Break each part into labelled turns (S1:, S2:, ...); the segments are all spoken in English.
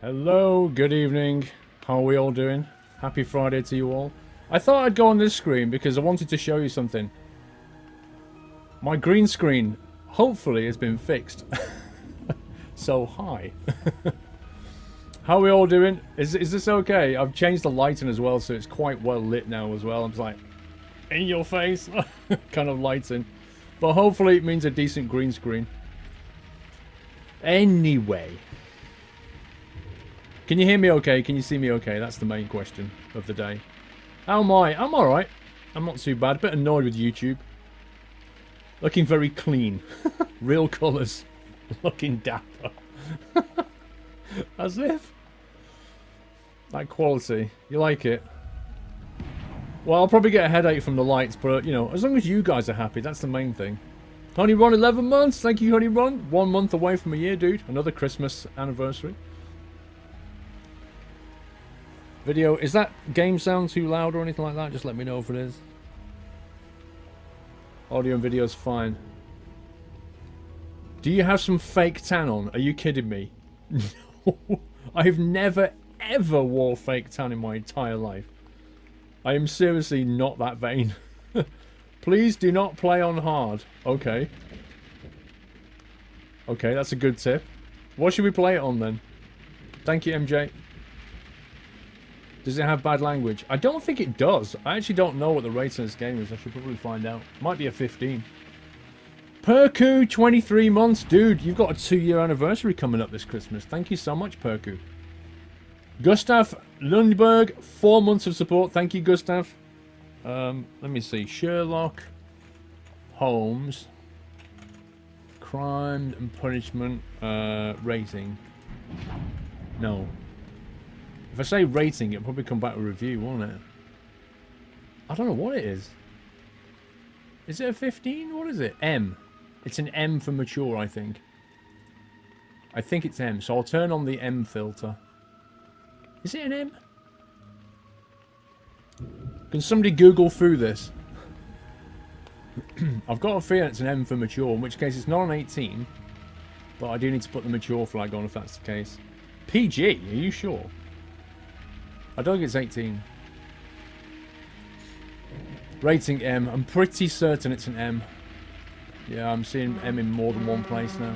S1: Hello, good evening. How are we all doing? Happy Friday to you all. I thought I'd go on this screen because I wanted to show you something. My green screen, hopefully, has been fixed. So, hi. How are we all doing? Is this okay? I've changed the lighting as well, so it's quite well lit now as well. I'm just like, in your face kind of lighting. But hopefully it means a decent green screen. Anyway. Can you hear me okay? Can you see me okay? That's the main question of the day. How am I? I'm alright. I'm not too bad. A bit annoyed with YouTube. Looking very clean. Real colours. Looking dapper. As if. That quality. You like it? Well, I'll probably get a headache from the lights, but, you know, as long as you guys are happy, that's the main thing. Honey Ron, 11 months. Thank you, Honey Ron. 1 month away from a year, dude. Another Christmas anniversary. Video, is that game sound too loud or anything like that? Just let me know if it is. Audio and video is fine. Do you have some fake tan on? Are you kidding me? No. I've never, ever wore fake tan in my entire life. I am seriously not that vain. Please do not play on hard. Okay. Okay, that's a good tip. What should we play it on then? Thank you, MJ. Does it have bad language? I don't think it does. I actually don't know what the rating of this game is. I should probably find out. Might be a 15. Perku, 23 months. Dude, you've got a 2-year anniversary coming up this Christmas. Thank you so much, Perku. Gustav Lundberg, 4 months of support. Thank you, Gustav. Let me see. Sherlock Holmes. Crime and punishment. Rating. No. If I say rating, it'll probably come back with a review, won't it? I don't know what it is. Is it a 15? What is it? M. It's an M for mature, I think. I think it's M, so I'll turn on the M filter. Is it an M? Can somebody Google through this? I've got a feeling it's an M for mature, in which case it's not an 18. But I do need to put the mature flag on if that's the case. PG? Are you sure? I don't think it's 18. Rating M. I'm pretty certain it's an M. Yeah, I'm seeing M in more than one place now.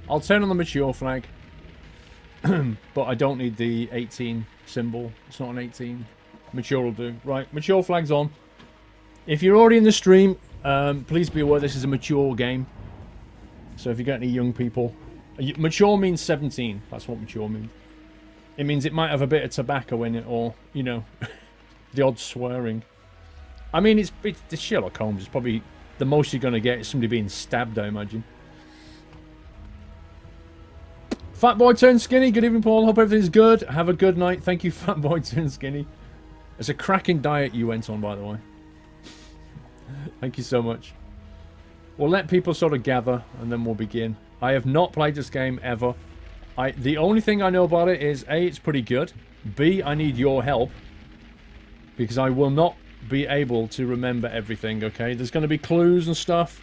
S1: I'll turn on the mature flag. But I don't need the 18 symbol. It's not an 18. Mature will do. Right, mature flag's on. If you're already in the stream, please be aware this is a mature game. So if you get any young people... Mature means 17. That's what mature means. It means it might have a bit of tobacco in it, or, you know, the odd swearing. I mean, it's the Sherlock Holmes. It's probably the most you're going to get is somebody being stabbed, I imagine. Fat Boy Turned Skinny. Good evening, Paul. Hope everything's good. Have a good night. Thank you, Fat Boy Turned Skinny. It's a cracking diet you went on, by the way. Thank you so much. We'll let people sort of gather, and then we'll begin. I have not played this game ever. The only thing I know about it is, A, it's pretty good. B, I need your help. Because I will not be able to remember everything, okay? There's going to be clues and stuff.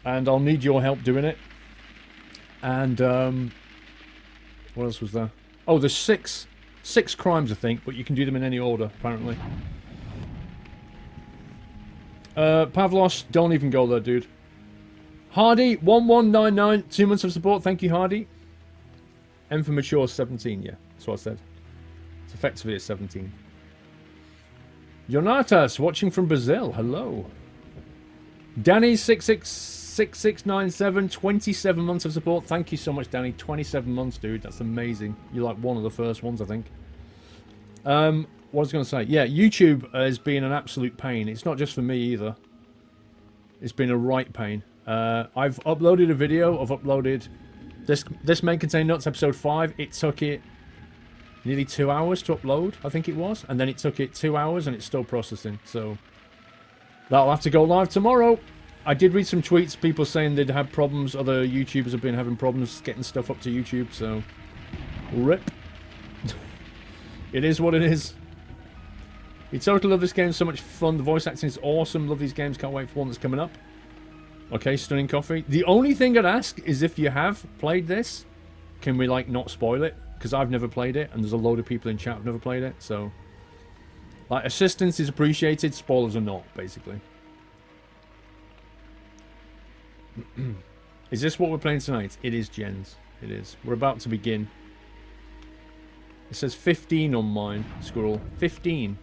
S1: And I'll need your help doing it. And, what else was there? Oh, there's six crimes, I think. But you can do them in any order, apparently. Pavlos, don't even go there, dude. Hardy, 1199, 2 months of support. Thank you, Hardy. M for mature, 17, yeah. That's what I said. It's effectively a 17. Jonatas, watching from Brazil. Hello. Danny, 666697, 27 months of support. Thank you so much, Danny. 27 months, dude. That's amazing. You're like one of the first ones, I think. What was I going to say? Yeah, YouTube has been an absolute pain. It's not just for me, either. It's been a right pain. I've uploaded a video. I've uploaded... This May Contain Nuts episode 5, it took it nearly 2 hours to upload, I think it was. And then it took it 2 hours and it's still processing. So that'll have to go live tomorrow. I did read some tweets, people saying they'd had problems. Other YouTubers have been having problems getting stuff up to YouTube. So rip. It is what it is. You totally love this game, so much fun. The voice acting is awesome. Love these games, can't wait for one that's coming up. Okay, Stunning Coffee. The only thing I'd ask is if you have played this, can we like not spoil it? Because I've never played it, and there's a load of people in chat who've never played it. So, like, assistance is appreciated, spoilers are not, basically. Is this what we're playing tonight? It is, Jens. It is. We're about to begin. It says 15 on mine, Squirrel. 15.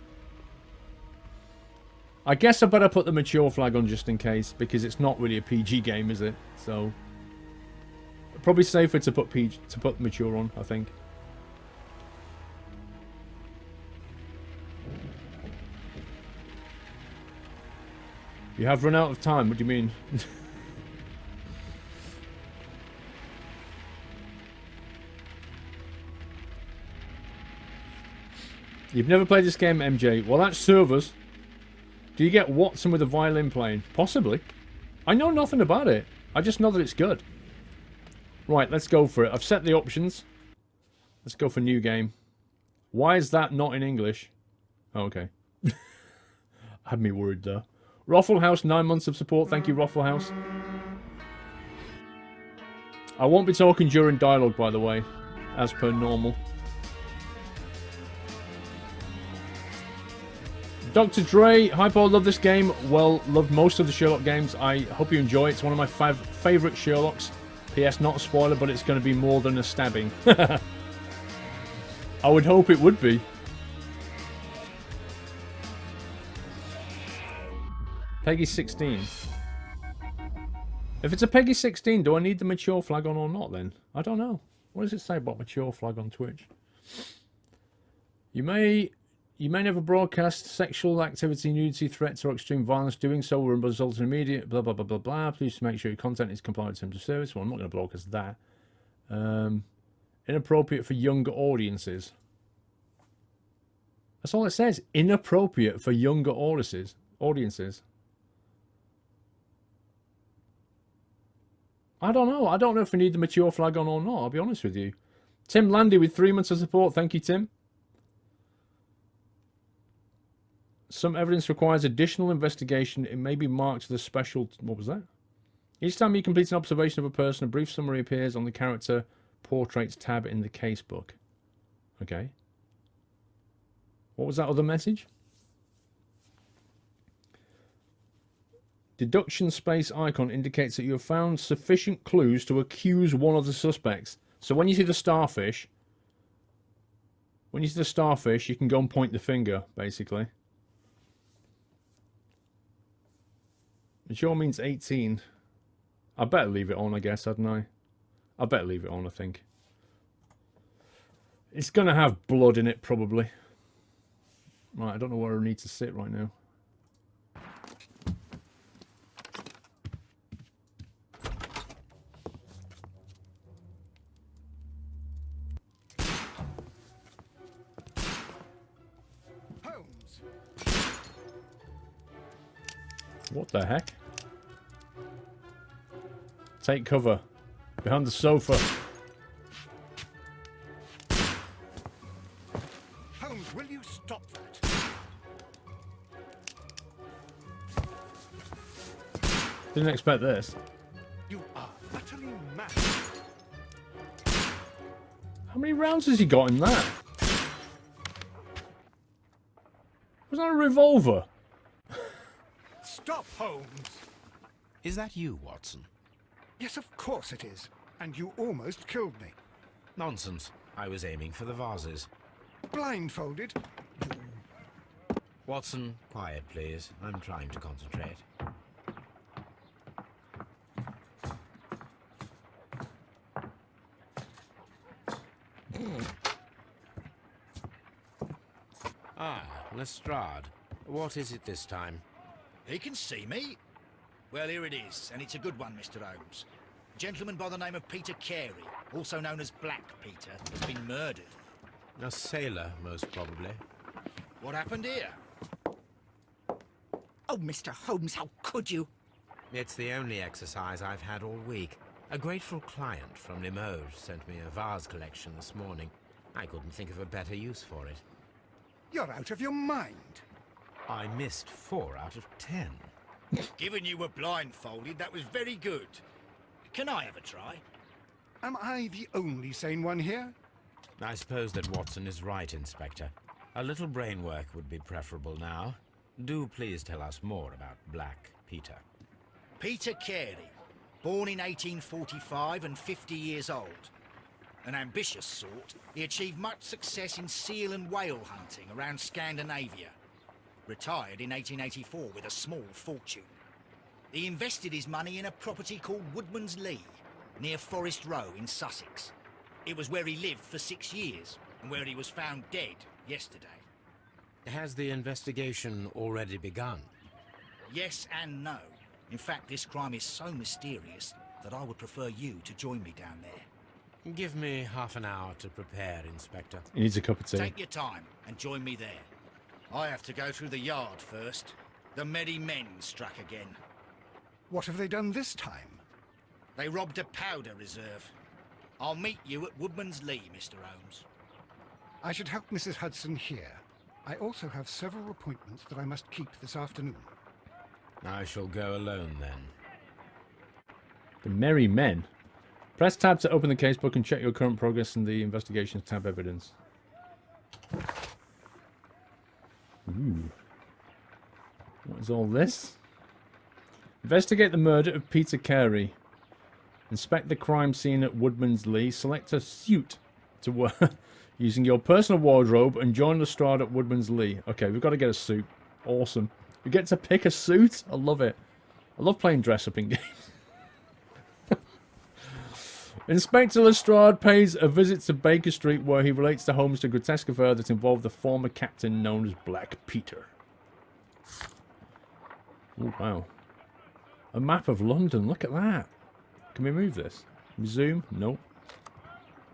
S1: I guess I better put the mature flag on just in case, because it's not really a PG game, is it? So probably safer to put mature on, I think. You have run out of time. What do you mean? You've never played this game, MJ. Well, that's servers. Do you get Watson with a violin playing? Possibly. I know nothing about it. I just know that it's good. Right, let's go for it. I've set the options. Let's go for new game. Why is that not in English? Oh, okay. Had me worried there. Roffle House, 9 months of support. Thank you, Roffle House. I won't be talking during dialogue, by the way, as per normal. Dr. Dre, hi Paul, love this game. Well, loved most of the Sherlock games. I hope you enjoy it. It's one of my favourite Sherlocks. P.S. not a spoiler, but it's going to be more than a stabbing. I would hope it would be. Peggy 16. If it's a Peggy 16, do I need the mature flag on or not then? I don't know. What does it say about mature flag on Twitch? You may never broadcast sexual activity, nudity, threats, or extreme violence. Doing so will result in immediate blah, blah, blah, blah, blah. Please make sure your content is compliant with terms of service. Well, I'm not going to broadcast that. Inappropriate for younger audiences. That's all it says. Inappropriate for younger audiences. I don't know. I don't know if we need the mature flag on or not, I'll be honest with you. Tim Landy with 3 months of support. Thank you, Tim. Some evidence requires additional investigation. It may be marked with a special... What was that? Each time you complete an observation of a person, a brief summary appears on the character portraits tab in the casebook. Okay. What was that other message? Deduction space icon indicates that you have found sufficient clues to accuse one of the suspects. So when you see the starfish... you can go and point the finger, basically. It sure means 18. I better leave it on, I guess, hadn't I? I better leave it on, I think. It's going to have blood in it, probably. Right, I don't know where I need to sit right now.
S2: Holmes.
S1: What the heck? Take cover. Behind the sofa.
S2: Holmes, will you stop that?
S1: Didn't expect this.
S2: You are utterly mad.
S1: How many rounds has he got in that? Was that a revolver?
S2: Stop, Holmes.
S3: Is that you, Watson?
S2: Yes, of course it is. And you almost killed me.
S3: Nonsense. I was aiming for the vases.
S2: Blindfolded?
S3: Watson, quiet, please. I'm trying to concentrate. Ah, Lestrade. What is it this time?
S4: He can see me. Well, here it is, and it's a good one, Mr. Holmes. A gentleman by the name of Peter Carey, also known as Black Peter, has been murdered.
S3: A sailor, most probably.
S4: What happened here?
S5: Oh, Mr. Holmes, how could you?
S3: It's the only exercise I've had all week. A grateful client from Limoges sent me a vase collection this morning. I couldn't think of a better use for it.
S2: You're out of your mind.
S3: I missed 4 out of 10.
S4: Given you were blindfolded, that was very good. Can I have a try?
S2: Am I the only sane one here?
S3: I suppose that Watson is right, Inspector. A little brain work would be preferable now. Do please tell us more about Black Peter.
S4: Peter Carey, born in 1845 and 50 years old. An ambitious sort, he achieved much success in seal and whale hunting around Scandinavia. Retired in 1884 with a small fortune. He invested his money in a property called Woodman's Lee, near Forest Row in Sussex. It was where he lived for 6 years, and where he was found dead yesterday.
S3: Has the investigation already begun?
S4: Yes and no. In fact, this crime is so mysterious that I would prefer you to join me down there.
S3: Give me half an hour to prepare, Inspector.
S1: He needs a cup of tea.
S4: Take your time and join me there. I have to go through the yard first. The merry men struck again.
S2: What have they done this time?
S4: They robbed a powder reserve. I'll meet you at Woodman's Lee, Mr. Holmes.
S2: I should help Mrs. Hudson here. I also have several appointments that I must keep this afternoon.
S3: I shall go alone then.
S1: The Merry Men. Press tab to open the casebook and check your current progress in the investigations tab evidence. Ooh. What is all this? Investigate the murder of Peter Carey. Inspect the crime scene at Woodman's Lee. Select a suit to wear using your personal wardrobe and join Lestrade at Woodman's Lee. Okay, we've got to get a suit. Awesome. We get to pick a suit? I love it. I love playing dress-up in games. Inspector Lestrade pays a visit to Baker Street where he relates to Holmes to a grotesque affair that involved the former captain known as Black Peter. Oh, wow. A map of London. Look at that. Can we move this? Zoom? Nope.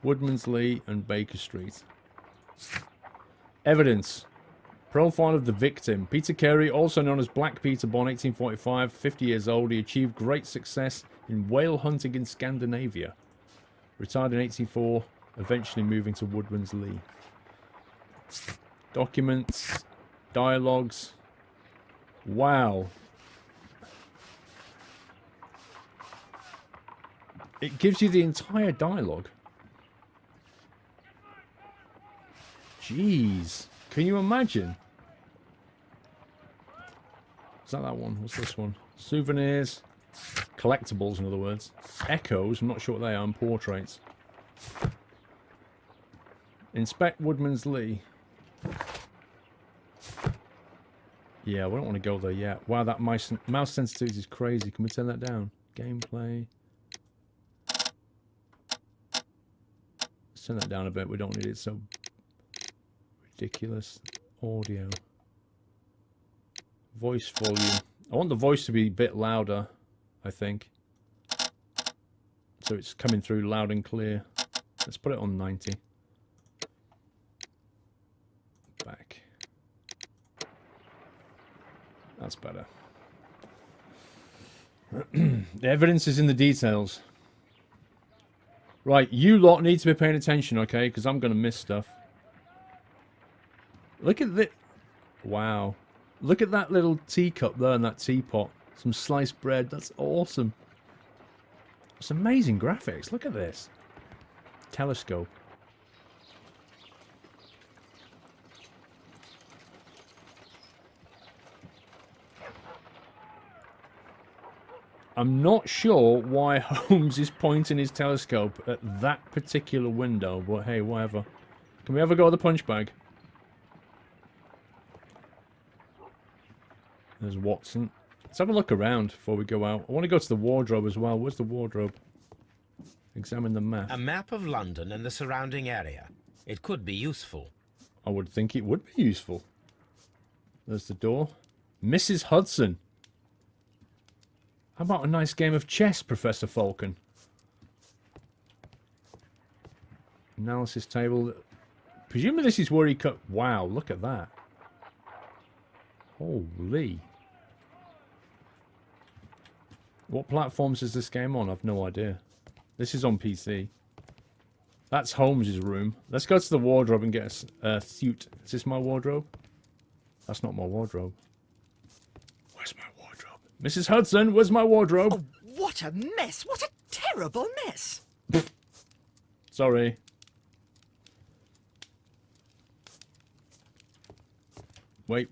S1: Woodman's Lee and Baker Street. Evidence. Profile of the victim. Peter Carey, also known as Black Peter, born 1845, 50 years old. He achieved great success in whale hunting in Scandinavia. Retired in 1884, eventually moving to Woodman's Lee. Documents. Dialogues. Wow. It gives you the entire dialogue. Jeez. Can you imagine? Is that one? What's this one? Souvenirs. Collectibles, in other words. Echoes. I'm not sure what they are. And portraits. Inspect Woodman's Lee. Yeah, we don't want to go there yet. Wow, that mouse sensitivity is crazy. Can we turn that down? Gameplay. Let's turn that down a bit. We don't need it so ridiculous. Audio. Voice volume. I want the voice to be a bit louder, I think. So it's coming through loud and clear. Let's put it on 90. Back. That's better. The evidence is in the details. Right, you lot need to be paying attention, okay? Because I'm going to miss stuff. Look at this. Wow. Look at that little teacup there and that teapot. Some sliced bread. That's awesome. It's amazing graphics. Look at this. Telescope. I'm not sure why Holmes is pointing his telescope at that particular window, but hey, whatever. Can we ever go to the punch bag? There's Watson. Let's have a look around before we go out. I want to go to the wardrobe as well. Where's the wardrobe? Examine the map.
S3: A map of London and the surrounding area. It could be useful.
S1: I would think it would be useful. There's the door. Mrs. Hudson. How about a nice game of chess, Professor Falcon? Analysis table. Presumably this is where he cut... Wow, look at that. Holy. What platforms is this game on? I've no idea. This is on PC. That's Holmes' room. Let's go to the wardrobe and get a suit. Is this my wardrobe? That's not my wardrobe. Where's my wardrobe? Mrs. Hudson, where's my wardrobe?
S5: Oh, what a mess! What a terrible mess!
S1: Sorry. Wait.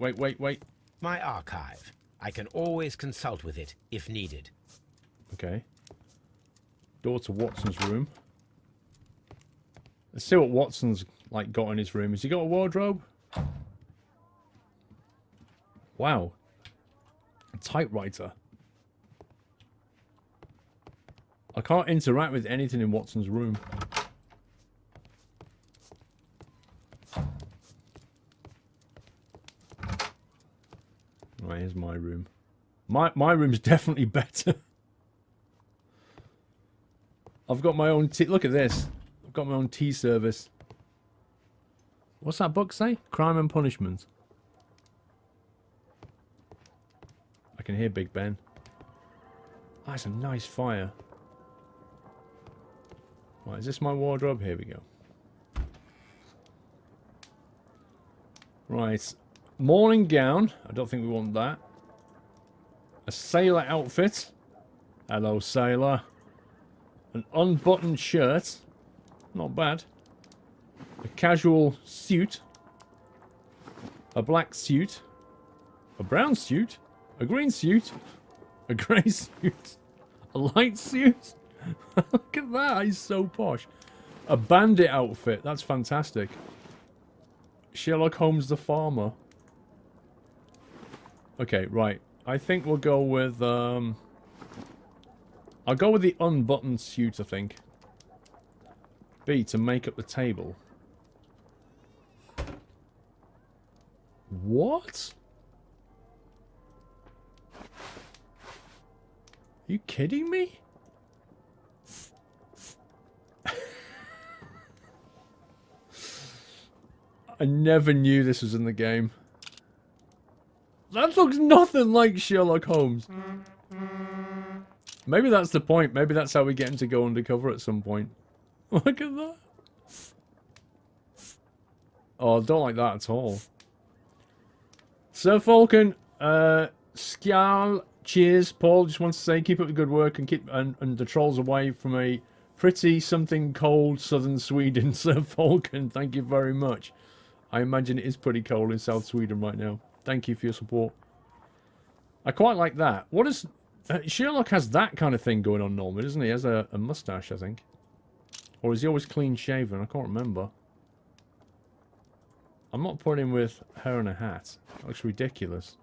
S3: My archive. I can always consult with it if needed.
S1: Okay. Door to Watson's room. Let's see what Watson's like got in his room. Has he got a wardrobe? Wow. A typewriter. I can't interact with anything in Watson's room. Right, here's my room. My room's definitely better. I've got my own tea. Look at this. I've got my own tea service. What's that book say? Crime and Punishment. I can hear Big Ben. Oh, that's a nice fire. Right, is this my wardrobe? Here we go. Right. Morning gown. I don't think we want that. A sailor outfit. Hello, sailor. An unbuttoned shirt. Not bad. A casual suit. A black suit. A brown suit. A green suit. A grey suit. A light suit. Look at that. He's so posh. A bandit outfit. That's fantastic. Sherlock Holmes the farmer. Okay, right. I think we'll go with, I'll go with the unbuttoned suit, I think. B, to make up the table. What? Are you kidding me? I never knew this was in the game. That looks nothing like Sherlock Holmes. Maybe that's the point. Maybe that's how we get him to go undercover at some point. Look at that. Oh, I don't like that at all. Sir Falcon, Skjal, cheers. Paul just wants to say keep up the good work and keep and the trolls away from a pretty something cold southern Sweden. Sir Falcon, thank you very much. I imagine it is pretty cold in South Sweden right now. Thank you for your support. I quite like that. What is... Sherlock has that kind of thing going on normally, doesn't he? He has a mustache, I think. Or is he always clean shaven? I can't remember. I'm not putting him with hair and a hat. That looks ridiculous.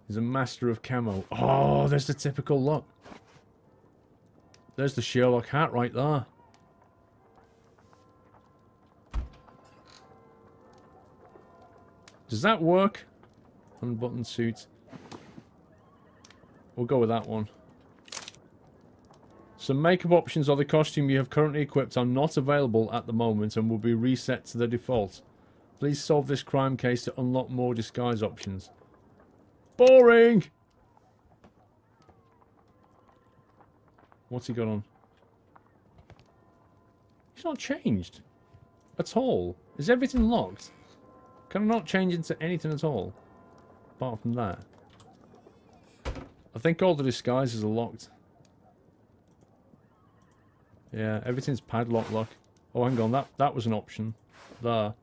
S1: He's a master of camo. Oh, there's the typical look. There's the Sherlock hat right there. Does that work? Unbuttoned suit. We'll go with that one. Some makeup options or the costume you have currently equipped are not available at the moment and will be reset to the default. Please solve this crime case to unlock more disguise options. Boring! What's he got on? He's not changed. At all. Is everything locked? Can I not change into anything at all? Apart from that. I think all the disguises are locked. Yeah, everything's padlock lock. Oh, hang on. That was an option. There.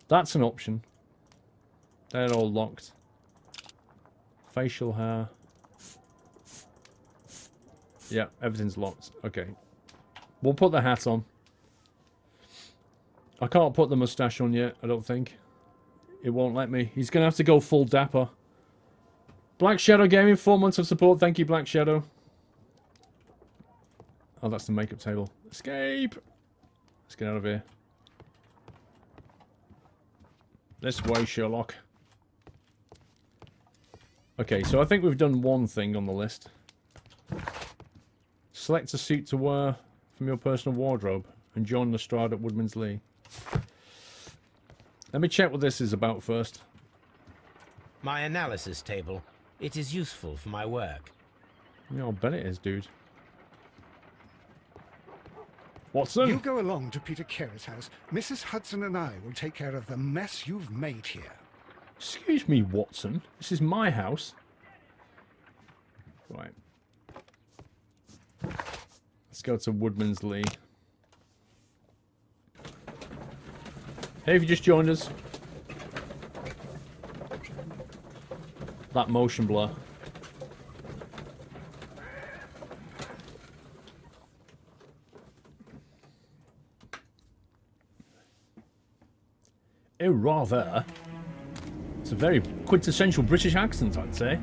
S1: That's an option. They're all locked. Facial hair. Yeah, everything's locked. Okay. We'll put the hat on. I can't put the mustache on yet, I don't think. It won't let me. He's going to have to go full dapper. Black Shadow Gaming, 4 months of support. Thank you, Black Shadow. Oh, that's the makeup table. Escape! Let's get out of here. This way, Sherlock. Okay, so I think we've done one thing on the list. Select a suit to wear from your personal wardrobe and join Lestrade at Woodman's Lee. Let me check what this is about first.
S3: My analysis table. It is useful for my work.
S1: Yeah, I'll bet it is, dude. Watson?
S2: You go along to Peter Carey's house. Mrs. Hudson and I will take care of the mess you've made here.
S1: Excuse me, Watson. This is my house. Right. Let's go to Woodman's Lee. Hey, if you just joined us. That motion blur. Oh, rather. It's a very quintessential British accent, I'd say.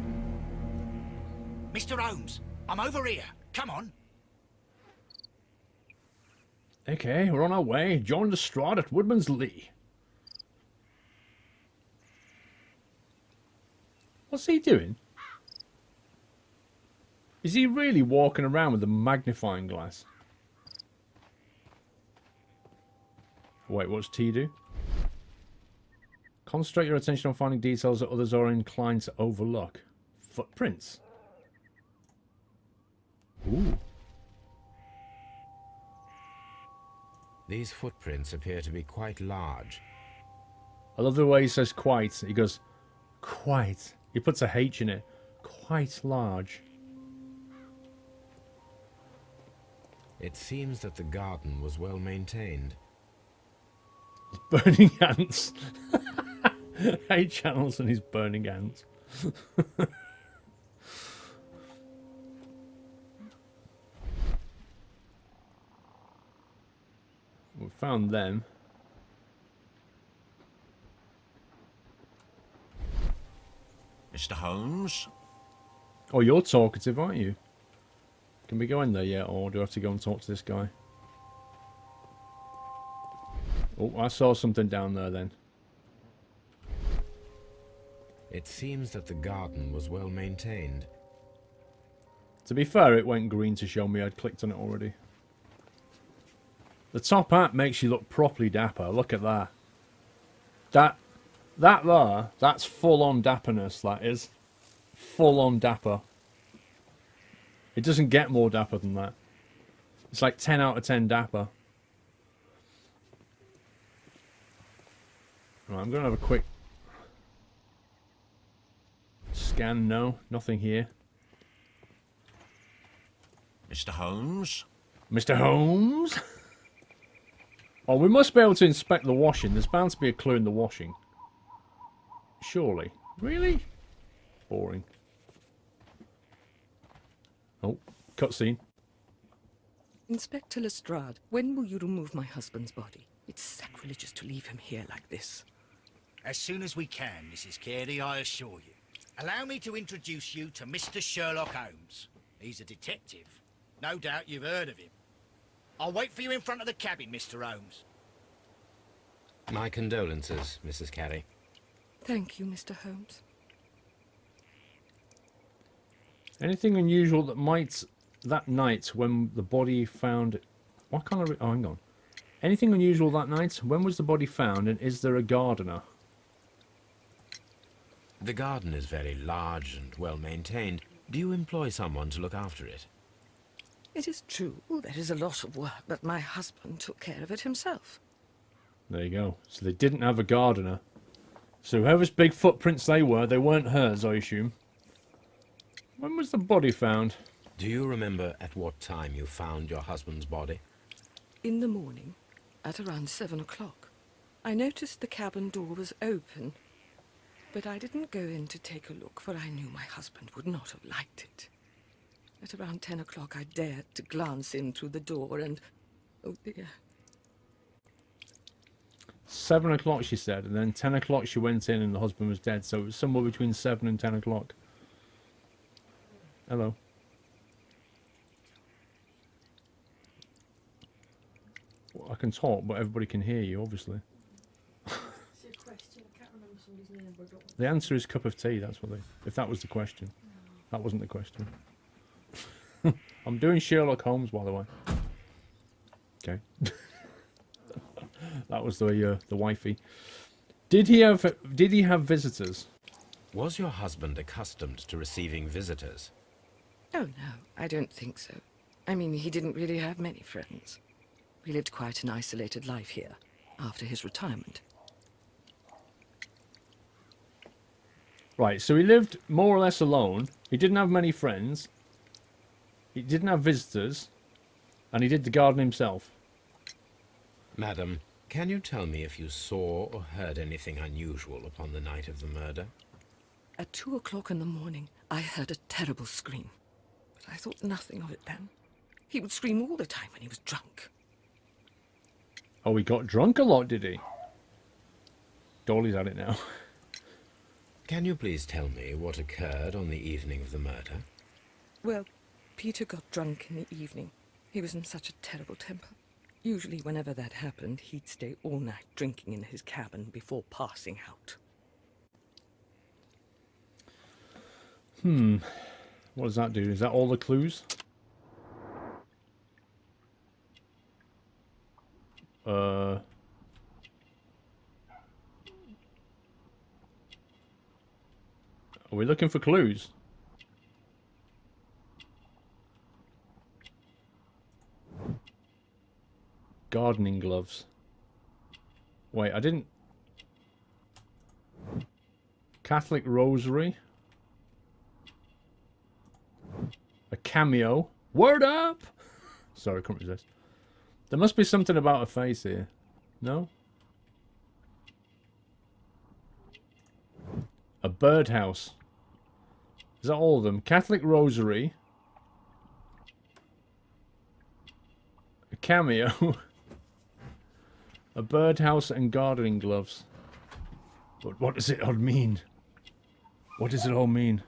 S4: Mr. Holmes, I'm over here. Come on.
S1: Okay, we're on our way. Join the Strahd at Woodman's Lee. What's he doing? Is he really walking around with a magnifying glass? Wait, what's T do? Concentrate your attention on finding details that others are inclined to overlook. Footprints. Ooh.
S3: These footprints appear to be quite large.
S1: I love the way he says quite. He goes, quite. He puts a H in it. Quite large.
S3: It seems that the garden was well maintained.
S1: Burning ants. 8 channels and he's burning ants. We found them.
S6: Mr. Holmes?
S1: Oh, you're talkative, aren't you? Can we go in there yet, or do I have to go and talk to this guy? Oh, I saw something down there then.
S3: It seems that the garden was well maintained.
S1: To be fair, it went green to show me I'd clicked on it already. The top hat makes you look properly dapper. Look at that. That there, that's full-on dapperness, that is. Full-on dapper. It doesn't get more dapper than that. It's like 10 out of 10 dapper. Right, I'm going to have a quick scan. No, nothing here.
S6: Mr. Holmes?
S1: Mr. Holmes? Oh, we must be able to inspect the washing. There's bound to be a clue in the washing. Surely. Really? Boring. Oh, cutscene.
S5: Inspector Lestrade, when will you remove my husband's body? It's sacrilegious to leave him here like this.
S4: As soon as we can, Mrs. Carey, I assure you. Allow me to introduce you to Mr. Sherlock Holmes. He's a detective. No doubt you've heard of him. I'll wait for you in front of the cabin, Mr. Holmes.
S3: My condolences, Mrs. Carey.
S5: Thank you, Mr. Holmes.
S1: Anything unusual that night when the body found... What kind of... Oh, hang on. Anything unusual that night? When was the body found, and is there a gardener?
S3: The garden is very large and well maintained. Do you employ someone to look after it?
S5: It is true, there is a lot of work, but my husband took care of it himself.
S1: There you go. So they didn't have a gardener. So whoever's big footprints they weren't hers, I assume. When was the body found?
S3: Do you remember at what time you found your husband's body?
S5: In the morning, at around 7 o'clock. I noticed the cabin door was open, but I didn't go in to take a look, for I knew my husband would not have liked it. At around 10 o'clock, I dared to glance in through the door and... oh dear.
S1: 7 o'clock, she said, and then 10 o'clock she went in and the husband was dead, so it was somewhere between 7 and 10 o'clock. Hello. Well, I can talk, but everybody can hear you, obviously. The answer is cup of tea, that's what they... If that was the question. That wasn't the question. I'm doing Sherlock Holmes, by the way. Okay. That was the wifey. Did he have visitors?
S3: Was your husband accustomed to receiving visitors?
S5: Oh no, I don't think so. I mean, he didn't really have many friends. He lived quite an isolated life here, after his retirement.
S1: Right, so he lived more or less alone. He didn't have many friends. He didn't have visitors. And he did the garden himself.
S3: Madam, can you tell me if you saw or heard anything unusual upon the night of the murder?
S5: At 2 o'clock in the morning, I heard a terrible scream. But I thought nothing of it then. He would scream all the time when he was drunk.
S1: Oh, he got drunk a lot, did he? Dolly's at it now.
S3: Can you please tell me what occurred on the evening of the murder?
S5: Well, Peter got drunk in the evening. He was in such a terrible temper. Usually whenever that happened, he'd stay all night drinking in his cabin before passing out.
S1: What does that do? Is that all the clues? Are we looking for clues? Gardening gloves. Wait, I didn't... Catholic rosary. A cameo. Word up! Sorry, I couldn't resist. There must be something about a face here. No? A birdhouse. Is that all of them? Catholic rosary. A cameo. A birdhouse and gardening gloves. But what does it all mean? What does it all mean?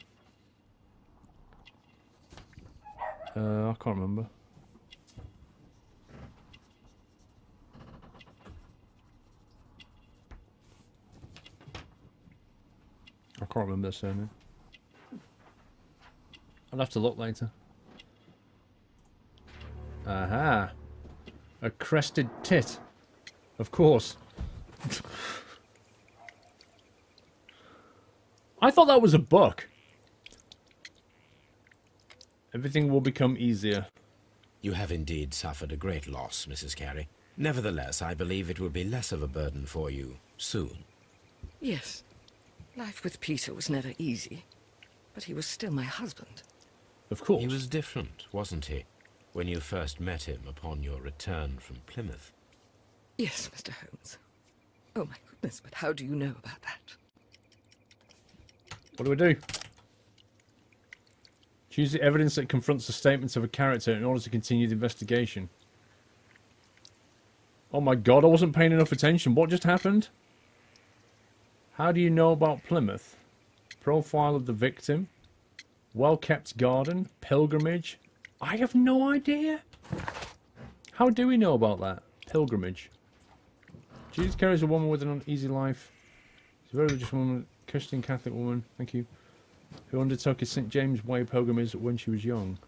S1: I can't remember. I can't remember the surname. I'll have to look later. Aha! A crested tit. Of course. I thought that was a book. Everything will become easier.
S3: You have indeed suffered a great loss, Mrs. Carey. Nevertheless, I believe it will be less of a burden for you soon.
S5: Yes. Life with Peter was never easy, but he was still my husband.
S1: Of course.
S3: He was different, wasn't he, when you first met him upon your return from Plymouth?
S5: Yes, Mr. Holmes. Oh my goodness, but how do you know about that?
S1: What do we do? Choose the evidence that confronts the statements of a character in order to continue the investigation. Oh my god, I wasn't paying enough attention. What just happened? How do you know about Plymouth? Profile of the victim. Well-kept garden. Pilgrimage. I have no idea. How do we know about that? Pilgrimage. Jesus carries a woman with an uneasy life. She's a very religious woman, Christian Catholic woman, thank you, who undertook a St. James Way pilgrimage when she was young.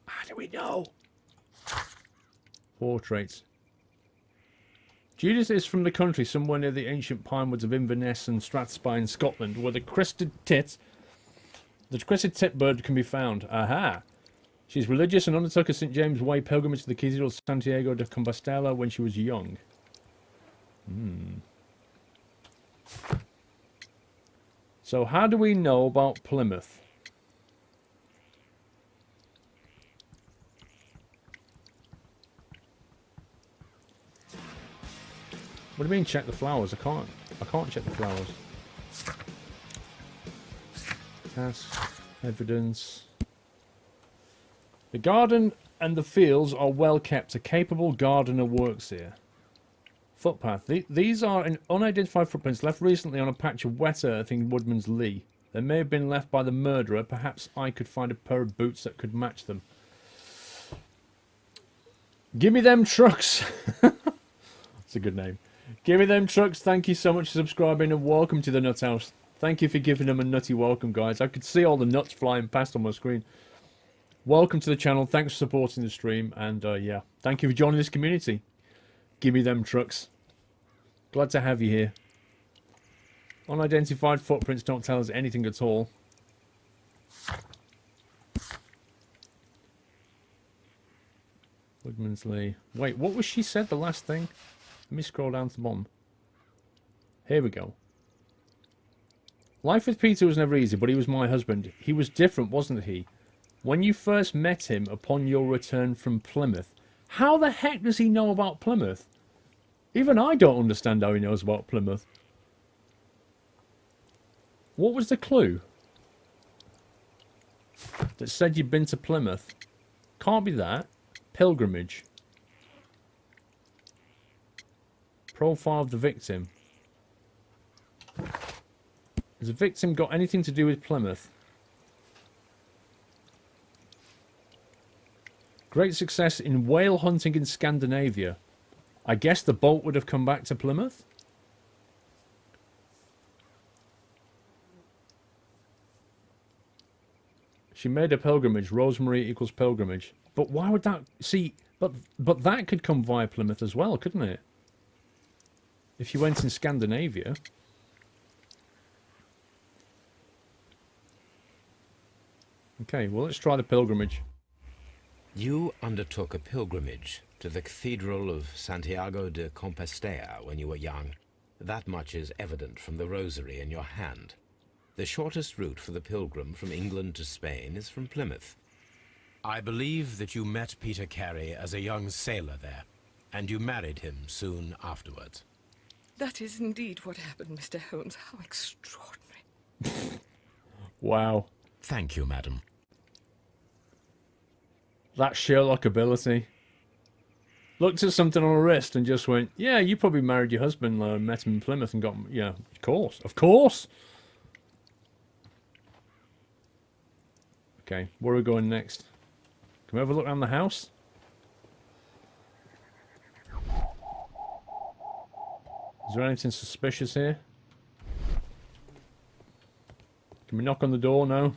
S1: How do we know? Portraits. Judas is from the country somewhere near the ancient pine woods of Inverness and Strathspey in Scotland, where the crested tit bird can be found. Aha! She's religious and undertook a St. James Way pilgrimage to the Cathedral of Santiago de Compostela when she was young. So how do we know about Plymouth? What do you mean check the flowers? I can't check the flowers. Task, evidence. The garden and the fields are well kept. A capable gardener works here. Footpath. These are unidentified footprints left recently on a patch of wet earth in Woodman's Lee. They may have been left by the murderer. Perhaps I could find a pair of boots that could match them. Give me them trucks. That's a good name. Give me them trucks. Thank you so much for subscribing and welcome to the Nut House. Thank you for giving them a nutty welcome, guys. I could see all the nuts flying past on my screen. Welcome to the channel. Thanks for supporting the stream. And yeah, thank you for joining this community. Give me them trucks. Glad to have you here. Unidentified footprints don't tell us anything at all. Woodman's Lee. Wait, what was she said the last thing? Let me scroll down to the bottom. Here we go. Life with Peter was never easy, but he was my husband. He was different, wasn't he? When you first met him upon your return from Plymouth. How the heck does he know about Plymouth? Even I don't understand how he knows about Plymouth. What was the clue that said you'd been to Plymouth? Can't be that. Pilgrimage. Profile of the victim. Has the victim got anything to do with Plymouth? Great success in whale hunting in Scandinavia. I guess the boat would have come back to Plymouth? She made a pilgrimage. Rosemary equals pilgrimage. But why would that... See, but that could come via Plymouth as well, couldn't it? If you went in Scandinavia... Okay, well, let's try the pilgrimage.
S3: You undertook a pilgrimage to the Cathedral of Santiago de Compostela when you were young. That much is evident from the rosary in your hand. The shortest route for the pilgrim from England to Spain is from Plymouth. I believe that you met Peter Carey as a young sailor there, and you married him soon afterwards.
S5: That is indeed what happened, Mr. Holmes. How extraordinary.
S1: Wow.
S3: Thank you, madam.
S1: That Sherlock ability. Looked at something on her wrist and just went, yeah, you probably married your husband, met him in Plymouth and got, yeah, of course. Of course. Okay, where are we going next? Can we have a look around the house? Is there anything suspicious here? Can we knock on the door? No.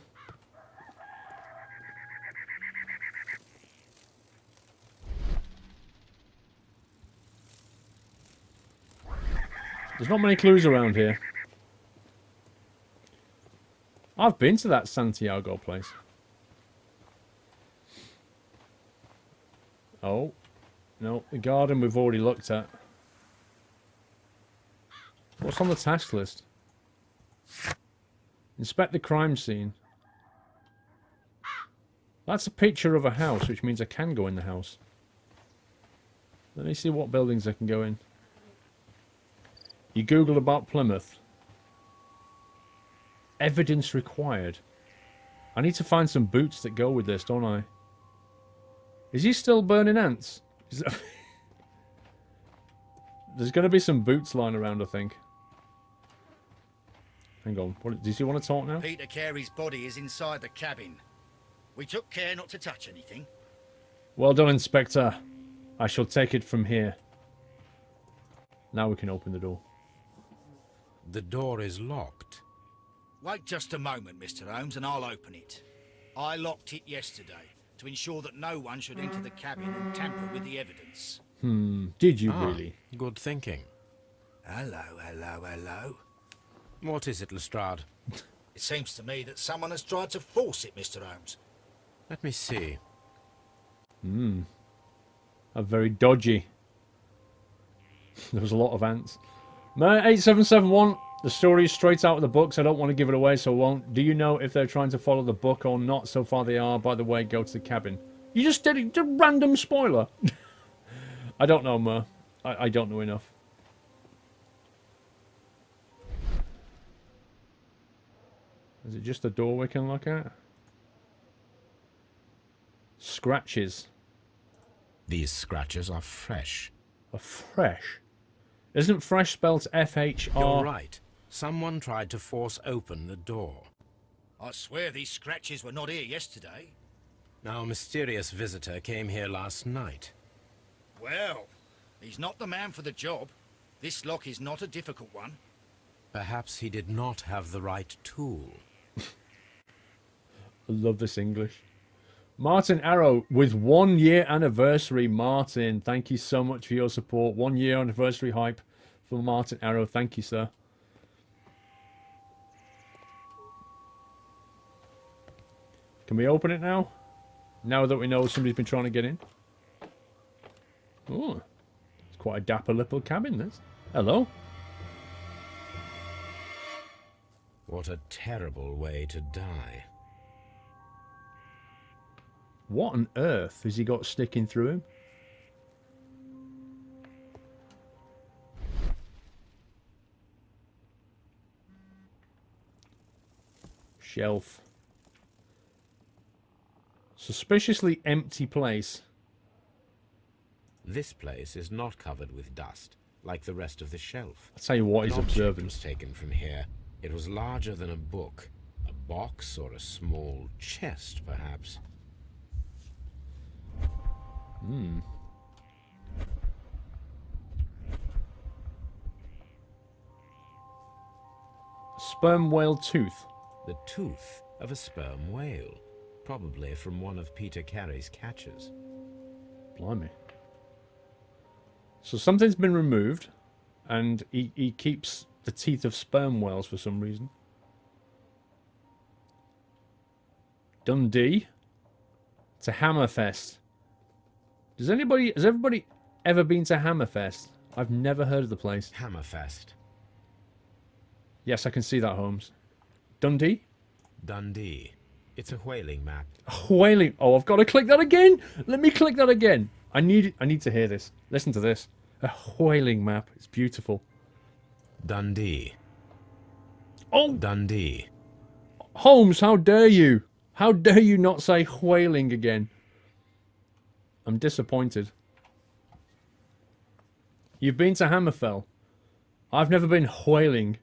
S1: There's not many clues around here. I've been to that Santiago place. Oh. No, the garden we've already looked at. What's on the task list? Inspect the crime scene. That's a picture of a house, which means I can go in the house. Let me see what buildings I can go in. You Googled about Plymouth. Evidence required. I need to find some boots that go with this, don't I? Is he still burning ants? There's going to be some boots lying around, I think. Hang on. What, does he want to talk now?
S4: Peter Carey's body is inside the cabin. We took care not to touch anything.
S1: Well done, Inspector. I shall take it from here. Now we can open the door.
S3: The door is locked.
S4: Wait just a moment, Mr. Holmes, and I'll open it. I locked it yesterday to ensure that no one should enter the cabin and tamper with the evidence.
S1: Did you really?
S3: Good thinking.
S4: Hello, hello, hello.
S3: What is it, Lestrade?
S4: It seems to me that someone has tried to force it, Mr. Holmes.
S3: Let me see.
S1: A very dodgy. There was a lot of ants. 8771. The story is straight out of the books. I don't want to give it away, so I won't. Do you know if they're trying to follow the book or not? So far they are. By the way, go to the cabin. You just did it. A random spoiler. I don't know, Mer. I don't know enough. Is it just a door we can look at? Scratches.
S3: These scratches are fresh.
S1: Are fresh? Isn't fresh spelt F-H-R?
S3: You're right. Someone tried to force open the door.
S4: I swear these scratches were not here yesterday.
S3: Now, a mysterious visitor came here last night.
S4: Well, he's not the man for the job. This lock is not a difficult one.
S3: Perhaps he did not have the right tool.
S1: I love this English. Martin Arrow with 1 year anniversary. Martin, thank you so much for your support. 1 year anniversary hype for Martin Arrow. Thank you, sir. Can we open it now? Now that we know somebody's been trying to get in. Oh, it's quite a dapper little cabin, this. Hello.
S3: What a terrible way to die.
S1: What on earth has he got sticking through him? Shelf. Suspiciously empty place.
S3: This place is not covered with dust, like the rest of the shelf.
S1: I'll tell you what
S3: An
S1: he's
S3: object
S1: observing.
S3: was taken from here. It was larger than a book. A box or a small chest, perhaps.
S1: Sperm whale tooth.
S3: The tooth of a sperm whale, probably from one of Peter Carey's catches.
S1: Blimey. So something's been removed, and he keeps the teeth of sperm whales for some reason. Dundee to Hammerfest. Has everybody ever been to Hammerfest? I've never heard of the place.
S3: Hammerfest.
S1: Yes, I can see that, Holmes. Dundee?
S3: Dundee. It's a whaling map.
S1: Hwhaling. Oh, I've got to click that again. Let me click that again. I need to hear this. Listen to this. A whaling map. It's beautiful.
S3: Dundee.
S1: Oh,
S3: Dundee.
S1: Holmes, how dare you? How dare you not say whaling again? I'm disappointed. You've been to Hammerfell. I've never been whaling.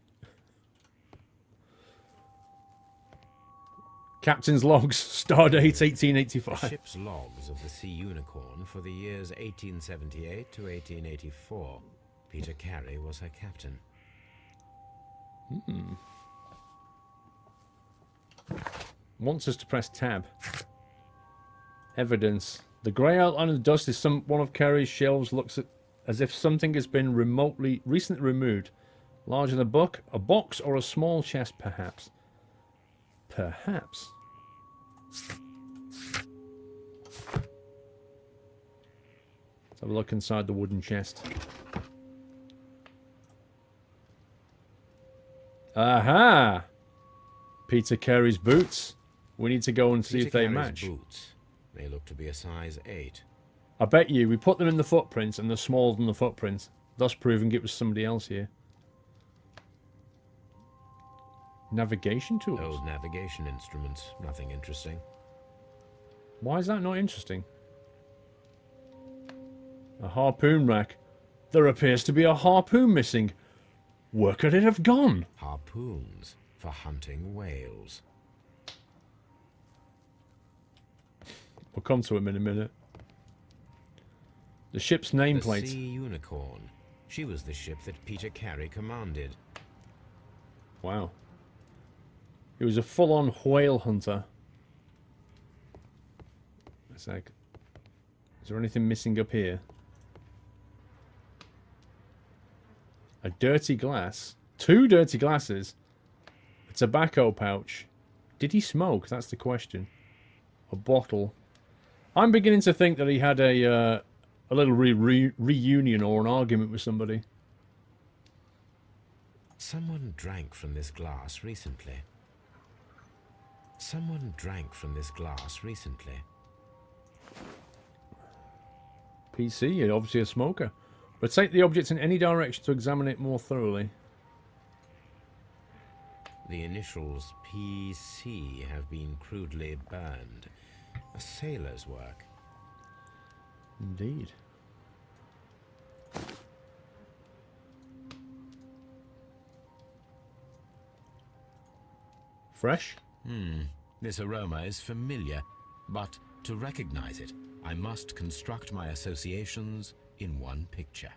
S1: Captain's logs, Stardate
S3: The
S1: 1885.
S3: ship's logs of the Sea Unicorn for the years 1878 to 1884. Peter Carey was her captain.
S1: Wants us to press tab. Evidence. The grey outline of the dust is one of Carey's shelves. Looks as if something has been recently removed. Larger than a box or a small chest, perhaps. Perhaps. Let's have a look inside the wooden chest. Aha! Peter Carey's boots. We need to go and see
S3: Peter
S1: if they
S3: Carey's
S1: match.
S3: boots. They look to be a size 8.
S1: I bet you we put them in the footprints and they're smaller than the footprints, thus proving it was somebody else here. Navigation tools.
S3: Old navigation instruments. Nothing interesting.
S1: Why is that not interesting? A harpoon rack. There appears to be a harpoon missing. Where could it have gone?
S3: Harpoons for hunting whales.
S1: We'll come to him in a minute. The ship's
S3: The
S1: nameplate.
S3: Sea Unicorn. She was the ship that Peter Carey commanded.
S1: Wow. He was a full-on whale hunter. A sec. Is there anything missing up here? A dirty glass. 2 dirty glasses. A tobacco pouch. Did he smoke? That's the question. A bottle. I'm beginning to think that he had a little reunion or an argument with somebody.
S3: Someone drank from this glass recently. Someone drank from this glass recently.
S1: PC, you're obviously a smoker. Rotate the object in any direction to examine it more thoroughly.
S3: The initials PC have been crudely burned. A sailor's work.
S1: Indeed. Fresh?
S3: This aroma is familiar, but to recognize it, I must construct my associations in one picture.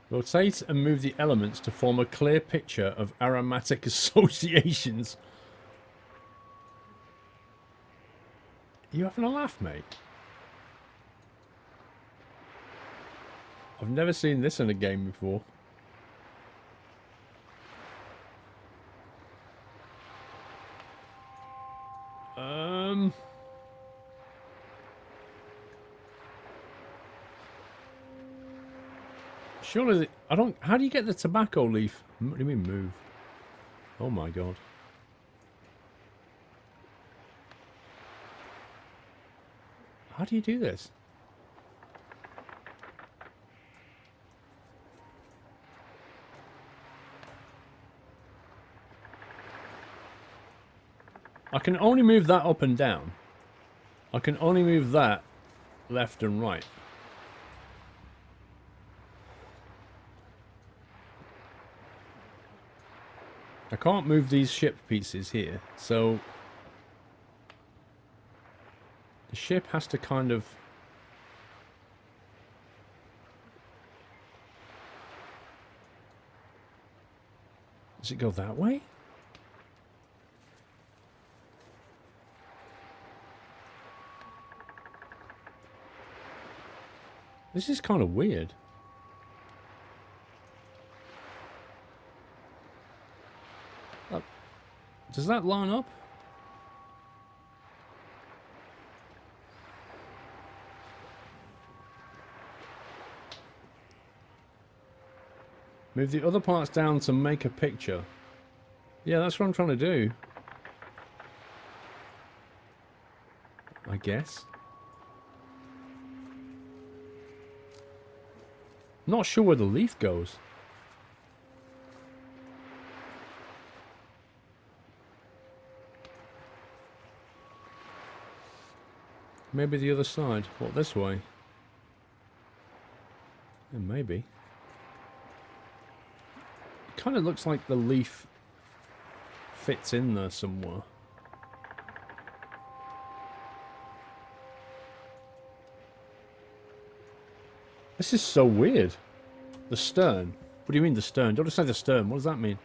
S1: Rotate and move the elements to form a clear picture of aromatic associations. You having a laugh, mate? I've never seen this in a game before. Surely, I don't. How do you get the tobacco leaf? What do you mean move? Oh my god. How do you do this? I can only move that up and down. I can only move that left and right. I can't move these ship pieces here, so the ship has to kind of... Does it go that way? This is kind of weird. Does that line up? Move the other parts down to make a picture. Yeah, that's what I'm trying to do. I guess. Not sure where the leaf goes. Maybe the other side. What, this way? Yeah, maybe. It kind of looks like the leaf fits in there somewhere. This is so weird. The stern. What do you mean the stern? Don't just say the stern. What does that mean?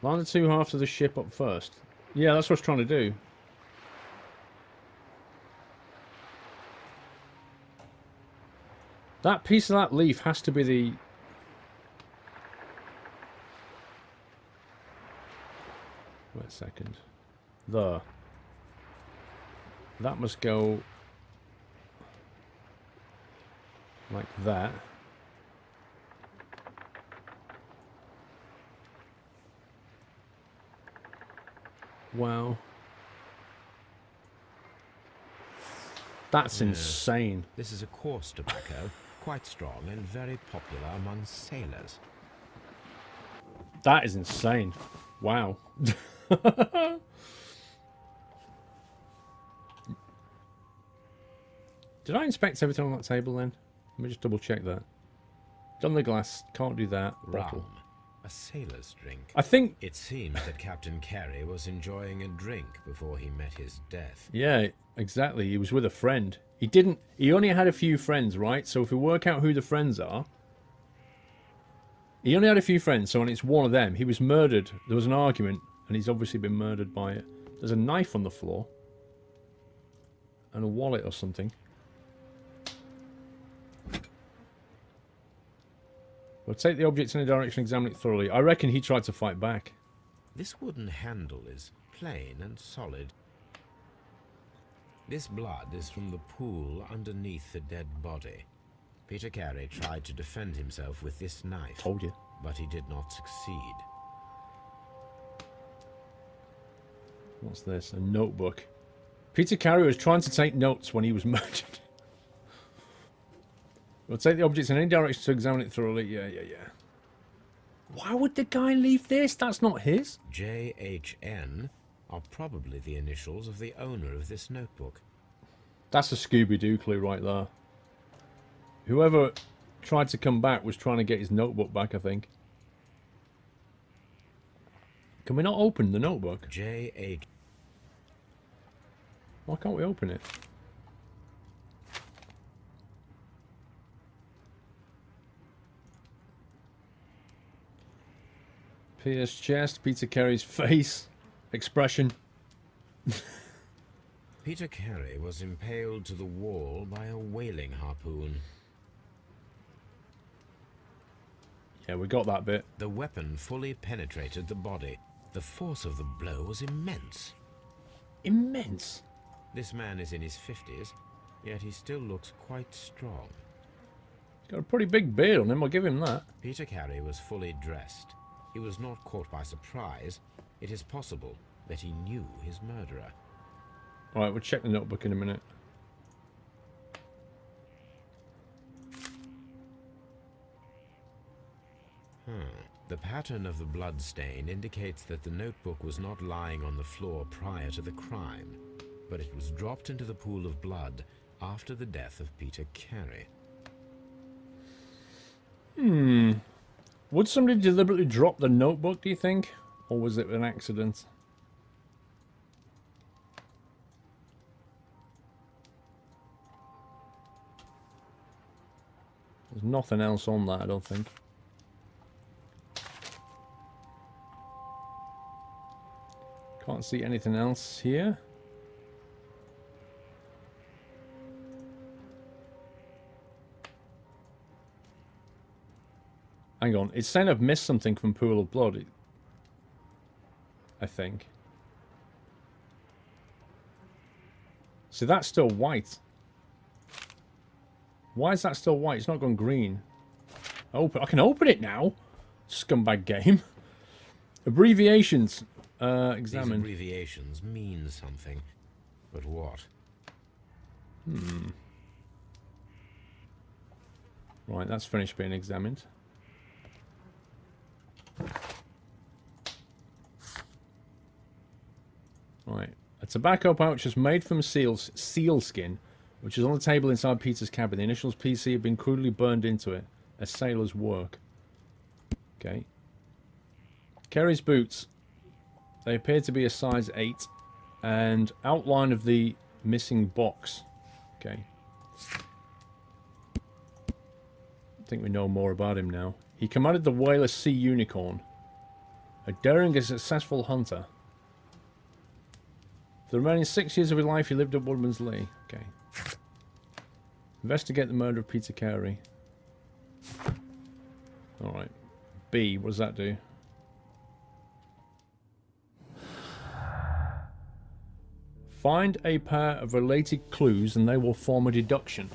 S1: Line the two halves of the ship up first. Yeah, that's what I was trying to do. That piece of that leaf has to be the... Wait a second. There. That must go... like that. Wow. That's insane.
S3: This is a coarse tobacco, quite strong and very popular among sailors.
S1: That is insane. Wow. Did I inspect everything on that table then? Let me just double check that. Done the glass, can't do that. Bottle.
S3: Rum, a sailor's drink.
S1: I think...
S3: It seems that Captain Carey was enjoying a drink before he met his death.
S1: Yeah, exactly. He was with a friend. He only had a few friends, right? So if we work out who the friends are... He only had a few friends, so when it's one of them, he was murdered. There was an argument, and he's obviously been murdered by it. There's a knife on the floor. And a wallet or something. We'll take the objects in a direction, examine it thoroughly. I reckon he tried to fight back.
S3: This wooden handle is plain and solid. This blood is from the pool underneath the dead body. Peter Carey tried to defend himself with this knife.
S1: Told you.
S3: But he did not succeed.
S1: What's this? A notebook. Peter Carey was trying to take notes when he was murdered. We'll take the objects in any direction to examine it thoroughly. Yeah. Why would the guy leave this? That's not his.
S3: JHN are probably the initials of the owner of this notebook.
S1: That's a Scooby-Doo clue right there. Whoever tried to come back was trying to get his notebook back, I think. Can we not open the notebook?
S3: JH.
S1: Why can't we open it? Pierced chest, Peter Carey's face, expression.
S3: Peter Carey was impaled to the wall by a whaling harpoon.
S1: Yeah, we got that bit.
S3: The weapon fully penetrated the body. The force of the blow was immense.
S1: Immense?
S3: This man is in his 50s. yet he still looks quite strong.
S1: He's got a pretty big beard on him, I'll give him that.
S3: Peter Carey was fully dressed. He was not caught by surprise. It is possible that he knew his murderer.
S1: Alright, we'll check the notebook in a minute.
S3: The pattern of the blood stain indicates that the notebook was not lying on the floor prior to the crime, but it was dropped into the pool of blood after the death of Peter Carey.
S1: Would somebody deliberately drop the notebook, do you think? Or was it an accident? There's nothing else on that, I don't think. Can't see anything else here. Hang on, it's saying I've missed something from Pool of Blood. I think. See, that's still white. Why is that still white? It's not gone green. Open. I can open it now. Scumbag game. Abbreviations. Examine.
S3: These abbreviations mean something, but what?
S1: Right, that's finished being examined. Right, a tobacco pouch is made from seal skin, which is on the table inside Peter's cabin. The initials PC have been crudely burned into it, as sailors work. Okay. Carey's boots. They appear to be a size 8, and outline of the missing box. Okay. I think we know more about him now. He commanded the whaler Sea Unicorn, a daring and successful hunter. For the remaining 6 years of his life, he lived at Woodman's Lee. Okay. Investigate the murder of Peter Carey. Alright. B, what does that do? Find a pair of related clues and they will form a deduction.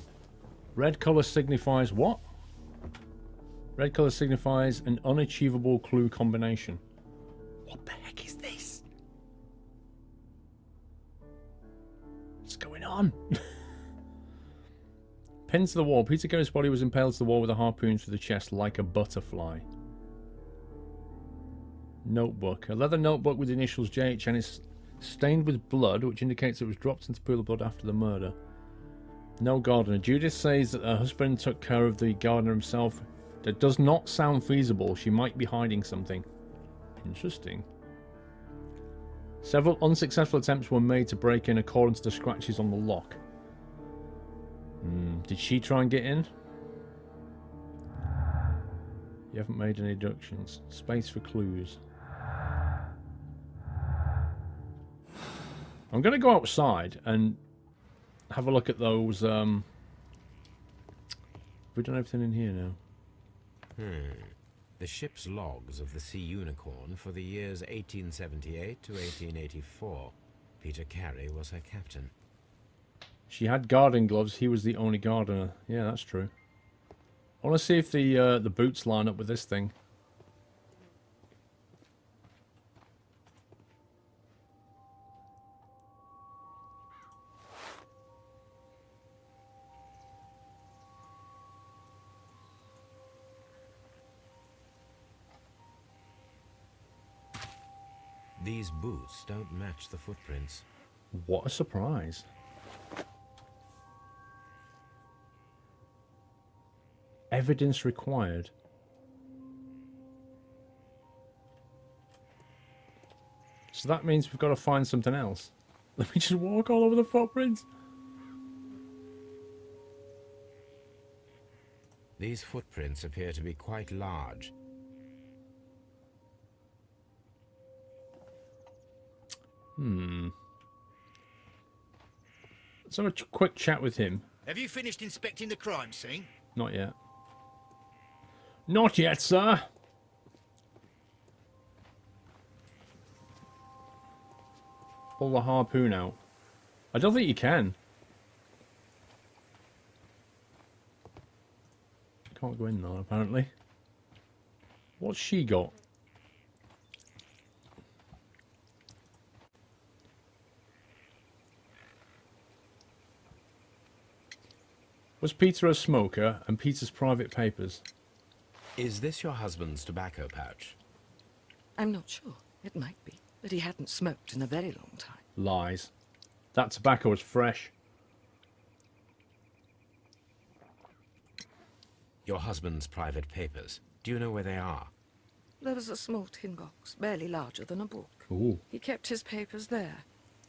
S1: Red colour signifies what? Red colour signifies an unachievable clue combination. What the heck is this? What's going on? Pinned to the wall. Peter Carey's body was impaled to the wall with a harpoon through the chest like a butterfly. Notebook. A leather notebook with the initials JH and is stained with blood, which indicates it was dropped into the pool of blood after the murder. No gardener. Judith says that her husband took care of the gardener himself. That does not sound feasible. She might be hiding something. Interesting. Several unsuccessful attempts were made to break in according to the scratches on the lock. Did she try and get in? You haven't made any deductions. Space for clues. I'm going to go outside and have a look at those. Have we done everything in here now?
S3: The ship's logs of the Sea Unicorn for the years 1878 to 1884. Peter Carey was her captain.
S1: She had gardening gloves. He was the only gardener. Yeah, that's true. I want to see if the boots line up with this thing.
S3: These boots don't match the footprints.
S1: What a surprise. Evidence required. So that means we've got to find something else. Let me just walk all over the footprints.
S3: These footprints appear to be quite large.
S1: Let's have a quick chat with him.
S4: Have you finished inspecting the crime scene?
S1: Not yet. Not yet, sir. Pull the harpoon out. I don't think you can. can't go in there, apparently. What's she got? Was Peter a smoker, and Peter's private papers?
S3: Is this your husband's tobacco pouch?
S5: I'm not sure. It might be, but he hadn't smoked in a very long time.
S1: Lies. That tobacco was fresh.
S3: Your husband's private papers. Do you know where they are?
S5: There was a small tin box, barely larger than a book.
S1: Ooh.
S5: He kept his papers there.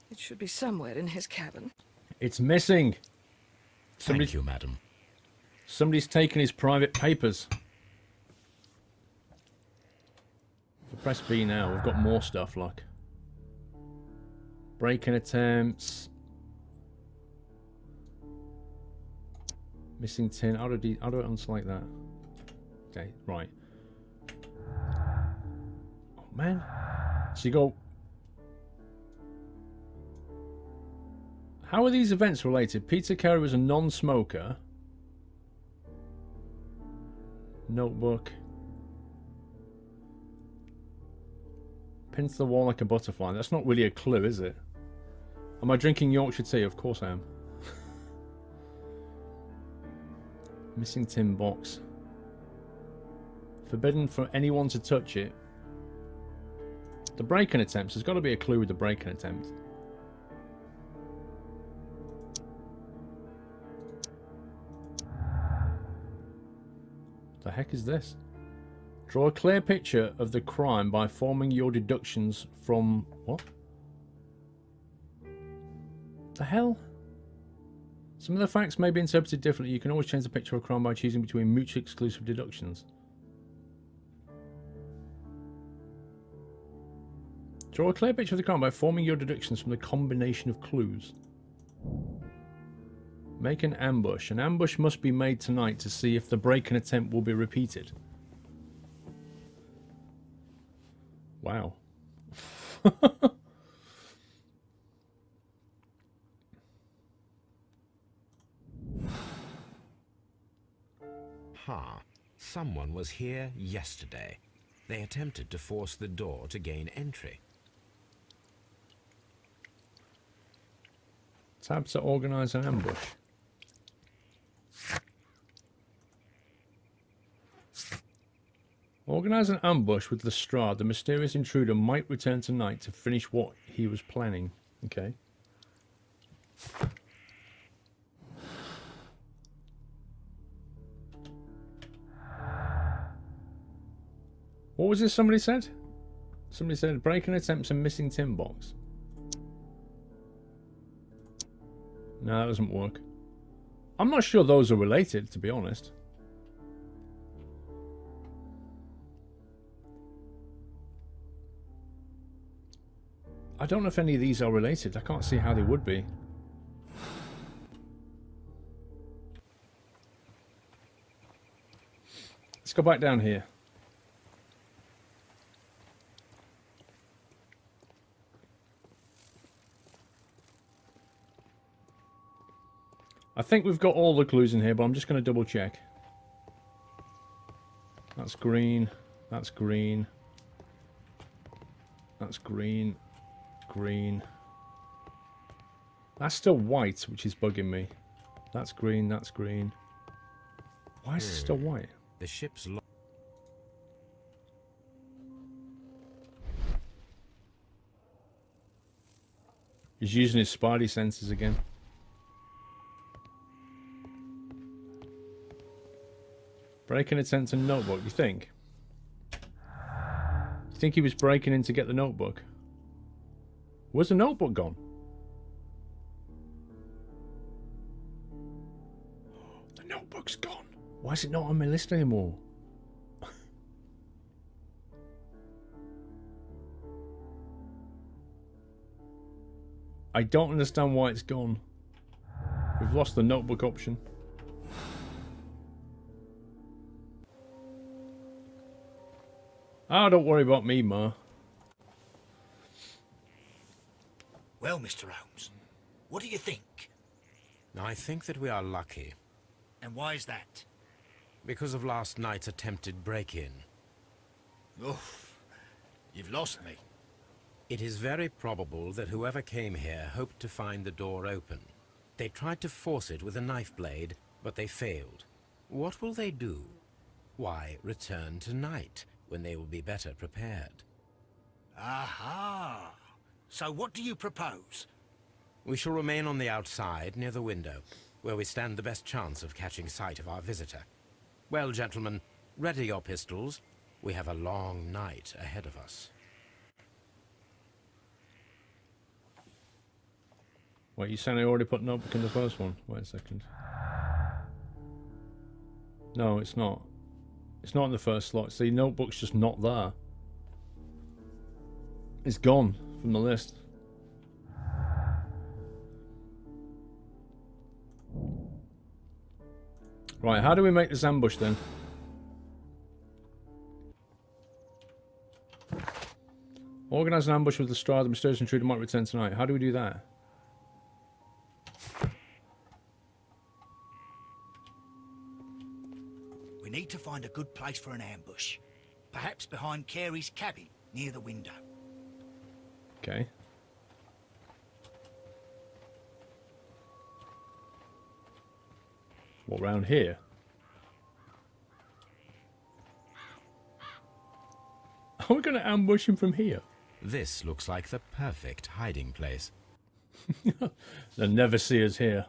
S5: It should be somewhere in his cabin.
S1: It's missing.
S3: Thank you, madam.
S1: Somebody's taken his private papers. If I press B now, we've got more stuff like break-in attempts, missing tin. How do I unselect that? Okay, right. Oh man! So you go. How are these events related? Peter Carey was a non-smoker. Notebook. Pinned to the wall like a butterfly. That's not really a clue, is it? Am I drinking Yorkshire tea? Of course I am. Missing tin box. Forbidden for anyone to touch it. The break-in attempts. There's got to be a clue with the break-in attempt. The heck is this? Draw a clear picture of the crime by forming your deductions from... What? The hell? Some of the facts may be interpreted differently. You can always change the picture of a crime by choosing between mutually exclusive deductions. Draw a clear picture of the crime by forming your deductions from the combination of clues. Make an ambush. An ambush must be made tonight to see if the break-in attempt will be repeated. Wow.
S3: Ha! Someone was here yesterday. They attempted to force the door to gain entry.
S1: Tab to organize an ambush. Organize an ambush with Lestrade. The mysterious intruder might return tonight to finish what he was planning. Okay. What was this somebody said? Somebody said break-in attempts and missing tin box. No, that doesn't work. I'm not sure those are related, to be honest. I don't know if any of these are related. I can't see how they would be. Let's go back down here. I think we've got all the clues in here, but I'm just going to double check. That's green. That's green. That's green. Green. That's still white, which is bugging me. That's green. That's green. Why is it still white?
S3: The ship's
S1: He's using his spidey senses again. Breaking attempt and notebook, you think? You think he was breaking in to get the notebook? Where's the notebook gone? The notebook's gone. Why is it not on my list anymore? I don't understand why it's gone. We've lost the notebook option. Oh, don't worry about me, Ma.
S4: Well, Mr. Holmes, what do you think?
S3: I think that we are lucky.
S4: And why is that?
S3: because of last night's attempted break-in.
S4: Oof. You've lost me.
S3: It is very probable that whoever came here hoped to find the door open. They tried to force it with a knife blade, but they failed. What will they do? Why, return tonight, when they will be better prepared.
S4: Aha! So what do you propose?
S3: We shall remain on the outside, near the window, where we stand the best chance of catching sight of our visitor. Well, gentlemen, ready your pistols. We have a long night ahead of us.
S1: Wait, you saying I already put notebook in the first one? Wait a second. No, it's not. It's not in the first slot. See, notebook's just not there. It's gone from the list. Right, how do we make this ambush then? Organize an ambush with the Strahd. The mysterious intruder might return tonight. How do we do that?
S4: We need to find a good place for an ambush. Perhaps behind Carey's cabin, near the window.
S1: Okay. What, round here? Are we going to ambush him from here?
S3: This looks like the perfect hiding place.
S1: They'll never see us here.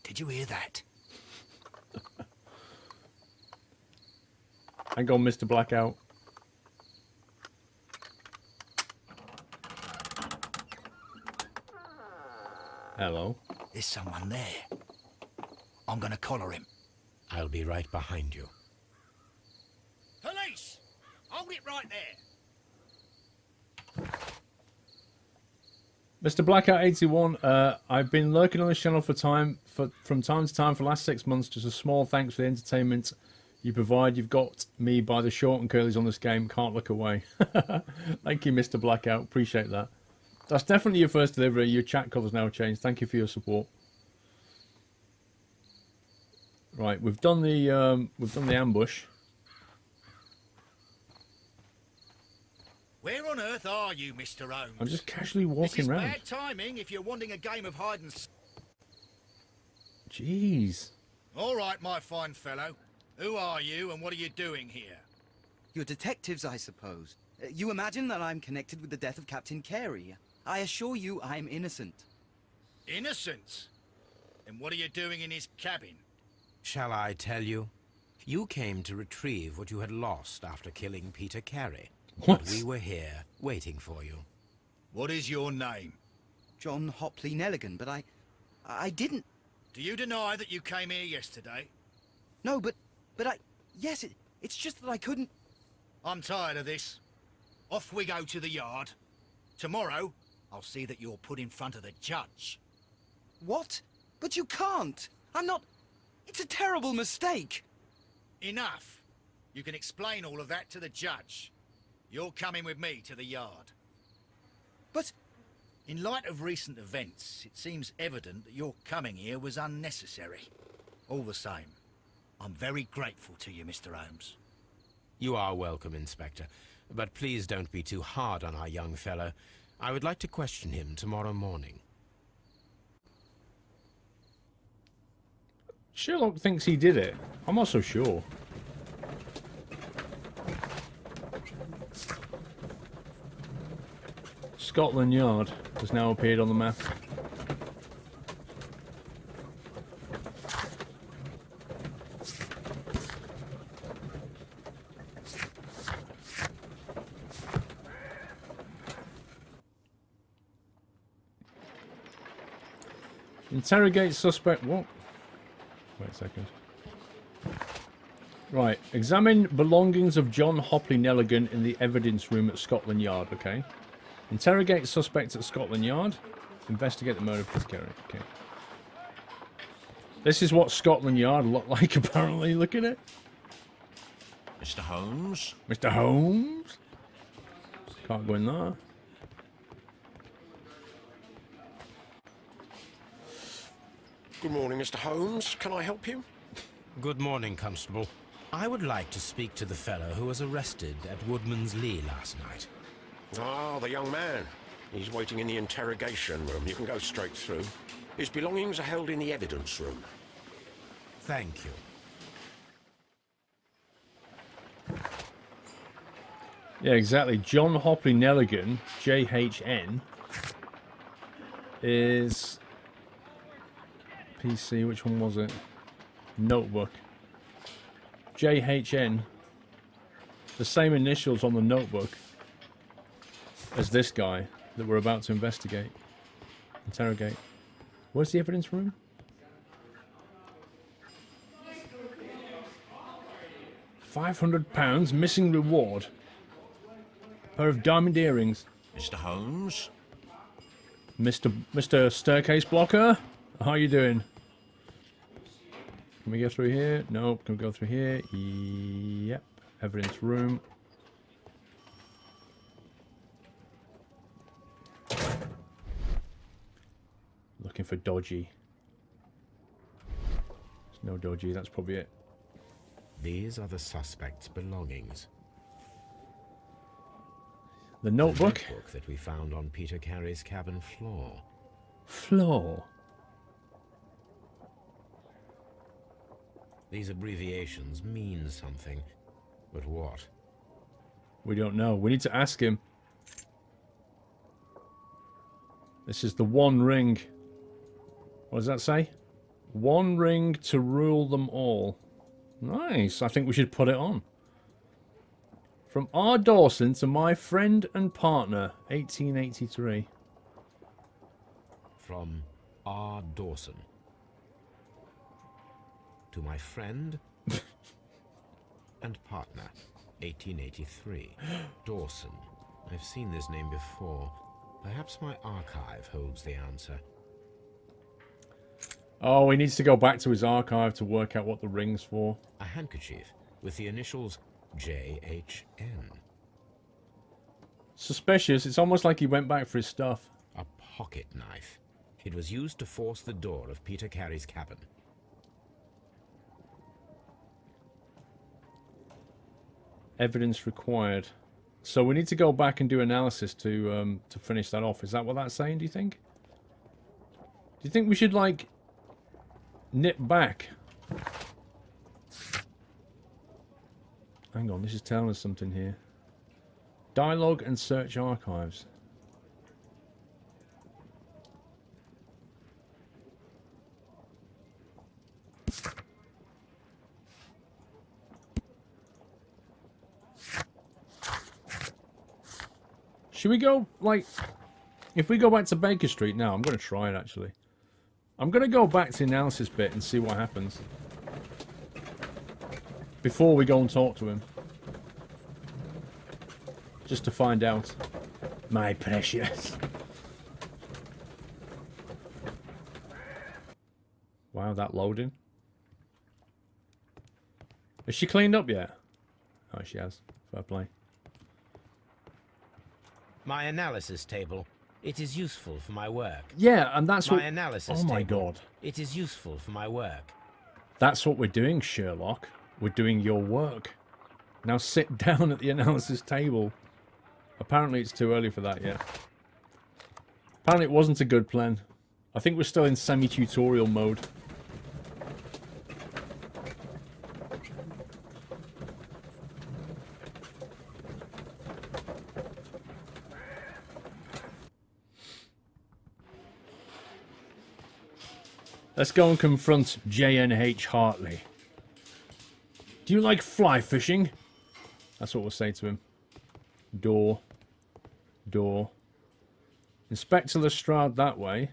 S4: Did you hear that?
S1: Hang on, Mr. Blackout. Hello.
S4: There's someone there. I'm gonna collar him.
S3: I'll be right behind you.
S4: Police! Hold it right there!
S1: Mr. Blackout 81, I've been lurking on this channel from time to time for the last 6 months. Just a small thanks for the entertainment you provide. You've got me by the short and curlies on this game. Can't look away. Thank you, Mr. Blackout. Appreciate that. That's definitely your first delivery. Your chat colour's now changed. Thank you for your support. Right, we've done the ambush.
S4: Where on earth are you, Mr. Holmes?
S1: I'm just casually walking around.
S4: This is bad timing if you're wanting a game of hide and seek.
S1: Jeez.
S4: All right, my fine fellow. Who are you and what are you doing here?
S7: You're detectives, I suppose. You imagine that I'm connected with the death of Captain Carey. I assure you I'm innocent.
S4: Innocent? And what are you doing in his cabin?
S3: Shall I tell you? You came to retrieve what you had lost after killing Peter Carey.
S1: What?
S3: But we were here, waiting for you.
S4: What is your name?
S7: John Hopley Nelligan, but I didn't...
S4: Do you deny that you came here yesterday?
S7: No, but yes, it's just that I couldn't...
S4: I'm tired of this. Off we go to the yard. Tomorrow, I'll see that you're put in front of the judge.
S7: What? But you can't! I'm not... It's a terrible mistake!
S4: Enough. You can explain all of that to the judge. You're coming with me to the yard.
S7: But...
S4: In light of recent events, it seems evident that your coming here was unnecessary. All the same, I'm very grateful to you, Mr. Holmes.
S3: You are welcome, Inspector. But please don't be too hard on our young fellow. I would like to question him tomorrow morning.
S1: Sherlock thinks he did it. I'm not so sure. Scotland Yard has now appeared on the map. Interrogate suspect. What? Wait a second. Right. Examine belongings of John Hopley Nelligan in the evidence room at Scotland Yard. Okay. Interrogate suspects at Scotland Yard. Investigate the murder of Chris Carey. Okay. This is what Scotland Yard looked like, apparently. Look at it.
S6: Mr. Holmes?
S1: Mr. Holmes? Can't go in there.
S8: Good morning, Mr. Holmes. Can I help you?
S3: Good morning, Constable. I would like to speak to the fellow who was arrested at Woodman's Lee last night.
S8: Ah, the young man. He's waiting in the interrogation room. You can go straight through. His belongings are held in the evidence room.
S3: Thank you.
S1: Yeah, exactly. John Hopley Nelligan, JHN, is PC. Which one was it? Notebook. JHN. The same initials on the notebook as this guy that we're about to investigate. Interrogate. Where's the evidence room? £500 missing reward. Pair of diamond earrings.
S6: Mr. Holmes?
S1: Mr. Staircase Blocker, how you doing? Can we go through here? Nope. Can we go through here? Yep. Evidence room. Looking for dodgy. There's no dodgy. That's probably it.
S3: These are the suspect's belongings.
S1: The notebook.
S3: The notebook that we found on Peter Carey's cabin floor.
S1: Floor.
S3: These abbreviations mean something, but what?
S1: We don't know. We need to ask him. This is the one ring. What does that say? One ring to rule them all. Nice. I think we should put it on. From R. Dawson to my friend and partner, 1883.
S3: From R. Dawson to my friend and partner, 1883. Dawson. I've seen this name before. Perhaps my archive holds the answer.
S1: Oh, he needs to go back to his archive to work out what the ring's for.
S3: A handkerchief with the initials JHN.
S1: Suspicious. It's almost like he went back for his stuff.
S3: A pocket knife. It was used to force the door of Peter Carey's cabin.
S1: Evidence required. So we need to go back and do analysis to finish that off. Is that what that's saying, do you think? Do you think we should, like, nip back? Hang on, this is telling us something here. Dialogue and search archives. Should we go, like, if we go back to Baker Street now, I'm going to try it, actually. I'm going to go back to the analysis bit and see what happens. Before we go and talk to him. Just to find out. My precious. Wow, that loading. Has she cleaned up yet? Oh, she has. Fair play.
S3: My analysis table. It is useful for my work.
S1: Yeah, and that's
S3: my
S1: what...
S3: analysis
S1: Oh my
S3: table.
S1: god.
S3: It is useful for my work.
S1: That's what we're doing, Sherlock. We're doing your work. Now sit down at the analysis table. Apparently it's too early for that yet. Apparently it wasn't a good plan. I think we're still in semi-tutorial mode. Let's go and confront J.N.H. Hartley. Do you like fly fishing? That's what we'll say to him. Door. Door. Inspector Lestrade that way.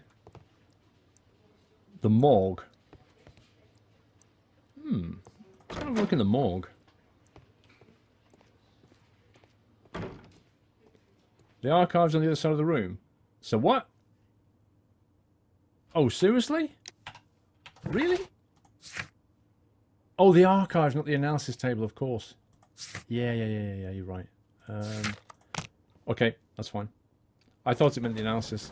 S1: The morgue. It's kind of have a look in the morgue. The archive's on the other side of the room. So what? Oh, seriously? Really? Oh, the archive, not the analysis table, of course. Yeah, you're right. Okay, that's fine. I thought it meant the analysis.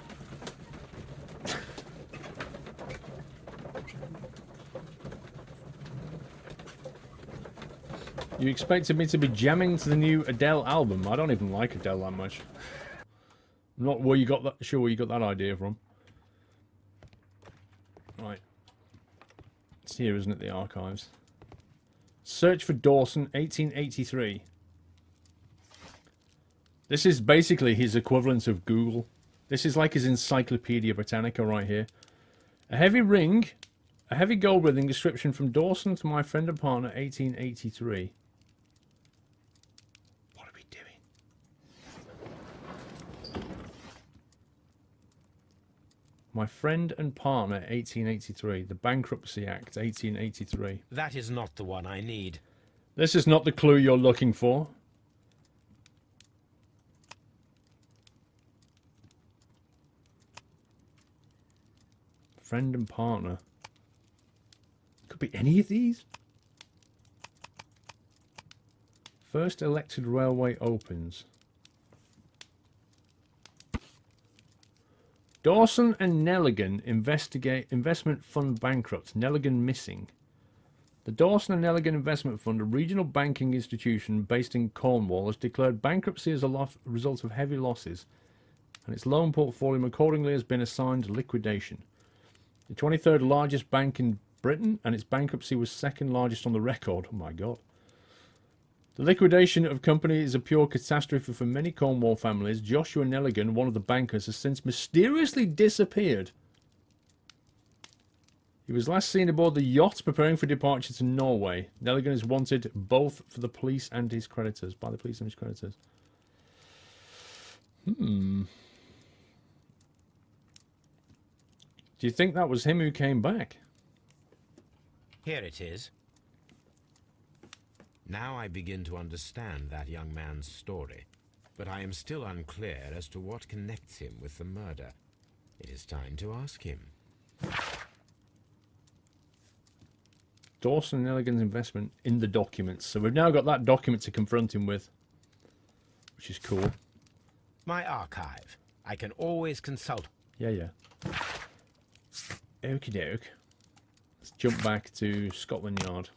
S1: You expected me to be jamming to the new Adele album? I don't even like Adele that much. I'm not where you got that, sure where you got that idea from. Right. It's here, isn't it, the archives? Search for Dawson, 1883. This is basically his equivalent of Google. This is like his Encyclopedia Britannica right here. A heavy ring, a heavy gold ring description from Dawson to my friend and partner, 1883. What are we doing? My friend and partner, 1883. The Bankruptcy Act, 1883.
S3: That is not the one I need.
S1: This is not the clue you're looking for. Friend and partner. Could be any of these. First elected railway opens. Dawson and Nelligan investment fund bankrupt. Nelligan missing. The Dawson and Nelligan Investment Fund, a regional banking institution based in Cornwall, has declared bankruptcy as a result of heavy losses, and its loan portfolio accordingly has been assigned liquidation. The 23rd largest bank in Britain, and its bankruptcy was second largest on the record. Oh my God. The liquidation of company is a pure catastrophe for many Cornwall families. Joshua Nelligan, one of the bankers, has since mysteriously disappeared. He was last seen aboard the yacht preparing for departure to Norway. Nelligan is wanted both for the police and his creditors. By the police and his creditors. Do you think that was him who came back?
S3: Here it is. Now I begin to understand that young man's story, but I am still unclear as to what connects him with the murder. It is time to ask him.
S1: Dawson and Nelligan's investment in the documents. So we've now got that document to confront him with, which is cool.
S3: My archive. I can always consult.
S1: Yeah. Okie doke. Let's jump back to Scotland Yard.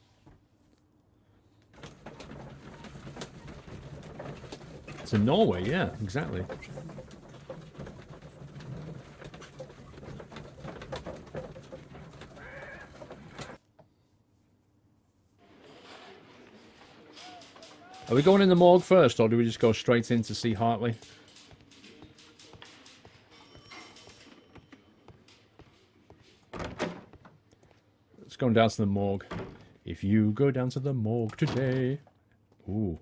S1: It's in Norway, yeah, exactly. Are we going in the morgue first, or do we just go straight in to see Hartley? Let's go down to the morgue. If you go down to the morgue today... Ooh.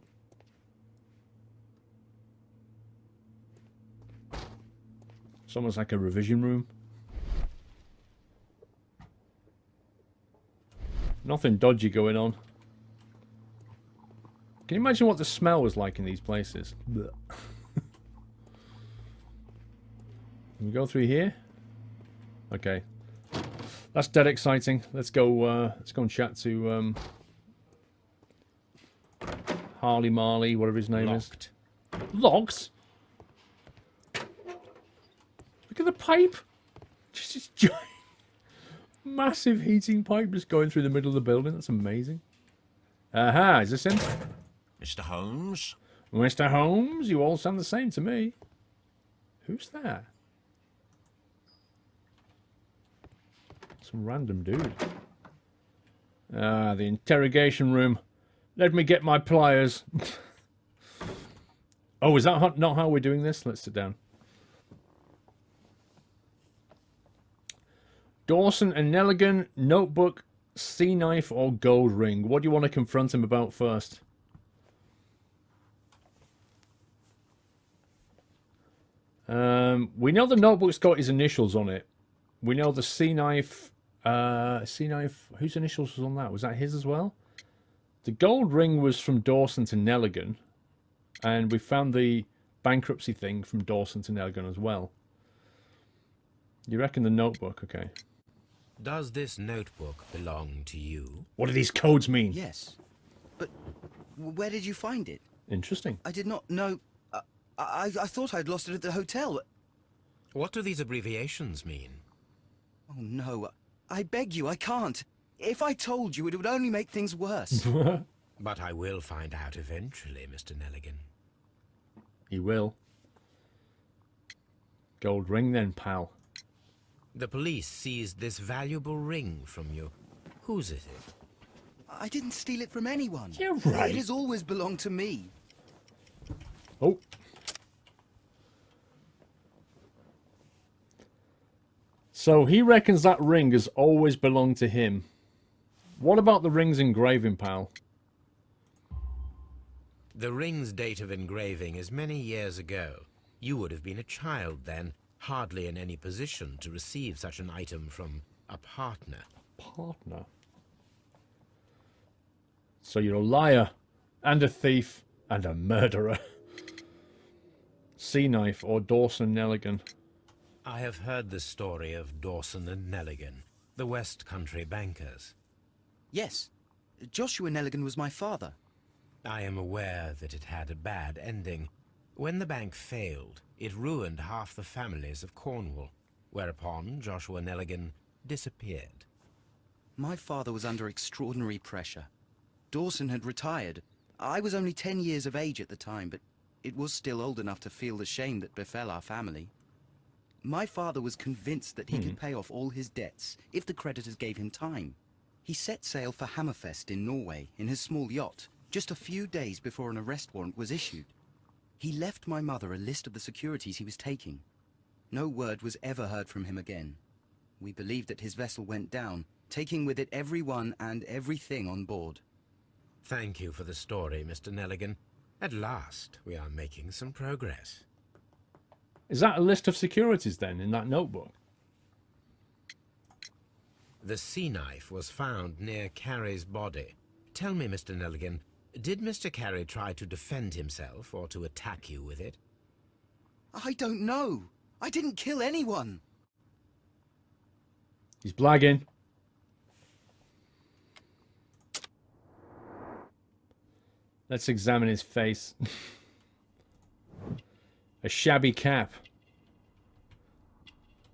S1: It's almost like a revision room. Nothing dodgy going on. Can you imagine what the smell was like in these places? Can we go through here? Okay. That's dead exciting. Let's go and chat to Harley Marley, whatever his name is. Locked? Look at the pipe. Just this giant, massive heating pipe just going through the middle of the building. That's amazing. Aha, is this him?
S6: Mr. Holmes?
S1: Mr. Holmes, you all sound the same to me. Who's that? Some random dude. Ah, the interrogation room. Let me get my pliers. Oh, is that not how we're doing this? Let's sit down. Dawson and Nelligan, notebook, sea knife, or gold ring. What do you want to confront him about first? We know the notebook's got his initials on it. We know the sea knife. Whose initials was on that? Was that his as well? The gold ring was from Dawson to Nelligan, and we found the bankruptcy thing from Dawson to Nelligan as well. You reckon the notebook? Okay.
S3: Does this notebook belong to you?
S1: What do these codes mean?
S7: Yes. But where did you find it?
S1: Interesting.
S7: I did not know... I thought I'd lost it at the hotel.
S3: What do these abbreviations mean?
S7: Oh, no. I beg you, I can't. If I told you, it would only make things worse.
S3: But I will find out eventually, Mr. Nelligan.
S1: You will. Gold ring then, pal.
S3: The police seized this valuable ring from you. Whose is it?
S7: I didn't steal it from anyone.
S1: You're right.
S7: It has always belonged to me.
S1: Oh. So he reckons that ring has always belonged to him. What about the ring's engraving, pal?
S3: The ring's date of engraving is many years ago. You would have been a child then, hardly in any position to receive such an item from a partner.
S1: Partner? So you're a liar, and a thief, and a murderer. Sea Knife or Dawson Nelligan?
S3: I have heard the story of Dawson and Nelligan, the West Country bankers.
S7: Yes. Joshua Nelligan was my father.
S3: I am aware that it had a bad ending. When the bank failed, it ruined half the families of Cornwall, whereupon Joshua Nelligan disappeared.
S7: My father was under extraordinary pressure. Dawson had retired. I was only 10 years of age at the time, but it was still old enough to feel the shame that befell our family. My father was convinced that he could pay off all his debts if the creditors gave him time. He set sail for Hammerfest in Norway in his small yacht, just a few days before an arrest warrant was issued. He left my mother a list of the securities he was taking. No word was ever heard from him again. We believe that his vessel went down, taking with it everyone and everything on board.
S3: Thank you for the story, Mr. Nelligan. At last, we are making some progress.
S1: Is that a list of securities then in that notebook?
S3: The sea knife was found near Carey's body. Tell me, Mr. Nelligan, did Mr. Carey try to defend himself or to attack you with it?
S7: I don't know. I didn't kill anyone.
S1: He's blagging. Let's examine his face. A shabby cap.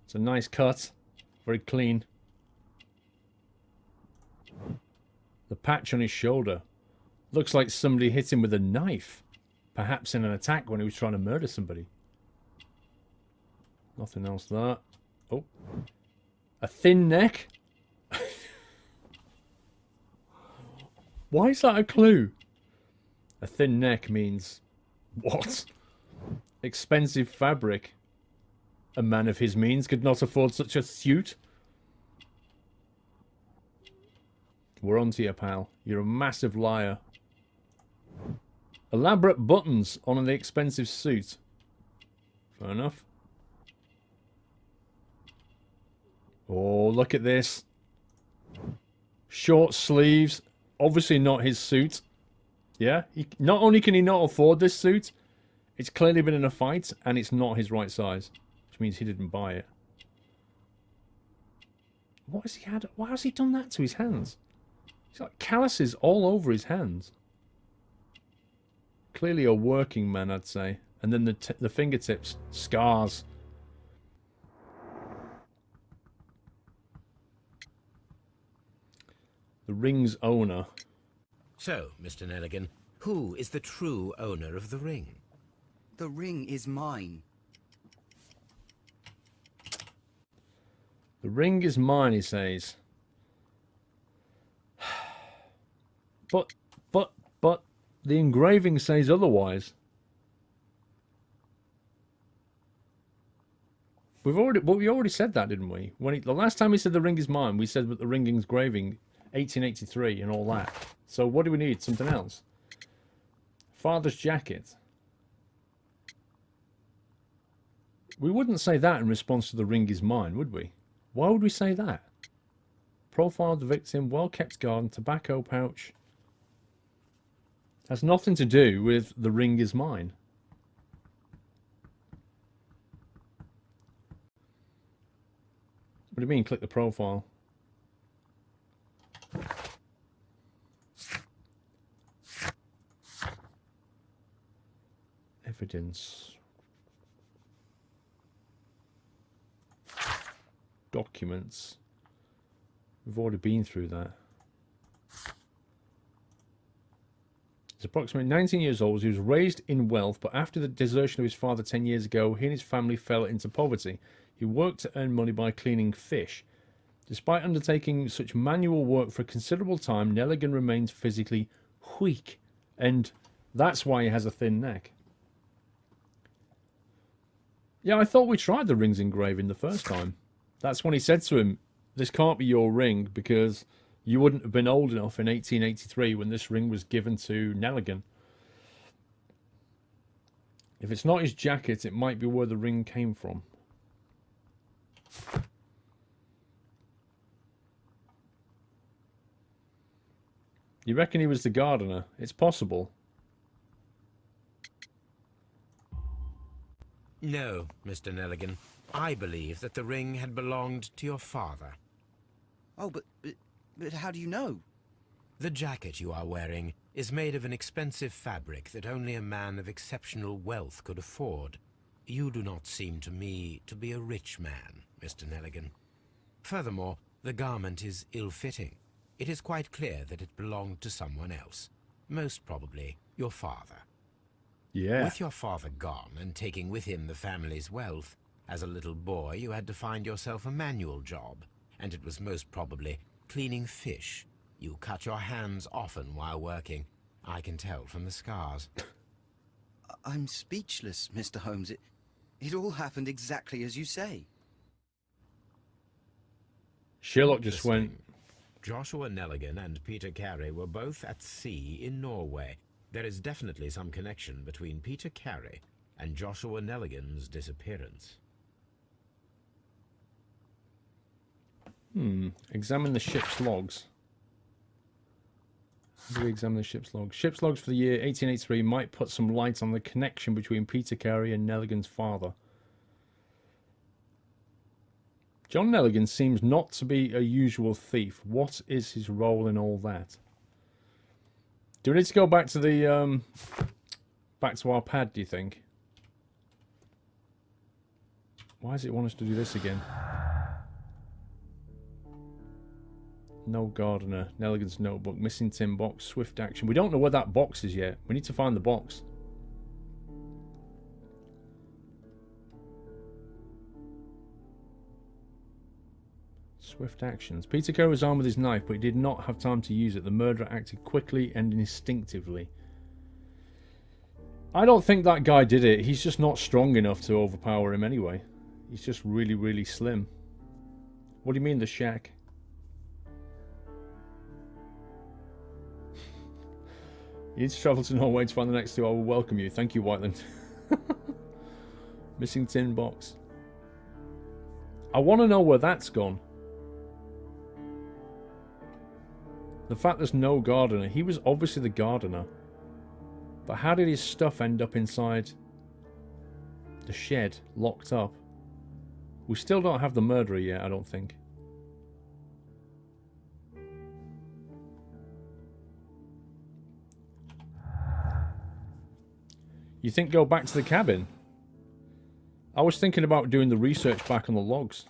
S1: It's a nice cut. Very clean. The patch on his shoulder. Looks like somebody hit him with a knife. Perhaps in an attack when he was trying to murder somebody. Nothing else there. Oh. A thin neck? Why is that a clue? A thin neck means... what? Expensive fabric. A man of his means could not afford such a suit. We're on to you, pal. You're a massive liar. Elaborate buttons on an expensive suit. Fair enough. Oh, look at this. Short sleeves. Obviously not his suit. Yeah? Not only can he not afford this suit, it's clearly been in a fight, and it's not his right size. Which means he didn't buy it. What has he had? Why has he done that to his hands? He's got calluses all over his hands. Clearly a working man, I'd say. And then the fingertips. Scars. The ring's owner.
S3: So, Mr. Nelligan, who is the true owner of the ring?
S7: The ring is mine.
S1: The ring is mine, he says. But the engraving says otherwise. We already said that, didn't we? The last time he said the ring is mine, we said that the ring engraving 1883 and all that. So what do we need? Something else? Father's jacket. We wouldn't say that in response to the ring is mine, would we? Why would we say that? Profile of the victim, well-kept garden, tobacco pouch. Has nothing to do with the ring is mine. What do you mean, click the profile? Evidence. Documents. We've already been through that. He's approximately 19 years old. He was raised in wealth, but after the desertion of his father 10 years ago, he and his family fell into poverty. He worked to earn money by cleaning fish. Despite undertaking such manual work for a considerable time, Nelligan remains physically weak, and that's why he has a thin neck. Yeah, I thought we tried the ring's engraving the first time. That's when he said to him, this can't be your ring because you wouldn't have been old enough in 1883 when this ring was given to Nelligan. If it's not his jacket, it might be where the ring came from. You reckon he was the gardener? It's possible.
S3: No, Mr. Nelligan. I believe that the ring had belonged to your father.
S7: Oh, but how do you know?
S3: The jacket you are wearing is made of an expensive fabric that only a man of exceptional wealth could afford. You do not seem to me to be a rich man, Mr. Nelligan. Furthermore, the garment is ill-fitting. It is quite clear that it belonged to someone else, most probably your father.
S1: Yeah.
S3: With your father gone and taking with him the family's wealth, as a little boy you had to find yourself a manual job, and it was most probably cleaning fish. You cut your hands often while working. I can tell from the scars.
S7: I'm speechless, Mr. Holmes. It all happened exactly as you say.
S1: Sherlock just went...
S3: Joshua Nelligan and Peter Carey were both at sea in Norway. There is definitely some connection between Peter Carey and Joshua Nelligan's disappearance.
S1: Examine the ship's logs. How do we examine the ship's logs? Ship's logs for the year 1883 might put some light on the connection between Peter Carey and Nelligan's father. John Nelligan seems not to be a usual thief. What is his role in all that? Do we need to go back to the back to our pad, do you think? Why does it want us to do this again? No gardener. Nelligan's notebook. Missing tin box. Swift action. We don't know where that box is yet. We need to find the box. Swift actions. Peter Carey was armed with his knife, but he did not have time to use it. The murderer acted quickly and instinctively. I don't think that guy did it. He's just not strong enough to overpower him anyway. He's just really, really slim. What do you mean, the shack? You need to travel to Norway to find the next two. I will welcome you. Thank you, Whiteland. Missing tin box. I want to know where that's gone. The fact there's no gardener. He was obviously the gardener. But how did his stuff end up inside the shed, locked up? We still don't have the murderer yet, I don't think. You think go back to the cabin? I was thinking about doing the research back on the logs.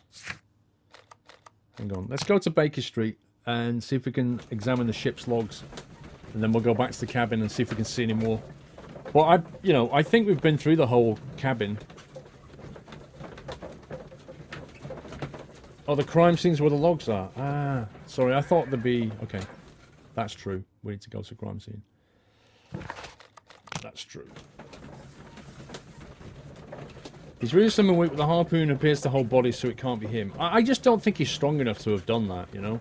S1: Hang on. Let's go to Baker Street and see if we can examine the ship's logs. And then we'll go back to the cabin and see if we can see any more. Well, I think we've been through the whole cabin. Oh, the crime scene's where the logs are. Ah, sorry, I thought there'd be... Okay, that's true. We need to go to the crime scene. That's true. He's really slimming weak, but the harpoon appears to hold bodies, so it can't be him. I just don't think he's strong enough to have done that, you know?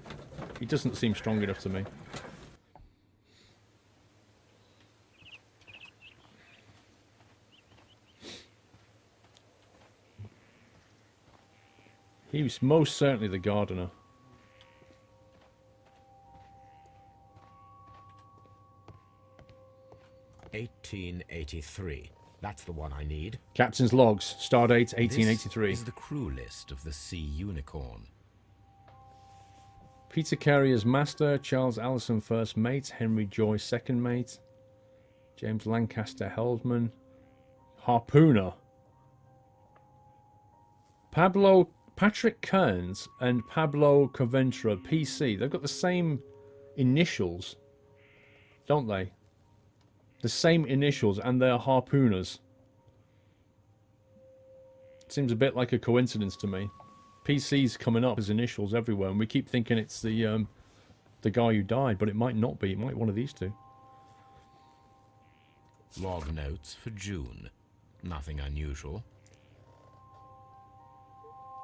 S1: He doesn't seem strong enough to me. He was most certainly the gardener.
S3: 1883. That's the one I need.
S1: Captain's logs. Stardate 1883.
S3: This is the crew list of the Sea Unicorn.
S1: Peter Carey as master. Charles Allison first mate. Henry Joy second mate. James Lancaster helmsman. Harpooner. Patrick Cairns and Pablo Coventra PC. They've got the same initials, don't they? The same initials, and they're harpooners. Seems a bit like a coincidence to me. PC's coming up as initials everywhere, and we keep thinking it's the guy who died, but it might not be. It might be one of these two.
S3: Log notes for June. Nothing unusual.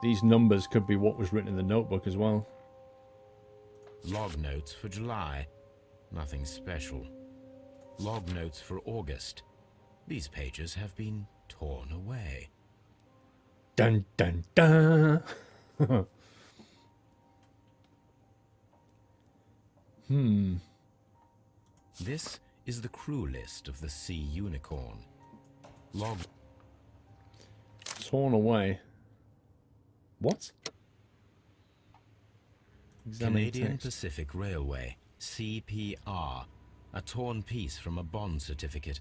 S1: These numbers could be what was written in the notebook as well.
S3: Log notes for July. Nothing special. Log notes for August. These pages have been torn away.
S1: Dun dun dun.
S3: This is the crew list of the Sea Unicorn. Log
S1: Torn away. What?
S3: Canadian
S1: Text.
S3: Pacific Railway, CPR. A torn piece from a bond certificate.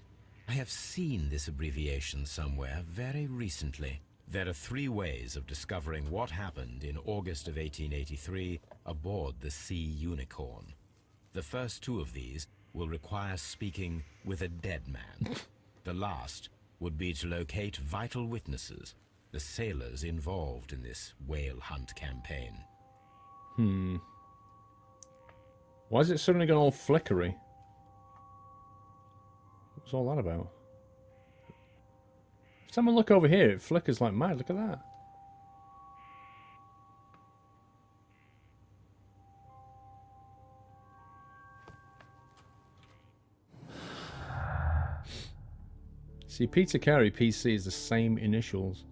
S3: I have seen this abbreviation somewhere very recently. There are 3 ways of discovering what happened in August of 1883 aboard the Sea Unicorn. The first 2 of these will require speaking with a dead man. The last would be to locate vital witnesses, the sailors involved in this whale hunt campaign.
S1: Why is it suddenly gone all flickery? What's all that about? If someone look over here, it flickers like mad. Look at that. See, Peter Carey PC is the same initials.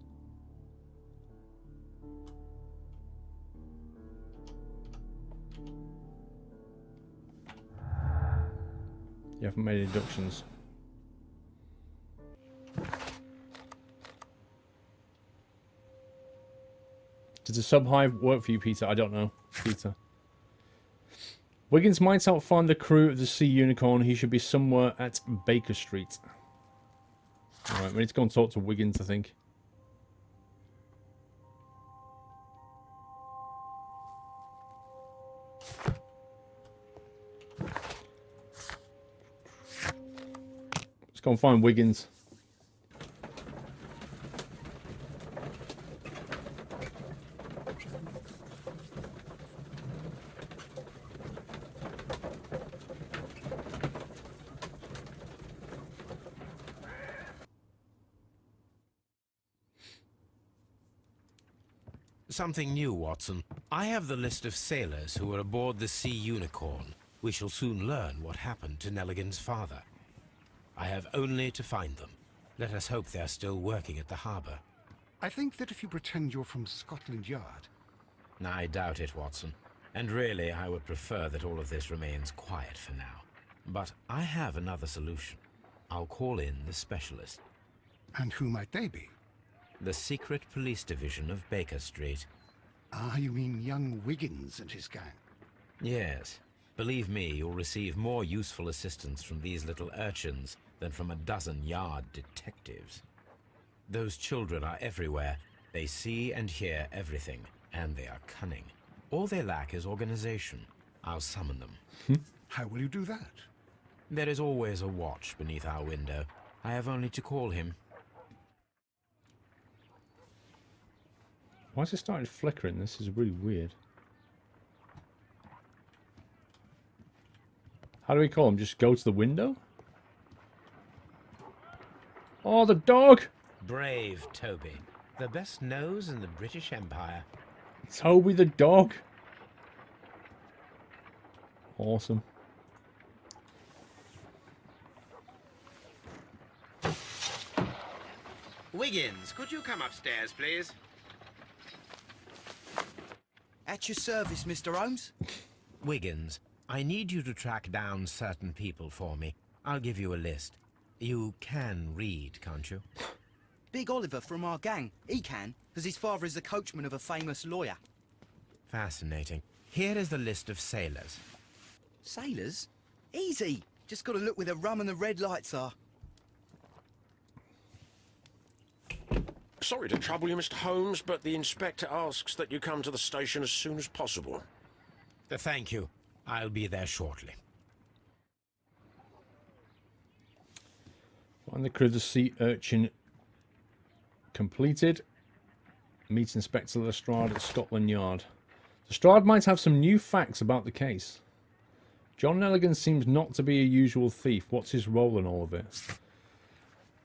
S1: You haven't made any deductions. Does the sub-hive work for you, Peter? I don't know, Peter. Wiggins might outfind the crew of the Sea Unicorn. He should be somewhere at Baker Street. Alright, we need to go and talk to Wiggins, I think. Let's go and find Wiggins.
S3: Something new, Watson. I have the list of sailors who were aboard the Sea Unicorn. We shall soon learn what happened to Nelligan's father. I have only to find them. Let us hope they're still working at the harbour.
S2: I think that if you pretend you're from Scotland Yard...
S3: I doubt it, Watson. And really, I would prefer that all of this remains quiet for now. But I have another solution. I'll call in the specialist.
S2: And who might they be?
S3: The secret police division of Baker Street.
S2: Ah, you mean young Wiggins and his gang?
S3: Yes. Believe me, you'll receive more useful assistance from these little urchins than from a dozen yard detectives. Those children are everywhere. They see and hear everything, and they are cunning. All they lack is organization. I'll summon them.
S2: How will you do that?
S3: There is always a watch beneath our window. I have only to call him.
S1: Why is it starting flickering? This is really weird. How do we call him? Just go to the window? Oh, the dog!
S3: Brave Toby. The best nose in the British Empire.
S1: Toby the dog. Awesome.
S9: Wiggins, could you come upstairs, please?
S7: At your service, Mr. Holmes.
S3: Wiggins, I need you to track down certain people for me. I'll give you a list. You can read, can't you?
S7: Big Oliver from our gang. He can, because his father is the coachman of a famous lawyer.
S3: Fascinating. Here is the list of sailors.
S7: Sailors? Easy. Just got to look where the rum and the red lights are.
S8: Sorry to trouble you, Mr. Holmes, but the inspector asks that you come to the station as soon as possible.
S3: Thank you. I'll be there shortly.
S1: Find the crew of the sea urchin completed. Meet Inspector Lestrade at Scotland Yard. Lestrade might have some new facts about the case. John Nelligan seems not to be a usual thief. What's his role in all of it?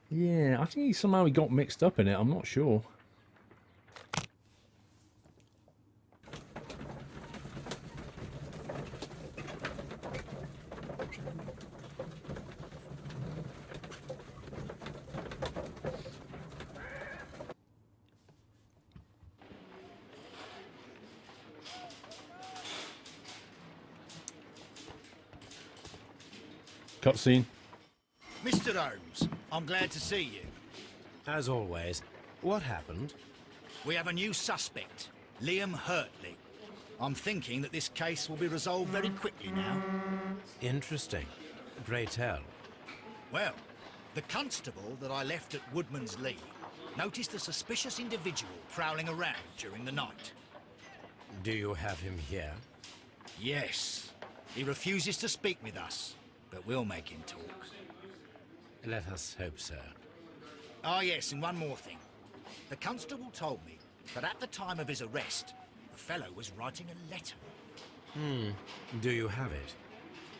S1: Yeah, I think somehow he got mixed up in it. I'm not sure. Cutscene.
S4: Mr. Holmes, I'm glad to see you.
S3: As always. What happened?
S4: We have a new suspect, Liam Hurtley. I'm thinking that this case will be resolved very quickly now.
S3: Interesting. Pray tell.
S4: Well, the constable that I left at Woodman's Lee noticed a suspicious individual prowling around during the night.
S3: Do you have him here?
S4: Yes. He refuses to speak with us, but we'll make him talk.
S3: Let us hope so.
S4: Ah, yes, and one more thing. The constable told me that at the time of his arrest, the fellow was writing a letter.
S3: Do you have it?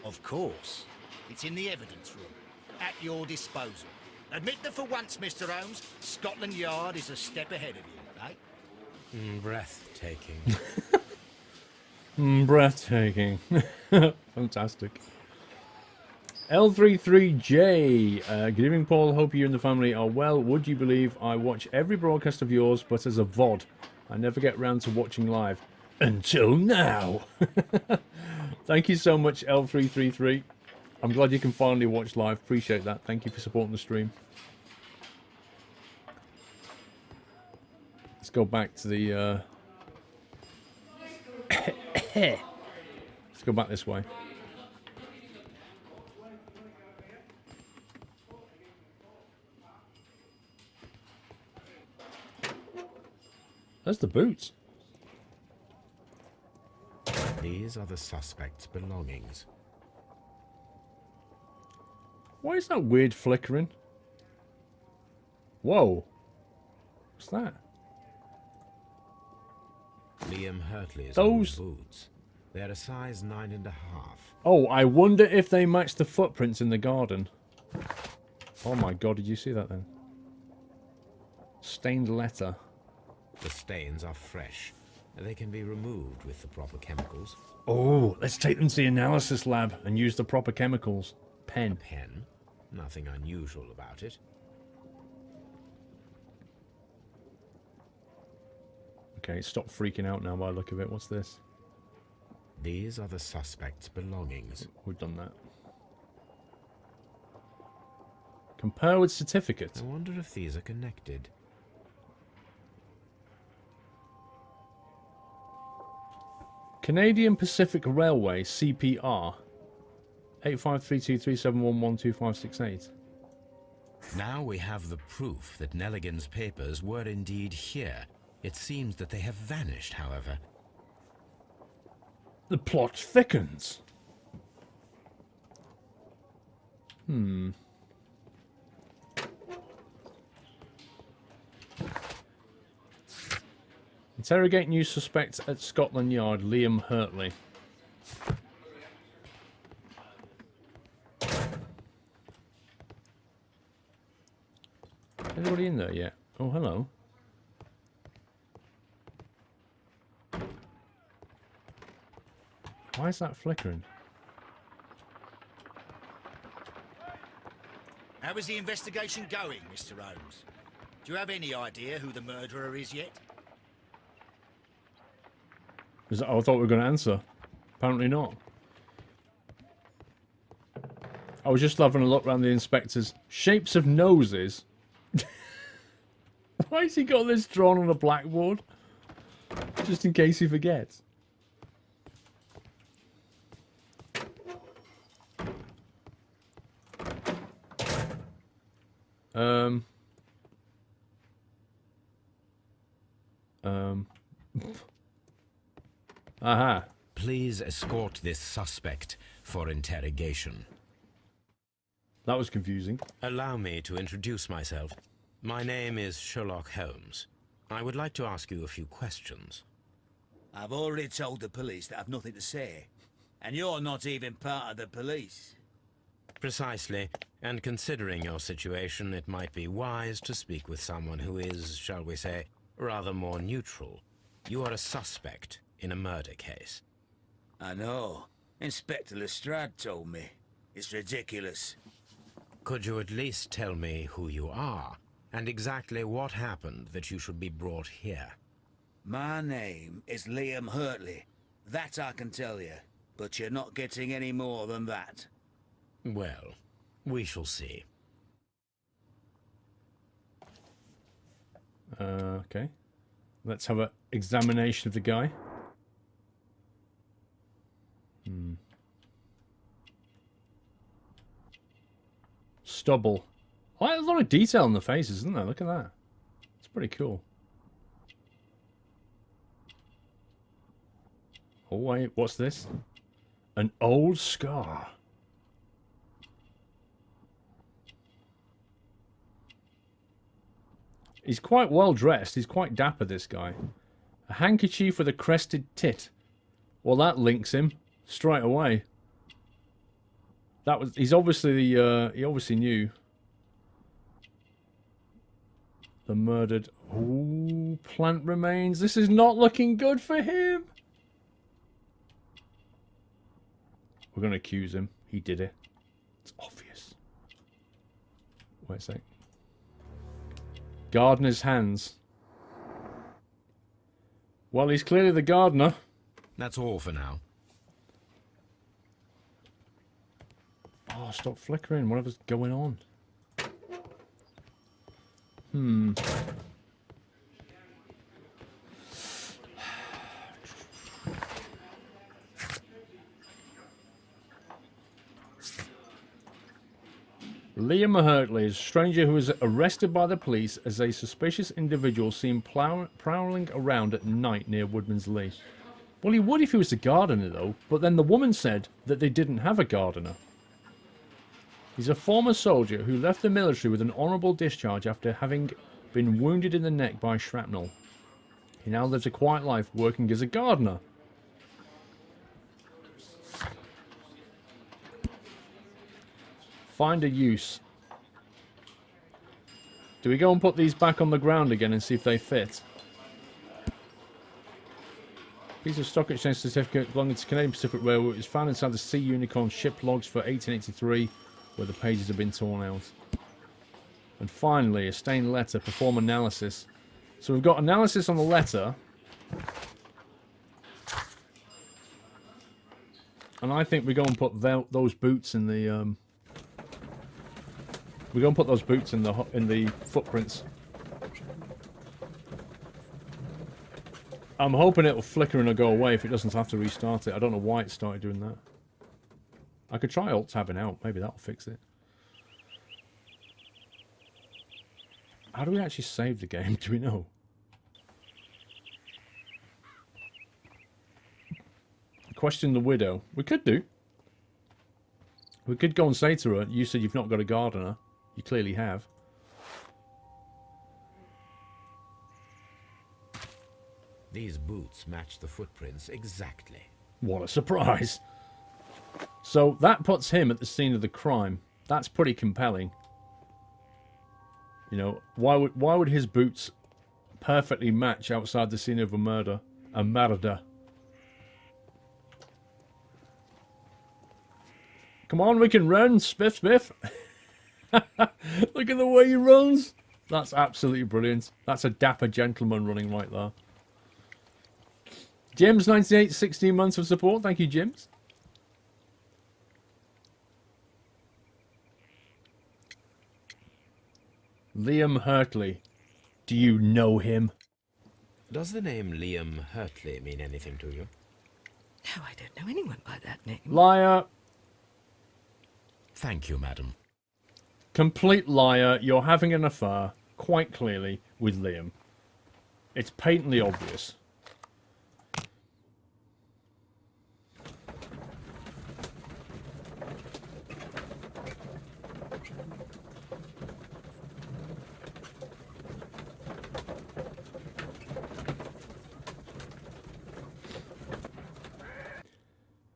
S4: Of course. It's in the evidence room, at your disposal. Admit that for once, Mr. Holmes, Scotland Yard is a step ahead of you, eh?
S3: Breathtaking.
S1: Breathtaking. Fantastic. L33J. Good evening, Paul. Hope you and the family are well. Would you believe I watch every broadcast of yours, but as a VOD? I never get round to watching live. Until now. Thank you so much, L333. I'm glad you can finally watch live. Appreciate that. Thank you for supporting the stream. Let's go back to the... Let's go back this way. There's the boots.
S3: These are the suspect's belongings.
S1: Why is that weird flickering? Whoa. What's that?
S3: Liam Hurtley's
S1: Those-
S3: old boots. They're a size 9.5.
S1: Oh, I wonder if they match the footprints in the garden. Oh my god, did you see that then? Stained letter.
S3: The stains are fresh. They can be removed with the proper chemicals.
S1: Oh, let's take them to the analysis lab and use the proper chemicals. Pen.
S3: Pen. Nothing unusual about it.
S1: Okay, stop freaking out now by the look of it. What's this?
S3: These are the suspect's belongings.
S1: We've done that. Compare with certificate.
S3: I wonder if these are connected.
S1: Canadian Pacific Railway, CPR. 853237112568.
S3: Now we have the proof that Nelligan's papers were indeed here. It seems that they have vanished, however.
S1: The plot thickens. Interrogate new suspect at Scotland Yard, Liam Hurtley. Anybody in there yet? Oh, hello. Why is that flickering?
S4: How is the investigation going, Mr. Holmes? Do you have any idea who the murderer is yet?
S1: I thought we were going to answer. Apparently not. I was just having a look around the inspector's shapes of noses. Why has he got this drawn on a blackboard? Just in case he forgets. Aha.
S3: Please escort this suspect for interrogation.
S1: That was confusing.
S3: Allow me to introduce myself. My name is Sherlock Holmes. I would like to ask you a few questions.
S10: I've already told the police that I've nothing to say. And you're not even part of the police.
S3: Precisely. And considering your situation, it might be wise to speak with someone who is, shall we say, rather more neutral. You are a suspect in a murder case.
S10: I know. Inspector Lestrade told me. It's ridiculous.
S3: Could you at least tell me who you are, and exactly what happened that you should be brought here?
S10: My name is Liam Hurtley. That I can tell you. But you're not getting any more than that.
S3: Well, we shall see.
S1: Okay. Let's have an examination of the guy. Stubble. Oh, there's a lot of detail on the faces, isn't there? Look at that. It's pretty cool. Oh, wait. What's this? An old scar. He's quite well dressed. He's quite dapper, this guy. A handkerchief with a crested tit. Well, that links him straight away. That was. He's obviously he obviously knew the murdered. Ooh, plant remains. This is not looking good for him. We're gonna accuse him. He did it. It's obvious. Wait a sec. Gardener's hands. Well, he's clearly the gardener.
S3: That's all for now.
S1: Oh, stop flickering. Whatever's going on. Liam Hurtley is a stranger who was arrested by the police as a suspicious individual seen prowling around at night near Woodman's Lee. Well, he would if he was a gardener, though, but then the woman said that they didn't have a gardener. He's a former soldier who left the military with an honourable discharge after having been wounded in the neck by shrapnel. He now lives a quiet life working as a gardener. Find a use. Do we go and put these back on the ground again and see if they fit? Piece of stock exchange certificate belonging to Canadian Pacific Railway is found inside the Sea Unicorn ship logs for 1883, where the pages have been torn out. And finally, a stained letter. Perform analysis. So we've got analysis on the letter. And I think we go and put those boots in the... We're going to put those boots in the footprints. I'm hoping it'll flicker and it'll go away if it doesn't have to restart it. I don't know why it started doing that. I could try alt-tabbing out. Maybe that'll fix it. How do we actually save the game? Do we know? Question the widow. We could do. We could go and say to her, you said you've not got a gardener. You clearly have.
S3: These boots match the footprints exactly.
S1: What a surprise. So that puts him at the scene of the crime. That's pretty compelling. You know, why would his boots perfectly match outside the scene of a murder? A murder. Come on, we can run, Spiff Spiff. Look at the way he runs. That's absolutely brilliant. That's a dapper gentleman running right there. Jims 98, 16 months of support. Thank you, Jims. Liam Hurtley. Do you know him?
S3: Does the name Liam Hurtley mean anything to you?
S5: No, I don't know anyone by that name.
S1: Liar.
S3: Thank you, madam.
S1: Complete liar. You're having an affair, quite clearly, with Liam. It's patently obvious.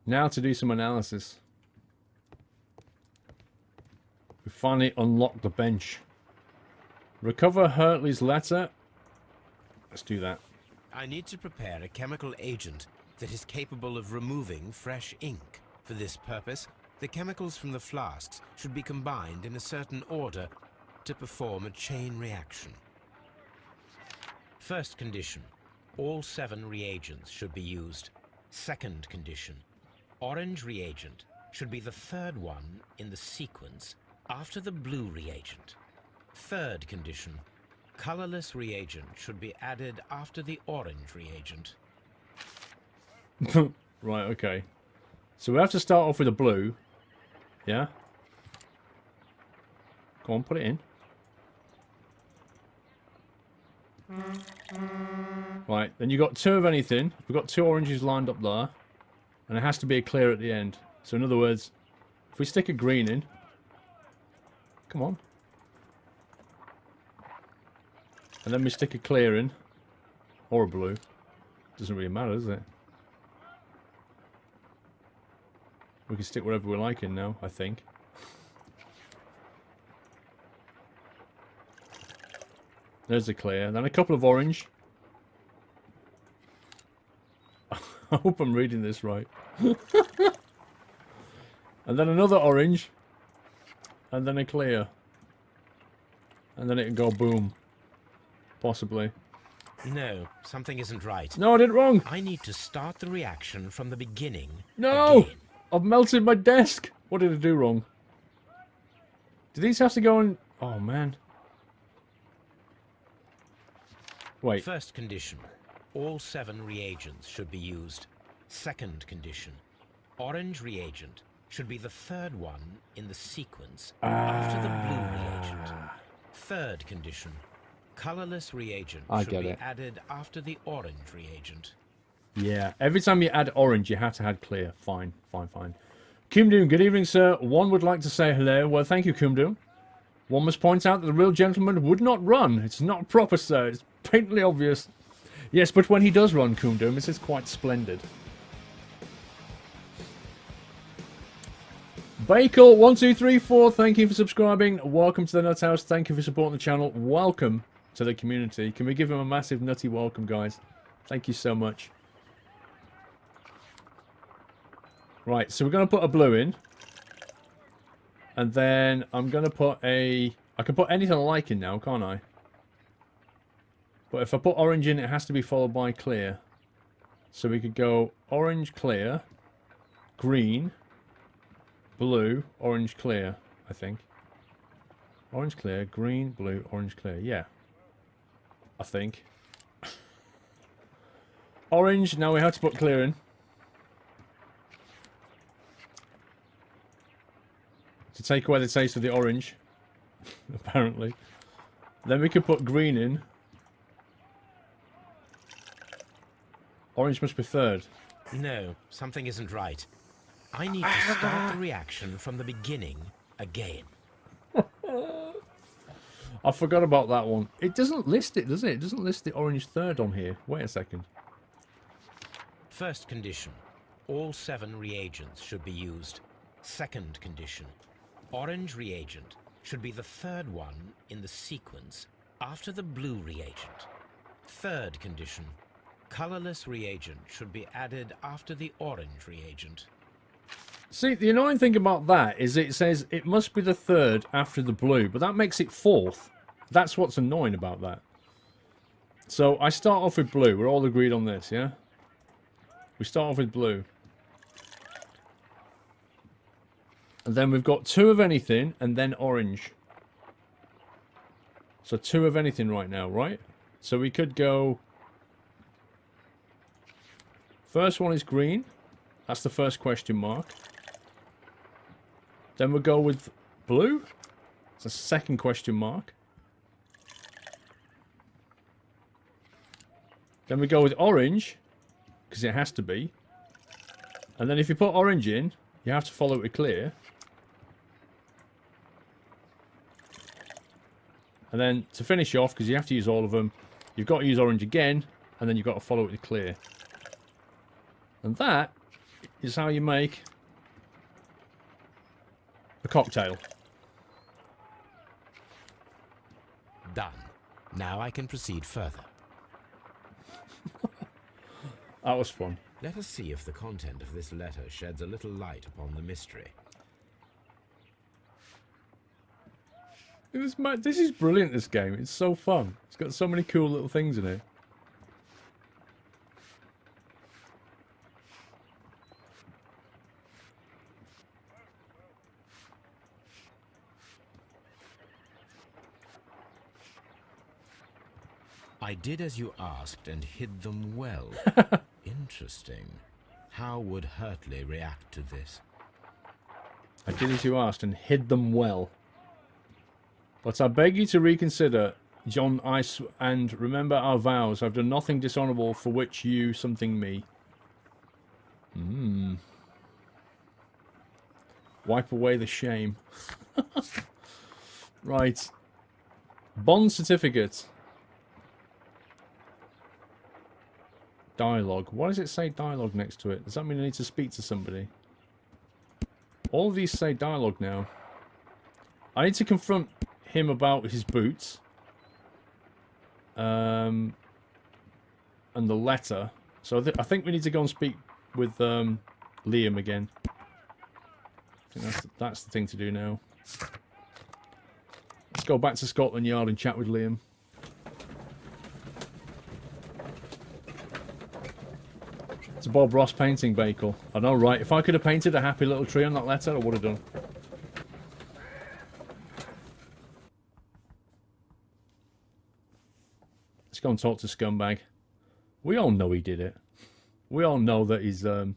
S1: Now to do some analysis. We finally unlocked the bench. Recover Hurtley's letter. Let's do that.
S3: I need to prepare a chemical agent that is capable of removing fresh ink. For this purpose, the chemicals from the flasks should be combined in a certain order to perform a chain reaction. First condition, all 7 reagents should be used. Second condition, orange reagent should be the 3rd one in the sequence after the blue reagent. Third condition, colorless reagent should be added after the orange reagent.
S1: Right, okay. So we have to start off with a blue. Yeah? Go on, put it in. Right, then you got 2 of anything. We've got 2 oranges lined up there. And it has to be a clear at the end. So in other words, if we stick a green in... Come on. And then we stick a clear in. Or a blue. Doesn't really matter, does it? We can stick whatever we like in now, I think. There's a clear. Then a couple of orange. I hope I'm reading this right. And then another orange. And then a clear. And then it can go boom. Possibly.
S3: No, something isn't right.
S1: No, I did it wrong.
S3: I need to start the reaction from the beginning.
S1: No!
S3: Again.
S1: I've melted my desk. What did I do wrong? Do these have to go in... Oh, man. Wait.
S3: First condition, all 7 reagents should be used. Second condition, orange reagent should be the 3rd one in the sequence after the blue reagent. Third condition, colorless reagent should be added after the orange reagent.
S1: Yeah, every time you add orange, you have to add clear. Fine, fine, fine. Kumdoon, good evening, sir. One would like to say hello. Well, thank you, Kumdoon. One must point out that the real gentleman would not run. It's not proper, sir. It's patently obvious. Yes, but when he does run, Kumdoon, this is quite splendid. Bakel1234, thank you for subscribing. Welcome to the Nut House. Thank you for supporting the channel. Welcome to the community. Can we give him a massive nutty welcome, guys? Thank you so much. Right, so we're going to put a blue in. And then I'm going to put a... I can put anything I like in now, can't I? But if I put orange in, it has to be followed by clear. So we could go orange, clear, green, blue, orange, clear, I think. Orange, clear, green, blue, orange, clear. Yeah. I think. Orange, now we have to put clear in. To take away the taste of the orange. Apparently. Then we could put green in. Orange must be 3rd.
S3: No, something isn't right. I need to start the reaction from the beginning again.
S1: I forgot about that one. It doesn't list it, does it? It doesn't list the orange 3rd on here. Wait a second.
S3: First condition, all 7 reagents should be used. Second condition, orange reagent should be the 3rd one in the sequence after the blue reagent. Third condition, colorless reagent should be added after the orange reagent.
S1: See, the annoying thing about that is it says it must be the 3rd after the blue, but that makes it 4th. That's what's annoying about that. So I start off with blue. We're all agreed on this, yeah? We start off with blue. And then we've got 2 of anything, and then orange. So 2 of anything right now, right? So we could go... First one is green. That's the first question mark. Then we'll go with blue. It's a second question mark. Then we go with orange, because it has to be. And then if you put orange in, you have to follow it with clear. And then to finish off, because you have to use all of them, you've got to use orange again, and then you've got to follow it with clear. And that is how you make a cocktail.
S3: Done. Now I can proceed further.
S1: That was fun.
S3: Let us see if the content of this letter sheds a little light upon the mystery.
S1: This is brilliant, this game. It's so fun. It's got so many cool little things in it.
S3: I did as you asked and hid them well. Interesting. How would Hurtley react to this?
S1: I did as you asked and hid them well. But I beg you to reconsider, John, and remember our vows. I've done nothing dishonourable for which you something me. Wipe away the shame. Right. Bond certificate. Dialogue. Why does it say dialogue next to it? Does that mean I need to speak to somebody? All of these say dialogue now. I need to confront him about his boots. And the letter. So I think we need to go and speak with Liam again. I think that's the thing to do now. Let's go back to Scotland Yard and chat with Liam. It's a Bob Ross painting, Bakel. I know, right? If I could have painted a happy little tree on that letter, I would have done. Let's go and talk to Scumbag. We all know he did it. We all know that he's in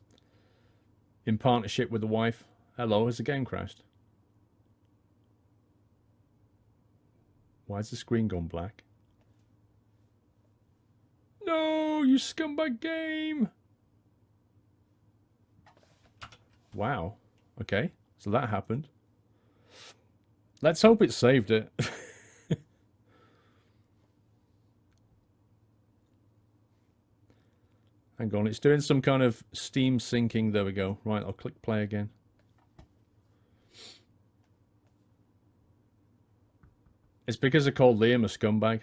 S1: partnership with the wife. Hello, has the game crashed? Why has the screen gone black? No, you scumbag game! Wow. Okay, so that happened. Let's hope it saved it. Hang on, it's doing some kind of Steam syncing. There we go. Right, I'll click play again. It's because I called Liam a scumbag.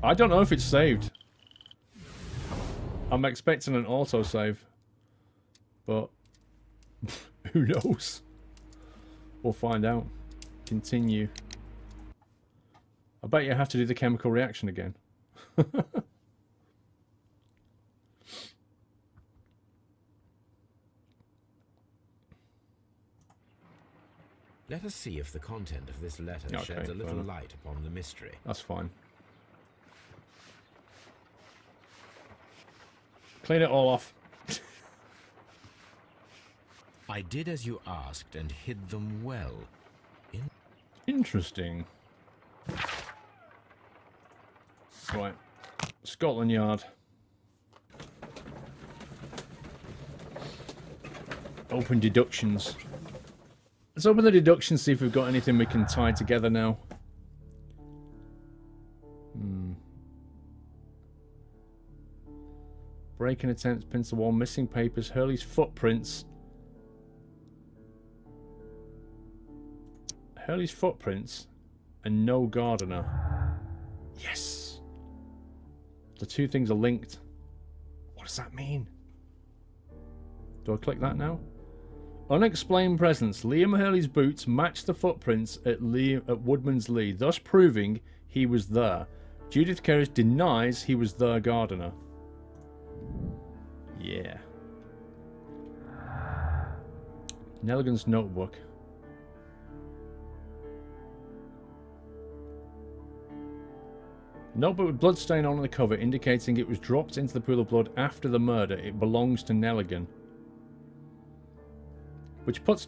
S1: I don't know if it's saved. I'm expecting an autosave. But who knows? We'll find out. Continue. I bet you have to do the chemical reaction again.
S3: Let us see if the content of this letter sheds a little light upon the mystery.
S1: That's fine. Clean it all off.
S3: I did as you asked and hid them well.
S1: Interesting. Right. Scotland Yard. Open deductions. Let's open the deductions, see if we've got anything we can tie together now. Breaking attempts, pins to wall, missing papers, Hurley's footprints. Hurley's footprints and no gardener. Yes! The two things are linked. What does that mean? Do I click that now? Unexplained presence. Liam Hurley's boots match the footprints at Woodman's Lee, thus proving he was there. Judith Kerris denies he was their gardener. Yeah. Nelligan's notebook. Notebook with bloodstain on the cover indicating it was dropped into the pool of blood after the murder. It belongs to Nelligan. Which puts...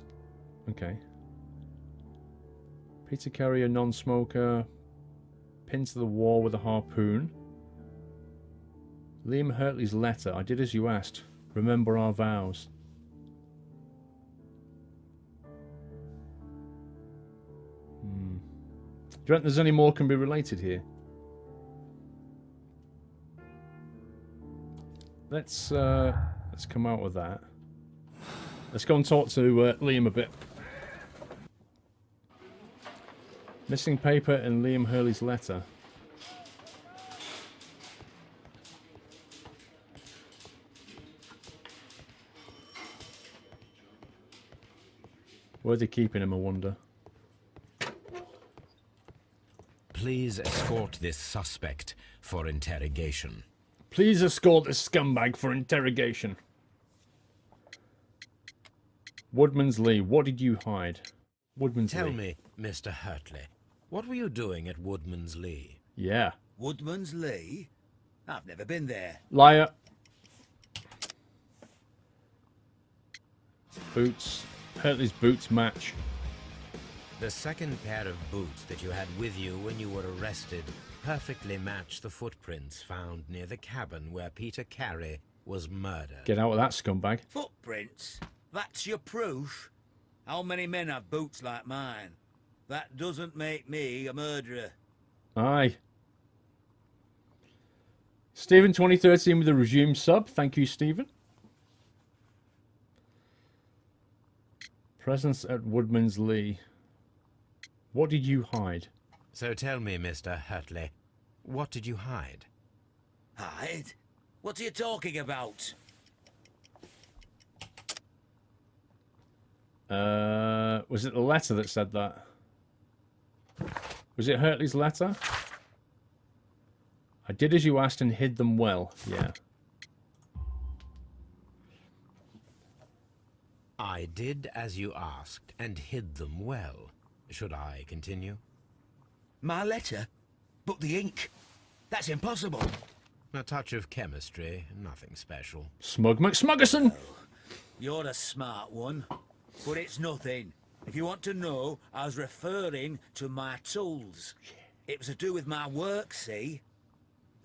S1: Okay. Peter Carrier, non-smoker. Pinned to the wall with a harpoon. Liam Hurtley's letter. I did as you asked. Remember our vows. Do you reckon there's any more can be related here? Let's come out with that. Let's go and talk to Liam a bit. Missing paper in Liam Hurley's letter. Where's he keeping him, I wonder?
S3: Please escort this suspect for interrogation.
S1: Please escort this scumbag for interrogation. Woodman's Lee, what did you hide? Woodman's Lee.
S3: Tell me, Mr. Hurtley, what were you doing at Woodman's Lee?
S1: Yeah.
S10: Woodman's Lee? I've never been there.
S1: Liar. Boots. Hurtley's boots match.
S3: The second pair of boots that you had with you when you were arrested perfectly match the footprints found near the cabin where Peter Carey was murdered.
S1: Get out of that, scumbag.
S10: Footprints? That's your proof? How many men have boots like mine? That doesn't make me a murderer.
S1: Aye. Stephen 2013 with a resume sub. Thank you, Stephen. Presence at Woodman's Lee. What did you hide?
S3: So tell me, Mr. Hurtley, what did you hide?
S10: Hide? What are you talking about?
S1: Was it the letter that said that? Was it Hurtley's letter? I did as you asked and hid them well. Yeah.
S3: I did as you asked and hid them well. Should I continue?
S10: My letter? But the ink? That's impossible.
S3: A touch of chemistry, nothing special.
S1: Smug McSmuggerson!
S10: You're a smart one. But it's nothing. If you want to know, I was referring to my tools. It was to do with my work, see?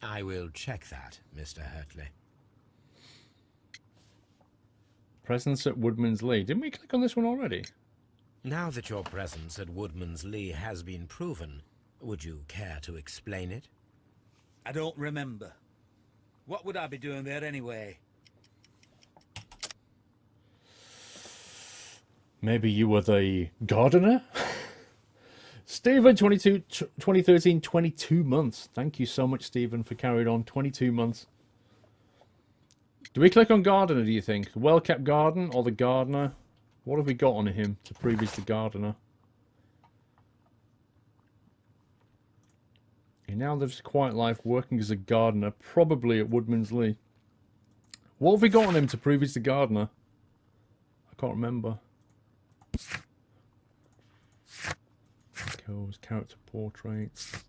S3: I will check that, Mr. Hurtley.
S1: Presence at Woodman's Lee. Didn't we click on this one already?
S3: Now that your presence at Woodman's Lee has been proven, would you care to explain it?
S10: I don't remember. What would I be doing there anyway?
S1: Maybe you were the gardener? Stephen 2013, 22 months. Thank you so much, Stephen, for carrying on. 22 months. Do we click on gardener, do you think? The well-kept garden or the gardener? What have we got on him to prove he's the gardener? He now lives a quiet life working as a gardener, probably at Woodman's Lee. What have we got on him to prove he's the gardener? I can't remember. Kills, character portraits.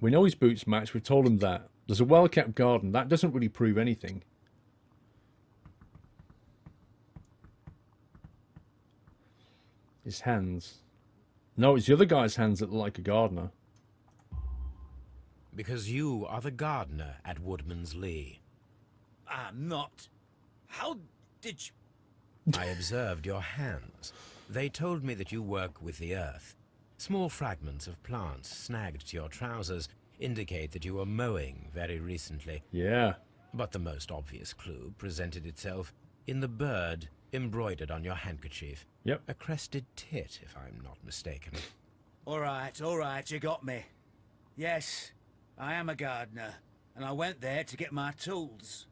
S1: We know his boots match. We've told him that. There's a well-kept garden. That doesn't really prove anything. His hands. No, it's the other guy's hands that look like a gardener.
S3: Because you are the gardener at Woodman's Lee.
S10: I'm not. How did you...
S3: I observed your hands. They told me that you work with the earth. Small fragments of plants snagged to your trousers indicate that you were mowing very recently.
S1: Yeah.
S3: But the most obvious clue presented itself in the bird embroidered on your handkerchief.
S1: Yep.
S3: A crested tit, if I'm not mistaken.
S10: All right, you got me. Yes, I am a gardener, and I went there to get my tools.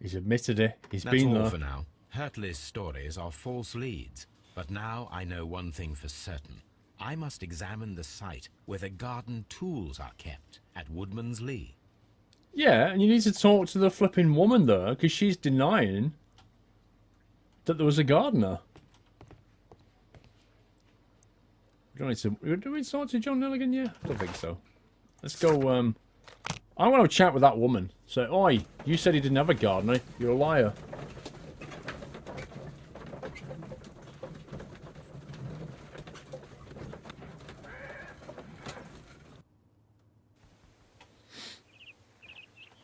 S1: He's admitted it. He's
S3: That's
S1: been
S3: all
S1: there.
S3: for now. Hurtley's stories are false leads. But now I know one thing for certain. I must examine the site where the garden tools are kept at Woodman's Lee.
S1: Yeah, and you need to talk to the flipping woman there, because she's denying that there was a gardener. Do we talk to John Nelligan yet? I don't think so. Let's go, I want to have a chat with that woman. Say, oi, you said he didn't have a gardener. You're a liar.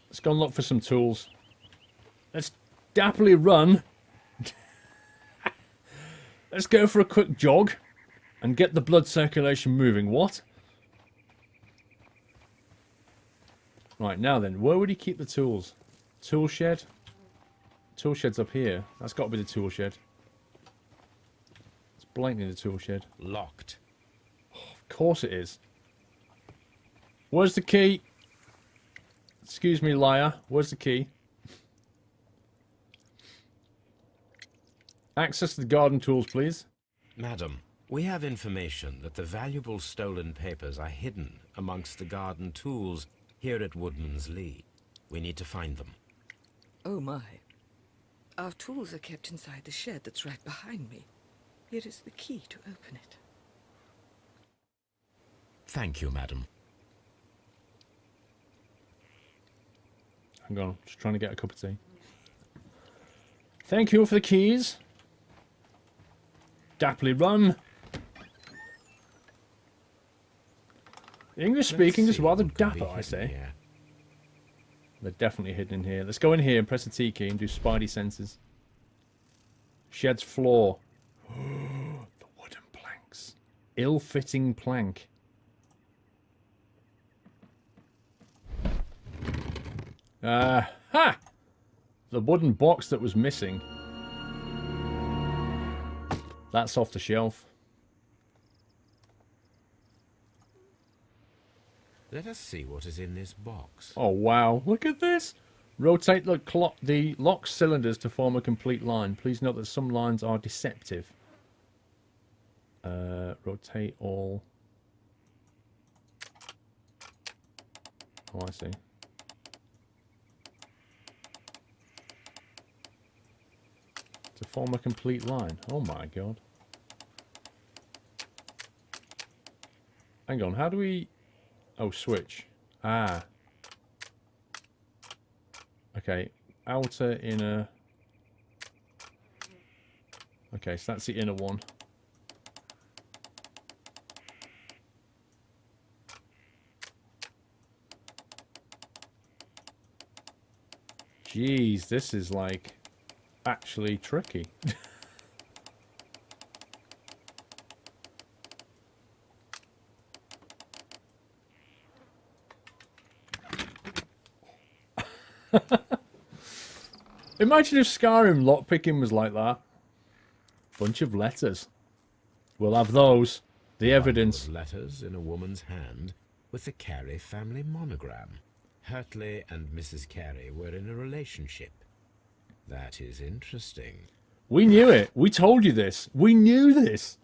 S1: Let's go and look for some tools. Let's dapperly run. Let's go for a quick jog and get the blood circulation moving. What? Right, now then, where would he keep the tools? Tool shed? Tool shed's up here. That's got to be the tool shed. It's blatantly the tool shed.
S3: Locked.
S1: Oh, of course it is. Where's the key? Excuse me, liar. Where's the key? Access to the garden tools, please.
S3: Madam, we have information that the valuable stolen papers are hidden amongst the garden tools here at Woodman's Lee. We need to find them.
S5: Oh my. Our tools are kept inside the shed that's right behind me. Here is the key to open it.
S3: Thank you, madam.
S1: Hang on, just trying to get a cup of tea. Thank you for the keys. Dapperly Run. English speaking is rather dapper, I say.
S3: Here.
S1: They're definitely hidden in here. Let's go in here and press the T key and do Spidey senses. Shed's floor. The wooden planks. Ill-fitting plank. Ha! The wooden box that was missing. That's off the shelf.
S3: Let us see what is in this box.
S1: Oh wow, look at this! Rotate the lock cylinders to form a complete line. Please note that some lines are deceptive. Rotate all. Oh, I see. To form a complete line. Oh my god. Hang on, how do we... Oh, switch. Ah. Okay, outer, inner... Okay, so that's the inner one. Jeez, this is like... actually tricky. Imagine if Skyrim lockpicking was like that. Bunch of letters. We'll have those. The evidence.
S3: Letters in a woman's hand with the Carey family monogram. Hurtley and Mrs. Carey were in a relationship. That is interesting.
S1: We knew it. We told you this. We knew this.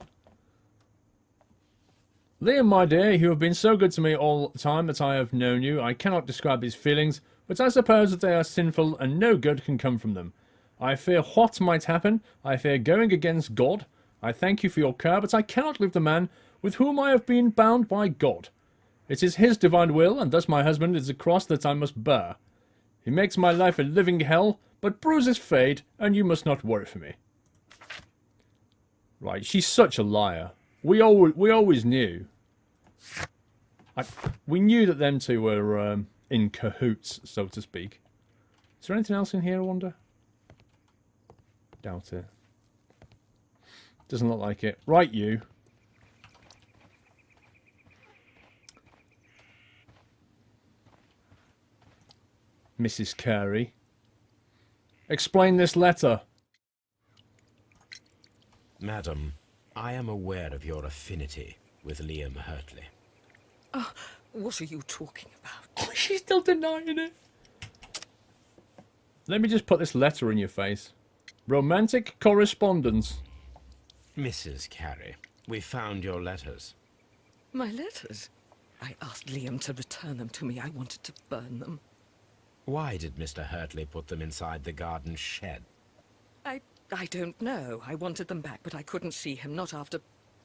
S1: Liam, my dear, you have been so good to me all the time that I have known you. I cannot describe these feelings, but I suppose that they are sinful and no good can come from them. I fear what might happen. I fear going against God. I thank you for your care, but I cannot leave the man with whom I have been bound by God. It is his divine will, and thus my husband is a cross that I must bear. He makes my life a living hell, but bruises fade, and you must not worry for me. Right, she's such a liar. We always knew. We knew that them two were in cahoots, so to speak. Is there anything else in here, I wonder? Doubt it. Doesn't look like it. Right, you. Mrs. Carey. Explain this letter.
S3: Madam, I am aware of your affinity with Liam Hurtley.
S5: Oh, what are you talking about?
S1: Oh, she's still denying it. Let me just put this letter in your face. Romantic correspondence.
S3: Mrs. Carey, we found your letters.
S5: My letters? I asked Liam to return them to me. I wanted to burn them.
S3: Why did Mr. Hurtley put them inside the garden shed?
S5: I don't know. I wanted them back, but I couldn't see him, not after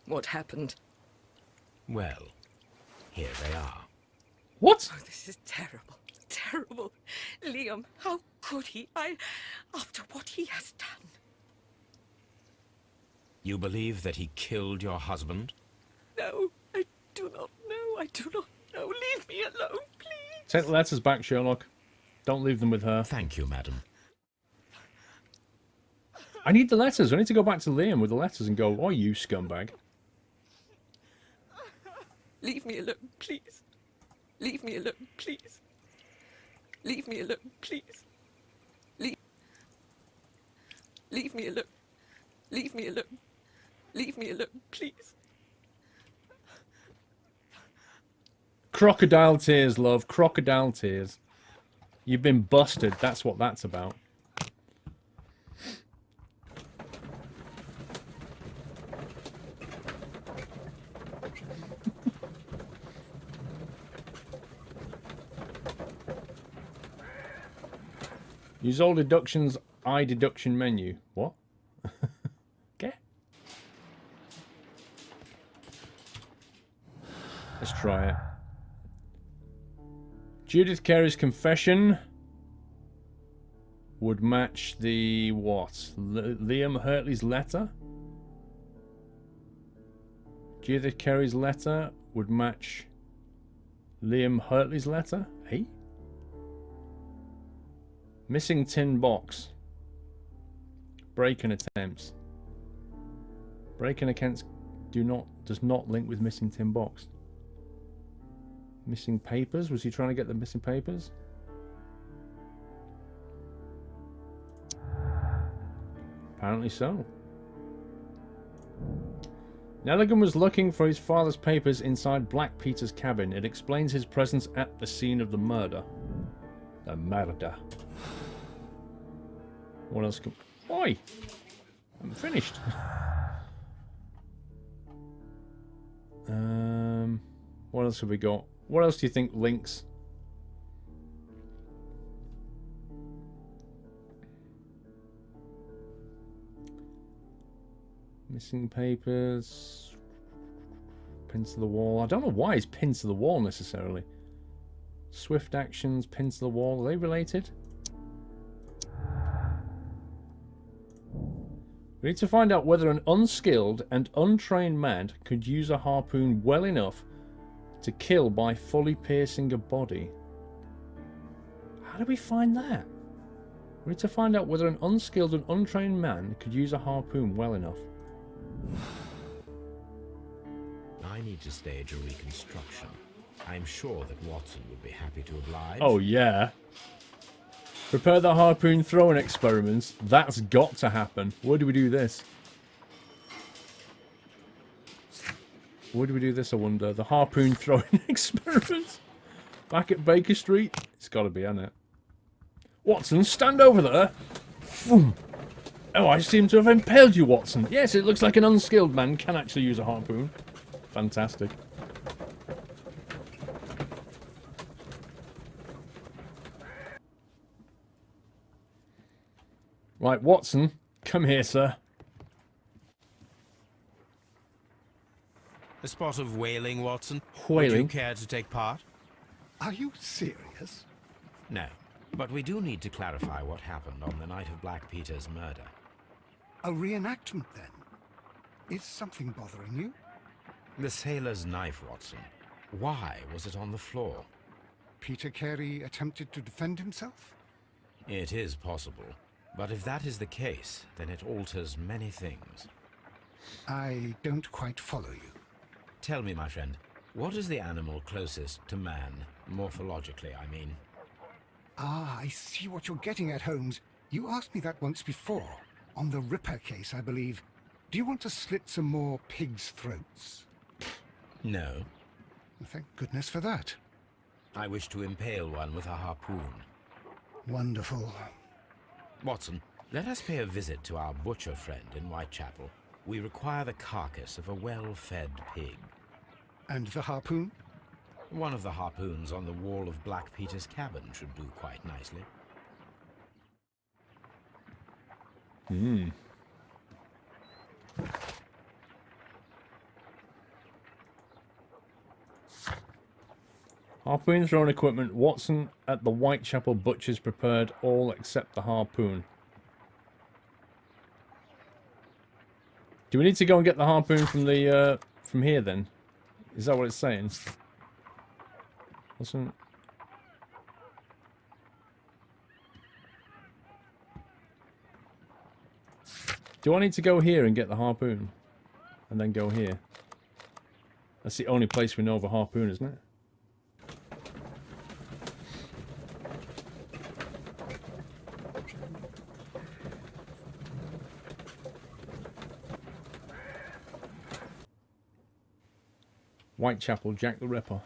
S5: what happened.
S3: Well, here they are.
S1: What?
S5: Oh, this is terrible. Terrible. Liam, how could he? After what he has done.
S3: You believe that he killed your husband?
S5: No, I do not know. I do not know. Leave me alone, please.
S1: Take the letters back, Sherlock. Don't leave them with her.
S3: Thank you, madam.
S1: I need the letters. I need to go back to Liam with the letters and go, oh, you scumbag.
S5: Leave me alone, please. Leave me alone, please. Leave me alone, please. Leave me alone. Leave me alone. Leave me alone, please.
S1: Crocodile tears, love. Crocodile tears. You've been busted. That's what that's about. Use all deductions, I deduction menu. What? Okay. Let's try it. Judith Carey's confession would match the what? Liam Hurtley's letter? Judith Carey's letter would match Liam Hurtley's letter? Hey? Missing tin box. Break-in attempts. Break-in attempts does not link with missing tin box. Missing papers? Was he trying to get the missing papers? Apparently so. Nelligan was looking for his father's papers inside Black Peter's cabin. It explains his presence at the scene of the murder. The murder. What else can... Oi! I'm finished. What else have we got? What else do you think links? Missing papers. Pins to the wall. I don't know why it's pinned to the wall necessarily. Swift actions, pins to the wall. Are they related? We need to find out whether an unskilled and untrained man could use a harpoon well enough to kill by fully piercing a body. How do we find that? We need to find out whether an unskilled and untrained man could use a harpoon well enough.
S3: I need to stage a reconstruction. I'm sure that Watson would be happy to oblige.
S1: Oh, yeah. Prepare the harpoon throwing experiments. That's got to happen. Where do we do this? Where do we do this, I wonder? The harpoon throwing experiments? Back at Baker Street? It's got to be, hasn't it? Watson, stand over there. Boom. Oh, I seem to have impaled you, Watson. Yes, it looks like an unskilled man can actually use a harpoon. Fantastic. Right, Watson, come here, sir.
S9: A spot of whaling, Watson?
S1: Hwhaling?
S9: Would you care to take part?
S2: Are you serious?
S3: No, but we do need to clarify what happened on the night of Black Peter's murder.
S2: A reenactment, then? Is something bothering you?
S3: The sailor's knife, Watson. Why was it on the floor?
S2: Peter Carey attempted to defend himself?
S3: It is possible. But if that is the case, then it alters many things.
S2: I don't quite follow you.
S3: Tell me, my friend, what is the animal closest to man, morphologically, I mean?
S2: Ah, I see what you're getting at, Holmes. You asked me that once before. On the Ripper case, I believe. Do you want to slit some more pigs' throats?
S3: No.
S2: Thank goodness for that.
S3: I wish to impale one with a harpoon.
S2: Wonderful.
S3: Watson, let us pay a visit to our butcher friend in Whitechapel. We require the carcass of a well-fed pig.
S2: And the harpoon?
S3: One of the harpoons on the wall of Black Peter's cabin should do quite nicely.
S1: Harpoon thrown equipment. Watson at the Whitechapel Butcher's prepared all except the harpoon. Do we need to go and get the harpoon from the from here then? Is that what it's saying? Watson. Do I need to go here and get the harpoon? And then go here? That's the only place we know of a harpoon, isn't it? Whitechapel, Jack the Ripper.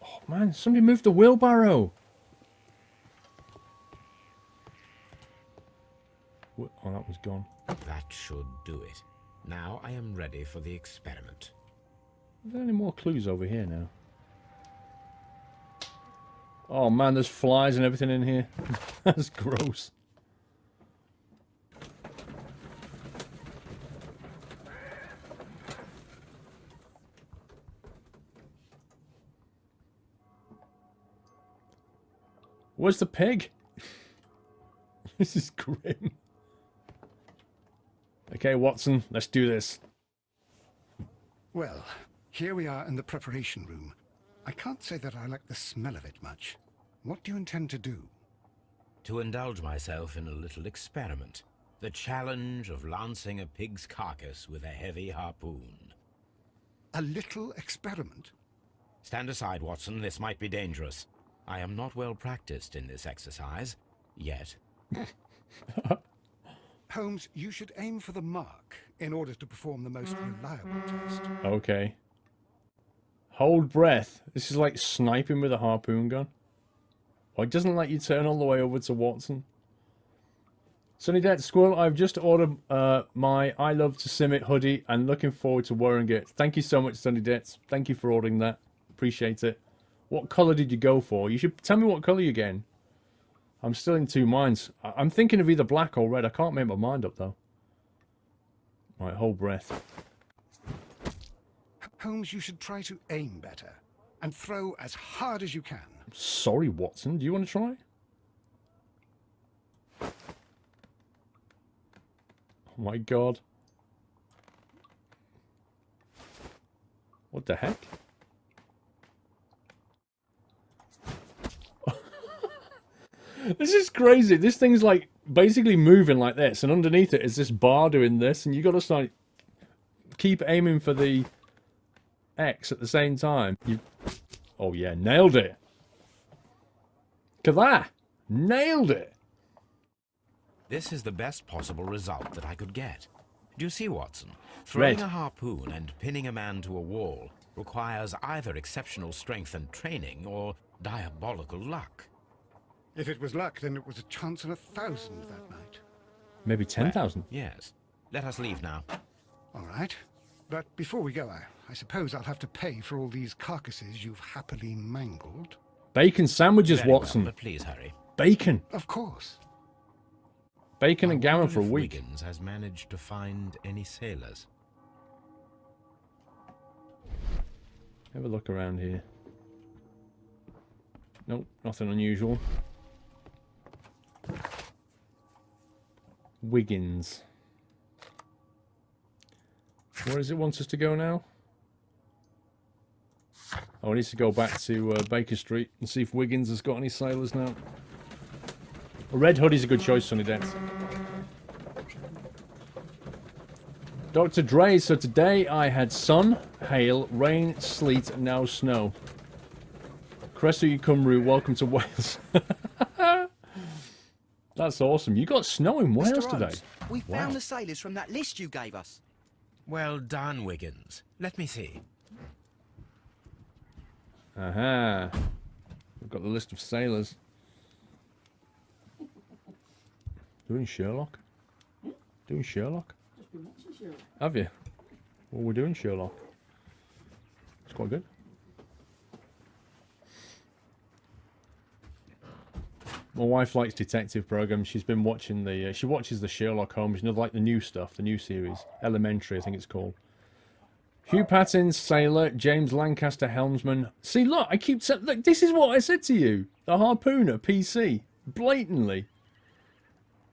S1: Oh man, somebody moved the wheelbarrow! Oh, that was gone.
S3: That should do it. Now I am ready for the experiment.
S1: Are there any more clues over here now? Oh man, there's flies and everything in here. That's gross. Where's the pig? This is grim. Okay, Watson, let's do this.
S2: Well, here we are in the preparation room. I can't say that I like the smell of it much. What do you intend to do?
S3: To indulge myself in a little experiment. The challenge of lancing a pig's carcass with a heavy harpoon.
S2: A little experiment?
S3: Stand aside, Watson. This might be dangerous. I am not well practiced in this exercise. Yet.
S2: Holmes, you should aim for the mark in order to perform the most reliable test.
S1: Okay. Hold breath. This is like sniping with a harpoon gun. Oh, it doesn't let you turn all the way over to Watson. Sunny Dead Squirrel, I've just ordered my I Love to Sim It hoodie and looking forward to wearing it. Thank you so much, Sunny Dead. Thank you for ordering that. Appreciate it. What colour did you go for? You should tell me what colour you're getting. I'm still in two minds. I'm thinking of either black or red. I can't make my mind up, though. Right, hold breath.
S2: Holmes, you should try to aim better and throw as hard as you can.
S1: Sorry, Watson. Do you want to try? Oh my god. What the heck? This is crazy. This thing's like basically moving like this, and underneath it is this bar doing this, and you got to start keep aiming for the X at the same time. Oh yeah, nailed it. Kavah! Nailed it.
S3: This is the best possible result that I could get. Do you see, Watson? Throwing a harpoon and pinning a man to a wall requires either exceptional strength and training or diabolical luck.
S2: If it was luck, then it was a chance in 1,000 that night.
S1: Maybe 10,000.
S3: Well, yes. Let us leave now.
S2: All right. But before we go, I suppose I'll have to pay for all these carcasses you've happily mangled.
S1: Bacon sandwiches,
S3: Very
S1: Watson.
S3: well, but please hurry.
S1: Bacon.
S2: Of course.
S1: Bacon and gammon for a week.
S3: Wiggins has managed to find any sailors.
S1: Have a look around here. Nope, nothing unusual. Wiggins. Where does it want us to go now? Oh, I need to go back to Baker Street and see if Wiggins has got any sailors now. A red hoodie's a good choice, Sunny Dent. Dr. Dre, so today I had sun, hail, rain, sleet, and now snow. Cresu Cymru, welcome to Wales. That's awesome. You got snow in Wales today.
S7: We found the sailors from that list you gave us.
S3: Well done, Wiggins. Let me see.
S1: Aha. We've got the list of sailors. Doing Sherlock? Doing Sherlock? Have you? Well, we're doing Sherlock. It's quite good. My wife likes detective programs. She's been watching the... she watches the Sherlock Holmes, you know, like the new stuff, the new series. Elementary, I think it's called. Hugh Pattins, sailor. James Lancaster, helmsman. See, look, I keep saying, look, this is what I said to you. The harpooner, PC. Blatantly.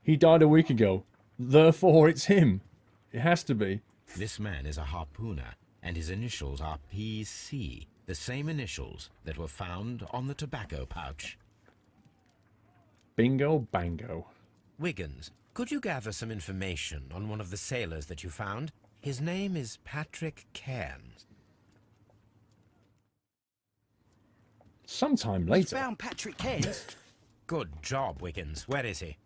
S1: He died a week ago. Therefore, it's him. It has to be.
S3: This man is a harpooner, and his initials are PC, the same initials that were found on the tobacco pouch.
S1: Bingo bango.
S3: Wiggins, could you gather some information on one of the sailors that you found? His name is Patrick Cairns.
S1: Sometime
S7: We
S1: later.
S7: found Patrick Cairns.
S3: Good job, Wiggins. Where is he?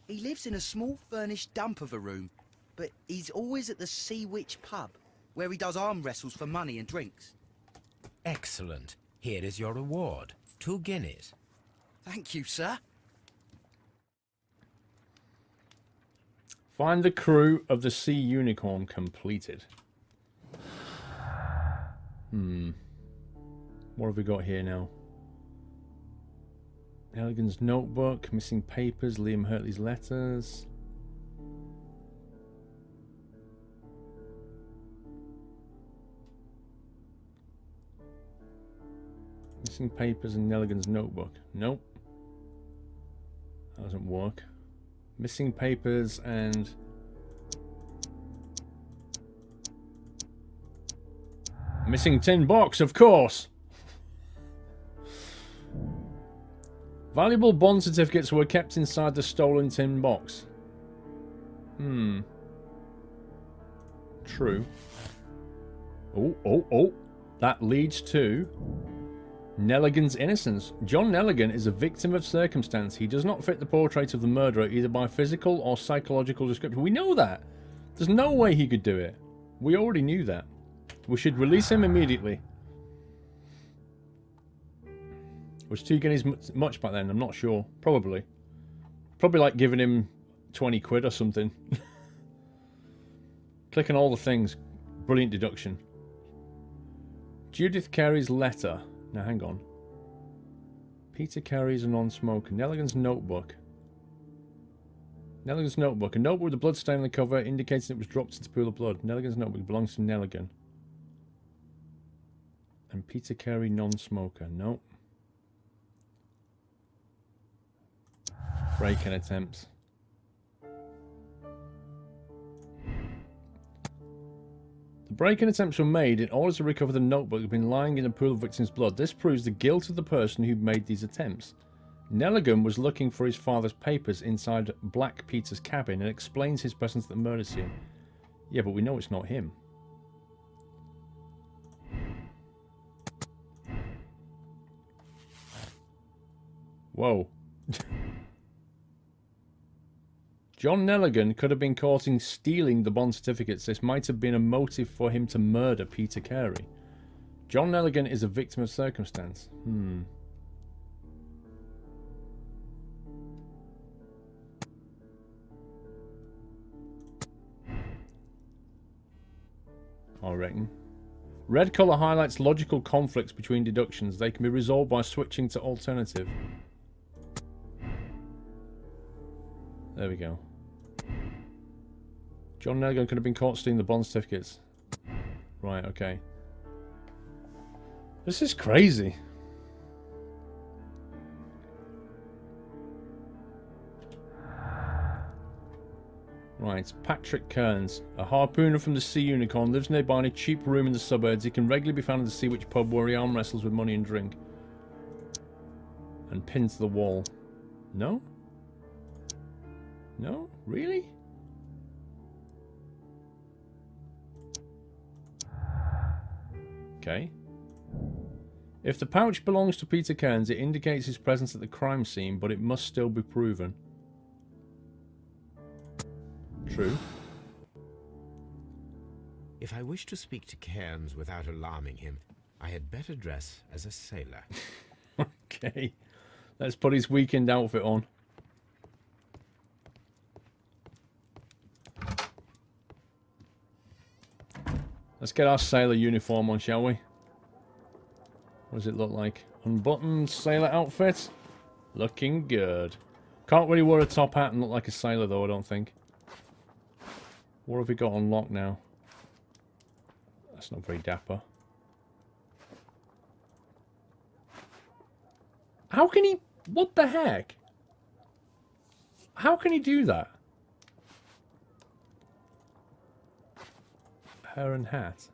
S7: He lives in a small furnished dump of a room, but he's always at the Sea Witch pub, where he does arm wrestles for money and drinks.
S3: Excellent. Here is your reward. 2 guineas.
S7: Thank you, sir.
S1: Find the crew of the Sea Unicorn completed. What have we got here now? Elegant's notebook, missing papers, Liam Hurtley's letters. Missing papers and Nelligan's notebook. Nope. That doesn't work. Missing papers and... Missing tin box, of course! Valuable bond certificates were kept inside the stolen tin box. True. Oh. That leads to... Nelligan's innocence. John Nelligan is a victim of circumstance. He does not fit the portrait of the murderer either by physical or psychological description. We know that. There's no way he could do it. We already knew that. We should release him immediately. Was 2 guineas much back then? I'm not sure. Probably. Probably like giving him 20 quid or something. Click on all the things. Brilliant deduction. Judith Carey's letter. Now, hang on. Peter Carey's a non-smoker. Nelligan's notebook. Nelligan's notebook. A notebook with a blood stain on the cover indicates it was dropped into a pool of blood. Nelligan's notebook belongs to Nelligan. And Peter Carey, non-smoker. Nope. Break-in attempts. The break-in attempts were made in order to recover the notebook that had been lying in a pool of victims' blood. This proves the guilt of the person who made these attempts. Nelligan was looking for his father's papers inside Black Peter's cabin and explains his presence at the murder scene. Yeah, but we know it's not him. Whoa. John Nelligan could have been caught in stealing the bond certificates. This might have been a motive for him to murder Peter Carey. John Nelligan is a victim of circumstance. I reckon. Red colour highlights logical conflicts between deductions. They can be resolved by switching to alternative. There we go. John Nelligan could have been caught stealing the bond certificates. Right, okay. This is crazy. Right, Patrick Cairns. A harpooner from the Sea Unicorn lives nearby in a cheap room in the suburbs. He can regularly be found in the Sea Witch pub where he arm wrestles with money and drink. And pinned to the wall. No? No? Really? Okay. If the pouch belongs to Peter Cairns, it indicates his presence at the crime scene, but it must still be proven. True.
S3: If I wish to speak to Cairns without alarming him, I had better dress as a sailor.
S1: Okay. Let's put his weekend outfit on. Let's get our sailor uniform on, shall we? What does it look like? Unbuttoned sailor outfit? Looking good. Can't really wear a top hat and look like a sailor though, I don't think. What have we got on lock now? A That's not very dapper. How can he... What the heck? How can he do that? Hair and hat.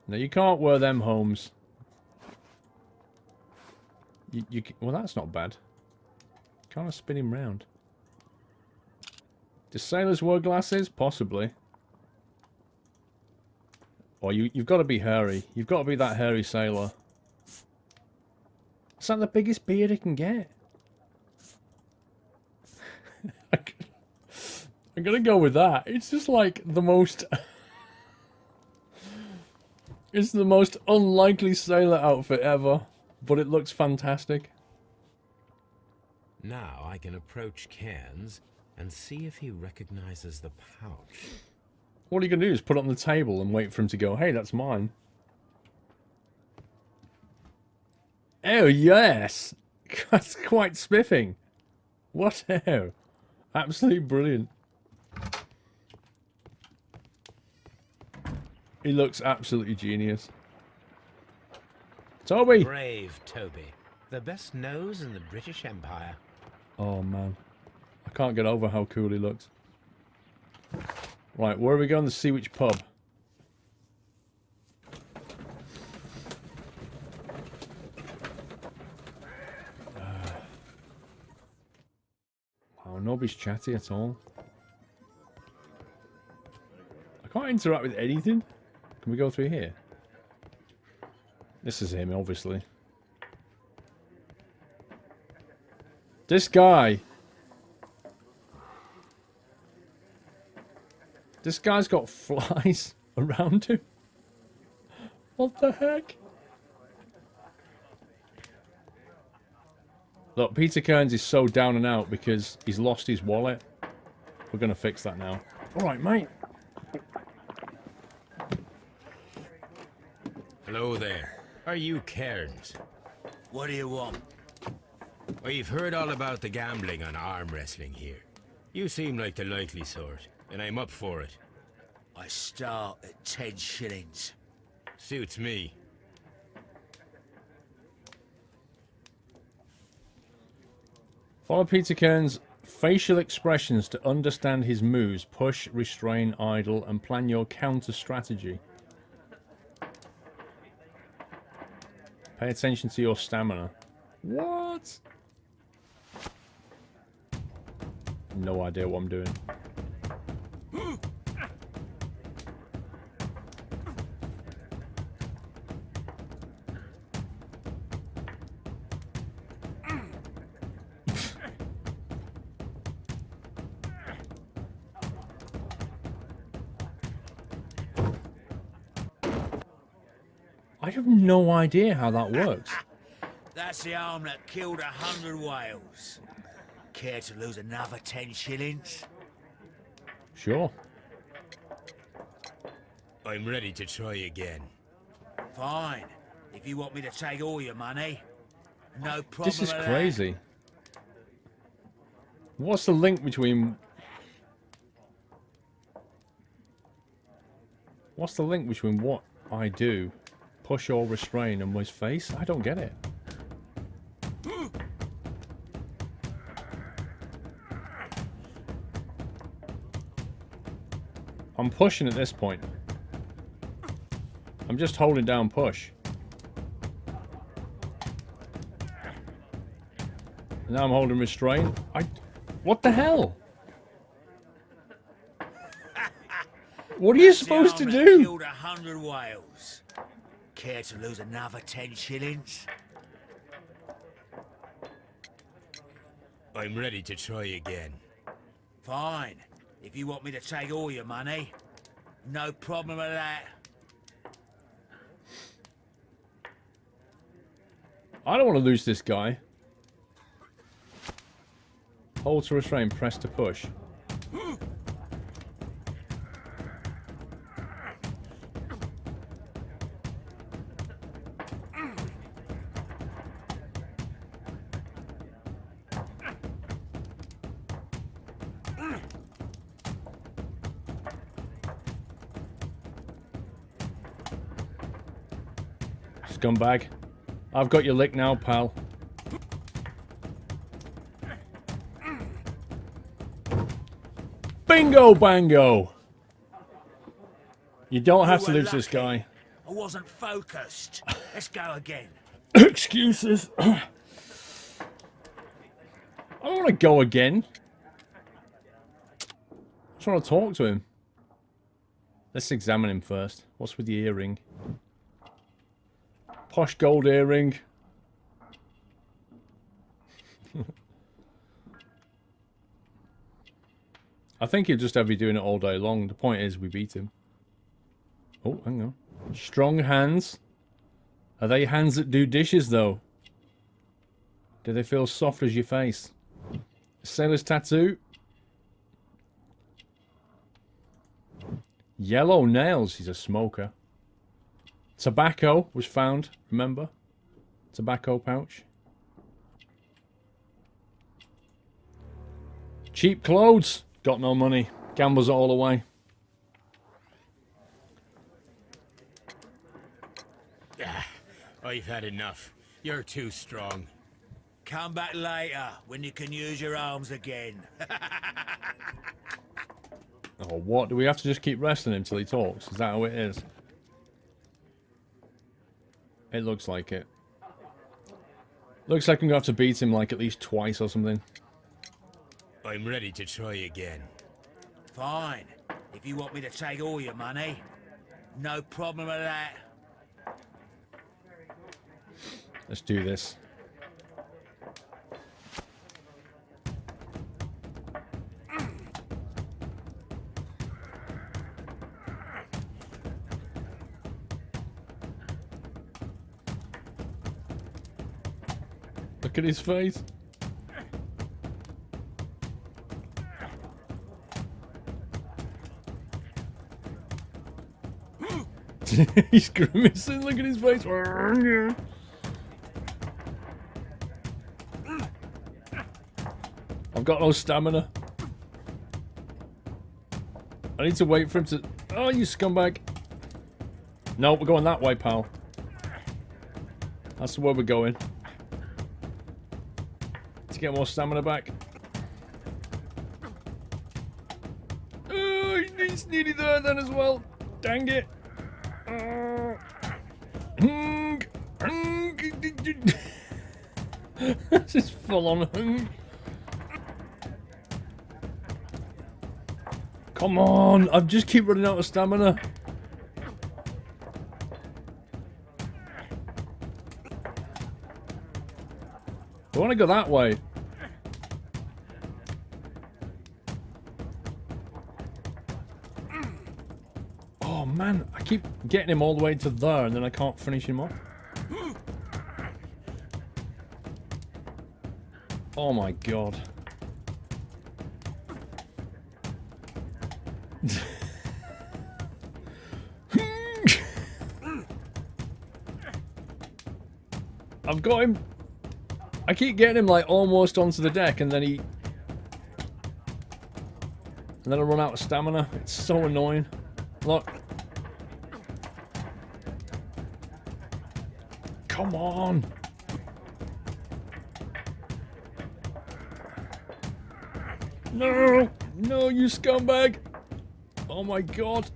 S1: No, you can't wear them, Holmes. Well, that's not bad. Can't spin him round. Do sailors wear glasses? Possibly. Or you've got to be hairy. You've got to be that hairy sailor. Is that the biggest beard he can get? I'm gonna go with that. It's just like the most... It's the most unlikely sailor outfit ever. But it looks fantastic.
S3: Now I can approach Cairns and see if he recognizes the pouch.
S1: What are you going to do is put it on the table and wait for him to go, hey, that's mine. Oh, yes! That's quite spiffing. What hell? Absolutely brilliant. He looks absolutely genius. Toby!
S3: Brave Toby. The best nose in the British Empire.
S1: Oh, man. I can't get over how cool he looks. Right, where are we going to see which pub? Wow, nobody's chatty at all. I can't interact with anything. Can we go through here? This is him, obviously. This guy. This guy's got flies around him. What the heck? Look, Peter Cairns is so down and out because he's lost his wallet. We're going to fix that now. Alright, mate.
S3: Hello there. Are you Cairns?
S10: What do you want?
S3: We've heard all about the gambling on arm wrestling here. You seem like the likely sort, and I'm up for it.
S10: I start at 10 shillings.
S3: Suits me.
S1: Follow Peter Cairns' facial expressions to understand his moves. Push, restrain, idle, and plan your counter strategy. Pay attention to your stamina. What? No idea what I'm doing. I have no idea how that works.
S10: That's the arm that killed 100 whales. Care to lose another 10 shillings?
S1: Sure.
S3: I'm ready to try again.
S10: Fine. If you want me to take all your money, no problem.
S1: This is
S10: with
S1: crazy. What's the link between... What's the link between what I do, push or restrain, and his face? I don't get it. I'm pushing at this point. I'm just holding down push. Now I'm holding restrain. What the hell? What are you supposed to do?
S10: Killed 100 whales. Care to lose another 10 shillings?
S3: I'm ready to try again.
S10: Fine. If you want me to take all your money, no problem with that.
S1: I don't want to lose this guy. Hold to restrain, press to push. scumbag. I've got your lick now, pal. Bingo bango! You don't have to lose this guy.
S10: I wasn't focused. Let's go again.
S1: Excuses. I don't want to go again. I just want to talk to him. Let's examine him first. What's with the earring? Posh gold earring. I think he'll just have you doing it all day long. The point is we beat him. Oh, hang on. Strong hands. Are they hands that do dishes, though? Do they feel soft as your face? Sailor's tattoo. Yellow nails. He's a smoker. Tobacco was found, remember? Tobacco pouch. Cheap clothes. Got no money. Gambles it all away.
S3: I've had enough. You're too strong.
S10: Come back later when you can use your arms again.
S1: Oh, what? Do we have to just keep wrestling him till he talks? Is that how it is? It looks like it. Looks like I'm going to have to beat him like at least twice or something.
S3: I'm ready to try again.
S10: Fine. If you want me to take all your money, no problem with that.
S1: Let's do this. Look at his face. He's grimacing. Look at his face. I've got no stamina. I need to wait for him to... Oh, you scumbag. No, we're going that way, pal. That's where we're going. To get more stamina back. Oh, he's nearly there then as well. Dang it. This is full on. Come on, I just keep running out of stamina. I want to go that way. Oh man, I keep getting him all the way to there and then I can't finish him off. Oh my god. I've got him. I keep getting him like almost onto the deck and then he... And then I run out of stamina. It's so annoying. Look. Come on. No! No, you scumbag! Oh my god.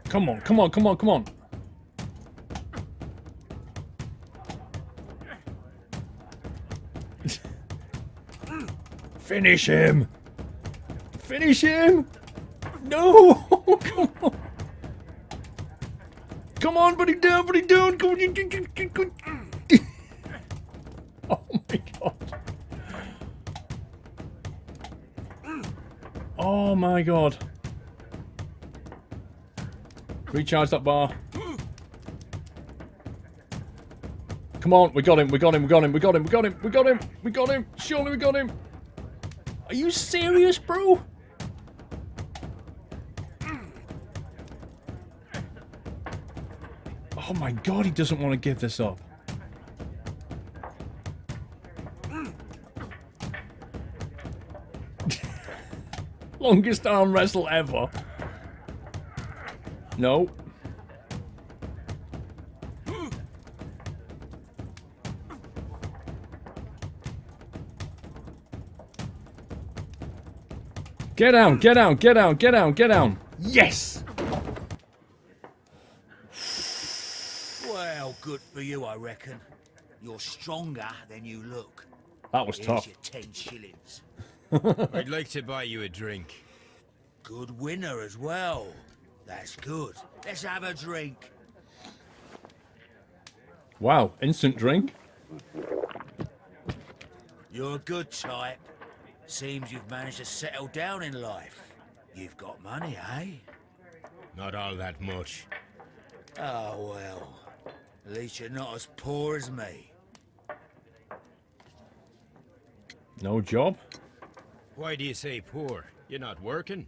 S1: Come on, come on, come on, come on. Finish him! Finish him! No! Come on! Come on, buddy, down, buddy, down! Come on! Oh my god! Oh my god! Recharge that bar. Come on, we got him, we got him, we got him, we got him, we got him, we got him, we got him, surely we got him. Are you serious, bro? Oh my god, he doesn't want to give this up. Longest arm wrestle ever. No. Get down, get down, get down, get down, get down. Yes!
S10: Well, good for you, I reckon. You're stronger than you look.
S1: That was
S10: Here's
S1: tough.
S10: your 10 shillings.
S3: I'd like to buy you a drink.
S10: Good winner as well. That's good. Let's have a drink.
S1: Wow, instant drink.
S10: You're a good type. Seems you've managed to settle down in life. You've got money, eh?
S3: Not all that much.
S10: Oh, well. At least you're not as poor as me.
S1: No job?
S3: Why do you say poor? You're not working?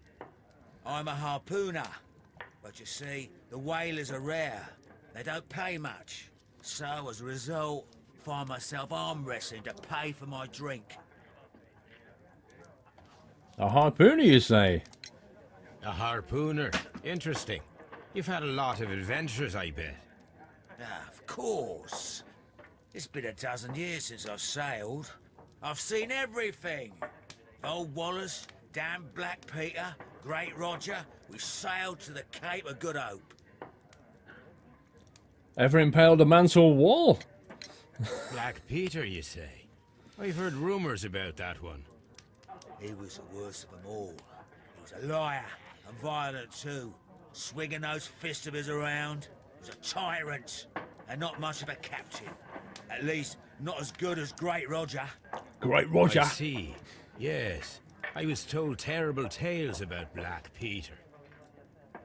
S10: I'm a harpooner. But you see, the whalers are rare. They don't pay much. So, as a result, find myself arm wrestling to pay for my drink.
S1: A harpooner, you say?
S3: A harpooner. Interesting. You've had a lot of adventures, I bet.
S10: Of course. It's been a dozen years since I've sailed. I've seen everything. Old Wallace, damn Black Peter, Great Roger. We sailed to the Cape of Good Hope.
S1: Ever impaled a Mansell wall?
S3: Black Peter, you say? I've heard rumors about that one.
S10: He was the worst of them all. He was a liar and violent too, swinging those fists of his around. He was a tyrant and not much of a captain. At least, not as good as Great Roger.
S1: Great Roger.
S3: I see. Yes. I was told terrible tales about Black Peter.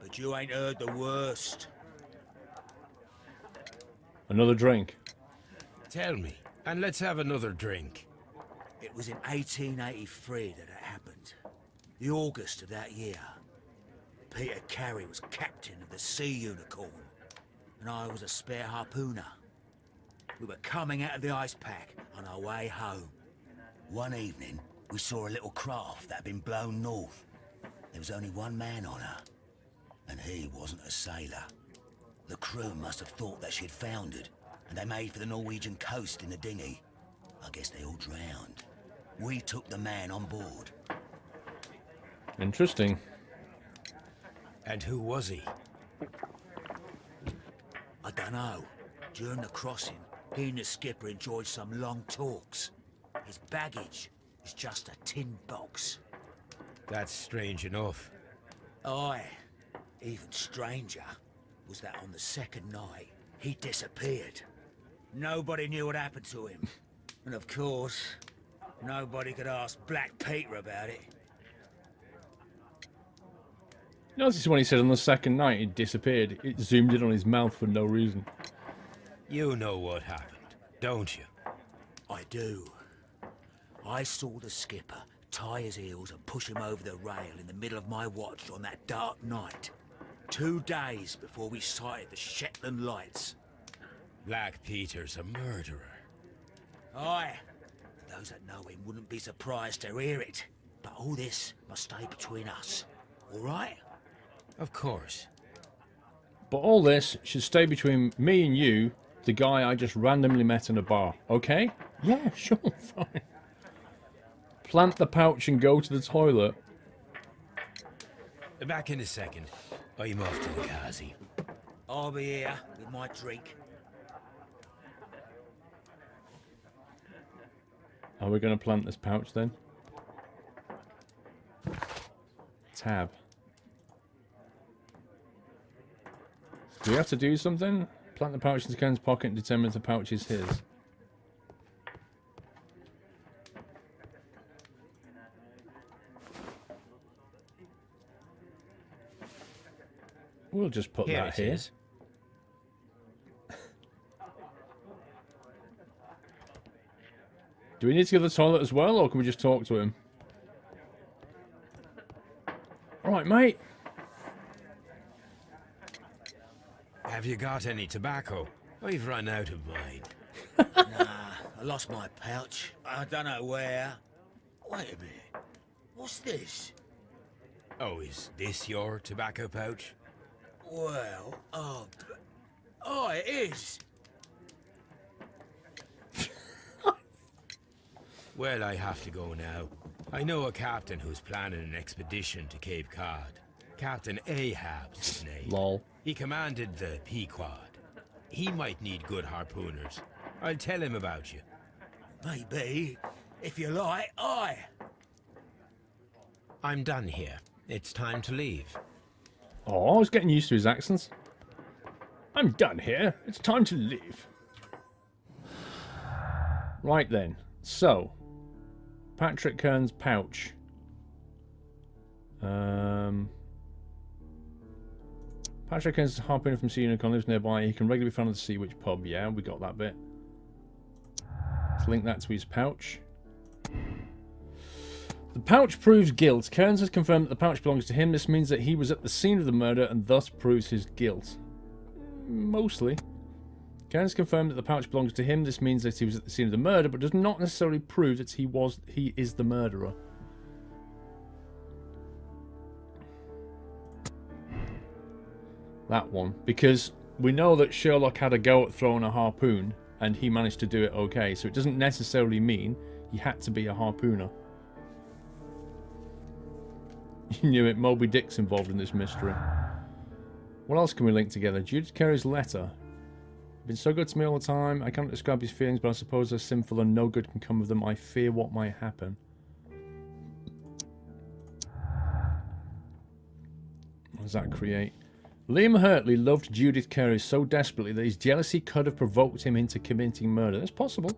S10: But you ain't heard the worst.
S1: Another drink.
S3: Tell me, and let's have another drink.
S10: It was in 1883 that it happened. The August of that year. Peter Carey was captain of the Sea Unicorn, and I was a spare harpooner. We were coming out of the ice pack on our way home. One evening, we saw a little craft that had been blown north. There was only one man on her, and he wasn't a sailor. The crew must have thought that she'd foundered, and they made for the Norwegian coast in the dinghy. I guess they all drowned. We took the man on board.
S1: Interesting.
S3: And who was he?
S10: I don't know. During the crossing, he and the skipper enjoyed some long talks. His baggage was just a tin box.
S3: That's strange enough.
S10: Aye. Even stranger was that on the second night, he disappeared. Nobody knew what happened to him. And of course, nobody could ask Black Peter about it.
S1: Notice when he said on the second night he disappeared, it zoomed in on his mouth for no reason.
S3: You know what happened, don't you?
S10: I do. I saw the skipper tie his heels and push him over the rail in the middle of my watch on that dark night. 2 days before we sighted the Shetland lights.
S3: Black Peter's a murderer.
S10: Aye. Those that know him wouldn't be surprised to hear it. But all this must stay between us. All right?
S3: Of course.
S1: But all this should stay between me and you, the guy I just randomly met in a bar. Okay? Yeah, sure, fine. Plant the pouch and go to the toilet.
S3: Back in a second. I'm off to the Kazi.
S10: I'll be here with my drink.
S1: Are we going to plant this pouch then? Tab. Do we have to do something? Plant the pouch into Cairns' pocket and determine if the pouch is his. We'll just put that here.
S3: Is.
S1: Do we need to go to the toilet as well, or can we just talk to him? Alright, mate.
S3: Have you got any tobacco? I've run out of mine.
S10: Nah, I lost my pouch. I don't know where. Wait a minute. What's this?
S3: Oh, is this your tobacco pouch?
S10: Well, oh, it is.
S3: Well, I have to go now. I know a captain who's planning an expedition to Cape Cod. Captain Ahab's his name.
S1: Lol.
S3: He commanded the Pequod. He might need good harpooners. I'll tell him about you.
S10: Maybe, if you like,
S3: I'm done here. It's time to leave.
S1: Oh, I was getting used to his accents. I'm done here. It's time to leave. Right then. So, Patrick Cairns' pouch. Patrick Cairns' harpooner from Sea Unicorn lives nearby. He can regularly be found at the Sea Witch pub. Yeah, we got that bit. Let's link that to his pouch. The pouch proves guilt. Cairns has confirmed that the pouch belongs to him. This means that he was at the scene of the murder and thus proves his guilt. Mostly. Cairns confirmed that the pouch belongs to him. This means that he was at the scene of the murder, but does not necessarily prove that he is the murderer. That one. Because we know that Sherlock had a go at throwing a harpoon, and he managed to do it okay, so it doesn't necessarily mean he had to be a harpooner. You knew it, Moby Dick's involved in this mystery. What else can we link together? Judith Carey's letter. Been so good to me all the time. I can't describe his feelings, but I suppose they're sinful and no good can come of them. I fear what might happen. What does that create? Liam Hurtley loved Judith Carey so desperately that his jealousy could have provoked him into committing murder. That's possible.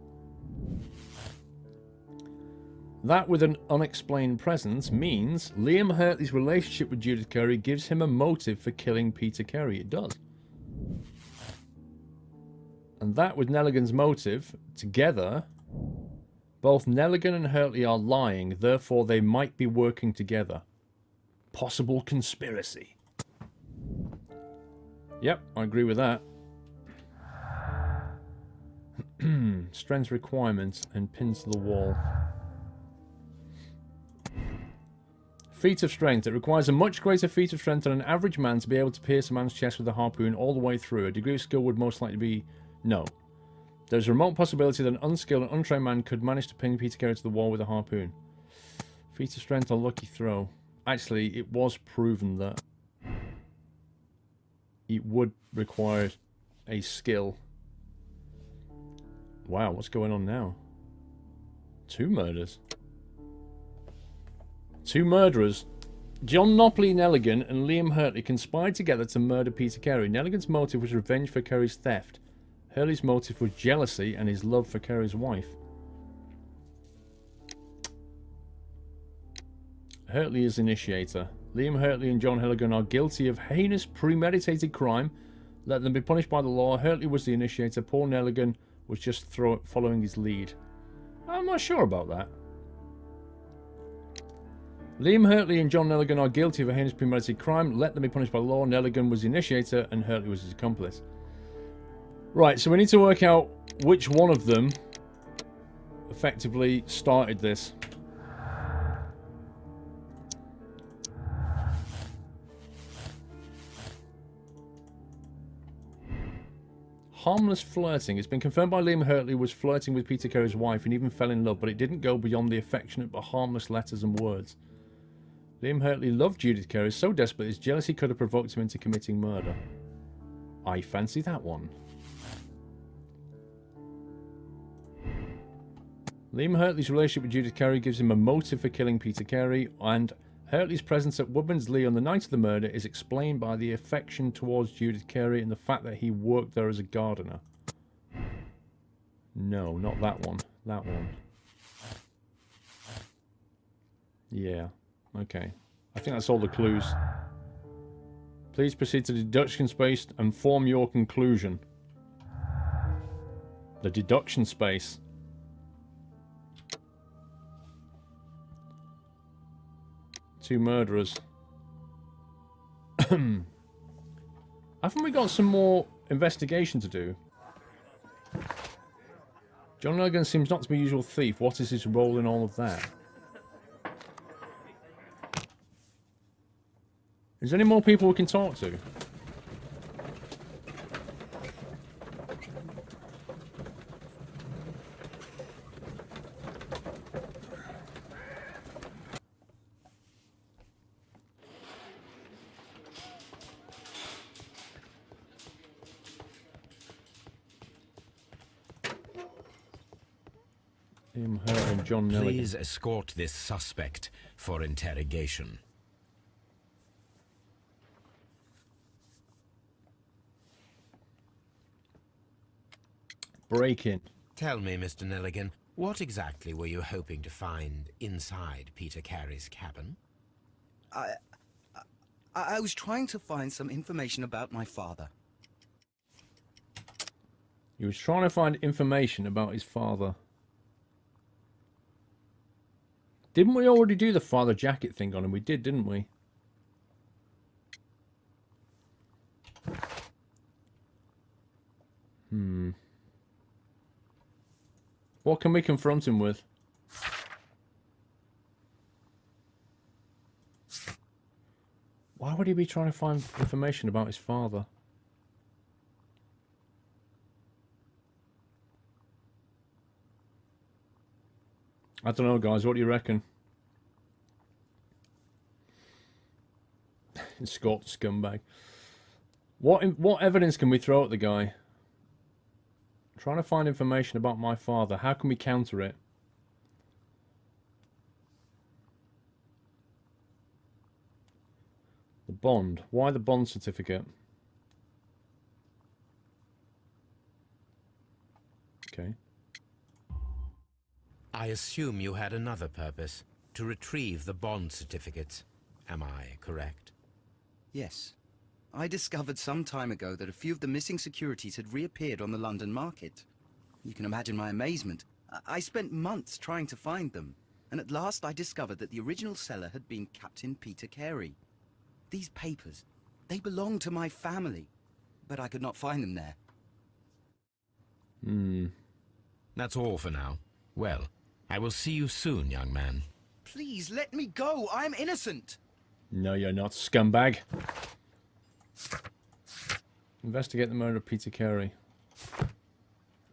S1: That with an unexplained presence means Liam Hurtley's relationship with Judith Carey gives him a motive for killing Peter Carey. It does. And that with Nelligan's motive, together, both Nelligan and Hurtley are lying, therefore they might be working together. Possible conspiracy. Yep, I agree with that. Strength requirements and pins to the wall. Feat of strength. It requires a much greater feat of strength than an average man to be able to pierce a man's chest with a harpoon all the way through. A degree of skill would most likely be no. There's a remote possibility that an unskilled and untrained man could manage to pin Peter Carey to the wall with a harpoon. Feat of strength or lucky throw. Actually, it was proven that it would require a skill. Wow, what's going on now? 2 murders. 2 murderers. John Nopley Nelligan and Liam Hurtley conspired together to murder Peter Carey. Nelligan's motive was revenge for Carey's theft. Hurley's motive was jealousy and his love for Carey's wife. Hurtley is initiator. Liam Hurtley and John Nelligan are guilty of heinous premeditated crime. Let them be punished by the law. Hurtley was the initiator. Paul Nelligan was just following his lead. I'm not sure about that. Liam Hurtley and John Nelligan are guilty of a heinous premeditated crime. Let them be punished by law. Nelligan was the initiator and Hurtley was his accomplice. Right, so we need to work out which one of them effectively started this. Harmless flirting. It's been confirmed by Liam Hurtley was flirting with Peter Carey's wife and even fell in love, but it didn't go beyond the affectionate but harmless letters and words. Liam Hurtley loved Judith Carey so desperately his jealousy could have provoked him into committing murder. I fancy that one. Liam Hurtley's relationship with Judith Carey gives him a motive for killing Peter Carey, and Hurtley's presence at Woodman's Lee on the night of the murder is explained by the affection towards Judith Carey and the fact that he worked there as a gardener. No, not that one. That one. Yeah. Okay. I think that's all the clues. Please proceed to the deduction space and form your conclusion. The deduction space. Two murderers. Haven't we got some more investigation to do? John Logan seems not to be a usual thief. What is his role in all of that? Is there any more people we can talk to? Him, her, and John Nelligan.
S3: Please escort this suspect for interrogation.
S1: Break in.
S3: Tell me, Mr. Nelligan, what exactly were you hoping to find inside Peter Carey's cabin?
S7: I was trying to find some information about my father.
S1: He was trying to find information about his father. Didn't we already do the father jacket thing on him? We did, didn't we? What can we confront him with? Why would he be trying to find information about his father? I don't know, guys. What do you reckon? Escort the scumbag. What evidence can we throw at the guy? Trying to find information about my father. How can we counter it? The bond. Why the bond certificate? Okay.
S3: I assume you had another purpose, to retrieve the bond certificates. Am I correct?
S7: Yes. I discovered some time ago that a few of the missing securities had reappeared on the London market. You can imagine my amazement. I spent months trying to find them, and at last I discovered that the original seller had been Captain Peter Carey. These papers, they belonged to my family, but I could not find them there.
S3: That's all for now. Well, I will see you soon, young man.
S7: Please, let me go! I'm innocent!
S1: No, you're not, scumbag. Investigate the murder of Peter Carey. Have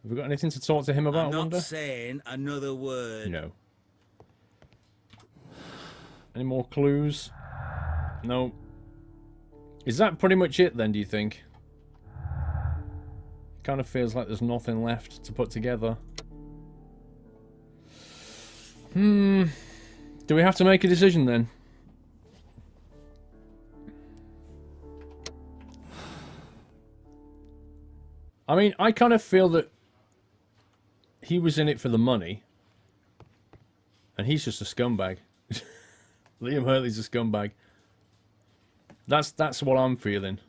S1: we got anything to talk to him about,
S10: I'm
S1: I wonder?
S10: not saying another word.
S1: No. Any more clues? No. Is that pretty much it then, do you think? It kind of feels like there's nothing left to put together. Do we have to make a decision then? I mean, I kind of feel that he was in it for the money. And he's just a scumbag. Liam Hurley's a scumbag. That's what I'm feeling.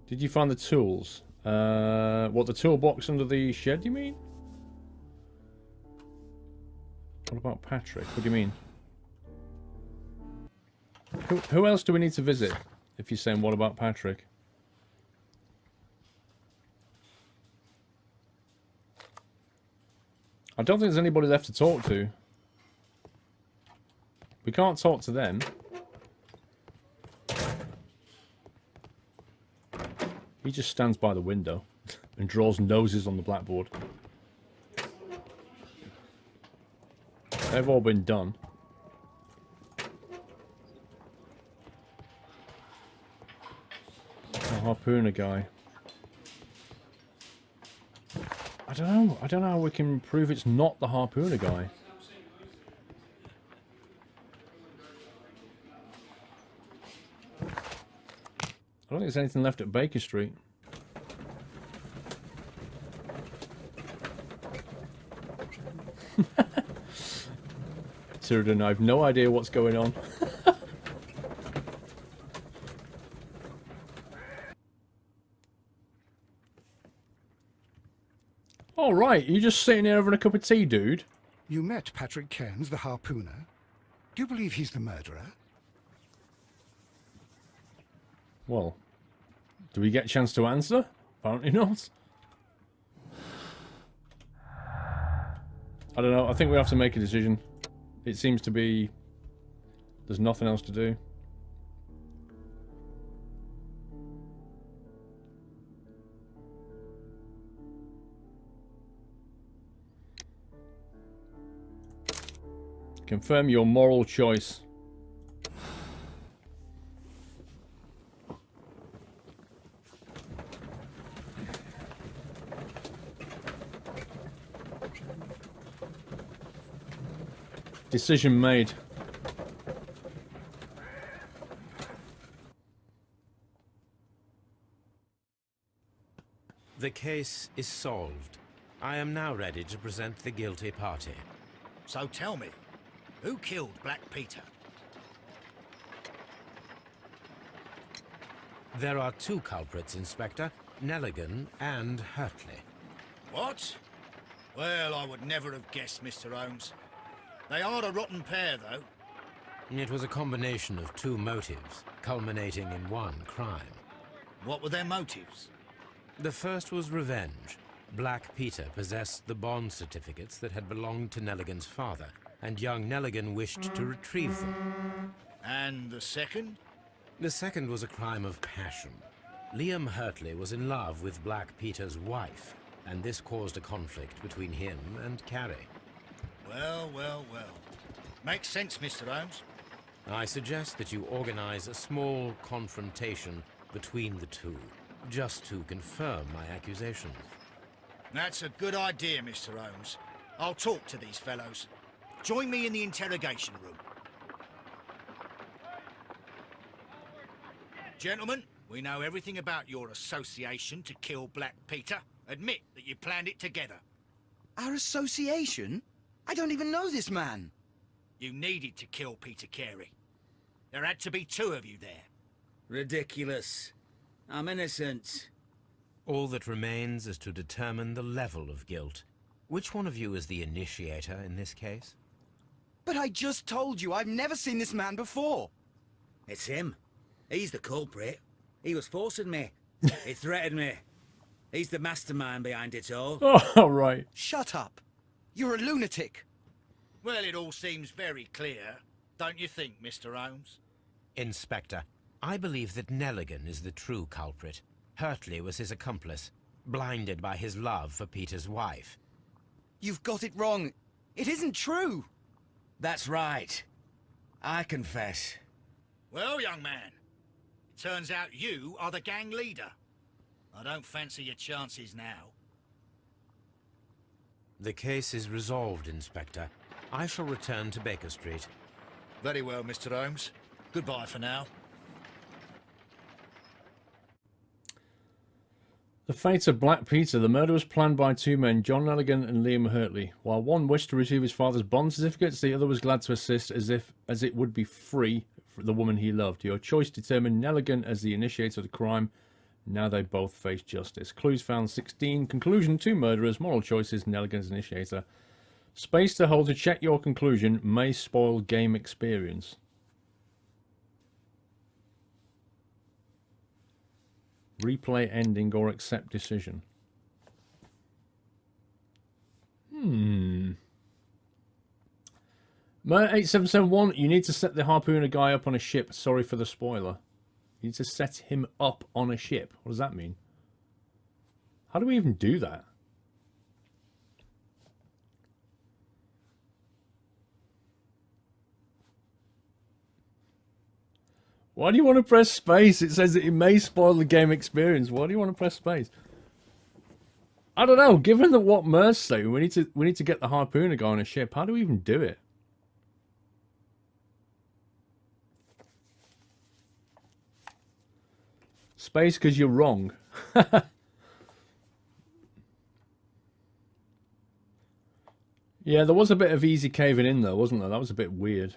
S1: Did you find the tools? What, the toolbox under the shed, you mean? What about Patrick? What do you mean? Who else do we need to visit? If you're saying, what about Patrick? I don't think there's anybody left to talk to. We can't talk to them. He just stands by the window and draws noses on the blackboard. They've all been done. The harpooner guy. I don't know. I don't know how we can prove it's not the harpooner guy. I don't think there's anything left at Baker Street. Turrent, I have no idea what's going on. All right, you're just sitting here having a cup of tea, dude.
S2: You met Patrick Cairns, the harpooner. Do you believe he's the murderer?
S1: Well, do we get a chance to answer? Apparently not. I don't know. I think we have to make a decision. It seems to be... there's nothing else to do. Confirm your moral choice. Decision made.
S3: The case is solved. I am now ready to present the guilty party.
S4: So tell me, who killed Black Peter?
S3: There are two culprits, Inspector. Nelligan and Hurtley.
S4: What? Well, I would never have guessed, Mr. Holmes. They are a rotten pair, though.
S3: It was a combination of two motives, culminating in one crime.
S4: What were their motives?
S3: The first was revenge. Black Peter possessed the bond certificates that had belonged to Nelligan's father, and young Nelligan wished to retrieve them.
S4: And the second?
S3: The second was a crime of passion. Liam Hurtley was in love with Black Peter's wife, and this caused a conflict between him and Carrie.
S4: Well, well, well. Makes sense, Mr. Holmes.
S3: I suggest that you organize a small confrontation between the two, just to confirm my accusations.
S4: That's a good idea, Mr. Holmes. I'll talk to these fellows. Join me in the interrogation room. Gentlemen, we know everything about your association to kill Black Peter. Admit that you planned it together.
S7: Our association? I don't even know this man.
S4: You needed to kill Peter Carey. There had to be two of you there.
S10: Ridiculous. I'm innocent.
S3: All that remains is to determine the level of guilt. Which one of you is the initiator in this case?
S7: But I just told you I've never seen this man before.
S10: It's him. He's the culprit. He was forcing me. He threatened me. He's the mastermind behind it all.
S1: Oh, right.
S7: Shut up. You're a lunatic.
S4: Well, it all seems very clear, don't you think, Mr. Holmes?
S3: Inspector, I believe that Nelligan is the true culprit. Hurtley was his accomplice, blinded by his love for Peter's wife.
S7: You've got it wrong. It isn't true.
S10: That's right. I confess.
S4: Well, young man, it turns out you are the gang leader. I don't fancy your chances now.
S3: The case is resolved, Inspector. I shall return to Baker Street.
S4: Very well, Mr. Holmes. Goodbye for now.
S1: The fate of Black Peter. The murder was planned by two men, John Nelligan and Liam Hurtley. While one wished to retrieve his father's bond certificates, the other was glad to assist as it would be free for the woman he loved. Your choice determined Nelligan as the initiator of the crime. Now they both face justice. Clues found 16. Conclusion: two murderers. Moral choices: Nelligan's initiator. Space to hold to check your conclusion. May spoil game experience. Replay ending or accept decision. Mer 8771, you need to set the harpooner guy up on a ship. Sorry for the spoiler. You need to set him up on a ship. What does that mean? How do we even do that? Why do you want to press space? It says that it may spoil the game experience. Why do you want to press space? I don't know. Given that what Mer's saying, we need to get the harpooner guy on a ship. How do we even do it? Space because you're wrong. Yeah, there was a bit of easy caving in there, wasn't there? That was a bit weird.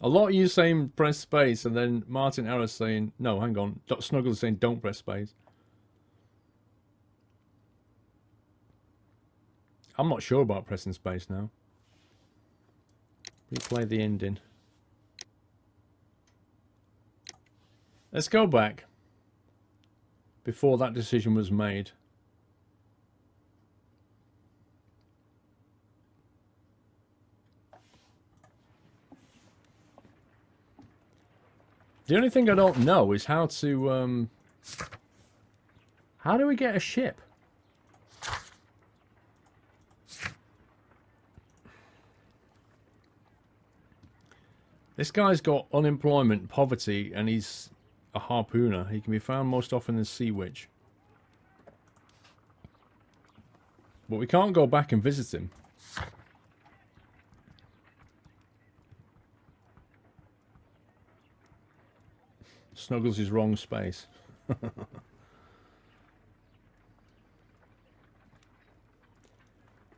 S1: A lot of you saying press space, and then Martin Harris saying, no, hang on. Snuggles saying don't press space. I'm not sure about pressing space now. Replay the ending. Let's go back before that decision was made. The only thing I don't know is how to, how do we get a ship? This guy's got unemployment, poverty, and he's a harpooner. He can be found most often in Sea Witch. But we can't go back and visit him. Snuggles is wrong space.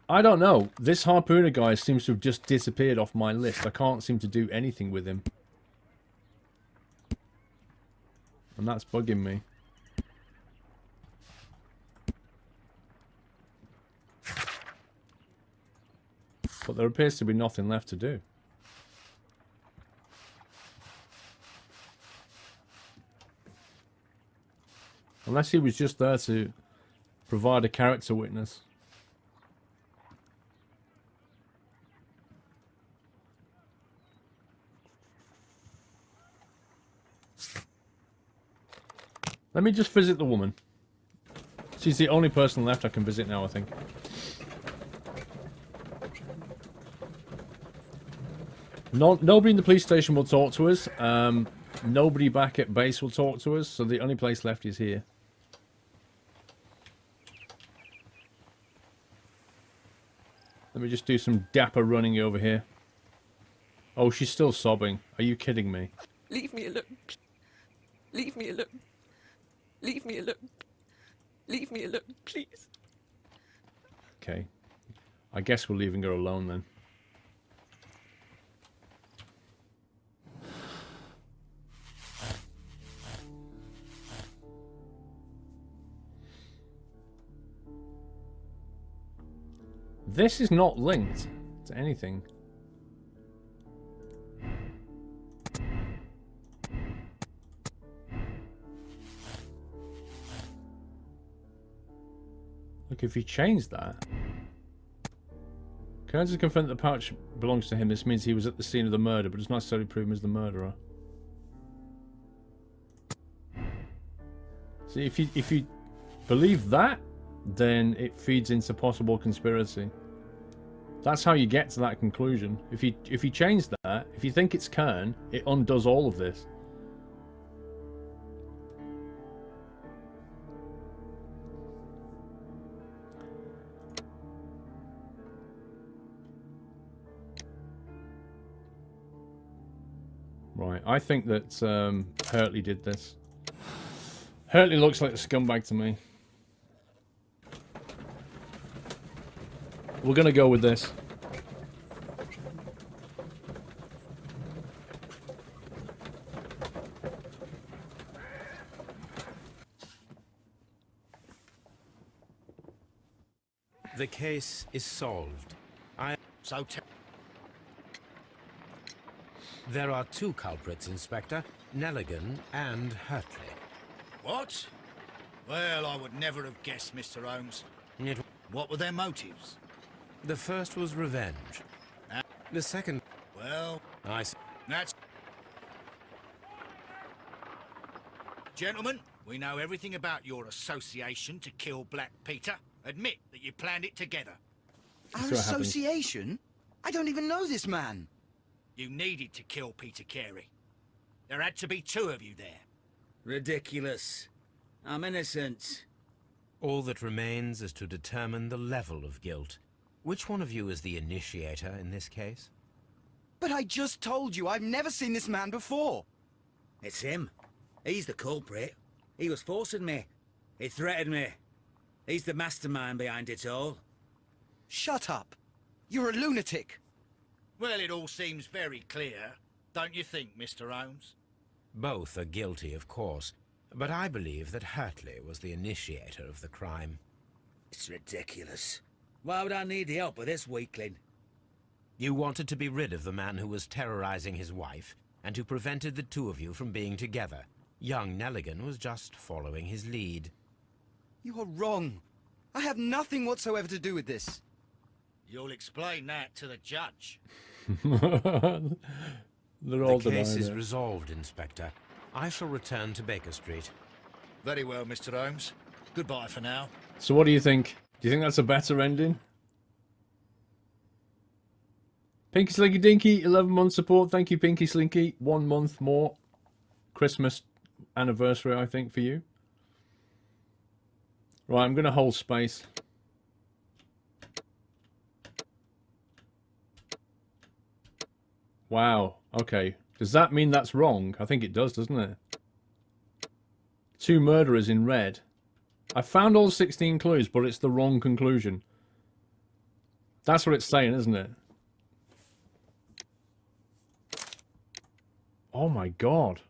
S1: I don't know. This harpooner guy seems to have just disappeared off my list. I can't seem to do anything with him. And that's bugging me. But there appears to be nothing left to do. Unless he was just there to provide a character witness. Let me just visit the woman. She's the only person left I can visit now, I think. Nobody in the police station will talk to us. Nobody back at base will talk to us, so the only place left is here. Let me just do some dapper running over here. Oh, she's still sobbing. Are you kidding me?
S5: Leave me alone. Leave me alone. Leave me alone. Leave me alone, please.
S1: Okay. I guess we're leaving her alone then. This is not linked to anything. Look, if you change that... Cairns has confirmed that the pouch belongs to him. This means he was at the scene of the murder, but does not necessarily prove him as the murderer. See, if you believe that, then it feeds into possible conspiracy. That's how you get to that conclusion. If you change that, if you think it's Cairn, it undoes all of this. Right, I think that Hurtley did this. Hurtley looks like a scumbag to me. We're gonna go with this.
S3: The case is solved. There are two culprits, Inspector. Nelligan and Hurtley.
S4: What? Well, I would never have guessed, Mr. Holmes. What were their motives?
S3: The first was revenge. The second...
S4: Well... That's... Gentlemen, we know everything about your association to kill Black Peter. Admit that you planned it together.
S7: Our association? I don't even know this man.
S4: You needed to kill Peter Carey. There had to be two of you there.
S10: Ridiculous. I'm innocent.
S3: All that remains is to determine the level of guilt. Which one of you is the initiator in this case?
S7: But I just told you I've never seen this man before.
S10: It's him. He's the culprit. He was forcing me. He threatened me. He's the mastermind behind it all.
S7: Shut up. You're a lunatic.
S4: Well, it all seems very clear, don't you think, Mr. Holmes?
S3: Both are guilty, of course, but I believe that Hurtley was the initiator of the crime.
S10: It's ridiculous. Why would I need the help of this weakling?
S3: You wanted to be rid of the man who was terrorizing his wife, and who prevented the two of you from being together. Young Nelligan was just following his lead.
S7: You are wrong. I have nothing whatsoever to do with this.
S4: You'll explain that to the judge.
S1: They're all
S3: The case
S1: denying
S3: is
S1: it.
S3: resolved, Inspector. I shall return to Baker Street.
S4: Very well, Mr. Holmes. Goodbye for now.
S1: So what do you think? Do you think that's a better ending? Pinky Slinky Dinky, 11 month support. Thank you, Pinky Slinky. 1 month more. Christmas anniversary, I think, for you. Right, I'm going to hold space. Wow. Okay. Does that mean that's wrong? I think it does, doesn't it? 2 murderers in red. I found all 16 clues, but it's the wrong conclusion. That's what it's saying, isn't it? Oh my god.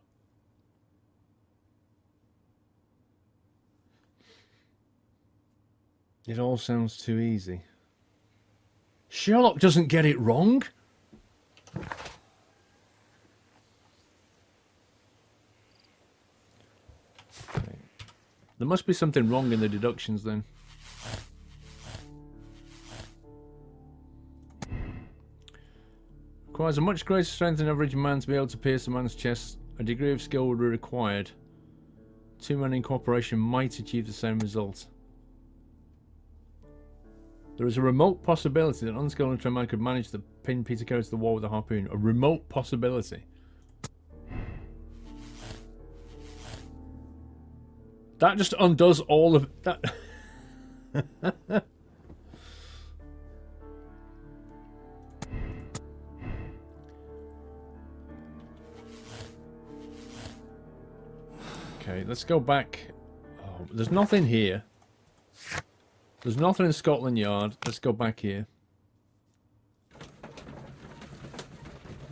S1: It all sounds too easy. Sherlock doesn't get it wrong. Okay. There must be something wrong in the deductions then. Requires a much greater strength than average man to be able to pierce a man's chest. A degree of skill would be required. 2 men in cooperation might achieve the same result. There is a remote possibility that an unskilled untrained man could manage to pin Peter Carey to the wall with a harpoon. A remote possibility. That just undoes all of that. Okay, let's go back. Oh, there's nothing here. There's nothing in Scotland Yard. Let's go back here.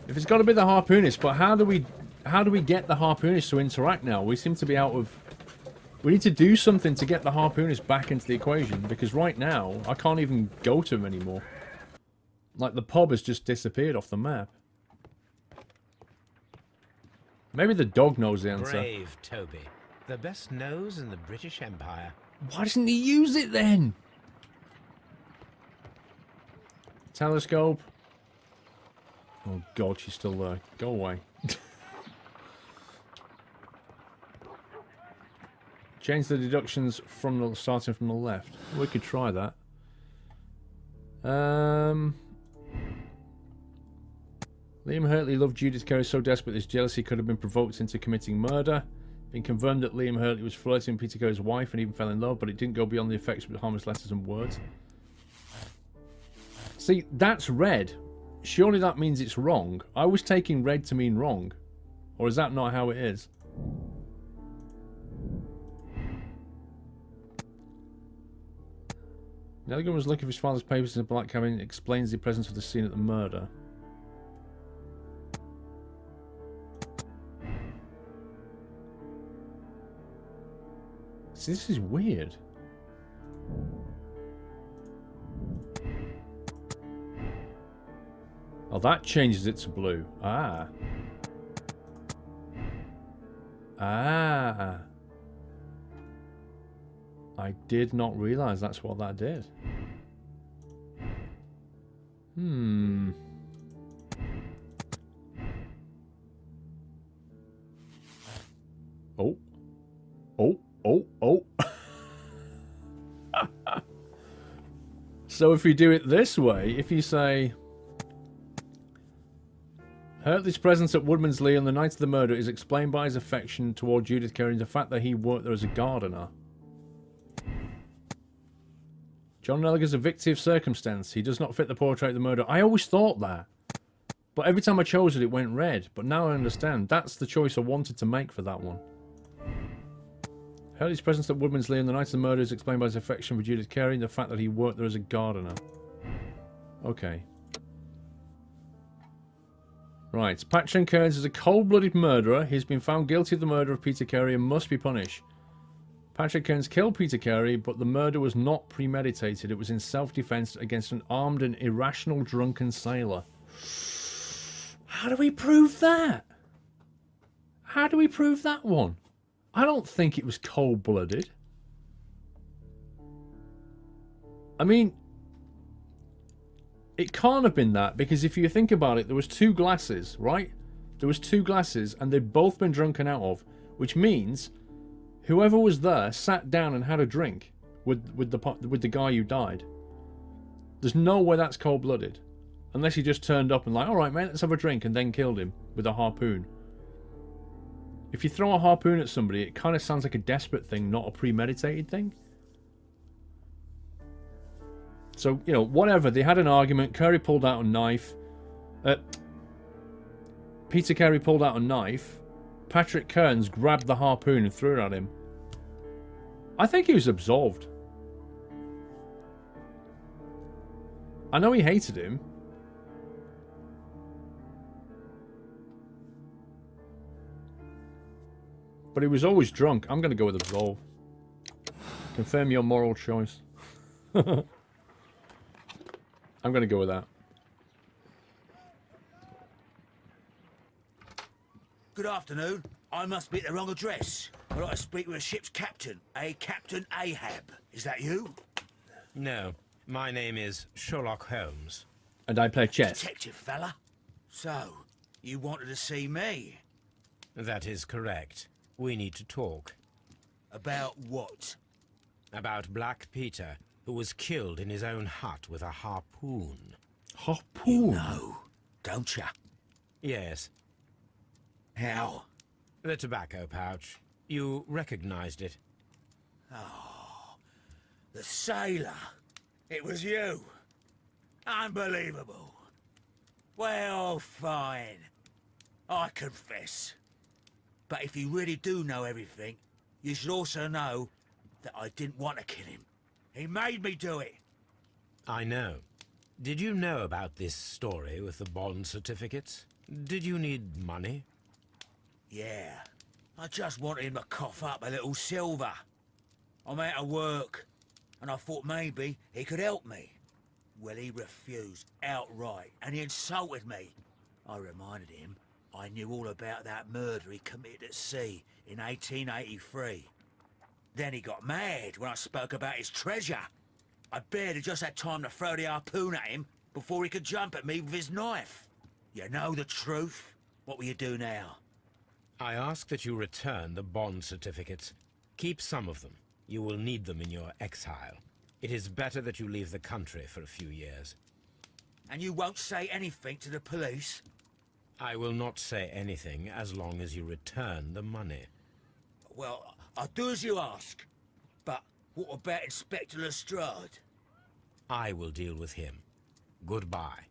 S1: If it's got to be the harpoonist, but how do we get the harpoonist to interact now? We seem to be out of. We need to do something to get the harpoonist back into the equation, because right now I can't even go to him anymore. Like the pub has just disappeared off the map. Maybe the dog knows the answer.
S3: Brave Toby. The best nose in the British Empire.
S1: Why doesn't he use it then? Telescope. Oh god, she's still there. Go away. Change the deductions from the starting from the left. We could try that. Liam Hurtley loved Judith Carey so desperate his jealousy could have been provoked into committing murder. Been confirmed that Liam Hurtley was flirting with Peter Carey's wife and even fell in love, but it didn't go beyond the effects with harmless letters and words. See, that's red. Surely that means it's wrong. I was taking red to mean wrong. Or is that not how it is? Nelligan was looking for his father's papers in the black cabin. It explains the presence of the scene at the murder. See, this is weird. Oh, that changes it to blue. Ah. Ah. I did not realise that's what that did. Hmm. Oh. Oh. Oh. Oh. So if you do it this way, if you say... Hurtley's presence at Woodman's Lee on the night of the murder is explained by his affection toward Judith Carey and the fact that he worked there as a gardener. John Nelligan's a victim of circumstance. He does not fit the portrait of the murder. I always thought that. But every time I chose it, it went red. But now I understand. That's the choice I wanted to make for that one. Hurtley's presence at Woodman's Lee on the night of the murder is explained by his affection for Judith Carey and the fact that he worked there as a gardener. Okay. Right. Patrick Cairns is a cold-blooded murderer. He's been found guilty of the murder of Peter Carey and must be punished. Patrick Cairns killed Peter Carey, but the murder was not premeditated. It was in self-defense against an armed and irrational drunken sailor. How do we prove that? How do we prove that one? I don't think it was cold-blooded. I mean, it can't have been that, because if you think about it, there was 2 glasses, right? There was 2 glasses, and they'd both been drunken out of, which means whoever was there sat down and had a drink with the guy who died. There's no way that's cold-blooded, unless he just turned up and like, all right, mate, let's have a drink, and then killed him with a harpoon. If you throw a harpoon at somebody, it kind of sounds like a desperate thing, not a premeditated thing. So, you know, whatever. They had an argument. Carey pulled out a knife. Peter Carey pulled out a knife. Patrick Cairns grabbed the harpoon and threw it at him. I think he was absolved. I know he hated him. But he was always drunk. I'm going to go with absolve. Confirm your moral choice. I'm going to go with that.
S10: Good afternoon. I must be at the wrong address. I'd like to speak with a ship's captain, a Captain Ahab. Is that you?
S3: No, my name is Sherlock Holmes.
S1: And I play chess.
S10: Detective fella. So, you wanted to see me?
S3: That is correct. We need to talk.
S10: About what?
S3: About Black Peter, who was killed in his own hut with a harpoon.
S1: Harpoon?
S10: No, don't ya?
S3: Yes.
S10: How?
S3: The tobacco pouch. You recognized it.
S10: Oh, the sailor. It was you. Unbelievable. Well, fine. I confess. But if you really do know everything, you should also know that I didn't want to kill him. He made me do it.
S3: I know. Did you know about this story with the bond certificates? Did you need money?
S10: Yeah. I just wanted him to cough up a little silver. I'm out of work, and I thought maybe he could help me. Well, he refused outright, and he insulted me. I reminded him I knew all about that murder he committed at sea in 1883. Then he got mad when I spoke about his treasure. I barely just had time to throw the harpoon at him before he could jump at me with his knife. You know the truth. What will you do now?
S3: I ask that you return the bond certificates. Keep some of them. You will need them in your exile. It is better that you leave the country for a few years.
S10: And you won't say anything to the police?
S3: I will not say anything as long as you return the money.
S10: Well, I'll do as you ask. But what about Inspector Lestrade?
S3: I will deal with him. Goodbye.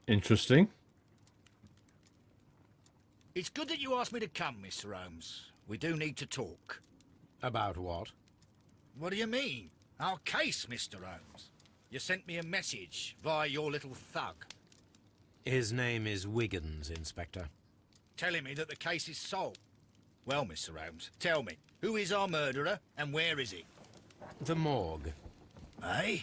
S1: Interesting.
S4: It's good that you asked me to come, Mr. Holmes. We do need to talk.
S3: About what?
S4: What do you mean? Our case, Mr. Holmes. You sent me a message via your little thug.
S3: His name is Wiggins, Inspector.
S4: Telling me that the case is solved. Well, Mr. Holmes, tell me, who is our murderer and where is he?
S3: The morgue.
S4: Eh?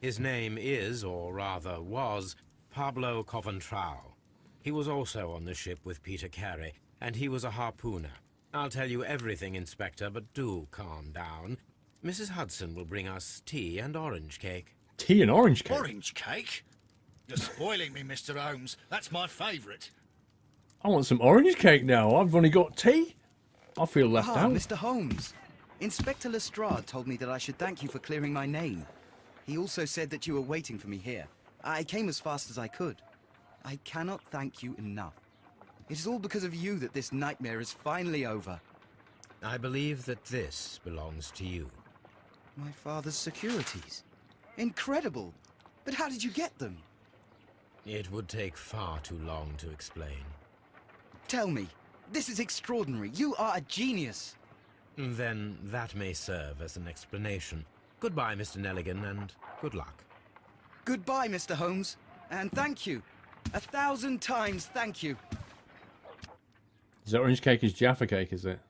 S3: His name is, or rather was, Pablo Coventral. He was also on the ship with Peter Carey, and he was a harpooner. I'll tell you everything, Inspector, but do calm down. Mrs. Hudson will bring us tea and orange cake.
S1: Tea and orange cake?
S4: Orange cake? You're spoiling me, Mr. Holmes. That's my favourite.
S1: I want some orange cake now. I've only got tea. I feel left out.
S7: Mr. Holmes. Inspector Lestrade told me that I should thank you for clearing my name. He also said that you were waiting for me here. I came as fast as I could. I cannot thank you enough. It is all because of you that this nightmare is finally over.
S3: I believe that this belongs to you.
S7: My father's securities. Incredible! But how did you get them?
S3: It would take far too long to explain.
S7: Tell me. This is extraordinary. You are a genius.
S3: Then that may serve as an explanation. Goodbye, Mr. Nelligan, and good luck.
S7: Goodbye, Mr. Holmes. And thank you. 1,000 times thank you.
S1: Is that orange cake is Jaffa cake, is it?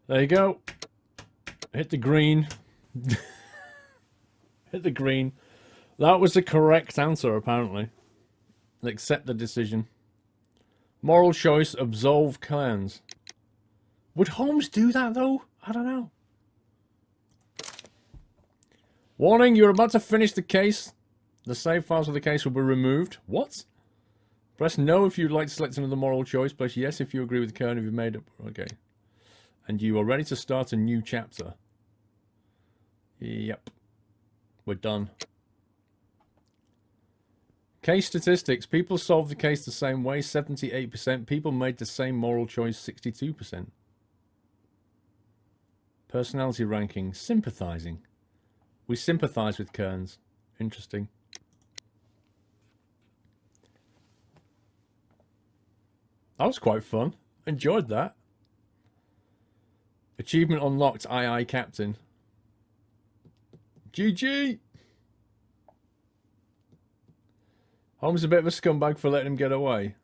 S1: There you go. Hit the green. Hit the green. That was the correct answer, apparently. Accept the decision. Moral choice, absolve Cairns. Would Holmes do that, though? I don't know. Warning, you're about to finish the case. The save files of the case will be removed. What? Press no if you'd like to select another moral choice. Press yes if you agree with Cairns if you've made it. Okay. And you are ready to start a new chapter. Yep. We're done. Case statistics. People solved the case the same way, 78%. People made the same moral choice, 62%. Personality ranking. Sympathizing. We sympathize with Cairns. Interesting. That was quite fun. Enjoyed that. Achievement unlocked, aye aye Captain. GG! Holmes is a bit of a scumbag for letting him get away.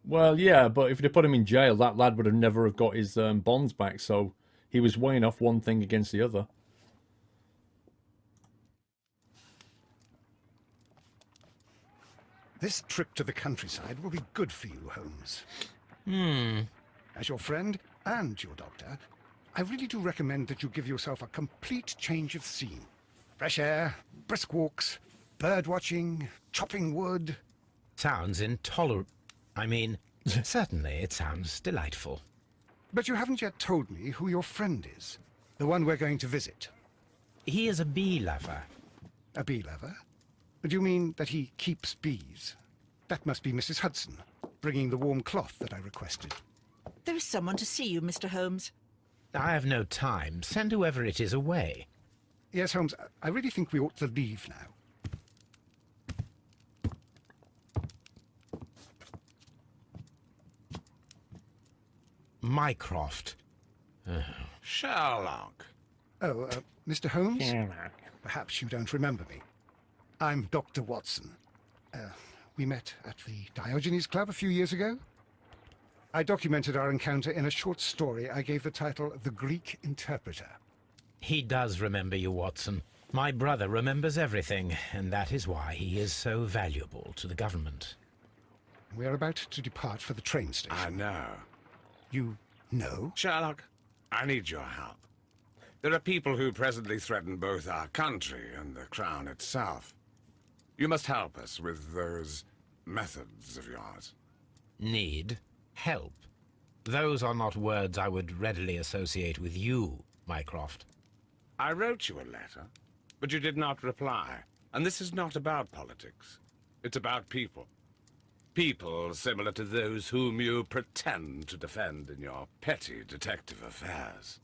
S1: Well, yeah, but if they'd put him in jail, that lad would have never have got his bonds back, so he was weighing off one thing against the other.
S2: This trip to the countryside will be good for you, Holmes. As your friend and your doctor, I really do recommend that you give yourself a complete change of scene. Fresh air, brisk walks, bird watching, chopping wood.
S3: Sounds intolerable. I mean, certainly it sounds delightful.
S2: But you haven't yet told me who your friend is. The one we're going to visit.
S3: He is a bee lover.
S2: A bee lover? Do you mean that he keeps bees? That must be Mrs. Hudson, bringing the warm cloth that I requested.
S11: There is someone to see you, Mr. Holmes.
S3: I have no time. Send whoever it is away.
S2: Yes, Holmes, I really think we ought to leave now.
S3: Mycroft.
S8: Sherlock.
S2: Oh, Mr. Holmes? Perhaps you don't remember me. I'm Dr. Watson. We met at the Diogenes Club a few years ago. I documented our encounter in a short story I gave the title The Greek Interpreter.
S3: He does remember you, Watson. My brother remembers everything, and that is why he is so valuable to the government.
S2: We're about to depart for the train station.
S12: I know.
S2: You know?
S12: Sherlock, I need your help. There are people who presently threaten both our country and the Crown itself. You must help us with those methods of yours.
S3: Need? Help? Those are not words I would readily associate with you, Mycroft.
S12: I wrote you a letter, but you did not reply. And this is not about politics. It's about people. People similar to those whom you pretend to defend in your petty detective affairs.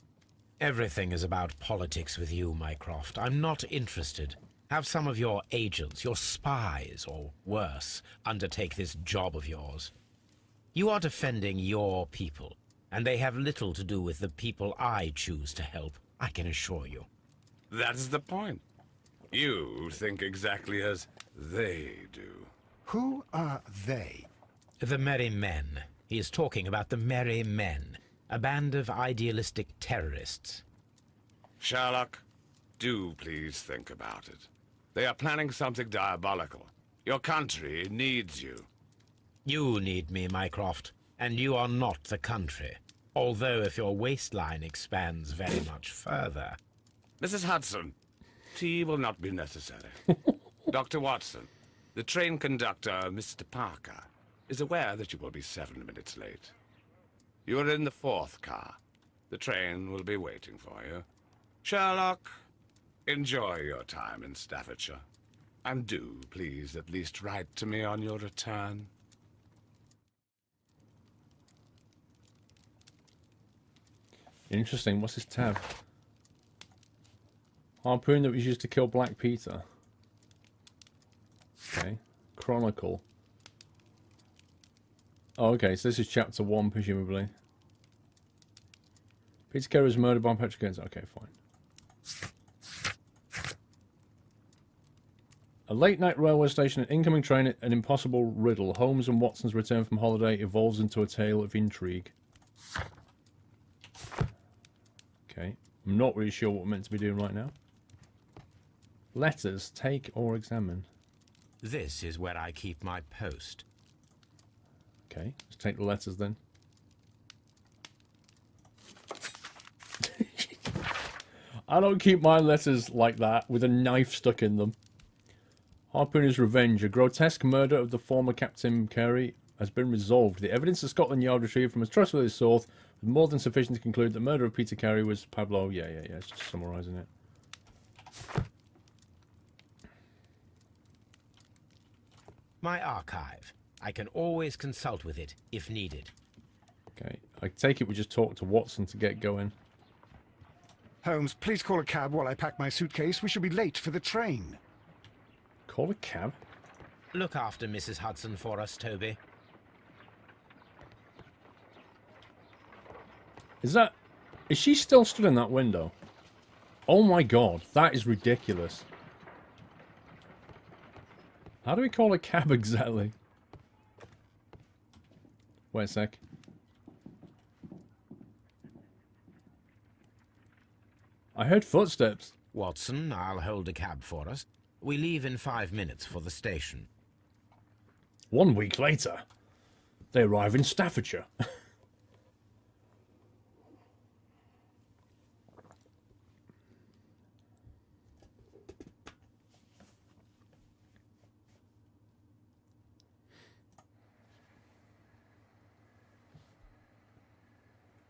S3: Everything is about politics with you, Mycroft. I'm not interested. Have some of your agents, your spies, or worse, undertake this job of yours. You are defending your people, and they have little to do with the people I choose to help, I can assure you.
S12: That is the point. You think exactly as they do.
S2: Who are they?
S3: The Merry Men. He is talking about the Merry Men, a band of idealistic terrorists.
S12: Sherlock, do please think about it. They are planning something diabolical. Your country needs you.
S3: You need me, Mycroft, and you are not the country. Although if your waistline expands very much further.
S12: Mrs. Hudson, tea will not be necessary. Dr. Watson, the train conductor, Mr. Parker, is aware that you will be 7 minutes late. You are in the 4th car. The train will be waiting for you. Sherlock, enjoy your time in Staffordshire. And do, please, at least write to me on your return.
S1: Interesting. What's this tab? Harpoon that was used to kill Black Peter. Okay. Chronicle. Oh, okay. So this is chapter 1, presumably. Peter Carey was murdered by Patrick Cairns. Okay, fine. A late-night railway station, an incoming train, an impossible riddle. Holmes and Watson's return from holiday evolves into a tale of intrigue. I'm not really sure what we're meant to be doing right now. Letters, take or examine.
S3: This is where I keep my post.
S1: Okay, let's take the letters then. I don't keep my letters like that, with a knife stuck in them. Harpooner's Revenge. A grotesque murder of the former Captain Carey has been resolved. The evidence of Scotland Yard retrieved from a trustworthy source was more than sufficient to conclude the murder of Peter Carey was Pablo. Yeah. It's just summarising it.
S3: My archive. I can always consult with it, if needed.
S1: Okay, I take it we just talk to Watson to get going.
S2: Holmes, please call a cab while I pack my suitcase. We shall be late for the train.
S1: Call a cab?
S3: Look after Mrs. Hudson for us, Toby.
S1: Is she still stood in that window? Oh my god, that is ridiculous. How do we call a cab exactly? Wait a sec. I heard footsteps.
S3: Watson, I'll hold a cab for us. We leave in 5 minutes for the station.
S1: 1 week later, they arrive in Staffordshire.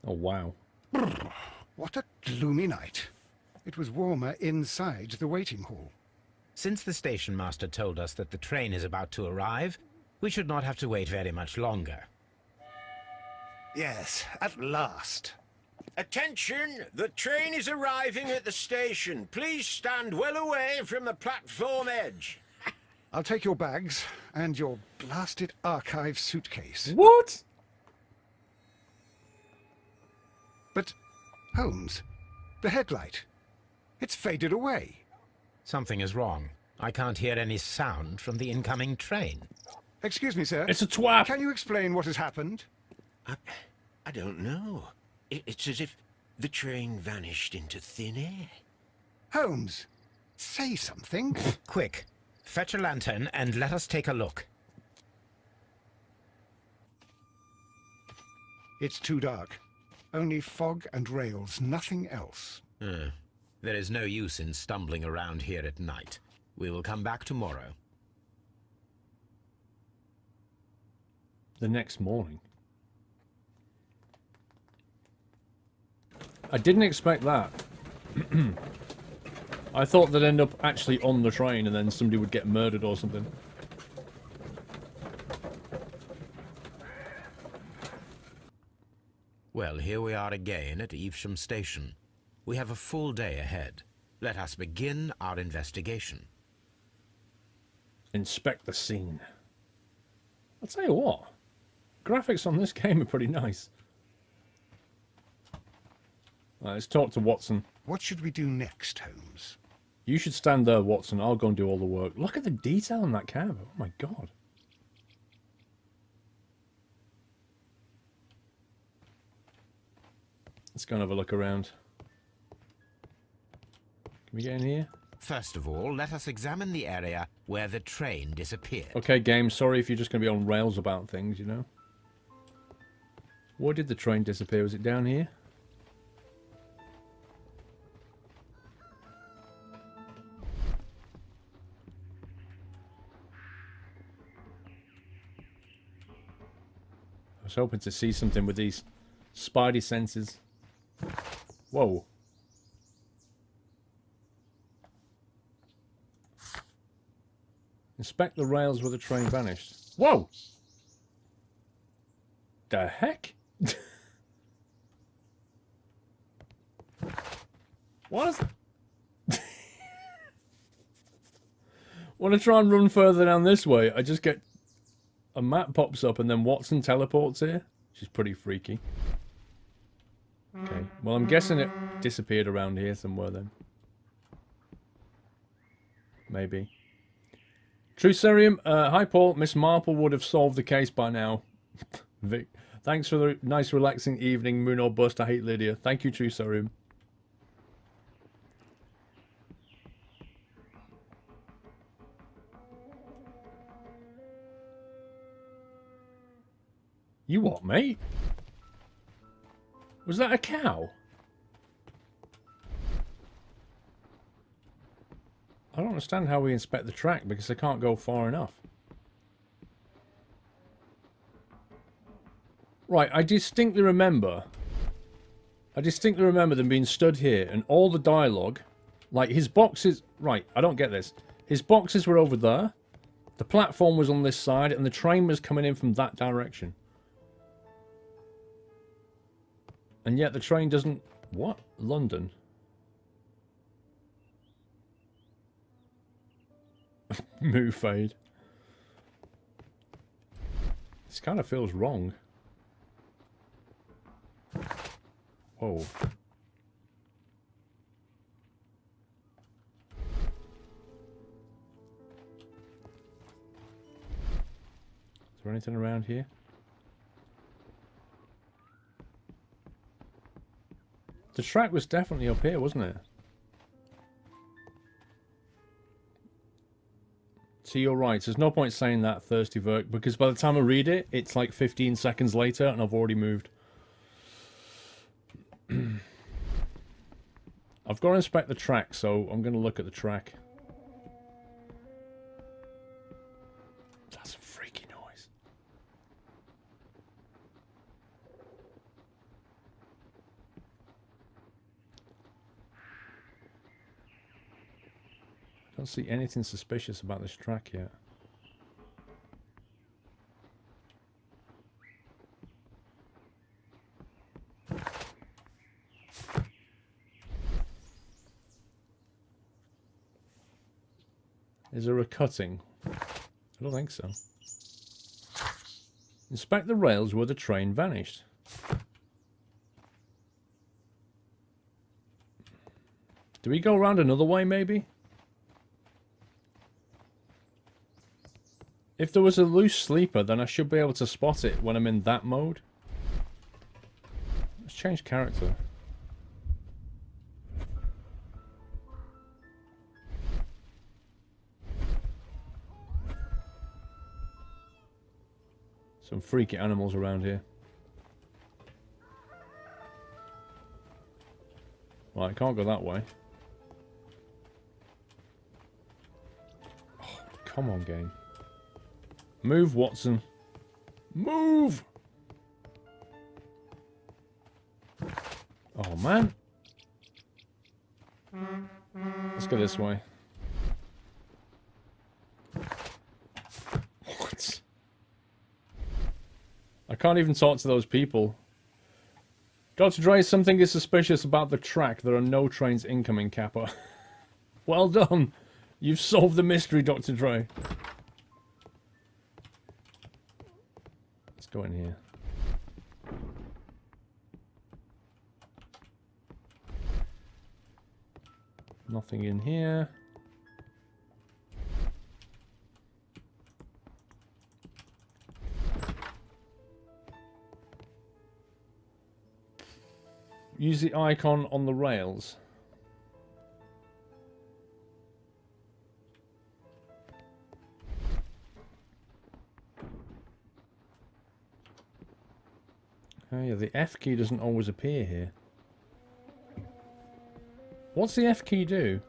S1: Oh, wow.
S2: What a gloomy night. It was warmer inside the waiting hall.
S3: Since the station master told us that the train is about to arrive, we should not have to wait very much longer.
S2: Yes, at last.
S8: Attention! The train is arriving at the station. Please stand well away from the platform edge.
S2: I'll take your bags and your blasted archive suitcase.
S1: What?
S2: But, Holmes, the headlight, it's faded away.
S3: Something is wrong. I can't hear any sound from the incoming train.
S2: Excuse me, sir.
S1: It's a twat.
S2: Can you explain what has happened?
S8: I don't know. It's as if the train vanished into thin air.
S2: Holmes, say something.
S3: Quick, fetch a lantern and let us take a look.
S2: It's too dark. Only fog and rails, nothing else.
S3: There is no use in stumbling around here at night. We will come back tomorrow.
S1: The next morning. I didn't expect that. I thought they'd end up actually on the train and then somebody would get murdered or something.
S3: Well, here we are again at Evesham Station. We have a full day ahead. Let us begin our investigation.
S1: Inspect the scene. I'll tell you what. Graphics on this game are pretty nice. Right, let's talk to Watson.
S2: What should we do next, Holmes?
S1: You should stand there, Watson. I'll go and do all the work. Look at the detail on that cab. Oh my god. Let's go and have a look around. Can we get in here?
S3: First of all, let us examine the area where the train disappeared.
S1: Okay, game. Sorry if you're just going to be on rails about things, you know. Where did the train disappear? Was it down here? I was hoping to see something with these spidey senses. Whoa. Inspect the rails where the train vanished. Whoa! The heck? What is... Want to try and run further down this way? I just get... A map pops up and then Watson teleports here. Which is pretty freaky. Okay. Well, I'm guessing it disappeared around here somewhere then. Maybe. True Serum, hi Paul. Miss Marple would have solved the case by now. Vic, thanks for the nice relaxing evening, Moon or Bust. I hate Lydia. Thank you, True Serum. You what, mate? Was that a cow? I don't understand how we inspect the track because I can't go far enough. Right, I distinctly remember them being stood here and all the dialogue, like his boxes... Right, I don't get this. His boxes were over there, the platform was on this side, and the train was coming in from that direction. And yet the train doesn't... What? London? Move fade. This kind of feels wrong. Whoa. Is there anything around here? The track was definitely up here, wasn't it? So you're right. There's no point saying that, Thirsty Verk, because by the time I read it, it's like 15 seconds later and I've already moved. I've got to inspect the track, so I'm going to look at the track. That's a freaky noise. I don't see anything suspicious about this track yet. Is there a cutting? I don't think so. Inspect the rails where the train vanished. Do we go around another way, maybe? If there was a loose sleeper, then I should be able to spot it when I'm in that mode. Let's change character. Some freaky animals around here. Right, I can't go that way. Oh, come on, game. Move, Watson. Move! Oh, man. Let's go this way. What? I can't even talk to those people. Dr. Dre, something is suspicious about the track. There are no trains incoming, Kappa. Well done. You've solved the mystery, Dr. Dre. Let's go in here. Nothing in here. Use the icon on the rails. Oh yeah, the F key doesn't always appear here. What's the F key do?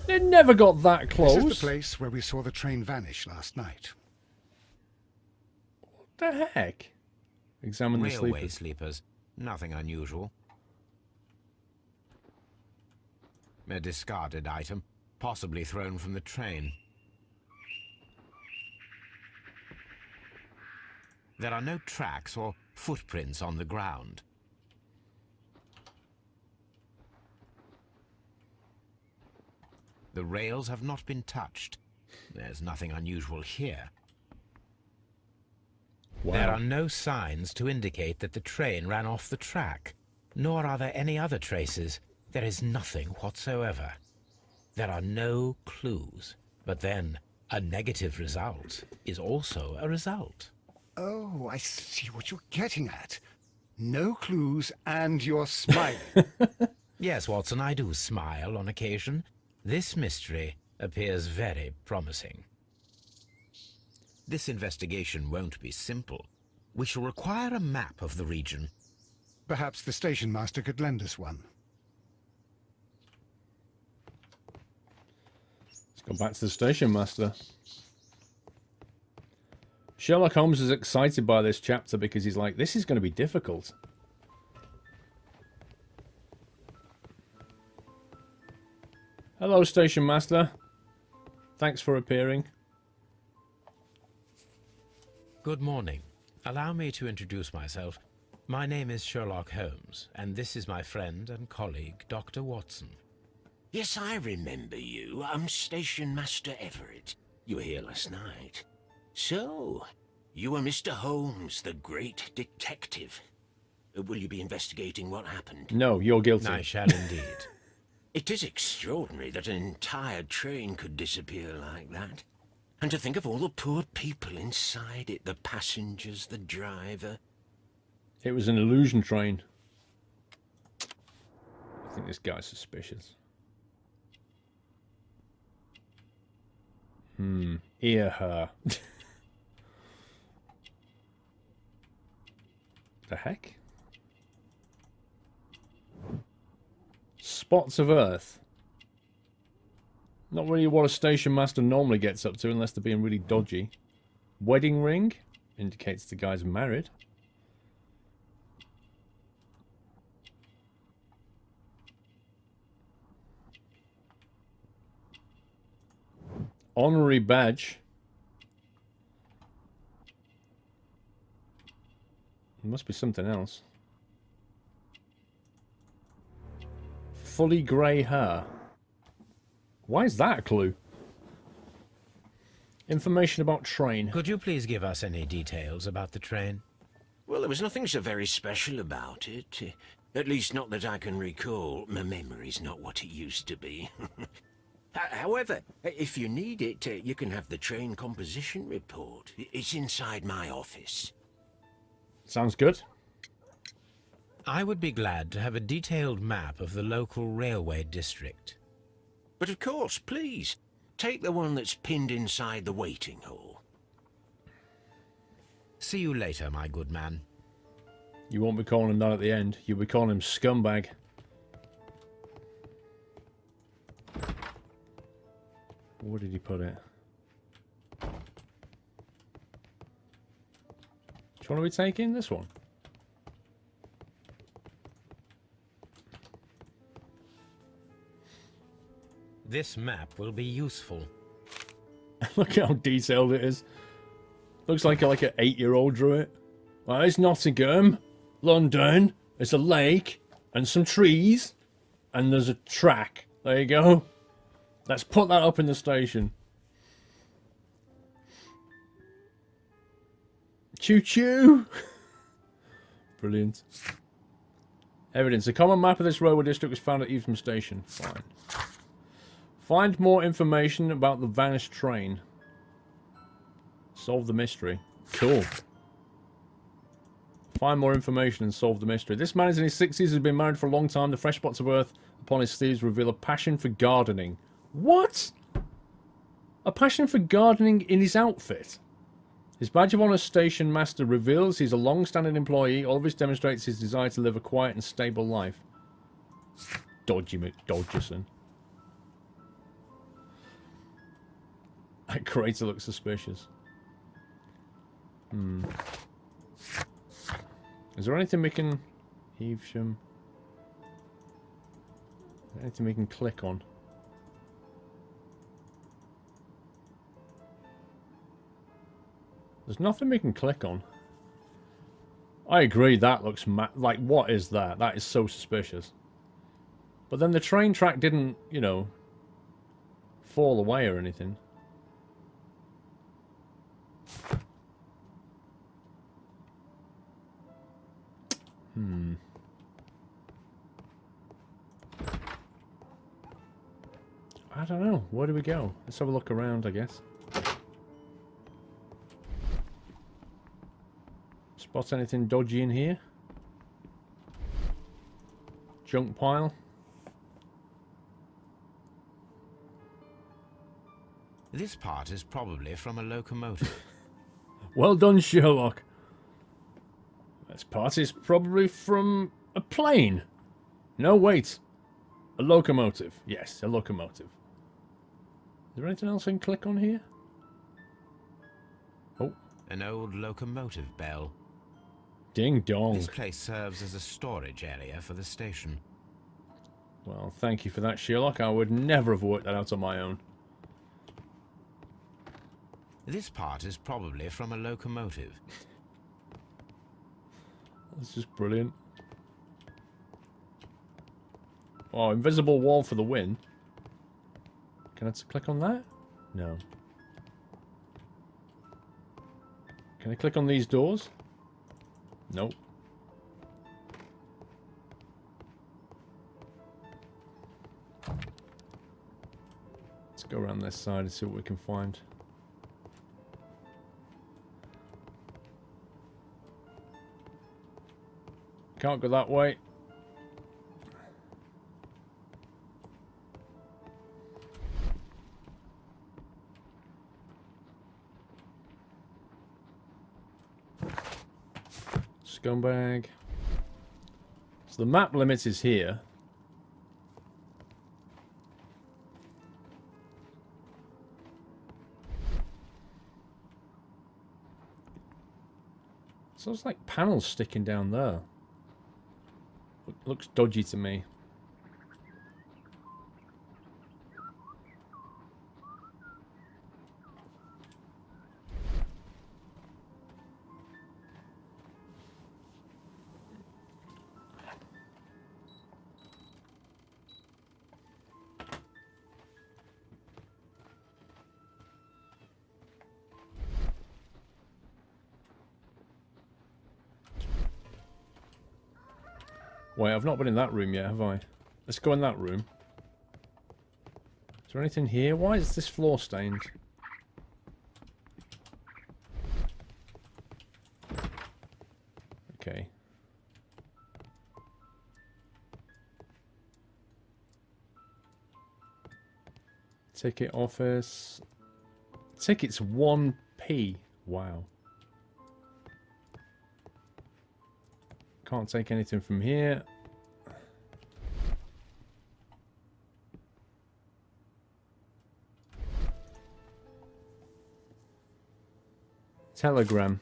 S1: It never got that close.
S2: This is the place where we saw the train vanish last night.
S1: What the heck? Examine the
S3: Railway
S1: sleepers.
S3: Nothing unusual. A discarded item, possibly thrown from the train. There are no tracks or footprints on the ground. The rails have not been touched. There's nothing unusual here.
S1: Wow.
S3: There are no signs to indicate that the train ran off the track, nor are there any other traces. There is nothing whatsoever. There are no clues. But then, a negative result is also a result.
S2: Oh, I see what you're getting at. No clues, and you're smiling.
S3: Yes, Watson, I do smile on occasion. This mystery appears very promising. This investigation won't be simple. We shall require a map of the region.
S2: Perhaps the station master could lend us one.
S1: Let's go back to the station master. Sherlock Holmes is excited by this chapter because he's like, this is going to be difficult. Hello, station master. Thanks for appearing.
S3: Good morning. Allow me to introduce myself. My name is Sherlock Holmes, and this is my friend and colleague, Dr. Watson.
S8: Yes, I remember you. I'm Station Master Everett. You were here last night. So, you are Mr. Holmes, the great detective. Will you be investigating what happened?
S1: No, you're guilty.
S3: I shall indeed.
S8: It is extraordinary that an entire train could disappear like that. And to think of all the poor people inside it, the passengers, the driver.
S1: It was an illusion train. I think this guy's suspicious. Ear her. The heck? Spots of Earth. Not really what a station master normally gets up to unless they're being really dodgy. Wedding ring indicates the guy's married. Honorary badge. There must be something else. Fully grey hair. Why is that a clue? Information about train.
S3: Could you please give us any details about the train?
S8: Well, there was nothing so very special about it. At least not that I can recall. My memory's not what it used to be. However, if you need it, you can have the train composition report. It's inside my office.
S1: Sounds good.
S3: I would be glad to have a detailed map of the local railway district.
S8: But of course, please, take the one that's pinned inside the waiting hall.
S3: See you later, my good man.
S1: You won't be calling him that at the end. You'll be calling him scumbag. Where did he put it? Which one are we taking? This one.
S3: This map will be useful.
S1: Look how detailed it is. Looks like an 8-year-old drew it. Well, it's Nottingham, London. There's a lake and some trees, and there's a track. There you go. Let's put that up in the station. Choo-choo! Brilliant. Evidence. A common map of this railway district was found at Evesham Station. Fine. Find more information about the vanished train. Solve the mystery. Cool. Find more information and solve the mystery. This man is in his 60s, has been married for a long time. The fresh spots of earth upon his sleeves reveal a passion for gardening. What? A passion for gardening in his outfit? His badge of honour station master reveals he's a long-standing employee. All of this demonstrates his desire to live a quiet and stable life. Dodgy McDodgerson. That crater looks suspicious. Is there anything we can... Evesham... Anything we can click on? There's nothing we can click on. I agree, that looks like, what is that? That is so suspicious. But then the train track didn't, you know, fall away or anything. I don't know. Where do we go? Let's have a look around, I guess. Spot anything dodgy in here? Junk pile.
S3: This part is probably from a locomotive.
S1: Well done, Sherlock. This part is probably from a plane. No, wait. A locomotive. Yes, a locomotive. Is there anything else I can click on here? Oh.
S3: An old locomotive bell.
S1: Ding dong.
S3: This place serves as a storage area for the station.
S1: Well, thank you for that, Sherlock. I would never have worked that out on my own.
S3: This part is probably from a locomotive.
S1: This is brilliant. Oh, invisible wall for the win. Can I click on that? No. Can I click on these doors? Nope. Let's go around this side and see what we can find. Can't go that way. Scumbag. So the map limit is here. So it's like panels sticking down there. Looks dodgy to me. Wait, I've not been in that room yet, have I? Let's go in that room. Is there anything here? Why is this floor stained? Okay. Ticket office. Tickets 1p. Wow. Can't take anything from here. Telegram.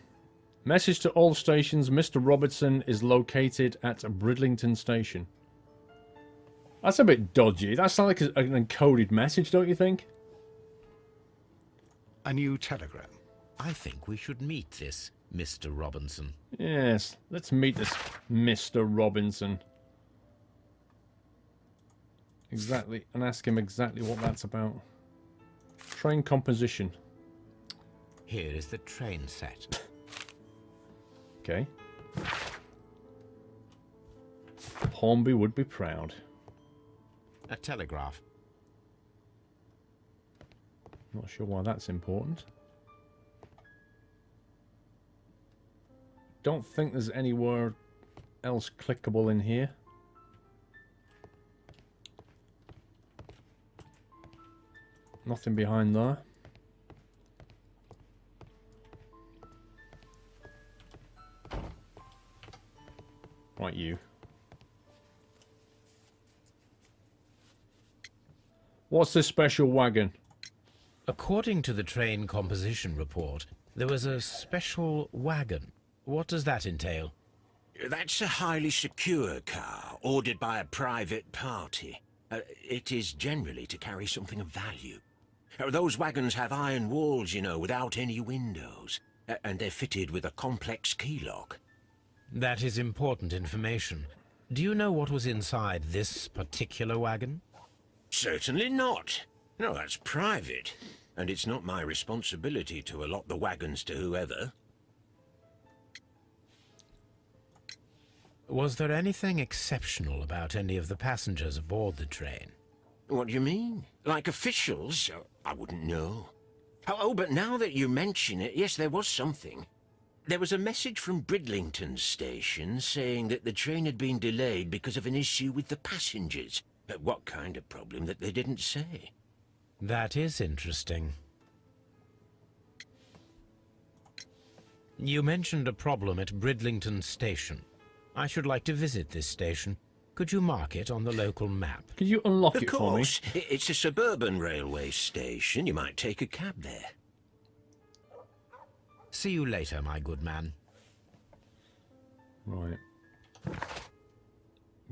S1: Message to all stations. Mr. Robertson is located at Bridlington Station. That's a bit dodgy. That's like an encoded message, don't you think?
S2: A new telegram.
S3: I think we should meet this Mr. Robinson.
S1: Yes, let's meet this Mr. Robinson. Exactly, and ask him exactly what that's about. Train composition.
S3: Here is the train set.
S1: Okay. Hornby would be proud.
S3: A telegraph.
S1: Not sure why that's important. Don't think there's anywhere else clickable in here. Nothing behind there. Right, you. What's this special wagon?
S3: According to the train composition report, there was a special wagon. What does that entail?
S8: That's a highly secure car, ordered by a private party. It is generally to carry something of value. Those wagons have iron walls, you know, without any windows. And they're fitted with a complex key lock.
S3: That is important information. Do you know what was inside this particular wagon?
S8: Certainly not. No, that's private. And it's not my responsibility to allot the wagons to whoever.
S3: Was there anything exceptional about any of the passengers aboard the train?
S8: What do you mean? Like officials? I wouldn't know. Oh, but now that you mention it, yes, there was something. There was a message from Bridlington Station saying that the train had been delayed because of an issue with the passengers. But what kind of problem that they didn't say?
S3: That is interesting. You mentioned a problem at Bridlington Station. I should like to visit this station. Could you mark it on the local map?
S1: Could you unlock
S8: Of
S1: it for me?
S8: course. It's a suburban railway station. You might take a cab there.
S3: See you later, my good man.
S1: Right.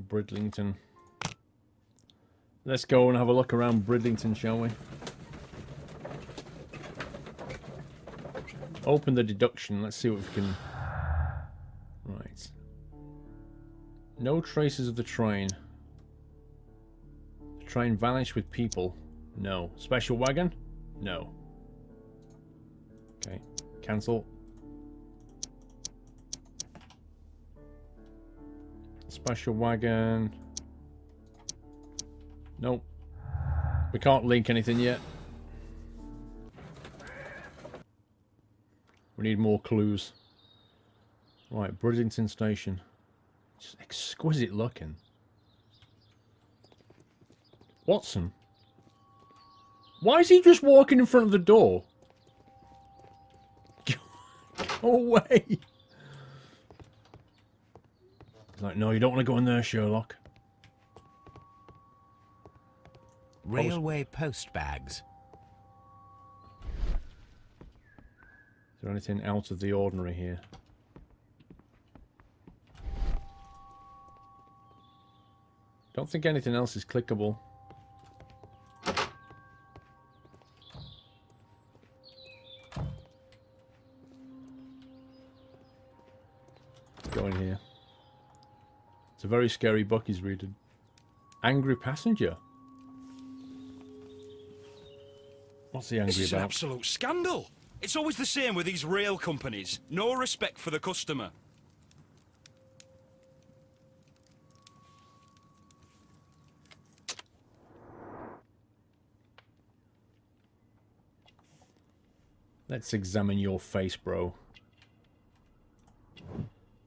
S1: Bridlington. Let's go and have a look around Bridlington, shall we? Open the deduction. Let's see what we can... Right. No traces of the train. The train vanished with people. No. Special wagon? No. Okay. Cancel. Special wagon. Nope. We can't link anything yet. We need more clues. Right, Bridlington Station. Just exquisite looking. Watson? Why is he just walking in front of the door? Go away! He's like, no, you don't want to go in there, Sherlock.
S3: Railway post bags.
S1: Is there anything out of the ordinary here? Don't think anything else is clickable. Let's go in here. It's a very scary book he's reading. Angry passenger. What's he angry
S13: This is an
S1: about?
S13: absolute scandal. It's always the same with these rail companies. No respect for the customer.
S1: Let's examine your face, bro.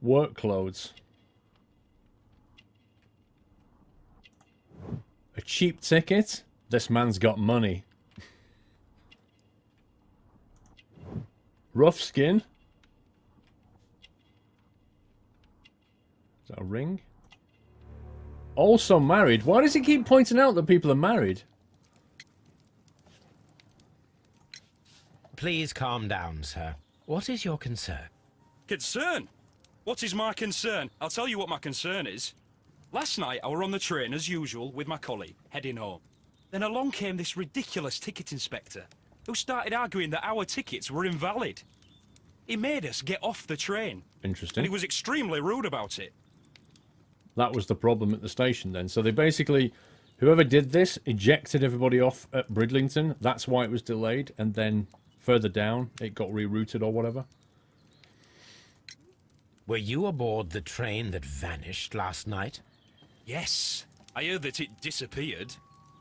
S1: Work clothes. A cheap ticket? This man's got money. Rough skin. Is that a ring? Also married. Why does he keep pointing out that people are married?
S3: Please calm down, sir. What is your concern?
S13: Concern? What is my concern? I'll tell you what my concern is. Last night I were on the train as usual with my colleague, heading home. Then along came this ridiculous ticket inspector, who started arguing that our tickets were invalid. He made us get off the train.
S1: Interesting.
S13: And he was extremely rude about it.
S1: That was the problem at the station then. So they basically, whoever did this, ejected everybody off at Bridlington. That's why it was delayed. And then further down, it got rerouted or whatever.
S3: Were you aboard the train that vanished last night?
S13: Yes, I heard that it disappeared.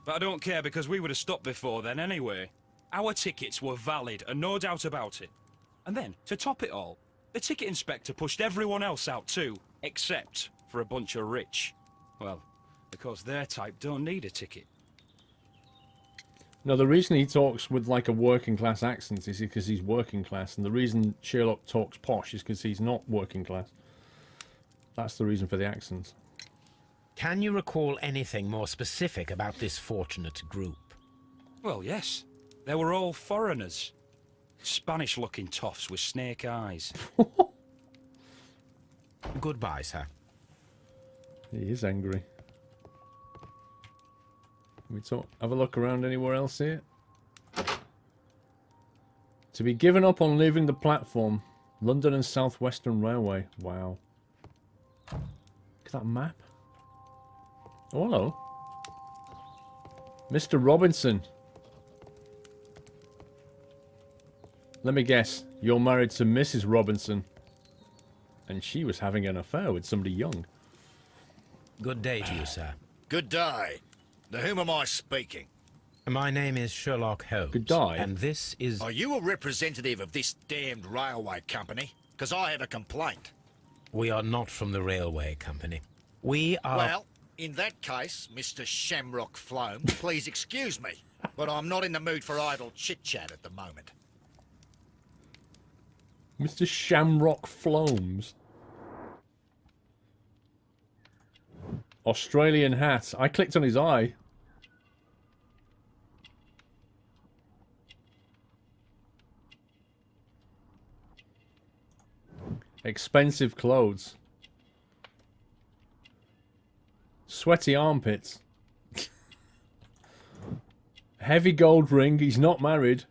S13: But I don't care because we would have stopped before then anyway. Our tickets were valid and no doubt about it. And then, to top it all, the ticket inspector pushed everyone else out too, except for a bunch of rich. Well, because their type don't need a ticket.
S1: No, the reason he talks with like a working class accent is because he's working class. And the reason Sherlock talks posh is because he's not working class. That's the reason for the accent.
S3: Can you recall anything more specific about this fortunate group?
S13: Well, yes. They were all foreigners. Spanish-looking toffs with snake eyes.
S3: Goodbye, sir.
S1: He is angry. Can we talk, have a look around anywhere else here? To be given up on leaving the platform. London and South Western Railway. Wow. Look at that map. Oh, hello. Mr. Robinson. Let me guess. You're married to Mrs. Robinson. And she was having an affair with somebody young.
S3: Good day to you, sir.
S4: Good day. To whom am I speaking?
S3: My name is Sherlock Holmes.
S1: Good day.
S3: And this is...
S4: Are you a representative of this damned railway company? because I have a complaint.
S3: We are not from the railway company. We are...
S4: Well, in that case, Mr. Shamrock Floam, please excuse me, but I'm not in the mood for idle chit-chat at the moment.
S1: Mr. Shamrock Floams. Australian hat. I clicked on his eye. Expensive clothes. Sweaty armpits. Heavy gold ring. He's not married.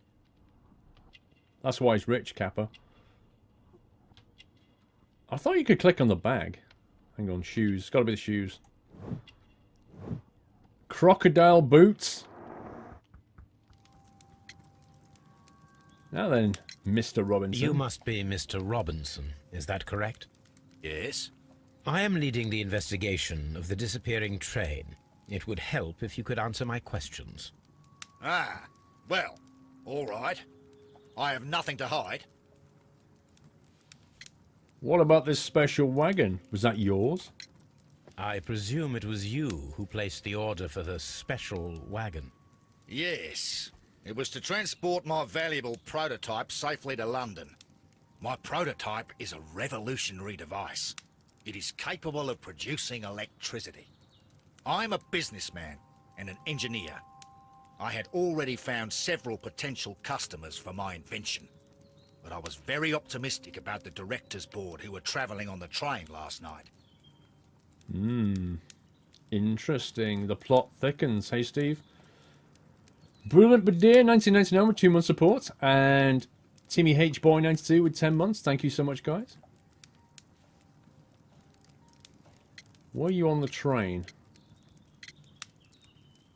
S1: That's why he's rich, Kappa. I thought you could click on the bag. Hang on, shoes. It's got to be the shoes. Crocodile boots. Now then, Mr. Robinson.
S3: You must be Mr. Robinson, is that correct?
S4: Yes?
S3: I am leading the investigation of the disappearing train. It would help if you could answer my questions.
S4: Ah, well, all right. I have nothing to hide.
S1: What about this special wagon? Was that yours?
S3: I presume it was you who placed the order for the special wagon.
S4: Yes. It was to transport my valuable prototype safely to London. My prototype is a revolutionary device. It is capable of producing electricity. I'm a businessman and an engineer. I had already found several potential customers for my invention. But I was very optimistic about the directors' board who were travelling on the train last night.
S1: Interesting. The plot thickens. Hey, Steve. Brilliant but dear, 1999 with 2 months support. And Timmy H Boy 92 with 10 months. Thank you so much, guys. Were you on the train?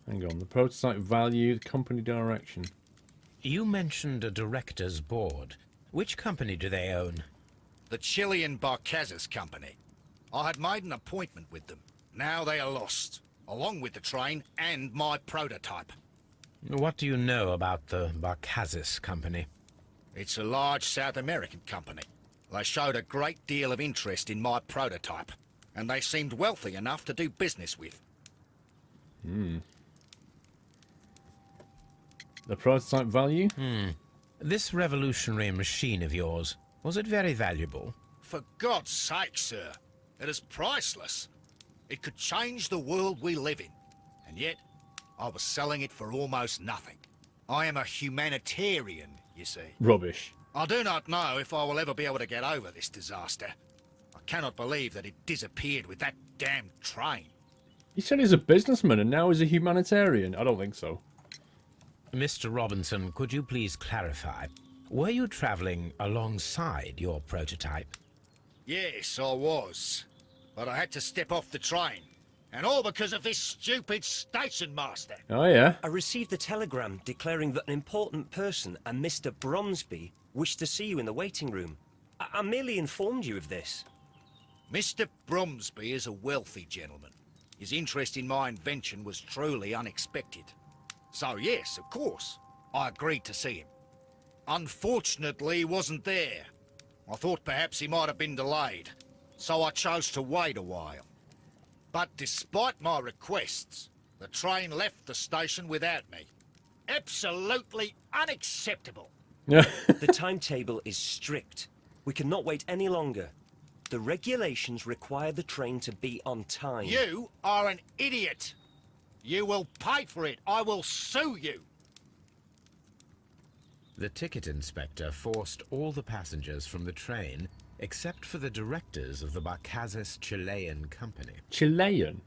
S1: Hang on. The prototype value, the company direction.
S3: You mentioned a director's board. Which company do they own?
S4: The Chilean Barcazes Company. I had made an appointment with them. Now they are lost, along with the train and my prototype.
S3: What do you know about the Barcazes Company?
S4: It's a large South American company. They showed a great deal of interest in my prototype, and they seemed wealthy enough to do business with.
S1: The prototype value?
S3: This revolutionary machine of yours, was it very valuable?
S4: For God's sake, sir, it is priceless. It could change the world we live in, and yet I was selling it for almost nothing. I am a humanitarian, you see.
S1: Rubbish.
S4: I do not know if I will ever be able to get over this disaster. I cannot believe that it disappeared with that damn train.
S1: He said he's a businessman and now he's a humanitarian. I don't think so.
S3: Mr. Robinson, could you please clarify? Were you traveling alongside your prototype?
S4: Yes, I was. But I had to step off the train. And all because of this stupid station master.
S1: Oh, yeah?
S14: I received a telegram declaring that an important person, a Mr. Bromsby, wished to see you in the waiting room. I merely informed you of this.
S4: Mr. Bromsby is a wealthy gentleman. His interest in my invention was truly unexpected. So yes, of course, I agreed to see him. Unfortunately, he wasn't there. I thought perhaps he might have been delayed, so I chose to wait a while. But despite my requests, the train left the station without me. Absolutely unacceptable.
S14: The timetable is strict. We cannot wait any longer. The regulations require the train to be on time.
S4: You are an idiot. You will pay for it. I will sue you.
S3: The ticket inspector forced all the passengers from the train except for the directors of the Barcazes Chilean Company.
S1: Chilean?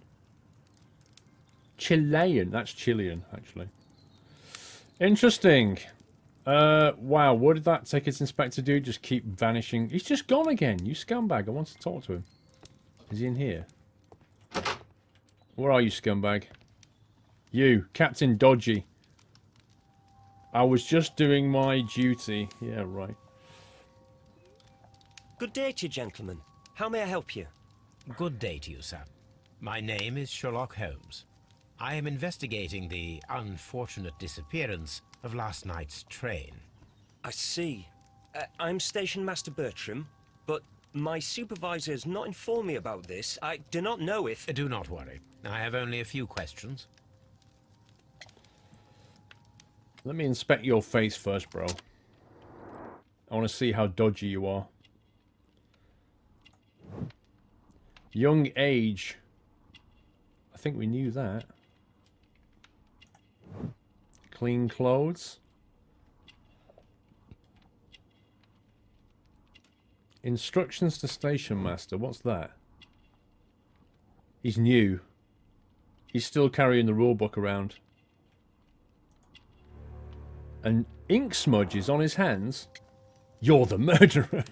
S1: Chilean. That's Chilean, actually. Interesting. Wow, what did that ticket inspector do? Just keep vanishing. He's just gone again. You scumbag. I want to talk to him. Is he in here? Where are you, scumbag? You, Captain Dodgy. I was just doing my duty. Yeah, right.
S14: Good day to you, gentlemen. How may I help you?
S3: Good day to you, sir. My name is Sherlock Holmes. I am investigating the unfortunate disappearance of last night's train.
S14: I see. I'm Station Master Bertram. but my supervisor has not informed me about this. I do not know if...
S3: Do not worry. I have only a few questions.
S1: Let me inspect your face first, bro. I want to see how dodgy you are. Young age. I think we knew that. Clean clothes. Instructions to station master. What's that? He's new. He's still carrying the rulebook around. And ink smudges on his hands. You're the murderer.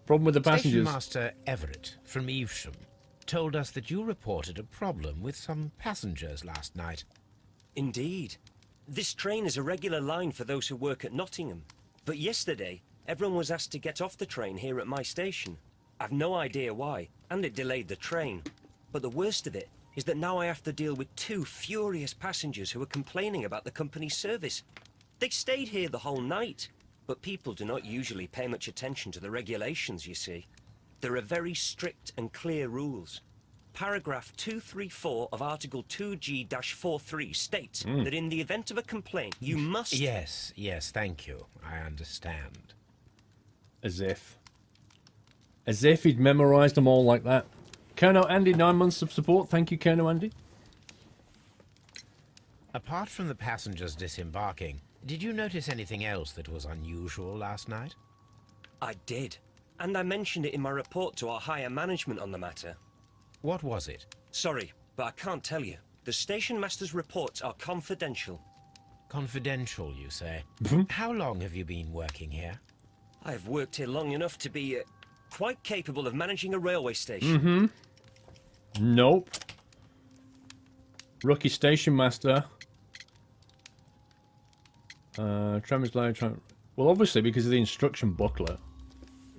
S1: Problem with the passengers.
S3: Station Master Everett from Evesham told us that you reported a problem with some passengers last night.
S14: Indeed. This train is a regular line for those who work at Nottingham. But yesterday, everyone was asked to get off the train here at my station. I've no idea why, and it delayed the train. But the worst of it is that now I have to deal with 2 furious passengers who are complaining about the company's service. They stayed here the whole night, but people do not usually pay much attention to the regulations, you see. There are very strict and clear rules. Paragraph 234 of Article 2G-43 states that in the event of a complaint, you must...
S3: Yes, thank you. I understand.
S1: As if. As if he'd memorised them all like that. Colonel Andy, 9 months of support. Thank you, Colonel Andy.
S3: Apart from the passengers disembarking, did you notice anything else that was unusual last night?
S14: I did. And I mentioned it in my report to our higher management on the matter.
S3: What was it?
S14: Sorry, but I can't tell you. The station master's reports are confidential.
S3: Confidential, you say? How long have you been working here?
S14: I've worked here long enough to be quite capable of managing a railway station.
S1: Nope. Rookie station master. Tremors loud. Well, obviously because of the instruction booklet.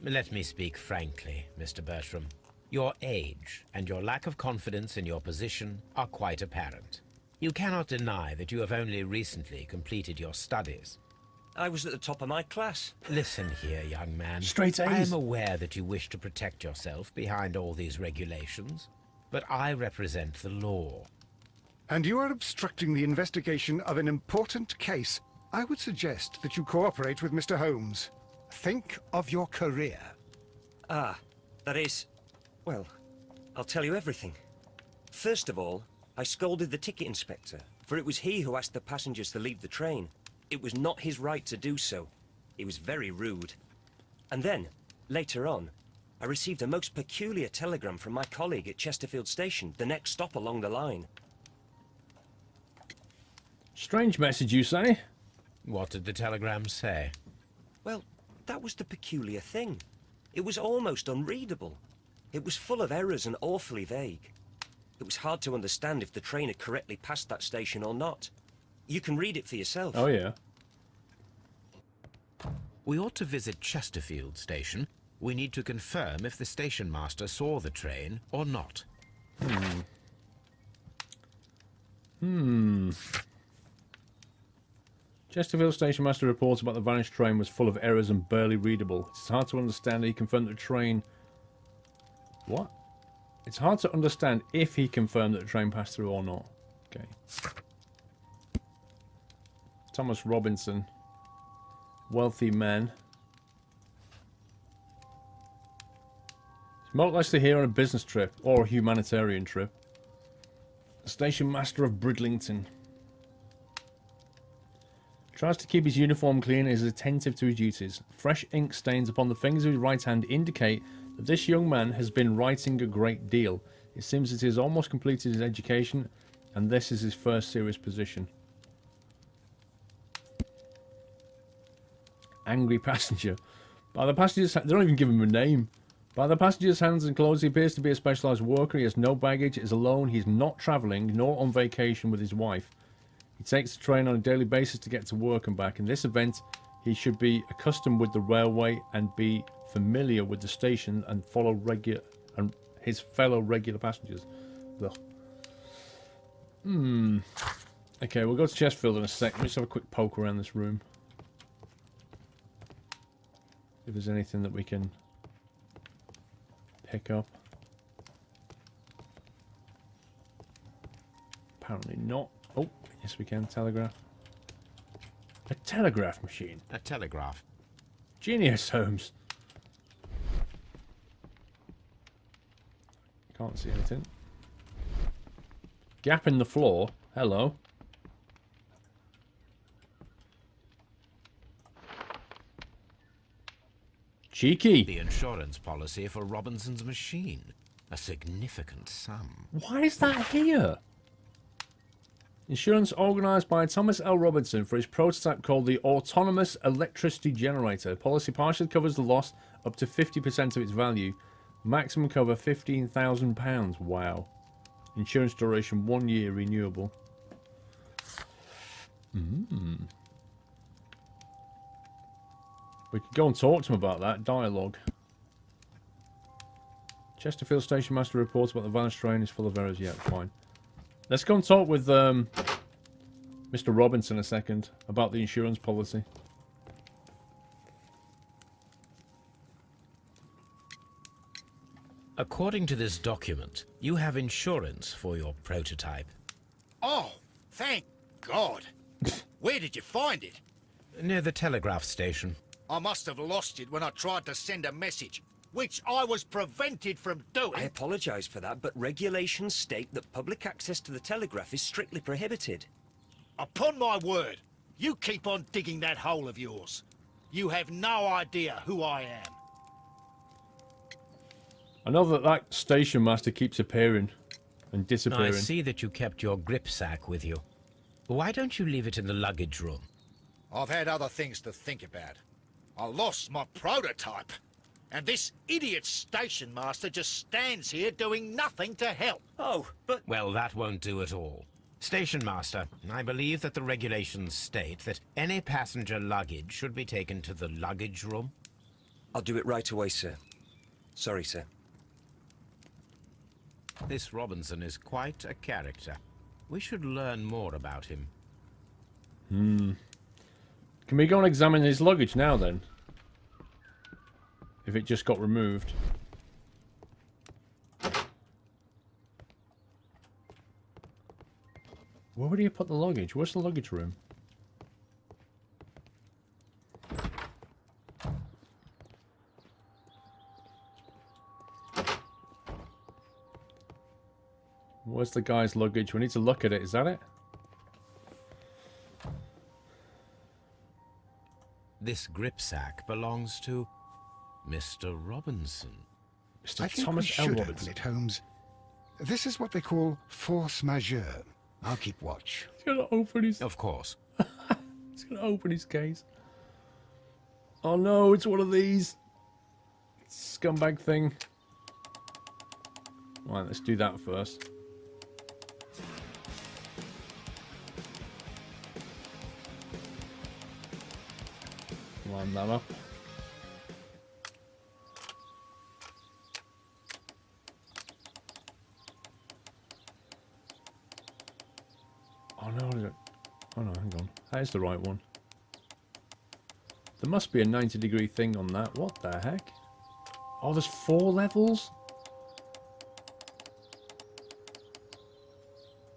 S3: Let me speak frankly, Mr. Bertram. Your age and your lack of confidence in your position are quite apparent. You cannot deny that you have only recently completed your studies.
S14: I was at the top of my class.
S3: Listen here, young man.
S1: Straight A's.
S3: I am aware that you wish to protect yourself behind all these regulations, but I represent the law.
S2: And you are obstructing the investigation of an important case. I would suggest that you cooperate with Mr. Holmes. Think of your career.
S14: Ah, that is... Well, I'll tell you everything. First of all, I scolded the ticket inspector, for it was he who asked the passengers to leave the train. It was not his right to do so. He was very rude. And then, later on, I received a most peculiar telegram from my colleague at Chesterfield Station, the next stop along the line.
S1: Strange message, you say?
S3: What did the telegram say?
S14: Well, that was the peculiar thing. It was almost unreadable. It was full of errors and awfully vague. It was hard to understand if the train had correctly passed that station or not. You can read it for yourself.
S1: Oh, yeah.
S3: We ought to visit Chesterfield Station. We need to confirm if the station master saw the train or not.
S1: Chesterfield Station Master reports about the vanished train was full of errors and barely readable. It's hard to understand. He confirmed that the train... What? It's hard to understand if he confirmed that the train passed through or not. Okay. Thomas Robinson. Wealthy man. He's more likely here on a business trip or a humanitarian trip. Station Master of Bridlington. Tries to keep his uniform clean and is attentive to his duties. Fresh ink stains upon the fingers of his right hand indicate that this young man has been writing a great deal. It seems that he has almost completed his education, and this is his first serious position. Angry passenger. By the passenger's... They don't even give him a name. By the passenger's hands and clothes, he appears to be a specialised worker. He has no baggage, is alone, he's not travelling, nor on vacation with his wife. He takes the train on a daily basis to get to work and back. In this event, he should be accustomed with the railway and be familiar with the station and follow his fellow regular passengers. Ugh. Okay, we'll go to Chesterfield in a sec. Let's have a quick poke around this room. If there's anything that we can pick up. Apparently not. Oh, yes we can. Telegraph. A telegraph machine.
S3: A telegraph.
S1: Genius, Holmes. Can't see anything. Gap in the floor. Hello. Cheeky.
S3: The insurance policy for Robinson's machine. A significant sum.
S1: Why is that here? Insurance organised by Thomas L. Robinson for his prototype called the Autonomous Electricity Generator. Policy partially covers the loss up to 50% of its value. Maximum cover £15,000. Wow. Insurance duration 1 year, renewable. We could go and talk to him about that. Dialogue. Chesterfield Station Master reports about the Valence train is full of errors. Yeah, fine. Let's go and talk with Mr. Robinson a second about the insurance policy.
S3: According to this document, you have insurance for your prototype.
S4: Oh, thank God. Where did you find it?
S3: Near the telegraph station.
S4: I must have lost it when I tried to send a message, which I was prevented from doing.
S14: I apologise for that, but regulations state that public access to the telegraph is strictly prohibited.
S4: Upon my word, you keep on digging that hole of yours. You have no idea who I am.
S1: I know that station master keeps appearing and disappearing.
S3: I see that you kept your grip sack with you. Why don't you leave it in the luggage room?
S4: I've had other things to think about. I lost my prototype. And this idiot station master just stands here doing nothing to help.
S14: Oh, but...
S3: Well, that won't do at all. Station master, I believe that the regulations state that any passenger luggage should be taken to the luggage room.
S14: I'll do it right away, sir. Sorry, sir.
S3: This Robinson is quite a character. We should learn more about him.
S1: Can we go and examine his luggage now, then? If it just got removed. Where would you put the luggage? Where's the luggage room? Where's the guy's luggage? We need to look at it. Is that it?
S3: This grip sack belongs to Mr. Robinson.
S1: Mr.
S2: I think
S1: Thomas
S2: we
S1: L.
S2: should
S1: Robinson.
S2: open it, Holmes. This is what they call force majeure. I'll keep watch.
S1: He's gonna open his...
S3: Of course.
S1: He's gonna open his case. Oh no, it's one of these. Scumbag thing. Right, let's do that first. Line that up. Oh no, oh no, hang on. That is the right one. There must be a 90-degree thing on that. What the heck? Oh, there's 4 levels?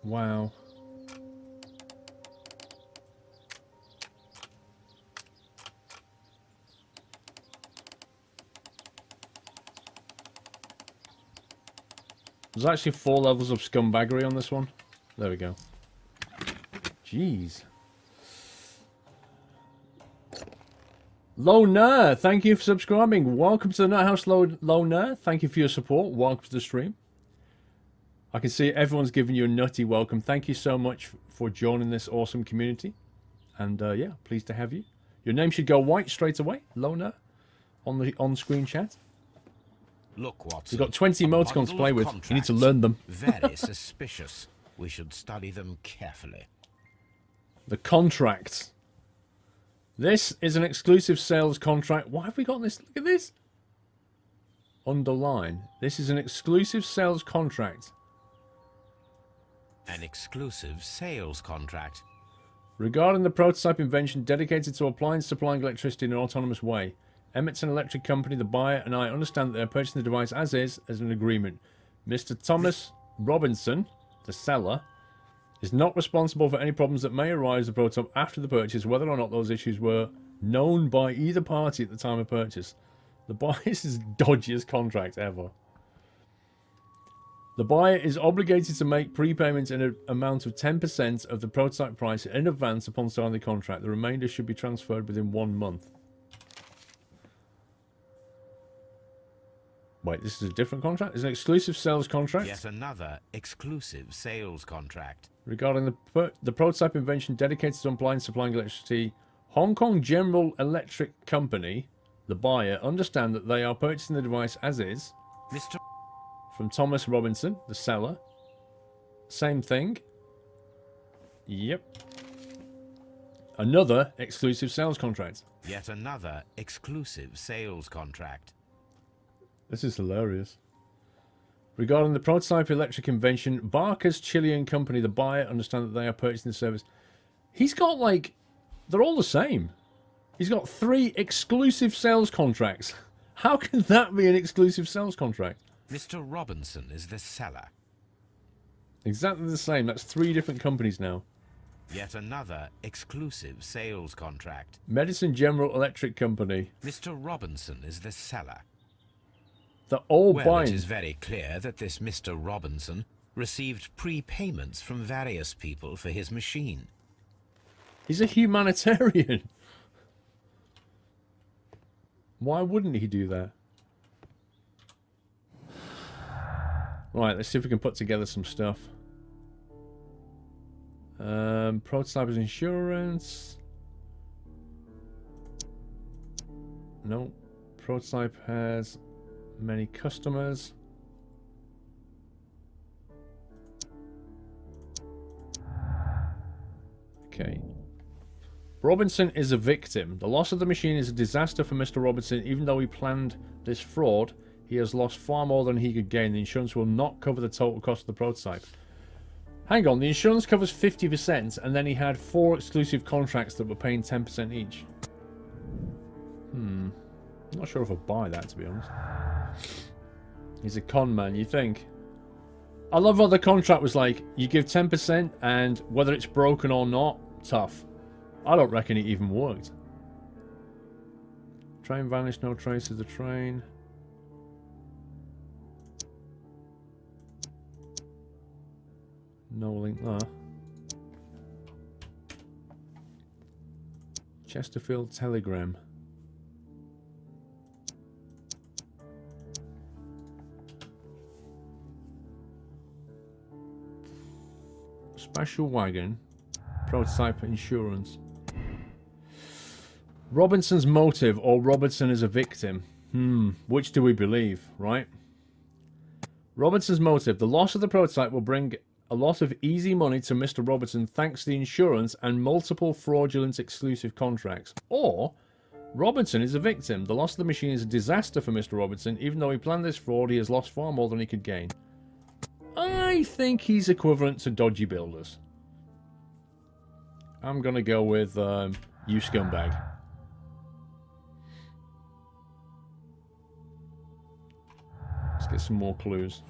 S1: Wow. There's actually 4 levels of scumbaggery on this one. There we go. Jeez. Loner, thank you for subscribing. Welcome to the Nuthouse, Loner. Thank you for your support. Welcome to the stream. I can see everyone's giving you a nutty welcome. Thank you so much for joining this awesome community. And yeah, pleased to have you. Your name should go white straight away, Loner, on the on-screen chat.
S3: Look, Watson.
S1: You've got 20 emoticons to play with. You need to learn them.
S3: Very suspicious. We should study them carefully.
S1: The contract. This is an exclusive sales contract. Why have we got this? Look at this. Underline. This is an exclusive sales contract.
S3: An exclusive sales contract.
S1: Regarding the prototype invention dedicated to applying and supplying electricity in an autonomous way. Emmett Electric Company, the buyer, and I understand that they're purchasing the device as is, as an agreement. Mr. Thomas Robinson, the seller, is not responsible for any problems that may arise with the prototype after the purchase, whether or not those issues were known by either party at the time of purchase. The buyer is the dodgiest contract ever. The buyer is obligated to make prepayments in an amount of 10% of the prototype price in advance upon signing the contract. The remainder should be transferred within 1 month. Wait, this is a different contract? It's an exclusive sales contract?
S3: Yet another exclusive sales contract.
S1: Regarding the prototype invention dedicated to supplying electricity, Hong Kong General Electric Company, the buyer, understand that they are purchasing the device as is.
S3: Mr.
S1: From Thomas Robinson, the seller. Same thing. Yep. Another exclusive sales contract.
S3: Yet another exclusive sales contract.
S1: This is hilarious. Regarding the prototype electric invention, Barker's Chilean Company, the buyer, understand that they are purchasing the service. He's got like... They're all the same. He's got 3 exclusive sales contracts. How can that be an exclusive sales contract?
S3: Mr. Robinson is the seller.
S1: Exactly the same. That's 3 different companies now.
S3: Yet another exclusive sales contract.
S1: Medicine General Electric Company.
S3: Mr. Robinson is the seller.
S1: They're all
S3: well,
S1: buying.
S3: It is very clear that this Mr. Robinson received prepayments from various people for his machine.
S1: He's a humanitarian. Why wouldn't he do that? Right, let's see if we can put together some stuff. Prototypers insurance. No. Prototype has many customers. Okay. Robinson is a victim. The loss of the machine is a disaster for Mr. Robinson. Even though he planned this fraud, he has lost far more than he could gain. The insurance will not cover the total cost of the prototype. Hang on, the insurance covers 50%, and then he had 4 exclusive contracts that were paying 10% each. Not sure if I'll buy that, to be honest. He's a con man, you think? I love how the contract was like, you give 10%, and whether it's broken or not, tough. I don't reckon it even worked. Train vanished, no trace of the train. No link there. Chesterfield Telegram. Special wagon. Prototype insurance. Robinson's motive, or Robinson is a victim. Which do we believe, right? Robinson's motive. The loss of the prototype will bring a lot of easy money to Mr. Robinson thanks to the insurance and multiple fraudulent exclusive contracts. Or, Robinson is a victim. The loss of the machine is a disaster for Mr. Robinson. Even though he planned this fraud, he has lost far more than he could gain. I think he's equivalent to dodgy builders. I'm going to go with you scumbag. Let's get some more clues.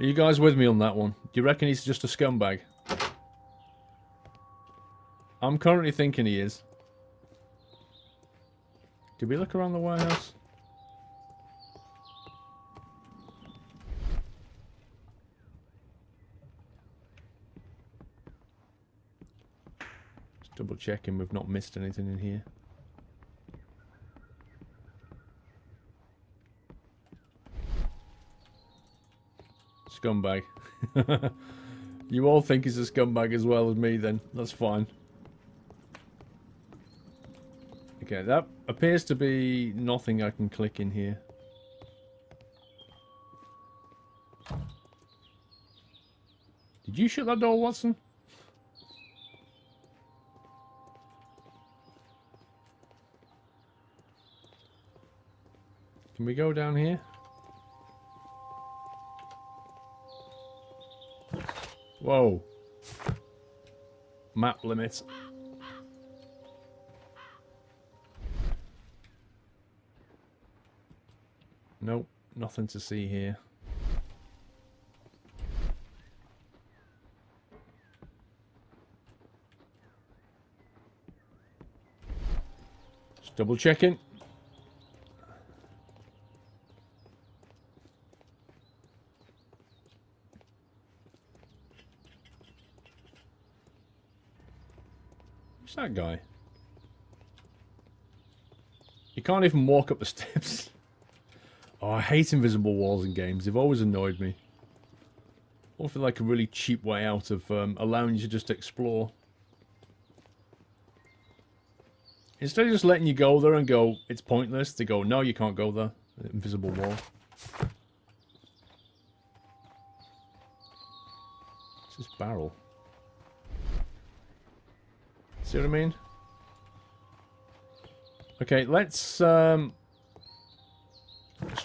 S1: Are you guys with me on that one? Do you reckon he's just a scumbag? I'm currently thinking he is. Did we look around the warehouse? Just double checking we've not missed anything in here. Scumbag. You all think he's a scumbag as well as me then. That's fine. Okay, that appears to be nothing I can click in here. Did you shut that door, Watson? Can we go down here? Whoa. Map limit. Nope, nothing to see here. Just double checking. Who's that guy? You can't even walk up the steps. Oh, I hate invisible walls in games. They've always annoyed me. I feel like a really cheap way out of allowing you to just explore. Instead of just letting you go there and go, it's pointless, they go, no, you can't go there. Invisible wall. What's this barrel? See what I mean? Okay, let's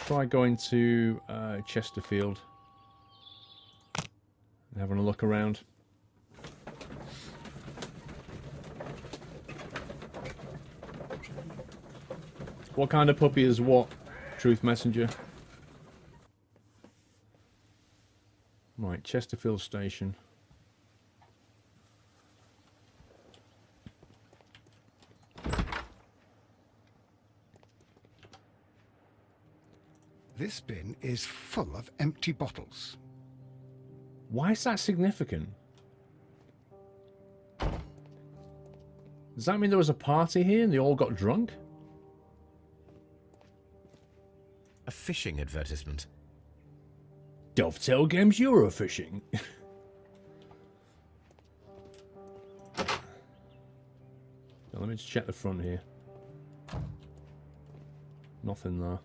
S1: try going to Chesterfield and having a look around. What kind of puppy is what, Truth Messenger? Right, Chesterfield Station.
S2: This bin is full of empty bottles.
S1: Why is that significant? Does that mean there was a party here and they all got drunk?
S3: A fishing advertisement.
S1: Dovetail Games Eurofishing. Now, let me just check the front here. Nothing there.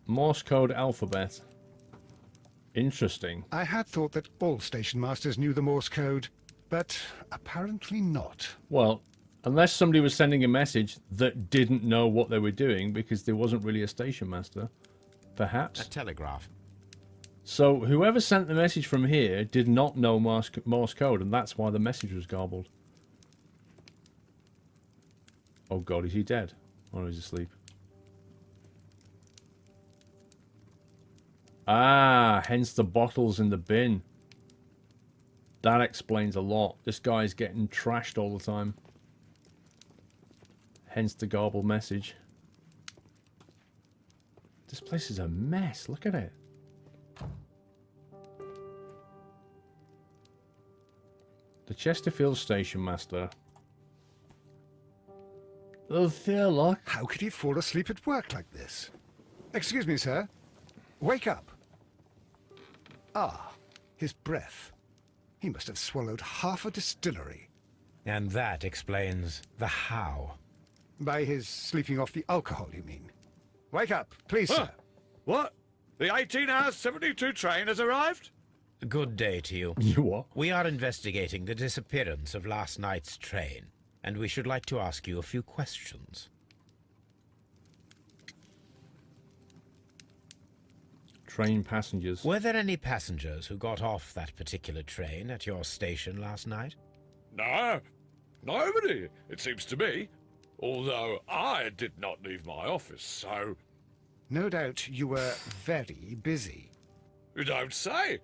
S1: Morse code alphabet. Interesting.
S2: I had thought that all station masters knew the Morse code, but apparently not.
S1: Well, unless somebody was sending a message that didn't know what they were doing because there wasn't really a station master. Perhaps.
S3: A telegraph.
S1: So whoever sent the message from here did not know Morse code, and that's why the message was garbled. Oh god, is he dead? Or is he asleep? Ah, hence the bottles in the bin. That explains a lot. This guy's getting trashed all the time. Hence the garbled message. This place is a mess. Look at it. The Chesterfield Station Master. Oh, Sherlock.
S2: How could he fall asleep at work like this? Excuse me, sir. Wake up. Ah, his breath. He must have swallowed half a distillery.
S3: And that explains the how.
S2: By his sleeping off the alcohol, you mean? Wake up, please, sir.
S12: What? The 18-hour 72 train has arrived?
S3: Good day to you.
S1: You what?
S3: We are investigating the disappearance of last night's train, and we should like to ask you a few questions.
S1: Train passengers.
S3: Were there any passengers who got off that particular train at your station last night?
S12: No, nobody, it seems to me. Although I did not leave my office, so...
S2: No doubt you were very busy.
S12: You don't say.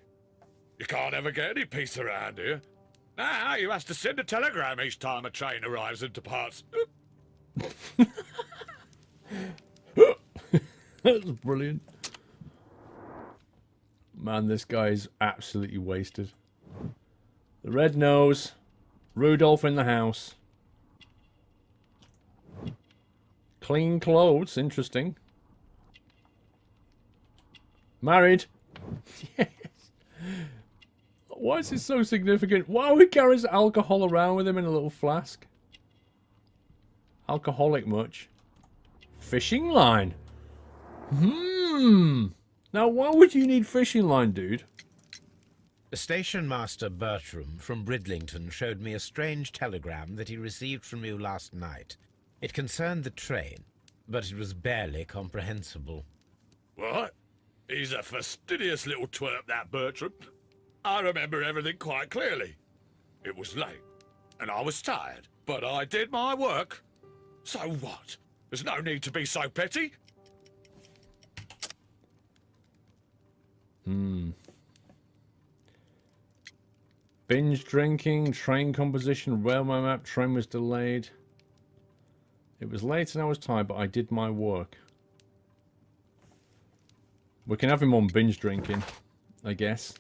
S12: You can't ever get any peace around here. Now you have to send a telegram each time a train arrives and departs.
S1: That's brilliant. Man, this guy's absolutely wasted. The red nose. Rudolph in the house. Clean clothes. Interesting. Married. Yes. Why is it so significant? Why would he carry his alcohol around with him in a little flask? Alcoholic much? Fishing line. Now, why would you need fishing line, dude?
S3: Station Master Bertram from Bridlington showed me a strange telegram that he received from you last night. It concerned the train, but it was barely comprehensible.
S12: What? He's a fastidious little twerp, that Bertram. I remember everything quite clearly. It was late, and I was tired, but I did my work. So what? There's no need to be so petty.
S1: Binge drinking, train composition, railway map, train was delayed. It was late and I was tired, but I did my work. We can have him on binge drinking, I guess.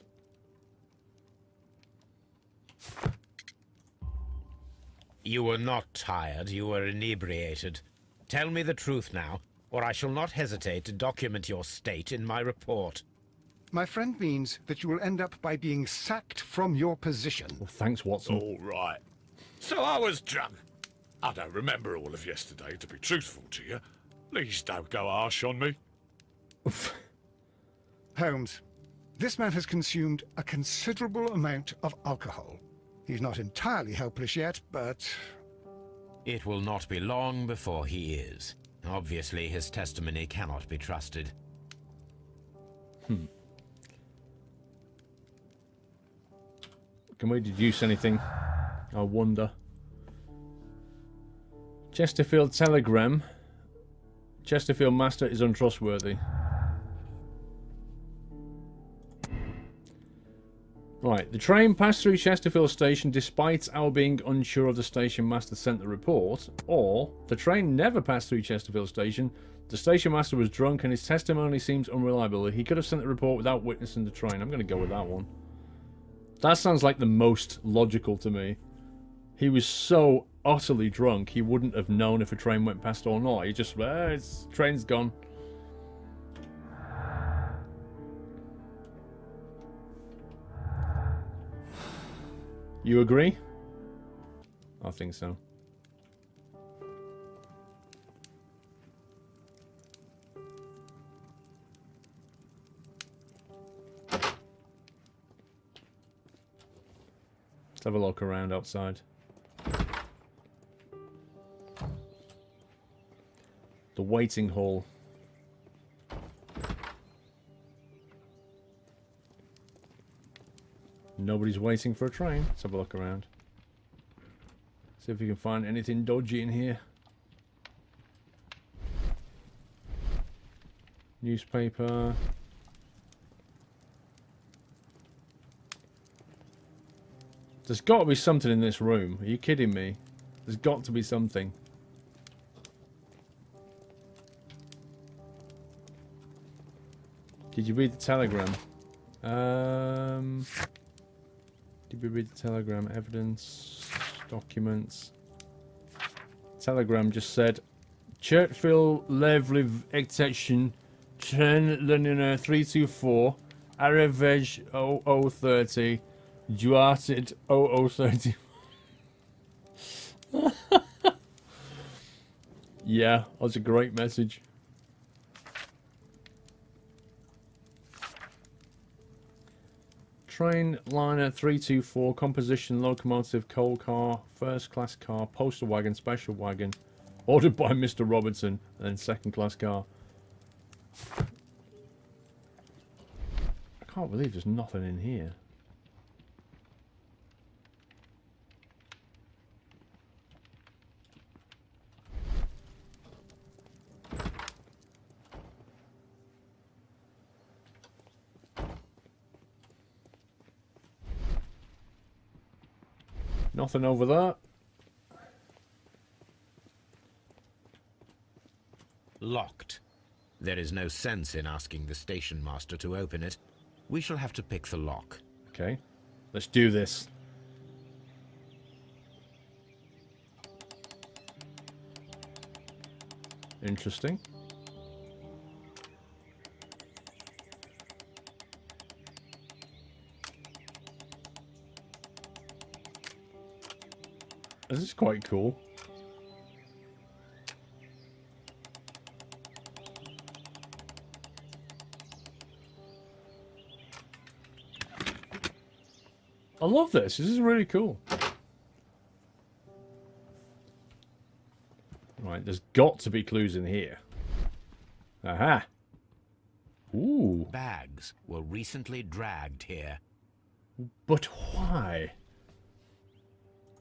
S3: You were not tired, you were inebriated. Tell me the truth now, or I shall not hesitate to document your state in my report.
S2: My friend means that you will end up by being sacked from your position.
S1: Well, thanks, Watson.
S12: All right. So I was drunk. I don't remember all of yesterday, to be truthful to you. Please don't go harsh on me.
S2: Holmes, this man has consumed a considerable amount of alcohol. He's not entirely helpless yet, but...
S3: It will not be long before he is. Obviously, his testimony cannot be trusted.
S1: Can we deduce anything? I wonder. Chesterfield telegram. Chesterfield master is untrustworthy. Right, the train passed through Chesterfield station despite our being unsure of the station master sent the report, or the train never passed through Chesterfield station, the station master was drunk and his testimony seems unreliable. He could have sent the report without witnessing the train. I'm going to go with that one. That sounds like the most logical to me. He was so utterly drunk, he wouldn't have known if a train went past or not. He just, train's gone. You agree? I think so. Let's have a look around outside. The waiting hall. Nobody's waiting for a train. Let's have a look around. See if we can find anything dodgy in here. Newspaper. There's got to be something in this room. Are you kidding me? There's got to be something. Did you read the telegram? Did we read the telegram? Evidence, documents. Telegram just said, Chertfield Levliv Extension, Turn Lenina 324, Arevej 0030, Duarted 0030. Yeah, that's a great message. Train liner 324, composition, locomotive, coal car, first class car, postal wagon, special wagon, ordered by Mr. Robertson, and then second class car. I can't believe there's nothing in here. Nothing over there.
S3: Locked. There is no sense in asking the station master to open it. We shall have to pick the lock.
S1: Okay, let's do this. Interesting. This is quite cool. I love this. This is really cool. Right, there's got to be clues in here. Aha. Ooh.
S3: Bags were recently dragged here.
S1: But why?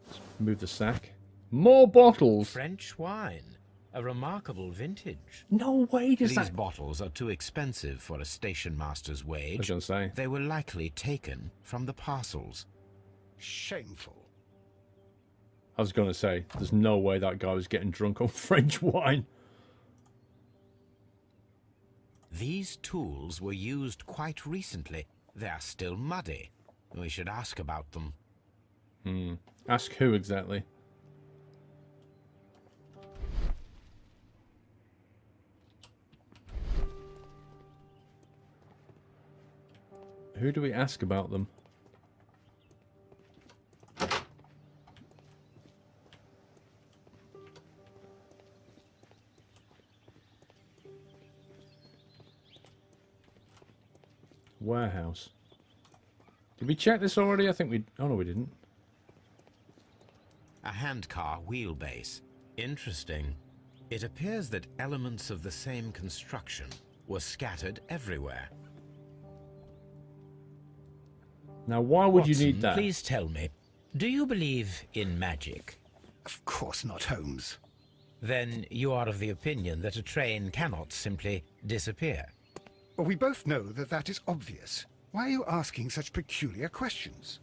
S1: Let's move the sack. More bottles.
S3: French wine. A remarkable vintage.
S1: No way does
S3: These
S1: that...
S3: bottles are too expensive for a station master's wage.
S1: I was going to say.
S3: They were likely taken from the parcels.
S2: Shameful.
S1: I was going to say, there's no way that guy was getting drunk on French wine.
S3: These tools were used quite recently. They are still muddy. We should ask about them.
S1: Ask who exactly? Who do we ask about them? Warehouse. Did we check this already? I think we... Oh, no, we didn't.
S3: A handcar wheelbase. Interesting. It appears that elements of the same construction were scattered everywhere.
S1: Now, why would
S3: Watson,
S1: you need that?
S3: Please tell me, do you believe in magic?
S2: Of course not, Holmes.
S3: Then you are of the opinion that a train cannot simply disappear.
S2: Well, we both know that that is obvious. Why are you asking such peculiar questions?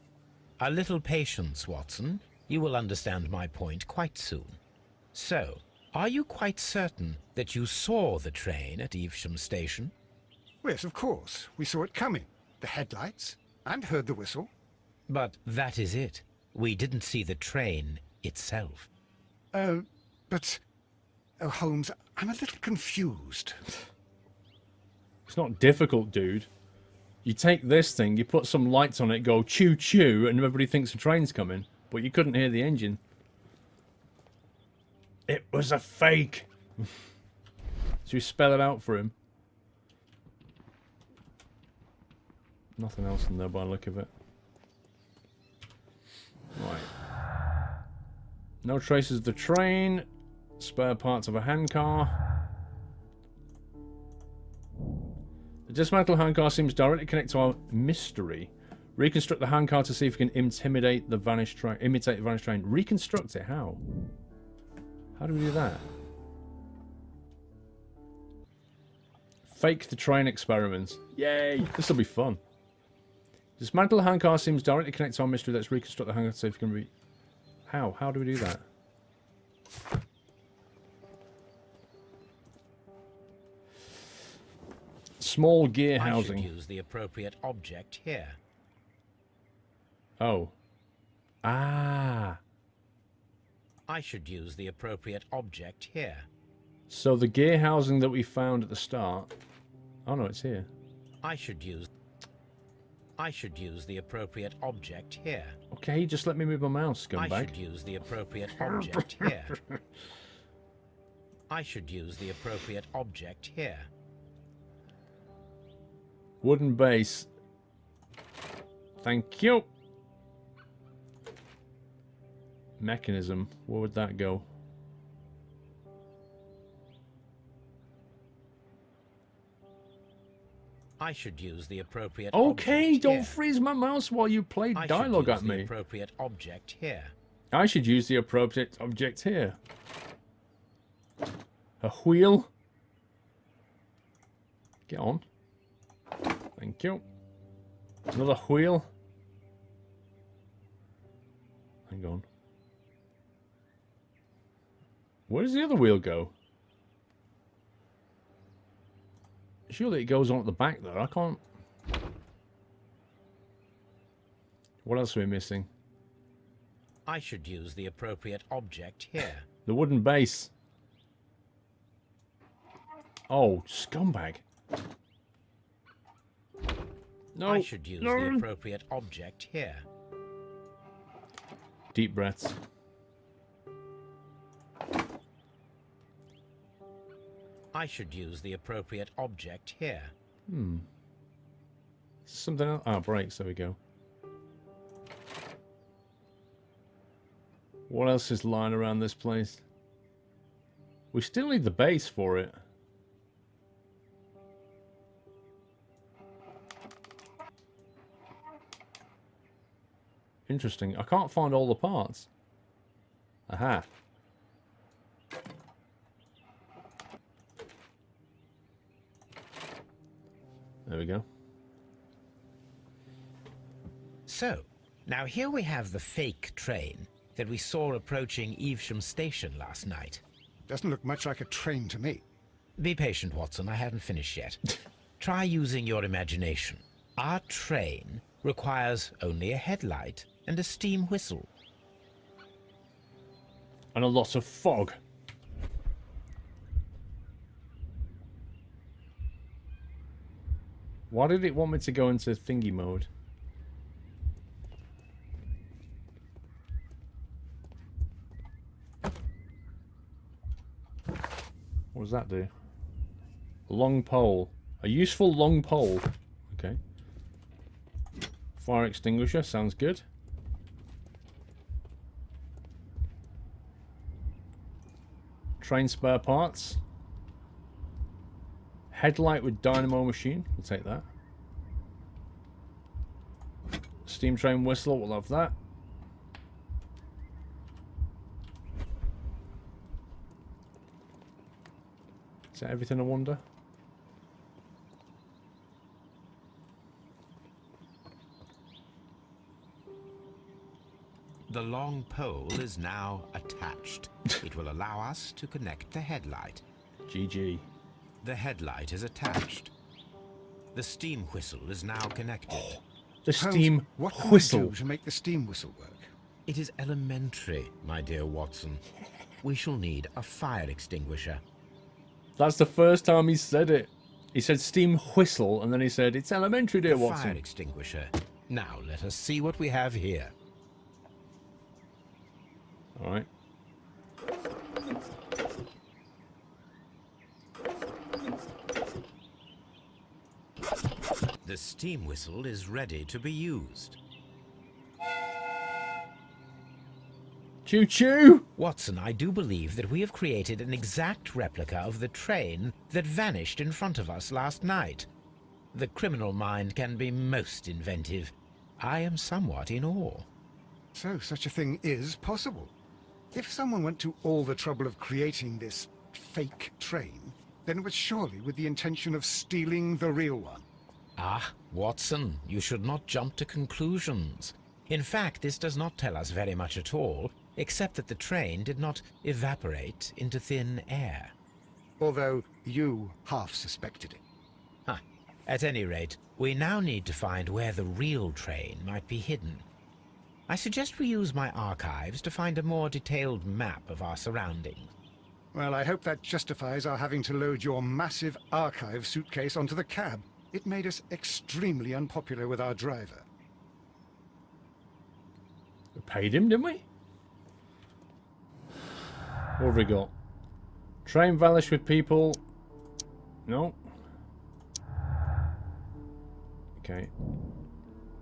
S3: A little patience, Watson. You will understand my point quite soon. So, are you quite certain that you saw the train at Evesham Station?
S2: Yes, of course. We saw it coming. The headlights. And heard the whistle.
S3: But that is it. We didn't see the train itself.
S2: But... Oh, Holmes, I'm a little confused.
S1: It's not difficult, dude. You take this thing, you put some lights on it, go choo-choo, and everybody thinks a train's coming. But you couldn't hear the engine. It was a fake. So you spell it out for him. Nothing else in there by the look of it. Right. No traces of the train. Spare parts of a handcar. The dismantled handcar seems directly connected to our mystery. Reconstruct the handcar to see if we can imitate the vanished train. Reconstruct it? How? How do we do that? Fake the train experiments. Yay! This will be fun. Dismantle the handcar seems directly connected to our mystery. Let's reconstruct the handcar to see if we can How? How do we do that? Small gear housing.
S3: I should use the appropriate object here.
S1: Oh. Ah.
S3: I should use the appropriate object here.
S1: So the gear housing that we found at the start... Oh no, it's here.
S3: I should use the appropriate object here.
S1: Okay, just let me move my mouse, scumbag.
S3: I should use the appropriate object here. I should use the appropriate object here.
S1: Wooden base. Thank you. Mechanism. Where would that go?
S3: I should use the appropriate
S1: Okay,
S3: object
S1: don't
S3: here.
S1: freeze my mouse while you play dialogue at
S3: I should use
S1: me.
S3: the appropriate object here.
S1: I should use the appropriate object here. A wheel. Get on. Thank you. Another wheel. Hang on. Where does the other wheel go? Surely it goes on at the back there. I can't... What else are we missing?
S3: I should use the appropriate object here.
S1: The wooden base. Oh, scumbag. No.
S3: I should use the appropriate object here.
S1: Deep breaths.
S3: I should use the appropriate object here.
S1: Something else. Ah, brakes. There we go. What else is lying around this place? We still need the base for it. Interesting. I can't find all the parts. Aha. There we go.
S3: So, now here we have the fake train that we saw approaching Evesham Station last night.
S2: Doesn't look much like a train to me.
S3: Be patient, Watson. I haven't finished yet. Try using your imagination. Our train requires only a headlight and a steam whistle.
S1: And a lot of fog. Why did it want me to go into thingy mode? What does that do? Long pole. A useful long pole. Okay. Fire extinguisher. Sounds good. Train spare parts. Headlight with dynamo machine. We'll take that. Steam train whistle. We'll have that. Is that everything, I wonder?
S3: The long pole is now attached. It will allow us to connect the headlight.
S1: GG.
S3: The headlight is attached. The steam whistle is now connected.
S1: The steam
S2: what
S1: whistle.
S2: Can we do to make the steam whistle work?
S3: It is elementary, my dear Watson. We shall need a fire extinguisher.
S1: That's the first time he said it. He said steam whistle, and then he said, it's elementary, dear Watson.
S3: Fire extinguisher. Now, let us see what we have here.
S1: Alright.
S3: The steam whistle is ready to be used.
S1: Choo-choo!
S3: Watson, I do believe that we have created an exact replica of the train that vanished in front of us last night. The criminal mind can be most inventive. I am somewhat in awe.
S2: So, such a thing is possible. If someone went to all the trouble of creating this fake train, then it was surely with the intention of stealing the real one.
S3: Ah, Watson, you should not jump to conclusions. In fact, this does not tell us very much at all, except that the train did not evaporate into thin air.
S2: Although you half suspected it.
S3: Huh. At any rate, we now need to find where the real train might be hidden. I suggest we use my archives to find a more detailed map of our surroundings.
S2: Well, I hope that justifies our having to load your massive archive suitcase onto the cab. It made us extremely unpopular with our driver.
S1: We paid him, didn't we? What have we got? Train vanished with people. No. Okay.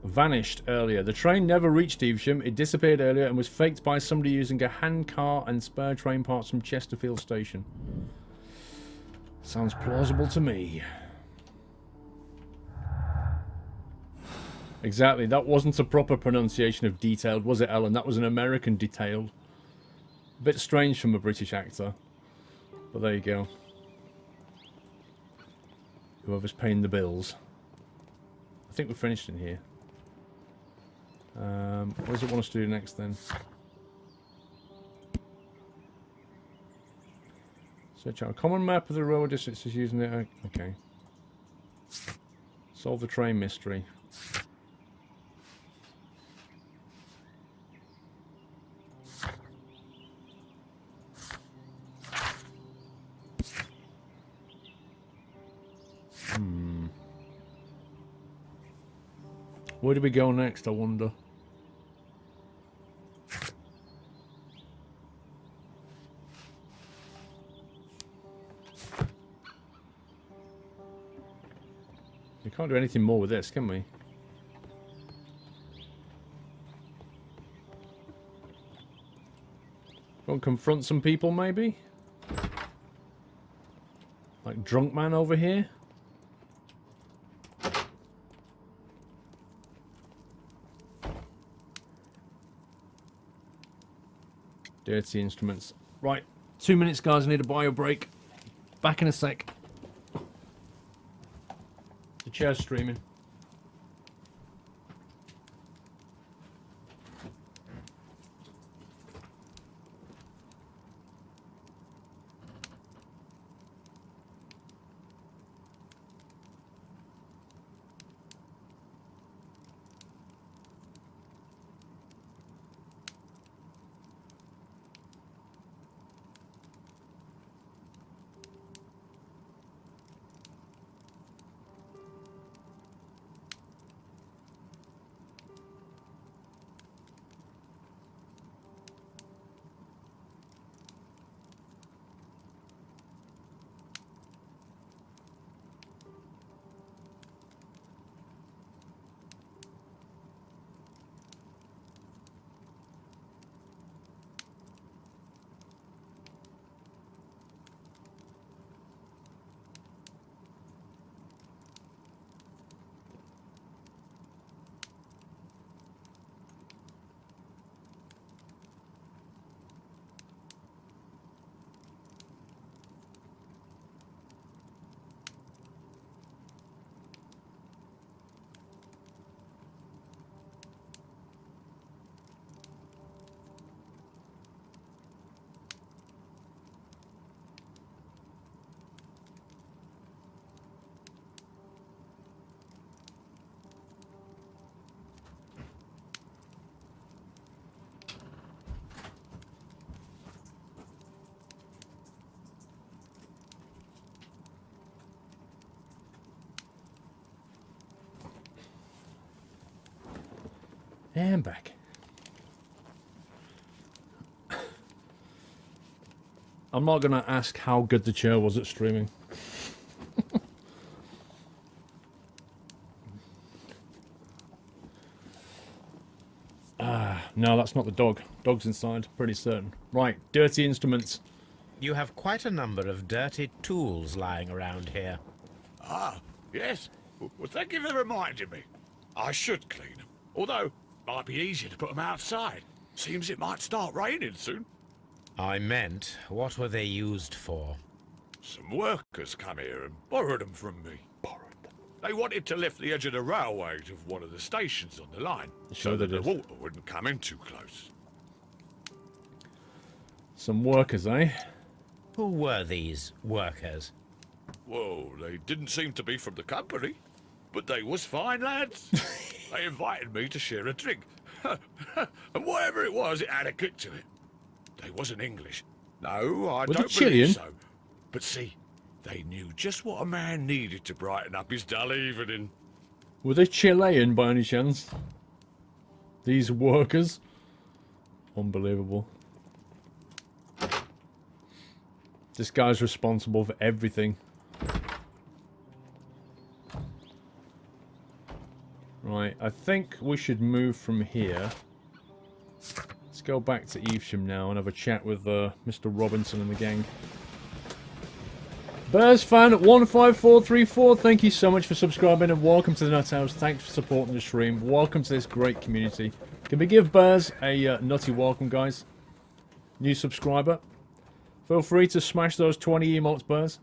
S1: Vanished earlier. The train never reached Evesham. It disappeared earlier and was faked by somebody using a hand car and spare train parts from Chesterfield Station. Sounds plausible to me. Exactly. That wasn't a proper pronunciation of detailed, was it, Ellen? That was an American detailed. A bit strange from a British actor. But there you go. Whoever's paying the bills. I think we're finished in here. What does it want us to do next then? Search out a common map of the railway districts using it. Okay. Solve the train mystery. Where do we go next, I wonder? We can't do anything more with this, can we? Go and confront some people, maybe? Like drunk man over here? Dirty instruments. Right, 2 minutes, guys. I need a bio break. Back in a sec. The chair's streaming. And back. I'm not going to ask how good the chair was at streaming. No, that's not the dog. Dog's inside, pretty certain. Right, dirty instruments.
S3: You have quite a number of dirty tools lying around here.
S12: Ah, yes. Well, thank you for reminding me. I should clean them. Although, might be easier to put them outside. Seems it might start raining soon.
S3: I meant, what were they used for?
S12: Some workers come here and borrowed them from me. Borrowed them? They wanted to lift the edge of the railway to one of the stations on the line, so that the water wouldn't come in too close.
S1: Some workers, eh?
S3: Who were these workers?
S12: Well, they didn't seem to be from the company, but they was fine lads. They invited me to share a drink. And whatever it was, it had a kick to it. They wasn't English. No, I
S1: Was it
S12: don't
S1: Chilean?
S12: believe so. But see, they knew just what a man needed to brighten up his dull evening.
S1: Were they Chilean by any chance? These workers? Unbelievable. This guy's responsible for everything. Right, I think we should move from here. Let's go back to Evesham now and have a chat with Mr. Robinson and the gang. BearsFan15434, thank you so much for subscribing and welcome to the Nut House. Thanks for supporting the stream. Welcome to this great community. Can we give Bears a nutty welcome, guys? New subscriber. Feel free to smash those 20 emotes, Bears.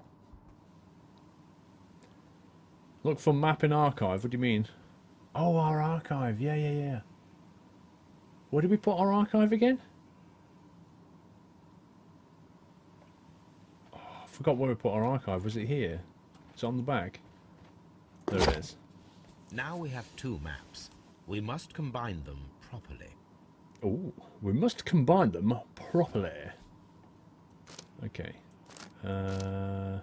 S1: Look for map in archive. What do you mean? Oh, our archive. Yeah. Where did we put our archive again? Oh, I forgot where we put our archive. Was it here? Is it on the back? There it is.
S3: Now we have two maps. We must combine them properly.
S1: Oh, we must combine them properly. Okay. Oh,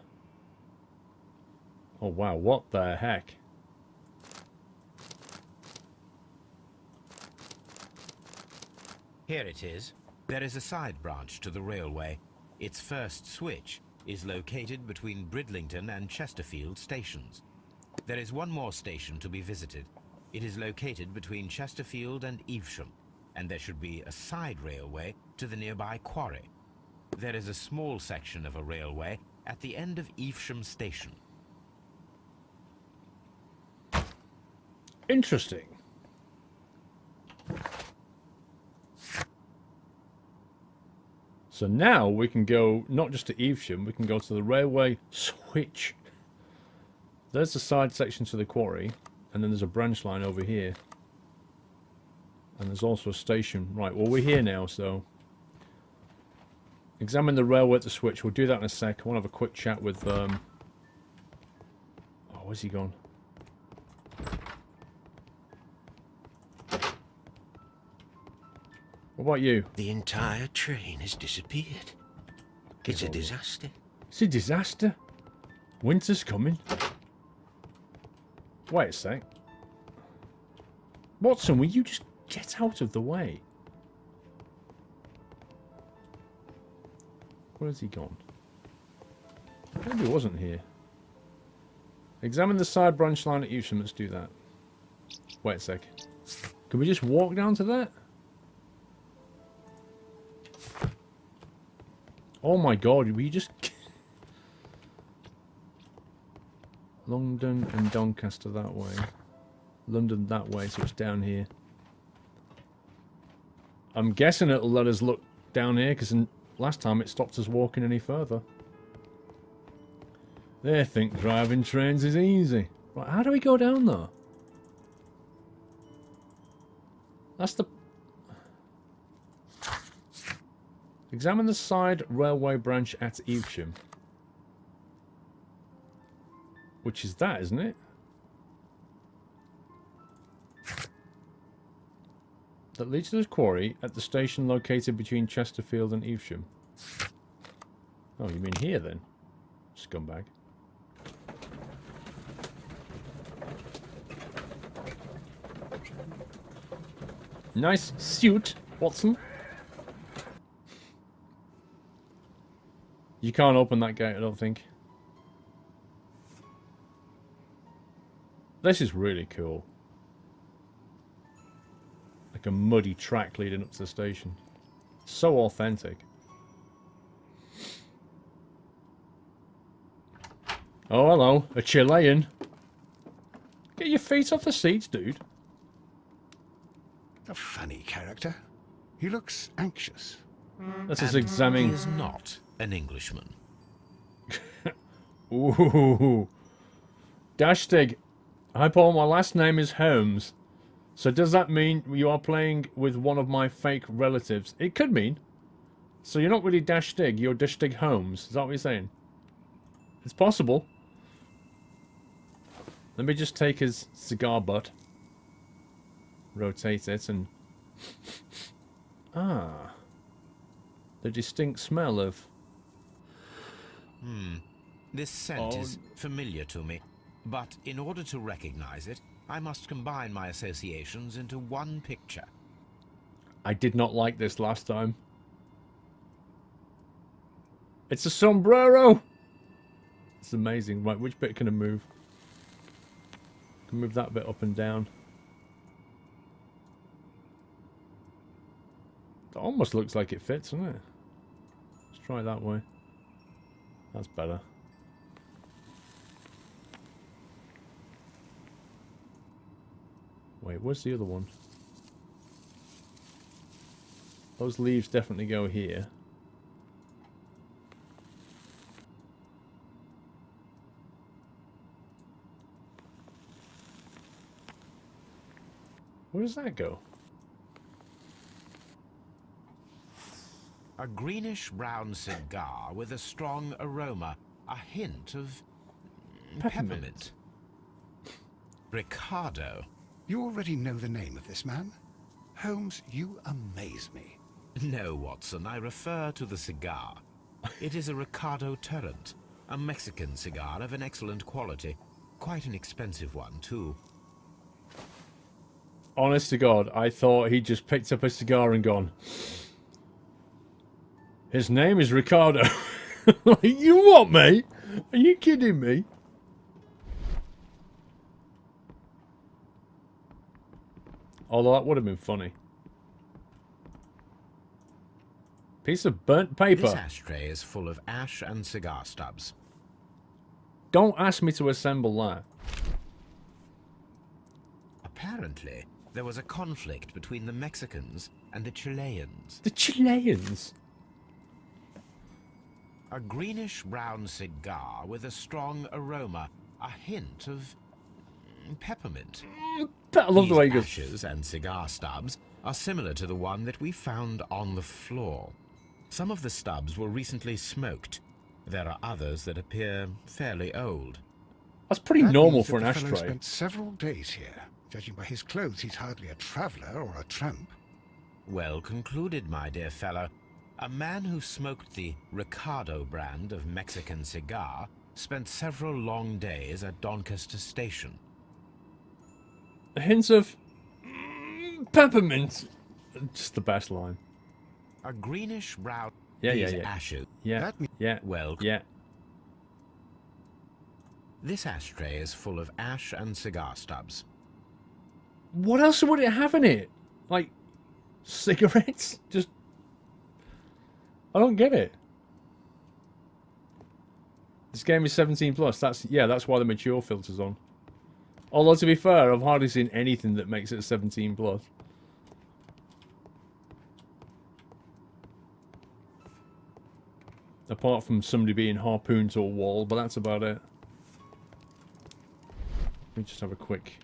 S1: wow. What the heck?
S3: Here it is. There is a side branch to the railway. Its first switch is located between Bridlington and Chesterfield stations. There is one more station to be visited. It is located between Chesterfield and Evesham, and there should be a side railway to the nearby quarry. There is a small section of a railway at the end of Evesham station.
S1: Interesting. So now we can go not just to Evesham, we can go to the railway switch there's the side section to the quarry, and then there's a branch line over here. And there's also a station. Right, well, we're here now, so... Examine the railway at the switch. We'll do that in a sec. I want to have a quick chat with... Oh, where's he gone? What about you?
S8: The entire train has disappeared. It's a disaster.
S1: It's a disaster? Winter's coming. Wait a sec. Watson, will you just get out of the way? Where has he gone? Maybe he wasn't here. Examine the side branch line at Evesham. Let's do that. Wait a sec. Can we just walk down to that? Oh my god, will you just... London and Doncaster that way. London that way, so it's down here. I'm guessing it'll let us look down here, because last time it stopped us walking any further. They think driving trains is easy. Right, how do we go down there? That's the... Examine the side railway branch at Evesham. Which is that, isn't it? That leads to the quarry at the station located between Chesterfield and Evesham. Oh, you mean here then? Scumbag. Nice suit, Watson. You can't open that gate, I don't think. This is really cool. Like a muddy track leading up to the station. So authentic. Oh, hello. A Chilean. Get your feet off the seats, dude.
S2: A funny character. He looks anxious.
S1: Let's just examine.
S3: He is not an Englishman.
S1: Ooh. Dashtig. Hi, Paul. My last name is Holmes. So does that mean you are playing with one of my fake relatives? It could mean. So you're not really Dashtig. You're Dashtig Holmes. Is that what you're saying? It's possible. Let me just take his cigar butt. Rotate it and... Ah. The distinct smell of...
S3: This scent is familiar to me, but in order to recognize it, I must combine my associations into one picture.
S1: I did not like this last time. It's a sombrero! It's amazing. Right, which bit can I move? I can move that bit up and down. That almost looks like it fits, doesn't it? Let's try it that way. That's better. Wait, where's the other one? Those leaves definitely go here. Where does that go?
S3: A greenish-brown cigar with a strong aroma, a hint of peppermint. Ricardo.
S2: You already know the name of this man? Holmes, you amaze me.
S3: No, Watson, I refer to the cigar. It is a Ricardo Turrent, a Mexican cigar of an excellent quality. Quite an expensive one, too.
S1: Honest to God, I thought he just picked up a cigar and gone. His name is Ricardo. Like, you what, mate? Are you kidding me? Although that would have been funny. Piece of burnt paper.
S3: This ashtray is full of ash and cigar stubs.
S1: Don't ask me to assemble that.
S3: Apparently, there was a conflict between the Mexicans and the Chileans.
S1: The Chileans?
S3: A greenish-brown cigar with a strong aroma, a hint of peppermint.
S1: I love the way he
S3: These
S1: goes.
S3: ashes and cigar stubs are similar to the one that we found on the floor. Some of the stubs were recently smoked. There are others that appear fairly old.
S1: That's pretty
S2: That
S1: normal
S2: means
S1: for an
S2: that the fellow
S1: ashtray.
S2: spent several days here. Judging by his clothes, he's hardly a traveller or a tramp.
S3: Well concluded, my dear fellow. A man who smoked the Ricardo brand of Mexican cigar spent several long days at Doncaster Station.
S1: A hint of peppermint. Just the best line.
S3: A greenish brown.
S1: Yeah,
S3: these
S1: yeah, yeah.
S3: ashes.
S1: Yeah, yeah.
S3: Well,
S1: yeah.
S3: This ashtray is full of ash and cigar stubs.
S1: What else would it have in it? Like cigarettes? Just I don't get it. This game is 17 plus. That's why the mature filter's on. Although to be fair, I've hardly seen anything that makes it 17 plus. Apart from somebody being harpooned to a wall, but that's about it. Let me just have a quick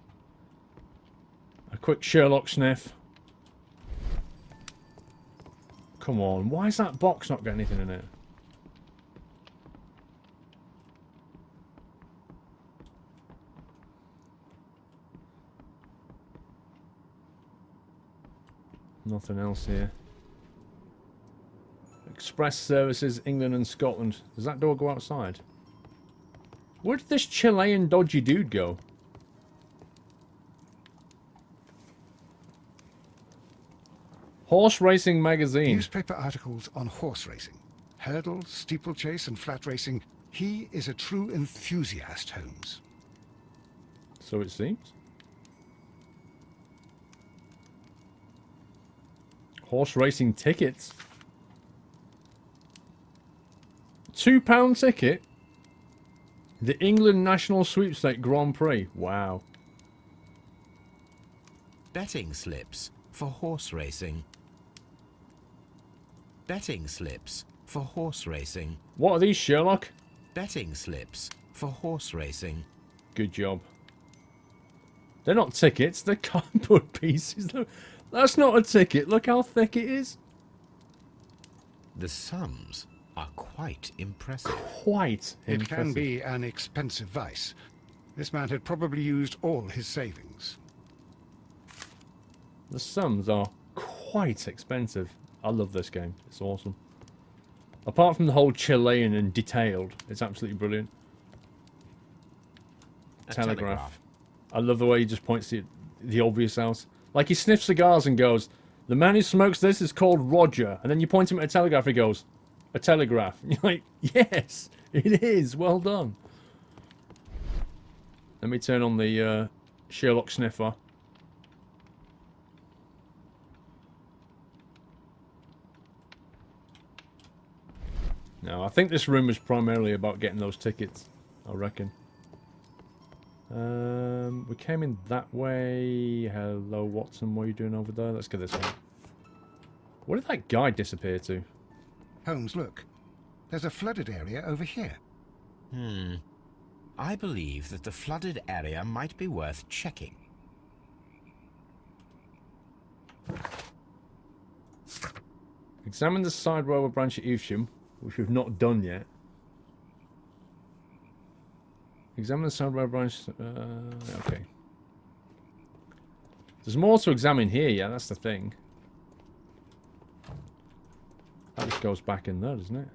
S1: Sherlock sniff. Come on, why is that box not got anything in it? Nothing else here. Express services, England and Scotland. Does that door go outside? Where did this Chilean dodgy dude go? Horse Racing Magazine.
S2: Newspaper articles on horse racing. Hurdle, steeplechase and flat racing. He is a true enthusiast, Holmes.
S1: So it seems. Horse racing tickets. £2 ticket. The England National Sweepstake Grand Prix. Wow.
S3: Betting slips for horse racing. Betting slips for horse racing.
S1: What are these, Sherlock?
S3: Betting slips for horse racing.
S1: Good job. They're not tickets, they're cardboard pieces. That's not a ticket. Look how thick it is.
S3: The sums are quite impressive.
S1: Quite
S2: It
S1: impressive.
S2: can be an expensive vice. This man had probably used all his savings.
S1: The sums are quite expensive. I love this game. It's awesome. Apart from the whole Chilean and detailed, it's absolutely brilliant. Telegraph. I love the way he just points to the obvious out. Like he sniffs cigars and goes, "The man who smokes this is called Roger." And then you point him at a telegraph, he goes, "A telegraph." And you're like, yes, it is. Well done. Let me turn on the Sherlock sniffer. No, I think this room was primarily about getting those tickets, I reckon. We came in that way. Hello, Watson. What are you doing over there? Let's get this one. Where did that guy disappear to?
S2: Holmes, look. There's a flooded area over here.
S3: I believe that the flooded area might be worth checking.
S1: Examine the side row of branch at Evesham, which we've not done yet. Examine the side row branch. Okay. There's more to examine here, yeah, that's the thing. That just goes back in there, doesn't it?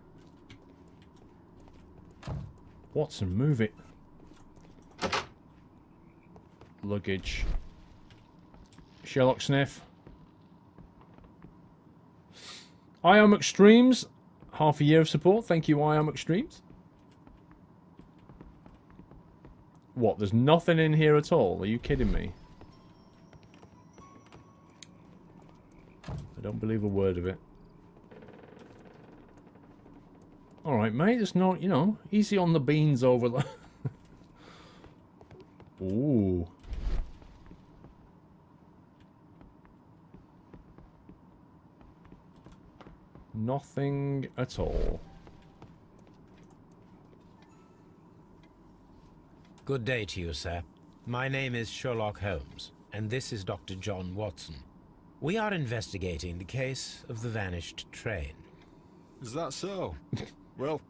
S1: Watson, move it. Luggage. Sherlock sniff. IOM Extremes. Half a year of support. Thank you, IOM Extremes. What? There's nothing in here at all? Are you kidding me? I don't believe a word of it. Alright, mate. There's no, you know, easy on the beans over there. Ooh. Nothing at all.
S3: Good day to you, sir. My name is Sherlock Holmes, and this is Dr. John Watson. We are investigating the case of the vanished train.
S15: Is that so? Well,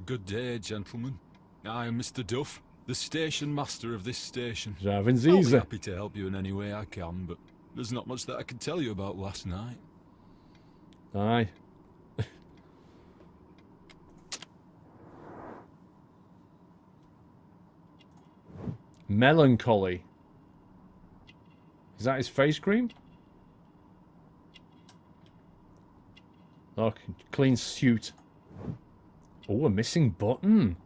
S15: good day, gentlemen. I am Mr. Duff, the station master of this station. I'll be happy to help you in any way I can, but there's not much that I can tell you about last night.
S1: Aye. Melancholy. Is that his face cream? Look, clean suit. Oh, a missing button.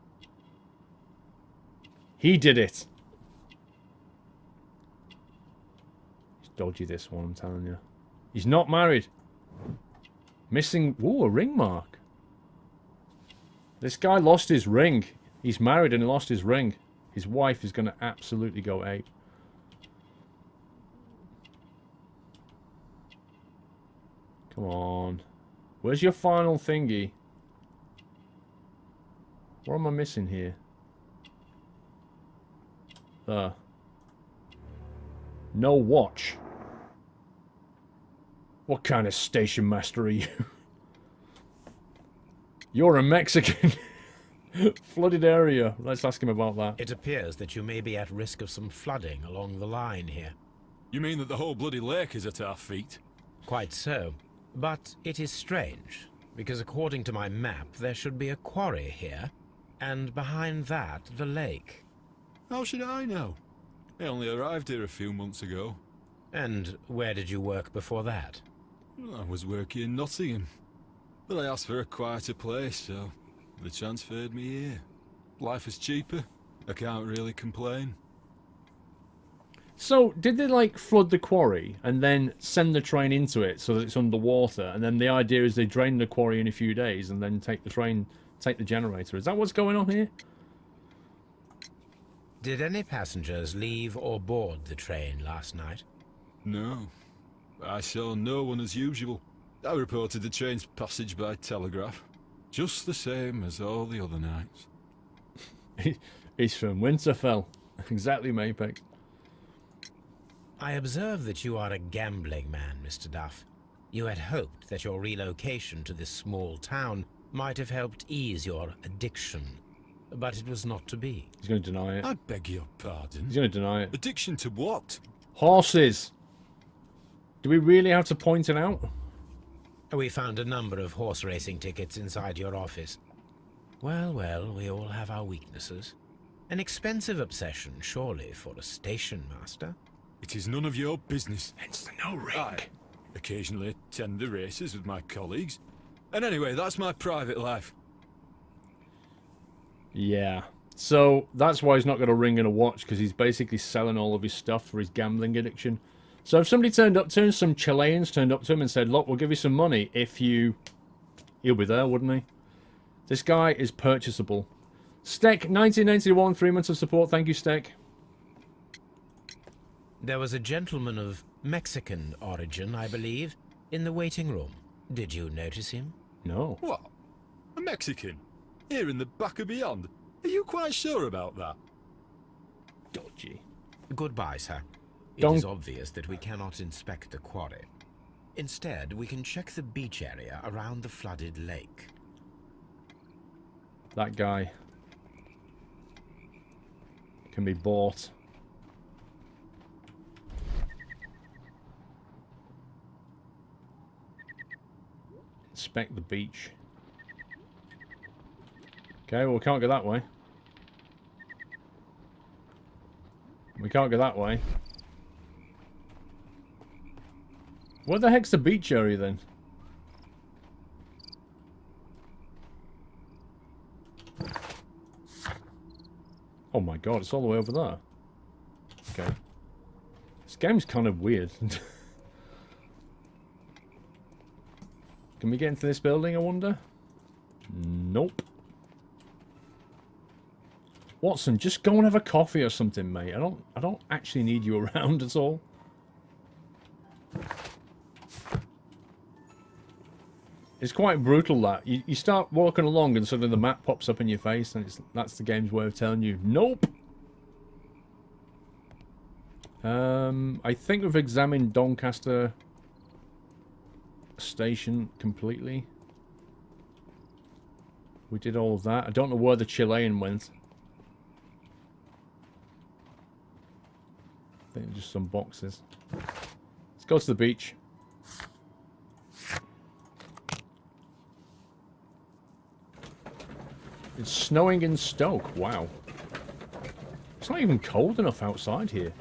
S1: He did it. He's dodgy, this one, I'm telling you. He's not married. Missing... Ooh, a ring mark. This guy lost his ring. He's married and he lost his ring. His wife is going to absolutely go ape. Come on. Where's your final thingy? What am I missing here? No watch. What kind of station master are you? You're a Mexican. Flooded area. Let's ask him about that.
S3: It appears that you may be at risk of some flooding along the line here.
S15: You mean that the whole bloody lake is at our feet?
S3: Quite so. But it is strange, because according to my map, there should be a quarry here, and behind that, the lake.
S15: How should I know? I only arrived here a few months ago.
S3: And where did you work before that?
S15: I was working in Nottingham, but I asked for a quieter place, so they transferred me here. Life is cheaper. I can't really complain.
S1: So, did they, like, flood the quarry and then send the train into it so that it's underwater? And then the idea is they drain the quarry in a few days and then take the train, take the generator. Is that what's going on here?
S3: Did any passengers leave or board the train last night?
S15: No. I saw no one as usual. I reported the train's passage by telegraph. Just the same as all the other nights.
S1: He's from Winterfell. Exactly, Mapex.
S3: I observe that you are a gambling man, Mr. Duff. You had hoped that your relocation to this small town might have helped ease your addiction, but it was not to be.
S1: He's going to deny it.
S15: I beg your pardon?
S1: He's going to deny it.
S15: Addiction to what?
S1: Horses! Do we really have to point it out?
S3: We found a number of horse racing tickets inside your office. Well, well, we all have our weaknesses. An expensive obsession, surely, for a station master.
S15: It is none of your business.
S1: Hence the no ring.
S15: I occasionally attend the races with my colleagues. And anyway, that's my private life.
S1: Yeah. So, that's why he's not got a ring and a watch, because he's basically selling all of his stuff for his gambling addiction. So if somebody turned up to him, some Chileans turned up to him and said, look, we'll give you some money if you... He'll be there, wouldn't he? This guy is purchasable. Steck, 1991, 3 months of support. Thank you, Steck.
S3: There was a gentleman of Mexican origin, I believe, in the waiting room. Did you notice him?
S1: No.
S15: What? A Mexican? Here in the back of beyond? Are you quite sure about that?
S1: Dodgy.
S3: Goodbye, sir. It is obvious that we cannot inspect the quarry. Instead, we can check the beach area around the flooded lake.
S1: That guy can be bought. Inspect the beach. Okay, well, we can't go that way. We can't go that way. Where the heck's the beach area then? Oh my god, it's all the way over there. Okay. This game's kind of weird. Can we get into this building, I wonder? Nope. Watson, just go and have a coffee or something, mate. I don't actually need you around at all. It's quite brutal, that. You start walking along and suddenly the map pops up in your face and that's the game's way of telling you, nope. I think we've examined Doncaster Station completely. We did all of that. I don't know where the Chilean went. I think just some boxes. Let's go to the beach. It's snowing in Stoke. Wow. It's not even cold enough outside here.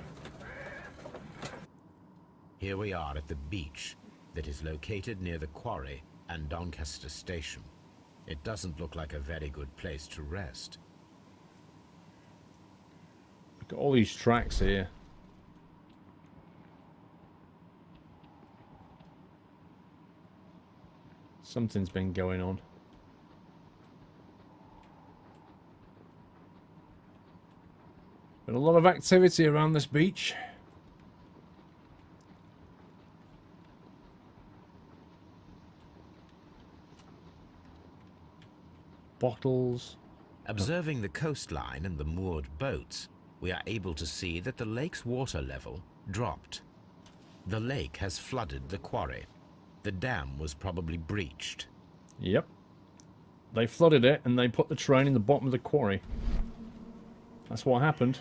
S3: Here we are at the beach that is located near the quarry and Doncaster Station. It doesn't look like a very good place to rest.
S1: Look at all these tracks here. Something's been going on. Been a lot of activity around this beach. Bottles.
S3: Observing the coastline and the moored boats, we are able to see that the lake's water level dropped. The lake has flooded the quarry. The dam was probably breached.
S1: Yep. They flooded it and they put the train in the bottom of the quarry. That's what happened.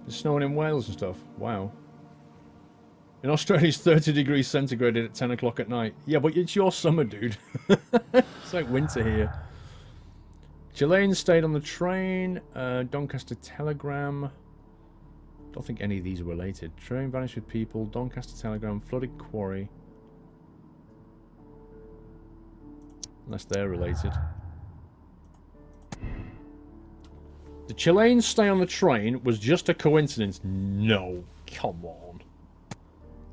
S1: It's snowing in Wales and stuff. Wow. In Australia, it's 30 degrees centigrade at 10 o'clock at night. Yeah, but it's your summer, dude. It's like winter here. Chilean stayed on the train. Doncaster Telegram. Don't think any of these are related. Train vanished with people. Doncaster Telegram. Flooded quarry. Unless they're related. The Chilean stay on the train was just a coincidence. No. Come on.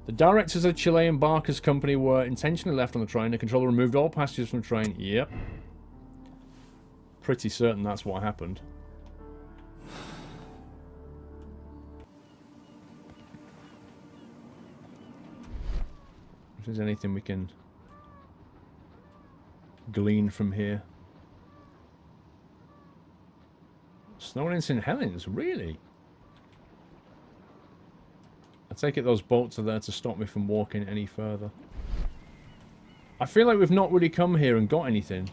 S1: The directors of the Chilean Barkers Company were intentionally left on the train. The controller removed all passengers from the train. Yep. Pretty certain that's what happened. If there's anything we can glean from here. Snowing in St. Helens? Really? I take it those boats are there to stop me from walking any further. I feel like we've not really come here and got anything.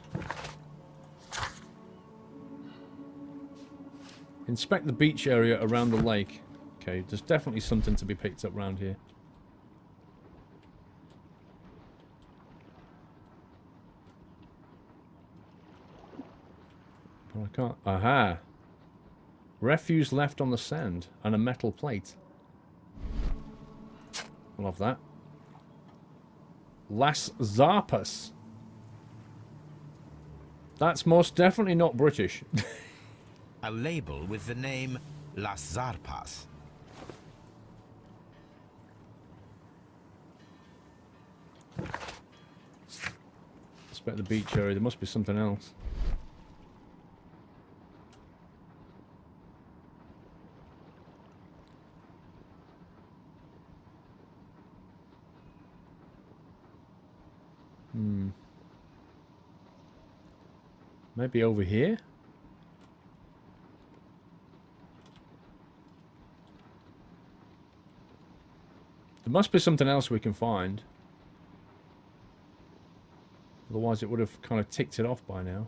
S1: Inspect the beach area around the lake. Okay, there's definitely something to be picked up around here. But I can't... Aha! Refuse left on the sand and a metal plate. I love that. Las Zarpas. That's most definitely not British.
S3: A label with the name Las Zarpas.
S1: Expect the beach area. There must be something else. Maybe over here? There must be something else we can find. Otherwise it would have kind of ticked it off by now.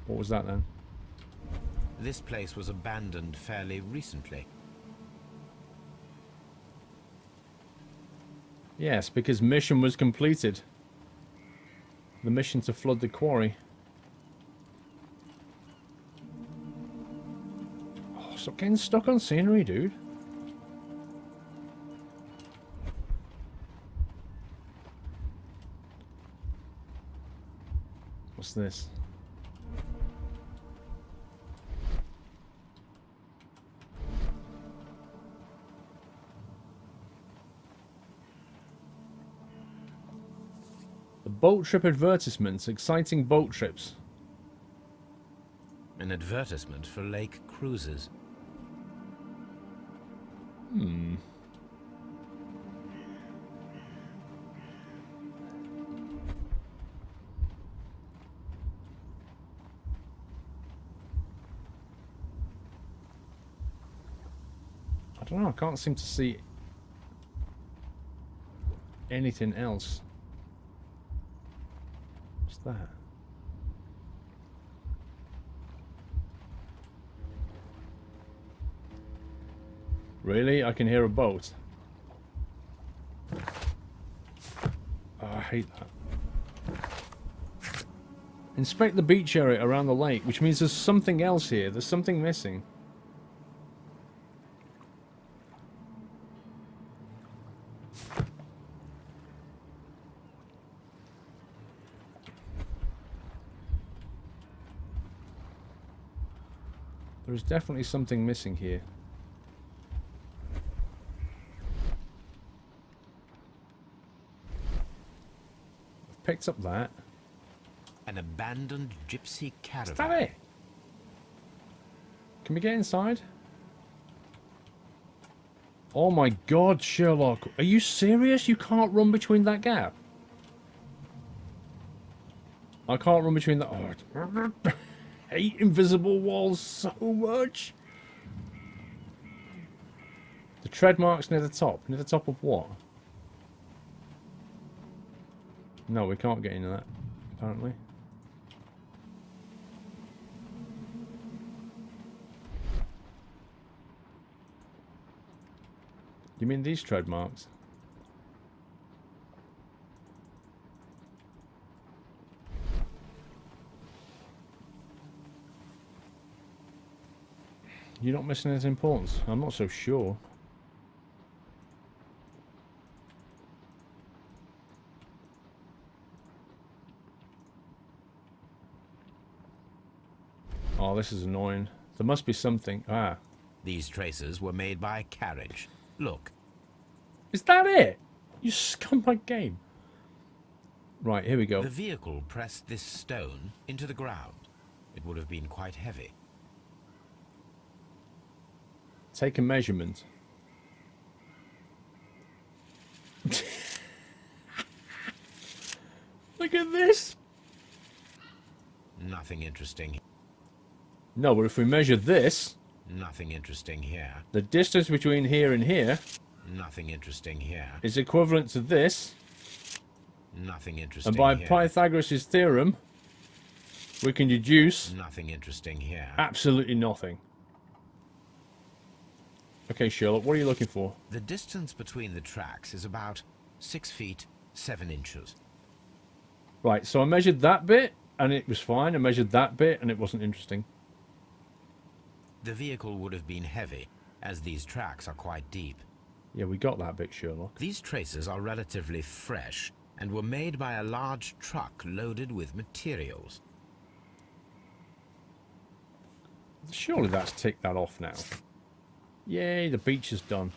S1: What was that then?
S3: This place was abandoned fairly recently.
S1: Yes, because mission was completed. The mission to flood the quarry. Oh, stop getting stuck on scenery, dude. What's this? Boat trip advertisements, exciting boat trips.
S3: An advertisement for lake cruises.
S1: don't know, I can't seem to see anything else. What's that? Really? I can hear a boat. Oh, I hate that. Inspect the beach area around the lake, which means there's something else here. There's something missing. There's definitely something missing here. I've picked up that.
S3: An abandoned gypsy caravan.
S1: Is that it? Can we get inside? Oh my god, Sherlock. Are you serious? You can't run between that gap? I can't run between the... Oh, I hate invisible walls so much. The tread marks near the top. Near the top of what? No, we can't get into that, apparently. You mean these tread marks? You're not missing anything important? I'm not so sure. Oh, this is annoying. There must be something. Ah.
S3: These traces were made by a carriage. Look.
S1: Is that it? You scumbag game. Right, here we go.
S3: The vehicle pressed this stone into the ground. It would have been quite heavy.
S1: Take a measurement. Look at this.
S3: Nothing interesting.
S1: No, but if we measure this...
S3: Nothing interesting here.
S1: The distance between here and here...
S3: Nothing interesting here.
S1: ...is equivalent to this.
S3: Nothing interesting
S1: and by
S3: here.
S1: Pythagoras' theorem, we can deduce...
S3: Nothing interesting here.
S1: Absolutely nothing. Okay, Sherlock, what are you looking for?
S3: The distance between the tracks is about 6 feet 7 inches.
S1: Right, so I measured that bit, and it was fine. I measured that bit, and it wasn't interesting.
S3: The vehicle would have been heavy, as these tracks are quite deep.
S1: Yeah, we got that bit, Sherlock.
S3: These traces are relatively fresh, and were made by a large truck loaded with materials.
S1: Surely that's ticked that off now. Yay, the beach is done.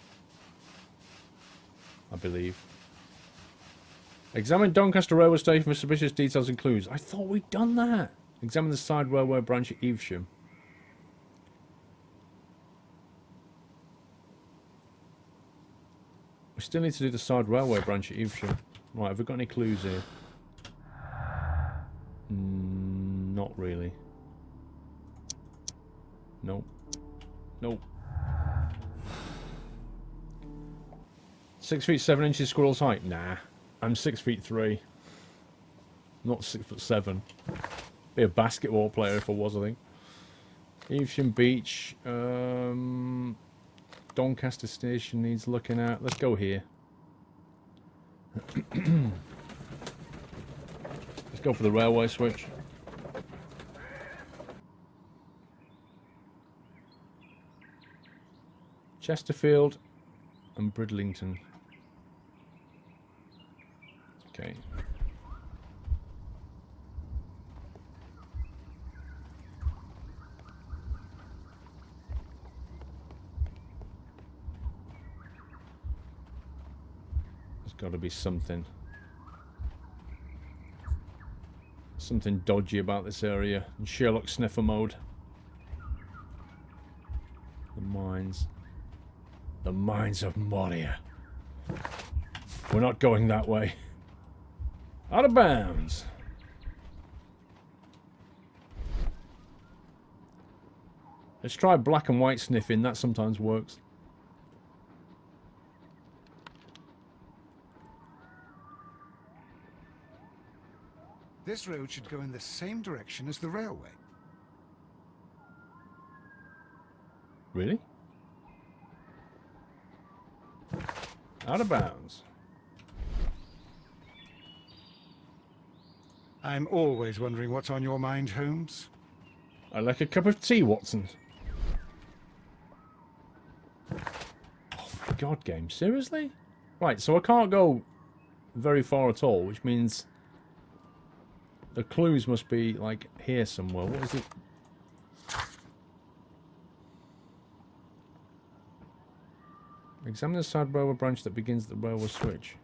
S1: I believe. Examine Doncaster railway station for suspicious details and clues. I thought we'd done that. Examine the side railway branch at Evesham. We still need to do the side railway branch at Evesham. Right, have we got any clues here? Not really. Nope. Nope. 6 feet 7 inches squirrel's height? Nah. I'm 6 feet 3. Not 6'7". Be a basketball player if I was, I think. Evesham Beach. Doncaster Station needs looking at. Let's go here. Let's go for the railway switch. Chesterfield and Bridlington. Okay. There's got to be something. Something dodgy about this area. In Sherlock sniffer mode. The mines. The mines of Moria. We're not going that way. Out of bounds. Let's try black and white sniffing. That sometimes works.
S2: This road should go in the same direction as the railway.
S1: Really? Out of bounds.
S2: I'm always wondering what's on your mind, Holmes.
S1: I like a cup of tea, Watson. Oh my god, game. Seriously? Right, so I can't go very far at all, which means the clues must be, like, here somewhere. What is it? Examine the side railway branch that begins at the railway switch.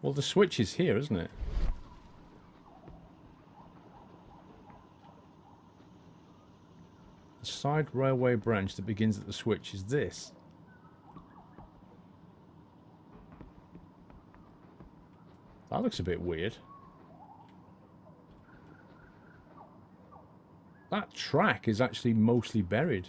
S1: Well, the switch is here, isn't it? The side railway branch that begins at the switch is this. That looks a bit weird. That track is actually mostly buried.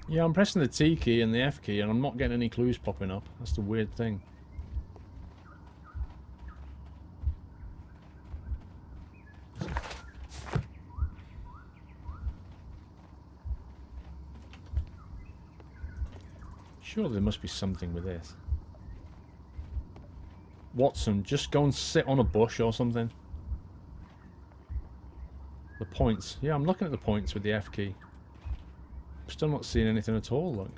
S1: Yeah, I'm pressing the T key and the F key and I'm not getting any clues popping up. That's the weird thing. Surely there must be something with this. Watson, just go and sit on a bush or something. The points. Yeah, I'm looking at the points with the F key. Still not seeing anything at all, look.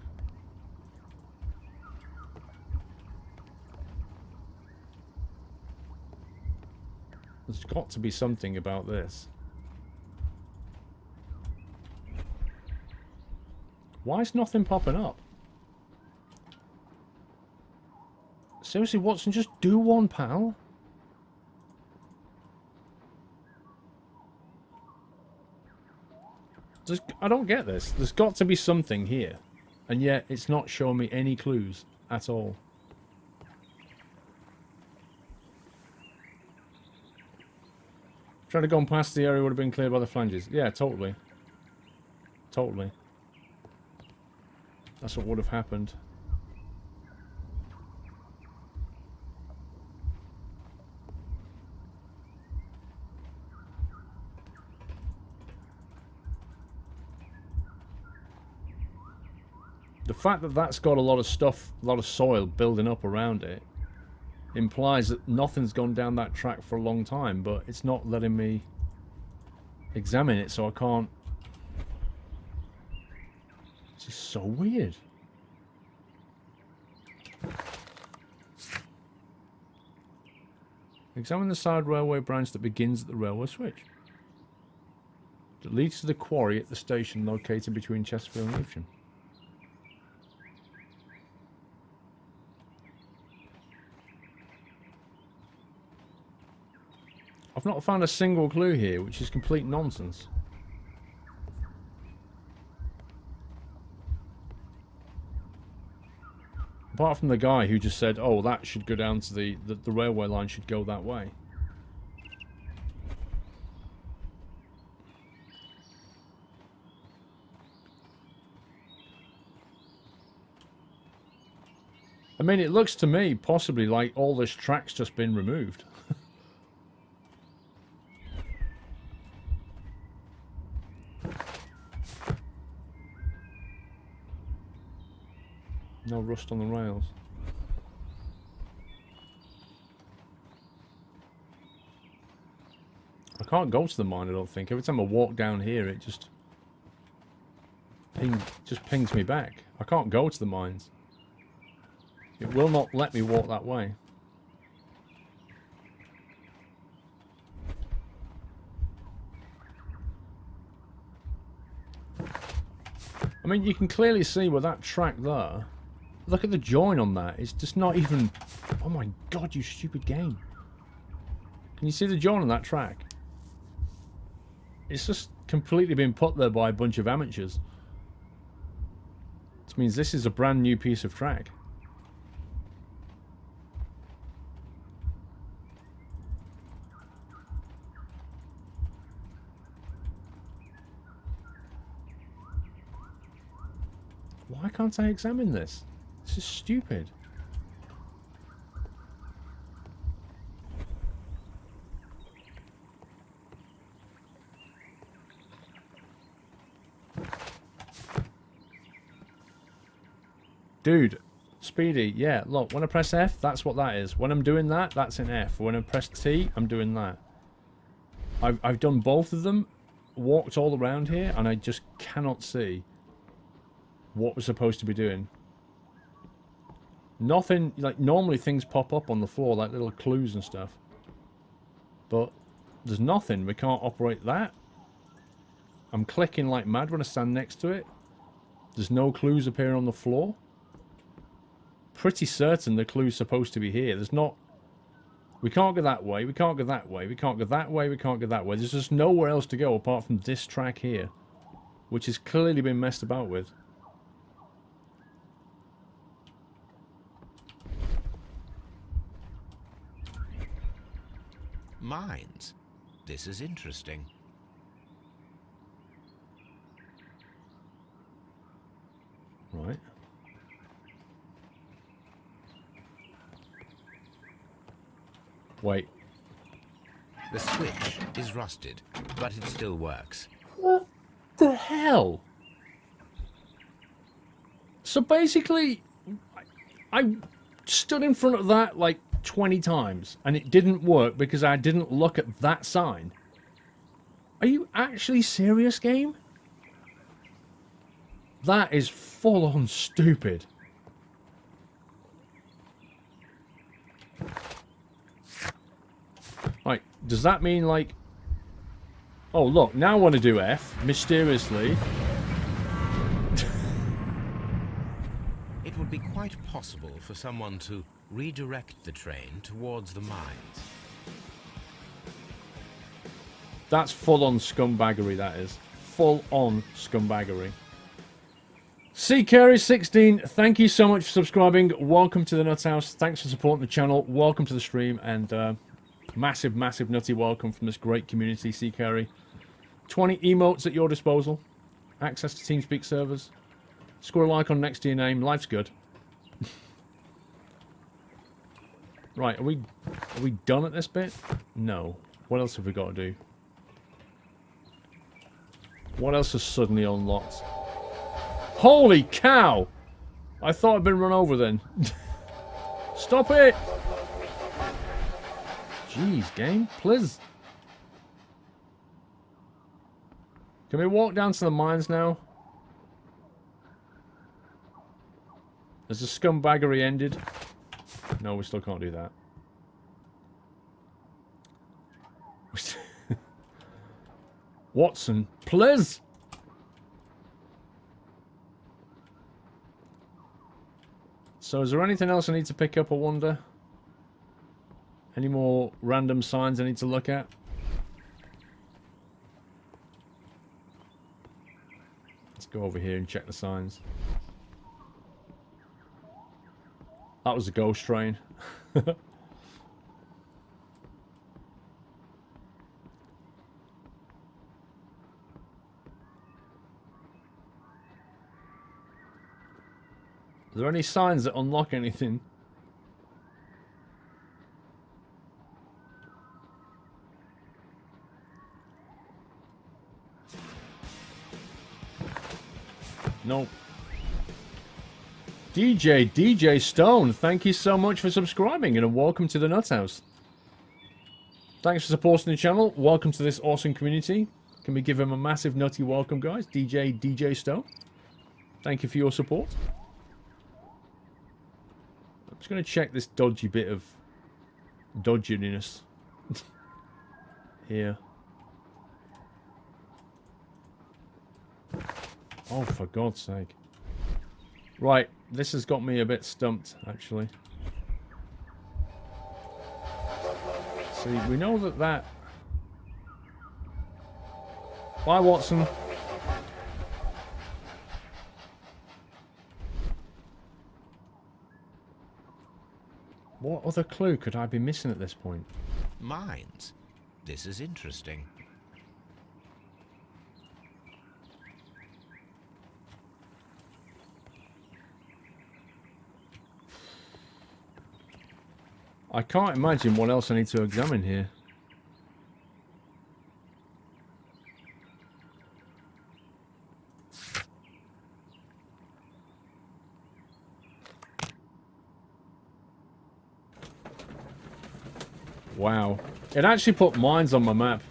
S1: There's got to be something about this. Why is nothing popping up? Seriously, Watson, just do one, pal. I don't get this. There's got to be something here. And yet, it's not showing me any clues at all. Trying to go past the area would have been cleared by the flanges. Yeah, totally. Totally. That's what would have happened. The fact that that's got a lot of stuff, a lot of soil building up around it, implies that nothing's gone down that track for a long time, but it's not letting me examine it, so I can't. This is so weird. Examine the side railway branch that begins at the railway switch. That leads to the quarry at the station located between Chesterfield and Evesham. I've not found a single clue here, which is complete nonsense. Apart from the guy who just said, oh, that should go down to the railway line should go that way. I mean, it looks to me possibly like all this track's just been removed. No rust on the rails. I can't go to the mine, I don't think. Every time I walk down here, it just pings me back. I can't go to the mines. It will not let me walk that way. I mean, you can clearly see with that track there. Look at the join on that. It's just not even... Oh my god, you stupid game. Can you see the join on that track? It's just completely been put there by a bunch of amateurs. Which means this is a brand new piece of track. Why can't I examine this? This is stupid. Dude, Speedy, yeah, look, when I press F, that's what that is. When I'm doing that, that's an F. When I press T, I'm doing that. I've done both of them, walked all around here, and I just cannot see what we're supposed to be doing. Nothing, like, normally things pop up on the floor, like little clues and stuff. But there's nothing. We can't operate that. I'm clicking like mad when I stand next to it. There's no clues appearing on the floor. Pretty certain the clue's supposed to be here. There's not... We can't go that way, we can't go that way, we can't go that way, we can't go that way. There's just nowhere else to go apart from this track here, which has clearly been messed about with.
S3: Mines? This is interesting.
S1: Right. Wait.
S3: The switch is rusted, but it still works.
S1: What the hell? So basically, I stood in front of that like 20 times, and it didn't work because I didn't look at that sign. Are you actually serious, game? That is full-on stupid. Right, does that mean like... Oh, look, now I want to do F, mysteriously.
S3: It would be quite possible for someone to redirect the train towards the mines.
S1: That's full-on scumbaggery, that is. Full-on scumbaggery. CCarry16, thank you so much for subscribing. Welcome to the Nuts House. Thanks for supporting the channel. Welcome to the stream, and massive, massive nutty welcome from this great community, CCarry. 20 emotes at your disposal. Access to TeamSpeak servers. Squirrel icon next to your name. Life's good. Right, are we done at this bit? No. What else have we got to do? What else has suddenly unlocked? Holy cow! I thought I'd been run over then. Stop it! Jeez, game, please. Can we walk down to the mines now? Has the scumbaggery ended? No, we still can't do that. Watson, please! So is there anything else I need to pick up, I wonder? Any more random signs I need to look at? Let's go over here and check the signs. That was a ghost train. Are there any signs that unlock anything? Nope. DJ Stone, thank you so much for subscribing and welcome to the Nuts House. Thanks for supporting the channel. Welcome to this awesome community. Can we give him a massive nutty welcome, guys? DJ Stone. Thank you for your support. I'm just going to check this dodgy bit of dodginess here. Oh, for God's sake. Right, this has got me a bit stumped, actually. See, we know that... Bye, Watson. What other clue could I be missing at this point?
S3: Mines? This is interesting.
S1: I can't imagine what else I need to examine here. Wow. It actually put mines on my map.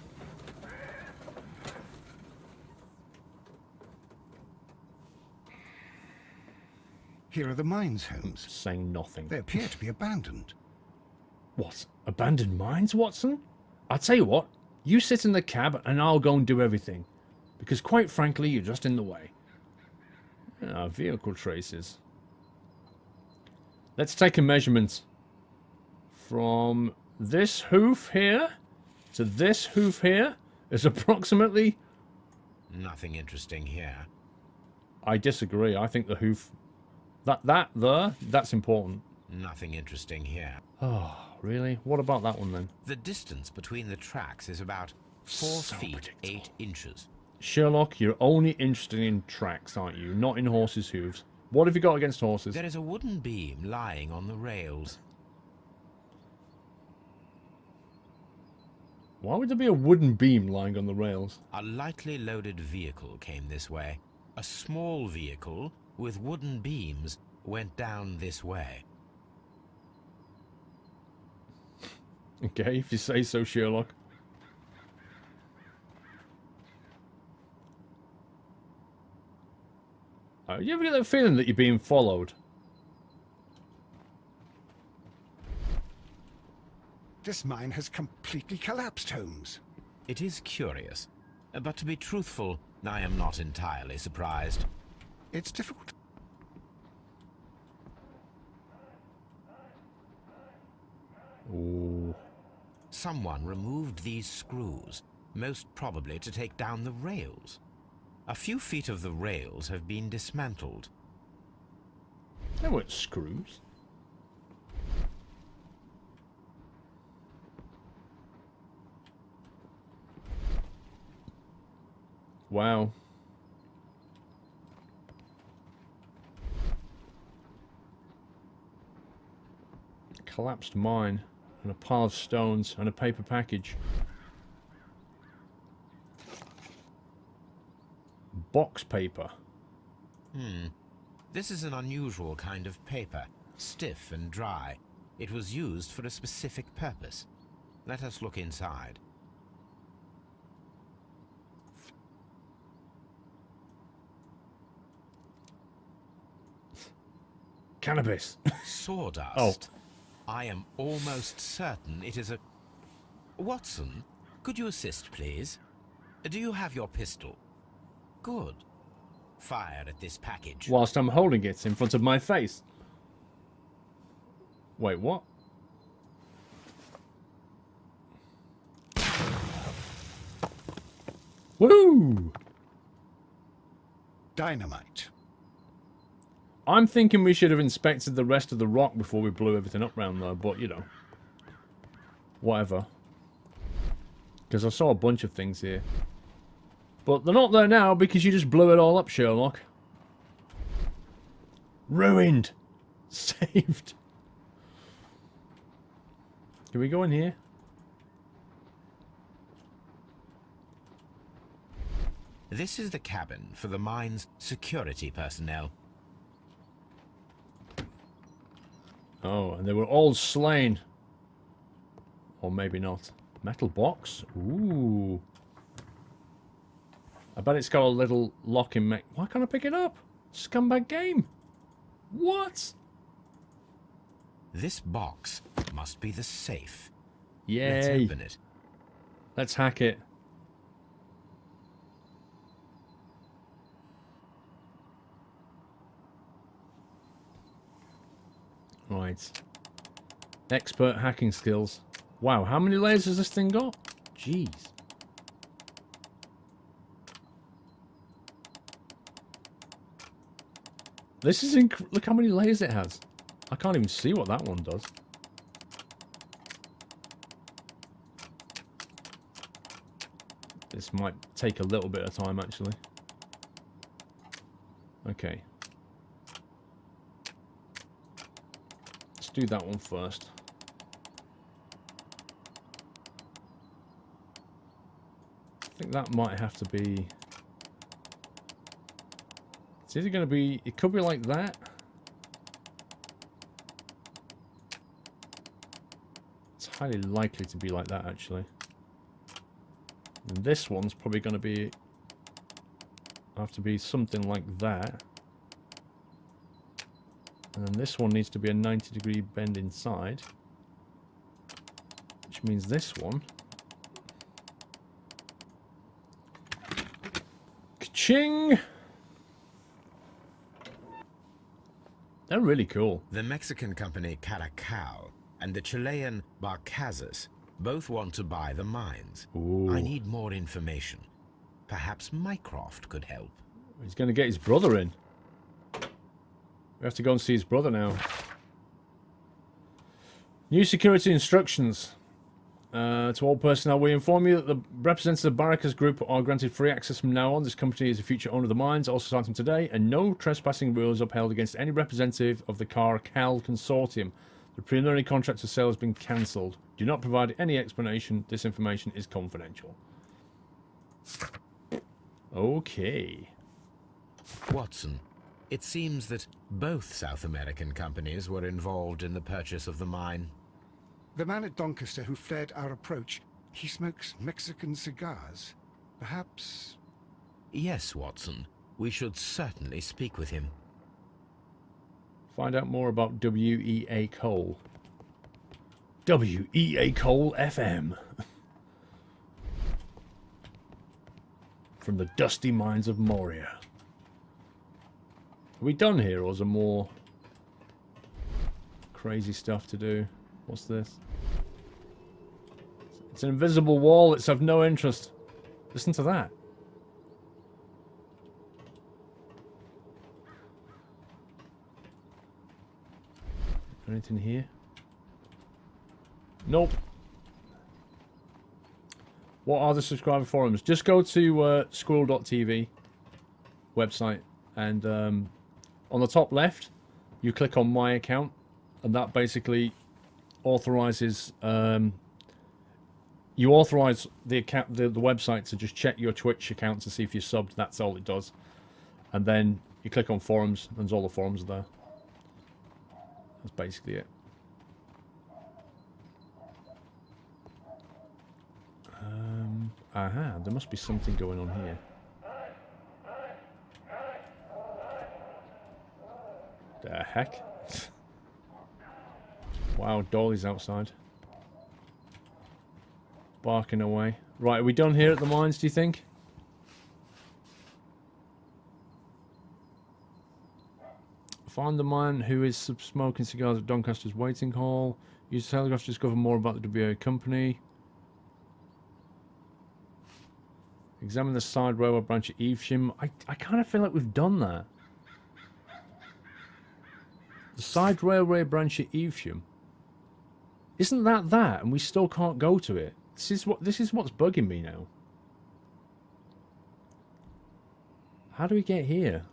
S2: Here are the mines, Holmes.
S1: Saying nothing.
S2: They appear to be abandoned.
S1: What? Abandoned mines, Watson? I'll tell you what. You sit in the cab and I'll go and do everything. Because quite frankly, you're just in the way. Ah, vehicle traces. Let's take a measurement. From this hoof here to this hoof here is approximately...
S3: Nothing interesting here.
S1: I disagree. I think the hoof... That's important.
S3: Nothing interesting here.
S1: Oh, really? What about that one then?
S3: The distance between the tracks is about 4 feet 8 inches.
S1: Sherlock, you're only interested in tracks, aren't you? Not in horses' hooves. What have you got against horses?
S3: There is a wooden beam lying on the rails.
S1: Why would there be a wooden beam lying on the rails?
S3: A lightly loaded vehicle came this way. A small vehicle with wooden beams went down this way.
S1: Okay, if you say so, Sherlock. You ever get that feeling that you're being followed?
S2: This mine has completely collapsed, Holmes.
S3: It is curious, but to be truthful, I am not entirely surprised.
S2: It's difficult.
S1: Ooh.
S3: Someone removed these screws, most probably to take down the rails. A few feet of the rails have been dismantled.
S1: They weren't screws. Wow. Collapsed mine and a pile of stones and a paper package. Box paper.
S3: This is an unusual kind of paper, stiff and dry. It was used for a specific purpose. Let us look inside.
S1: Cannabis.
S3: Sawdust.
S1: Oh.
S3: I am almost certain it is a... Watson, could you assist, please? Do you have your pistol? Good. Fire at this package.
S1: Whilst I'm holding it in front of my face. Wait, what? Woo!
S2: Dynamite.
S1: I'm thinking we should have inspected the rest of the rock before we blew everything up round there, but you know. Whatever. Because I saw a bunch of things here. But they're not there now because you just blew it all up, Sherlock. Ruined. Saved. Can we go in here?
S3: This is the cabin for the mine's security personnel.
S1: Oh, and they were all slain. Or maybe not. Metal box? Ooh. I bet it's got a little locking me... Why can't I pick it up? Scumbag game. What?
S3: This box must be the safe.
S1: Yay.
S3: Let's open it.
S1: Let's hack it. Right. Expert hacking skills. Wow, how many layers has this thing got? Jeez. This is look how many layers it has. I can't even see what that one does. This might take a little bit of time, actually. Okay. Let's do that one first. think that might have to be... It's either going to be... It could be like that. It's highly likely to be like that, actually. And this one's probably going to be... Have to be something like that. And then this one needs to be a 90-degree bend inside. Which means this one... Ka-ching! They're really cool.
S3: The Mexican company Caracal and the Chilean Barcazas both want to buy the mines.
S1: Ooh.
S3: I need more information. Perhaps Mycroft could help.
S1: He's going to get his brother in. We have to go and see his brother now. New security instructions. To all personnel, we inform you that the representatives of the Barracas Group are granted free access from now on. This company is a future owner of the mines, also starting today, and no trespassing rules upheld against any representative of the Caracal Consortium. The preliminary contract for sale has been cancelled. Do not provide any explanation. This information is confidential. Okay.
S3: Watson, it seems that both South American companies were involved in the purchase of the mine.
S2: The man at Doncaster who fled our approach, he smokes Mexican cigars. Perhaps...
S3: Yes, Watson. We should certainly speak with him.
S1: Find out more about W.E.A. Cole. W.E.A. Cole FM. From the dusty mines of Moria. Are we done here, or is there more crazy stuff to do? What's this? It's an invisible wall. It's of no interest. Listen to that. Anything here? Nope. What are the subscriber forums? Just go to sqrl.tv website, and on the top left you click on my account, and that basically authorizes you authorize the account, the website, to just check your Twitch account to see if you're subbed. That's all it does. And then you click on forums, and all the forums are there. That's basically it. Aha, there must be something going on here. The heck? Wow, Dolly's outside. Barking away. Right, are we done here at the mines, do you think? Find the man who is smoking cigars at Doncaster's waiting hall. Use the Telegraph to discover more about the WA company. Examine the side railway branch at Evesham. I kind of feel like we've done that. The side railway branch at Evesham. Isn't that? And we still can't go to it. This is what's bugging me now. How do we get here?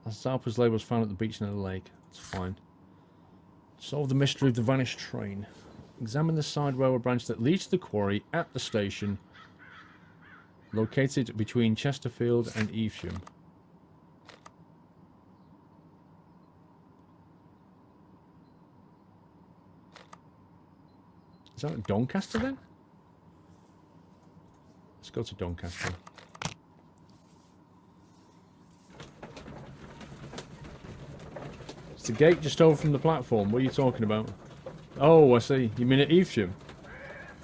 S1: A Zarpa's label was found at the beach near the lake. It's fine. Solve the mystery of the vanished train. Examine the side railway branch that leads to the quarry at the station, located between Chesterfield and Evesham. Is that Doncaster then? Let's go to Doncaster. It's the gate just over from the platform. What are you talking about? Oh, I see. You mean at Evesham?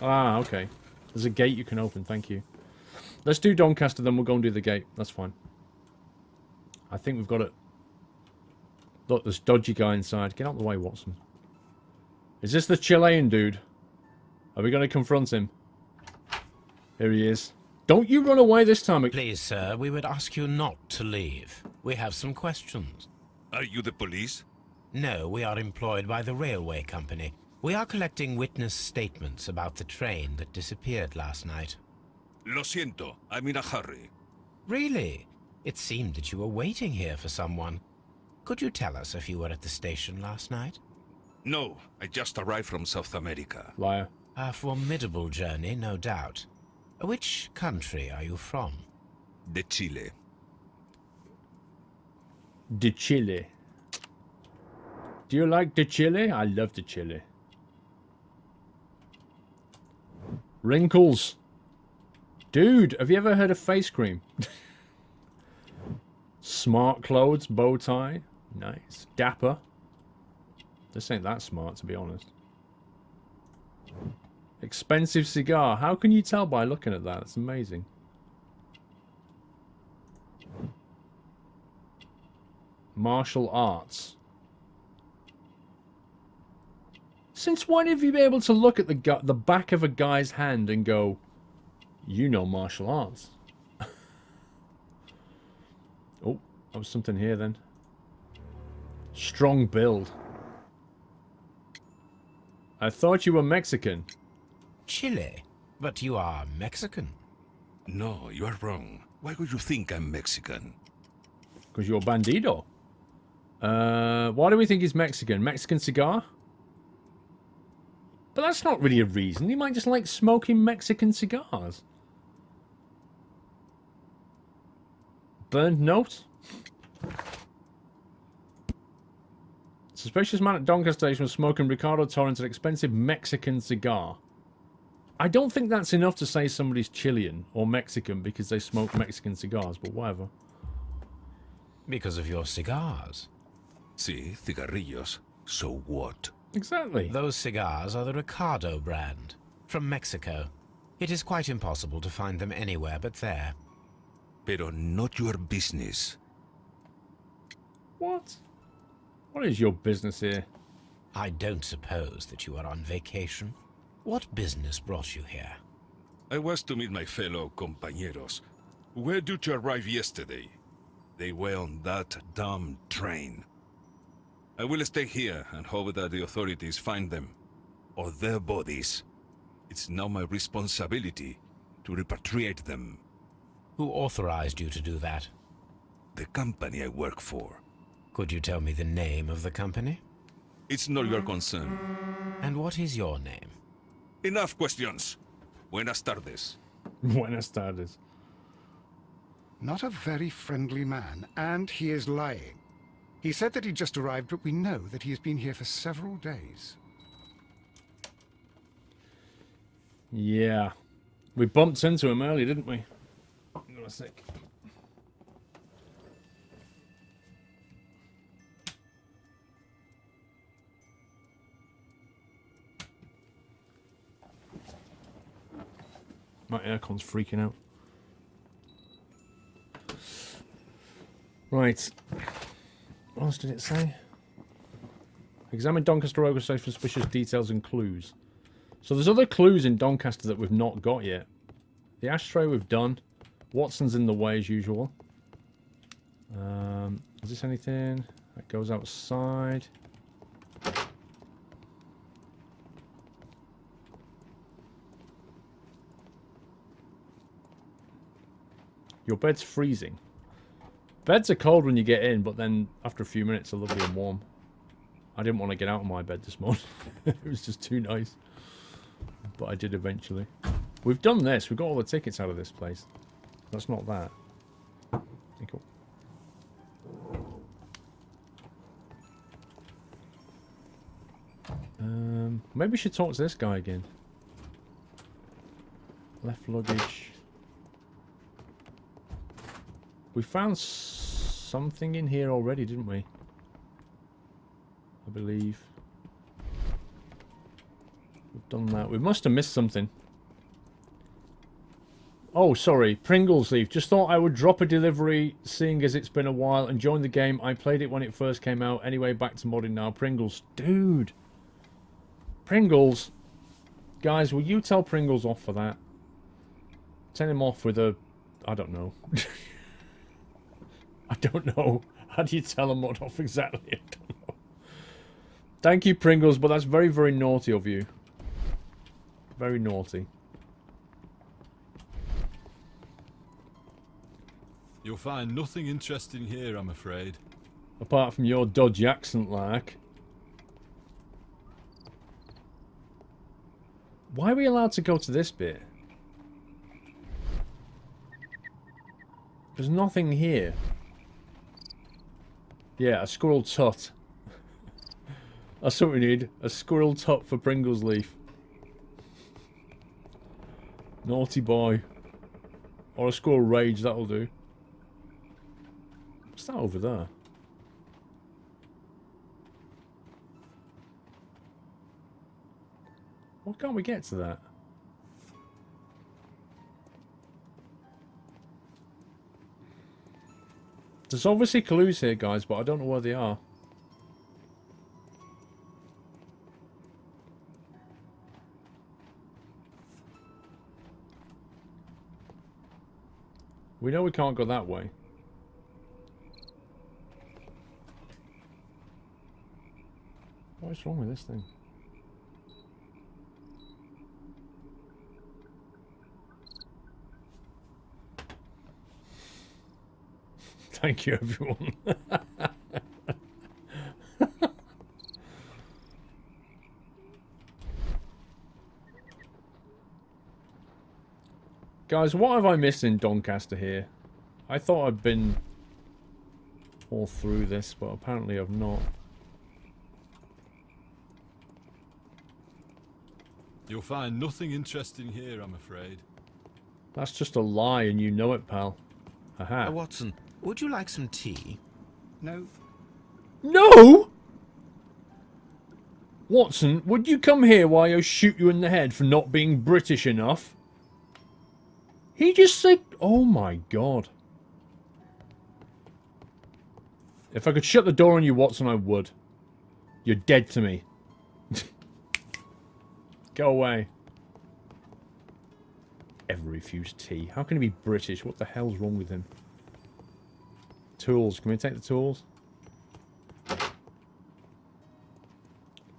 S1: Ah, okay. There's a gate you can open. Thank you. Let's do Doncaster, then we'll go and do the gate. That's fine. I think we've got it. Look, there's dodgy guy inside. Get out of the way, Watson. Is this the Chilean dude? Are we going to confront him? Here he is. Don't you run away this time.
S3: Please, sir, we would ask you not to leave. We have some questions.
S16: Are you the police?
S3: No, we are employed by the railway company. We are collecting witness statements about the train that disappeared last night.
S16: Lo siento, I'm in a hurry.
S3: Really? It seemed that you were waiting here for someone. Could you tell us if you were at the station last night?
S16: No, I just arrived from South America.
S1: Liar.
S3: A formidable journey, no doubt. Which country are you from?
S16: De Chile.
S1: De Chile. Do you like the chili? I love the chili. Wrinkles. Dude, have you ever heard of face cream? Smart clothes, bow tie. Nice. Dapper. This ain't that smart, to be honest. Expensive cigar. How can you tell by looking at that? It's amazing. Martial arts. Since when have you been able to look at the back of a guy's hand and go, you know martial arts? Oh, there was something here then. Strong build. I thought you were Mexican.
S3: Chile? But you are Mexican.
S16: No, you are wrong. Why would you think I'm Mexican?
S1: Because you're bandido. Why do we think he's Mexican? Mexican cigar? But that's not really a reason. He might just like smoking Mexican cigars. Burned note? Suspicious man at Doncaster Station was smoking Ricardo Torrent, an expensive Mexican cigar. I don't think that's enough to say somebody's Chilean or Mexican because they smoke Mexican cigars, but whatever.
S3: Because of your cigars.
S16: Sí, cigarrillos. So what?
S1: Exactly.
S3: Those cigars are the Ricardo brand, from Mexico. It is quite impossible to find them anywhere but there.
S16: Pero not your business.
S1: What? What is your business here?
S3: I don't suppose that you are on vacation. What business brought you here?
S16: I was to meet my fellow compañeros. Where did you arrive yesterday? They were on that damn train. I will stay here and hope that the authorities find them, or their bodies. It's now my responsibility to repatriate them.
S3: Who authorized you to do that?
S16: The company I work for.
S3: Could you tell me the name of the company?
S16: It's not your concern.
S3: And what is your name?
S16: Enough questions. Buenas tardes.
S1: Buenas tardes.
S2: Not a very friendly man, and he is lying. He said that he just arrived, but we know that he has been here for several days.
S1: Yeah. We bumped into him earlier, didn't we? Hang on a sec. My aircon's freaking out. Right. What else did it say? Examine Doncaster Rogue for suspicious details and clues. So there's other clues in Doncaster that we've not got yet. The ashtray we've done. Watson's in the way as usual. Is this anything that goes outside? Your bed's freezing. Beds are cold when you get in, but then after a few minutes they're lovely and warm. I didn't want to get out of my bed this morning. It was just too nice. But I did eventually. We've done this. We've got all the tickets out of this place. That's not that. Okay, cool. Maybe we should talk to this guy again. Left luggage. We found something in here already, didn't we? I believe. We've done that. We must have missed something. Oh, sorry. Pringles leaf. Just thought I would drop a delivery, seeing as it's been a while, and join the game. I played it when it first came out. Anyway, back to modding now. Pringles. Dude. Pringles. Guys, will you tell Pringles off for that? Tell him off with a... I don't know. I don't know. How do you tell him what off exactly? I don't know. Thank you, Pringles, but that's very, very naughty of you. Very naughty.
S15: You'll find nothing interesting here, I'm afraid.
S1: Apart from your dodgy accent, like. Why are we allowed to go to this bit? There's nothing here. Yeah, a squirrel tut. That's what we need. A squirrel tut for Pringles leaf. Naughty boy. Or a squirrel rage, that'll do. What's that over there? Why can't we get to that? There's obviously clues here, guys, but I don't know where they are. We know we can't go that way. What's wrong with this thing? Thank you, everyone. Guys, what have I missed in Doncaster here? I thought I'd been all through this, but apparently I've not.
S15: You'll find nothing interesting here, I'm afraid.
S1: That's just a lie, and you know it, pal. Aha.
S3: Watson, would you like some tea?
S2: No.
S1: No! Watson, would you come here while I shoot you in the head for not being British enough? He just said... Oh my god. If I could shut the door on you, Watson, I would. You're dead to me. Go away. Ever refused tea. How can he be British? What the hell's wrong with him? Tools. Can we take the tools?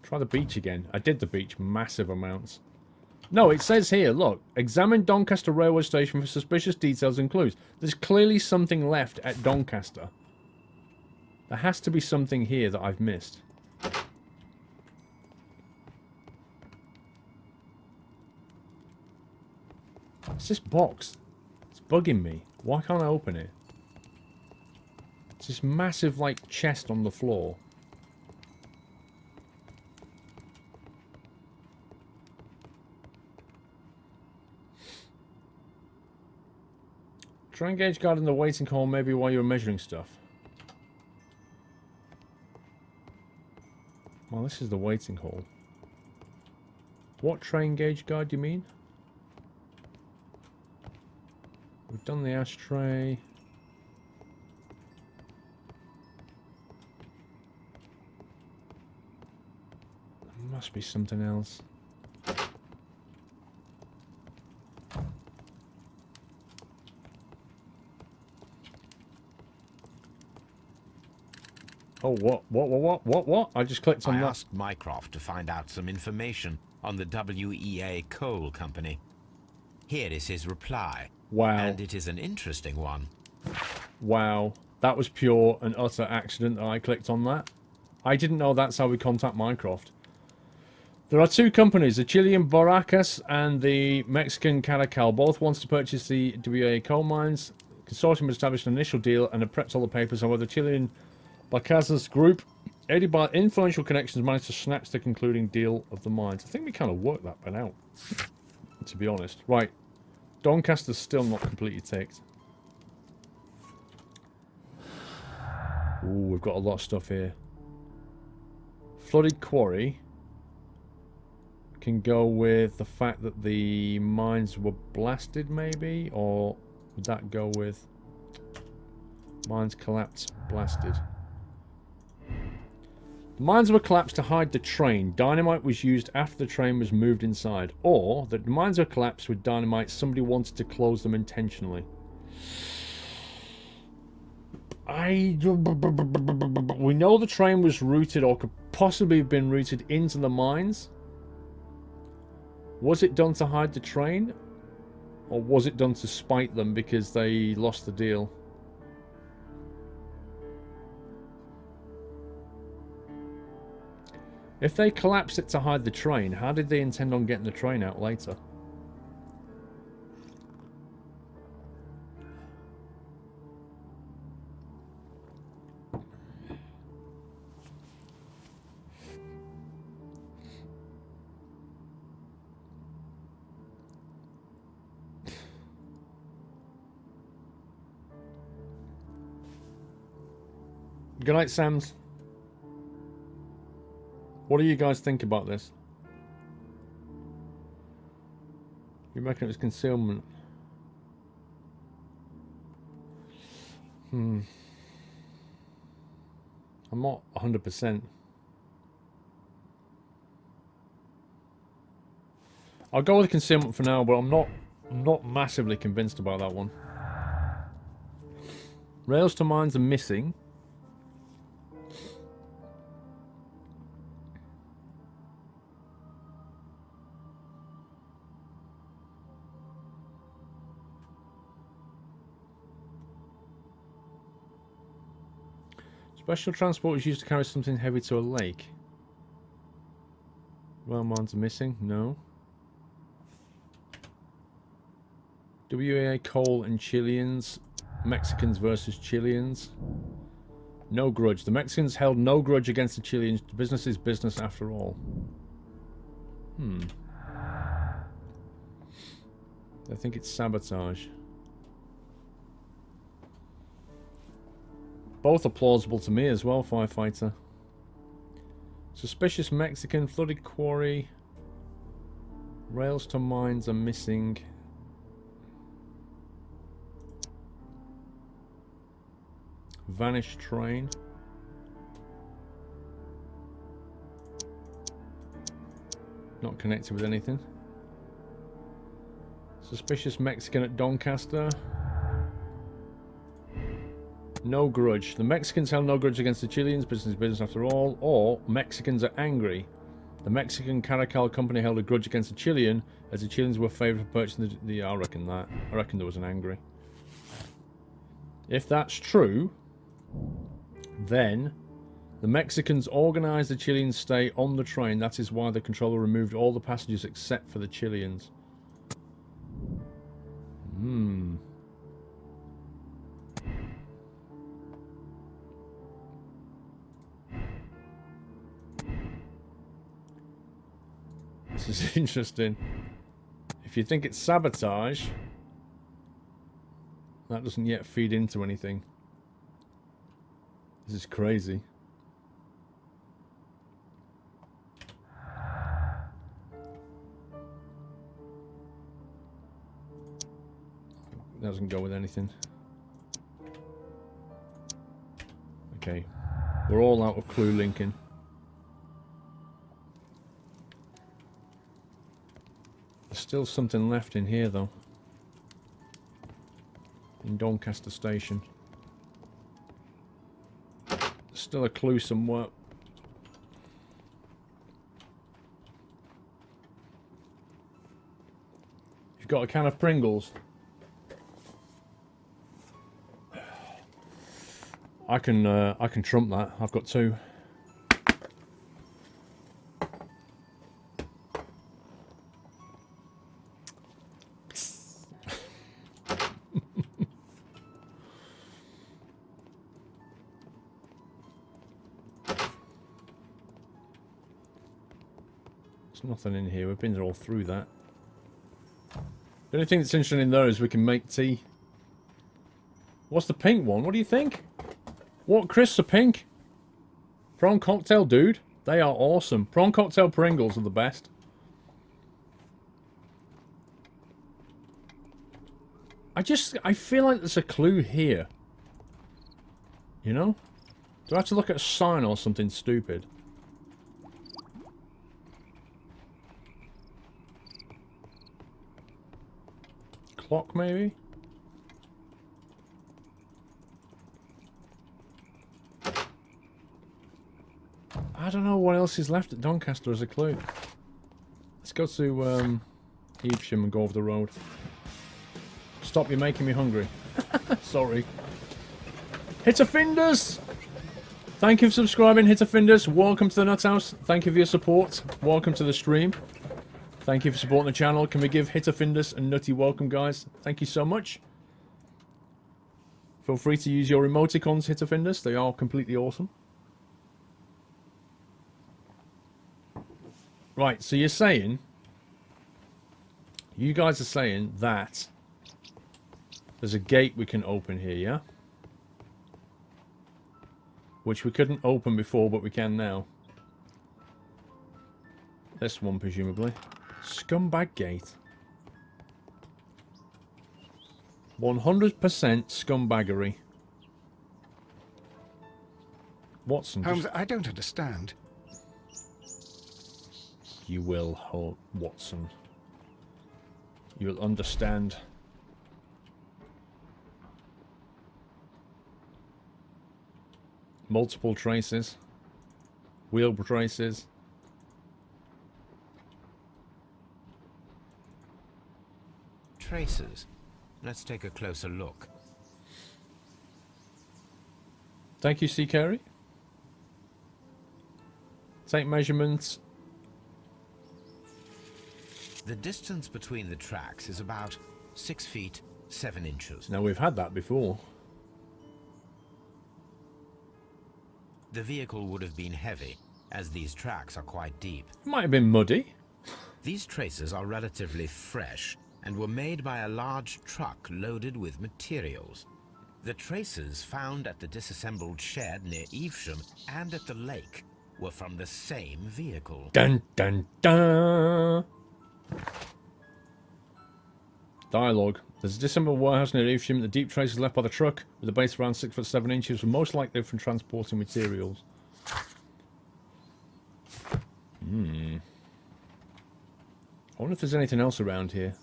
S1: Try the beach again. I did the beach massive amounts. No, it says here, look. Examine Doncaster railway station for suspicious details and clues. There's clearly something left at Doncaster. There has to be something here that I've missed. It's this box. It's bugging me. Why can't I open it? It's this massive, like, chest on the floor. Try and engage guard in the waiting hall maybe while you're measuring stuff. Well, this is the waiting hall. What train gauge guard do you mean? We've done the ashtray. There must be something else. Oh, what? I just clicked on that.
S3: I asked Mycroft to find out some information on the WEA Coal Company. Here is his reply.
S1: Wow.
S3: And it is an interesting one.
S1: Wow. That was pure and utter accident that I clicked on that. I didn't know that's how we contact Mycroft. There are two companies, the Chilean Barracas and the Mexican Caracal. Both wants to purchase the WEA coal mines. The consortium established an initial deal and have prepped all the papers. However, the Chilean Barracas group, aided by influential connections, managed to snatch the concluding deal of the mines. I think we kind of worked that bit out, to be honest. Right. Doncaster's still not completely ticked. Ooh, we've got a lot of stuff here. Flooded quarry can go with the fact that the mines were blasted, maybe? Or would that go with mines collapsed, blasted? The mines were collapsed to hide the train. Dynamite was used after the train was moved inside. Or that the mines were collapsed with dynamite. Somebody wanted to close them intentionally. We know the train was routed or could possibly have been routed into the mines. Was it done to hide the train? Or was it done to spite them because they lost the deal? If they collapsed it to hide the train, how did they intend on getting the train out later? Good night, Sams. What do you guys think about this? You reckon it was concealment? I'm not 100%. I'll go with concealment for now, but I'm not massively convinced about that one. Rails to mines are missing. Special transport is used to carry something heavy to a lake. Rail mines are missing. No. WEA coal and Chileans. Mexicans versus Chileans. No grudge. The Mexicans held no grudge against the Chileans. Business is business after all. I think it's sabotage. Both are plausible to me as well, firefighter. Suspicious Mexican, flooded quarry. Rails to mines are missing. Vanished train. Not connected with anything. Suspicious Mexican at Doncaster. No grudge. The Mexicans held no grudge against the Chileans. Business is business after all. Or Mexicans are angry. The Mexican Caracal company held a grudge against the Chilean, as the Chileans were favoured for purchasing the... I reckon that. I reckon there was an angry. If that's true, then the Mexicans organised the Chileans stay on the train. That is why the controller removed all the passengers except for the Chileans. This is interesting. If you think it's sabotage, that doesn't yet feed into anything. This is crazy. Doesn't go with anything. Okay. We're all out of clue linking. There's still something left in here though. In Doncaster Station. There's still a clue somewhere. You've got a can of Pringles. I can trump that. I've got two. There's nothing in here. We've been all through that. The only thing that's interesting in there is we can make tea. What's the pink one? What do you think? What crisps are pink? Prawn cocktail, dude. They are awesome. Prawn cocktail Pringles are the best. I feel like there's a clue here. You know? Do I have to look at a sign or something stupid? Clock, maybe? I don't know what else is left at Doncaster as a clue. Let's go to Evesham and go over the road. Stop, you're making me hungry. Sorry. Hit a finders! Thank you for subscribing, Hitterfinders. Welcome to the Nuts House. Thank you for your support. Welcome to the stream. Thank you for supporting the channel. Can we give Hitterfinders a nutty welcome, guys? Thank you so much. Feel free to use your emoticons, Hitterfinders. They are completely awesome. Right, so you're saying... You guys are saying that there's a gate we can open here, yeah? Which we couldn't open before, but we can now. This one, presumably. Scumbag gate. 100% scumbaggery. Watson.
S2: Holmes, I don't understand.
S1: You will, Watson. You'll understand. Multiple traces. Wheel traces.
S3: Traces. Let's take a closer look.
S1: Thank you, C. Carey. Take measurements.
S3: The distance between the tracks is about 6 feet 7 inches.
S1: Now, we've had that before.
S3: The vehicle would have been heavy, as these tracks are quite deep.
S1: It might have been muddy.
S3: These traces are relatively fresh and were made by a large truck loaded with materials. The traces found at the disassembled shed near Evesham and at the lake were from the same vehicle.
S1: Dun dun dun! Dialogue. There's a disassembled warehouse near Evesham. The deep traces left by the truck, with a base around 6 foot 7 inches, were most likely from transporting materials. I wonder if there's anything else around here.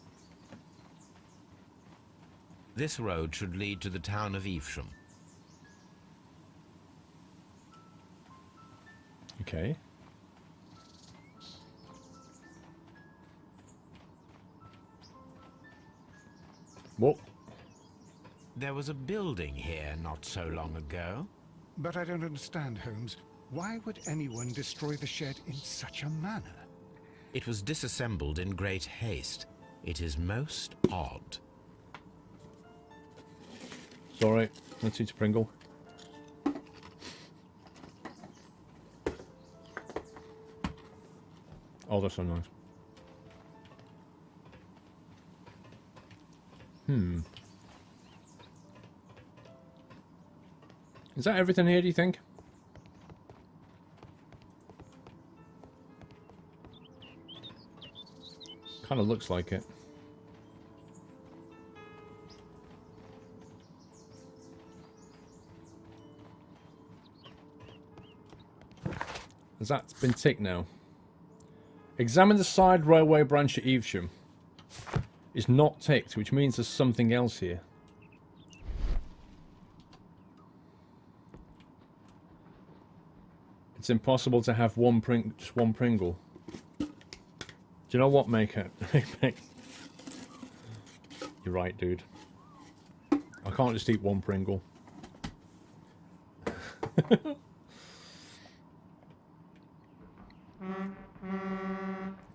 S3: This road should lead to the town of Evesham.
S1: Okay. Whoa.
S3: There was a building here not so long ago.
S2: But I don't understand, Holmes. Why would anyone destroy the shed in such a manner?
S3: It was disassembled in great haste. It is most odd.
S1: Sorry, let's eat a Pringle. Oh, that's so nice. Is that everything here, do you think? Kind of looks like it. Has that been ticked now? Examine the side railway branch at Evesham. Is not ticked, which means there's something else here. It's impossible to have just one Pringle. Do you know what, Maker? You're right, dude. I can't just eat one Pringle.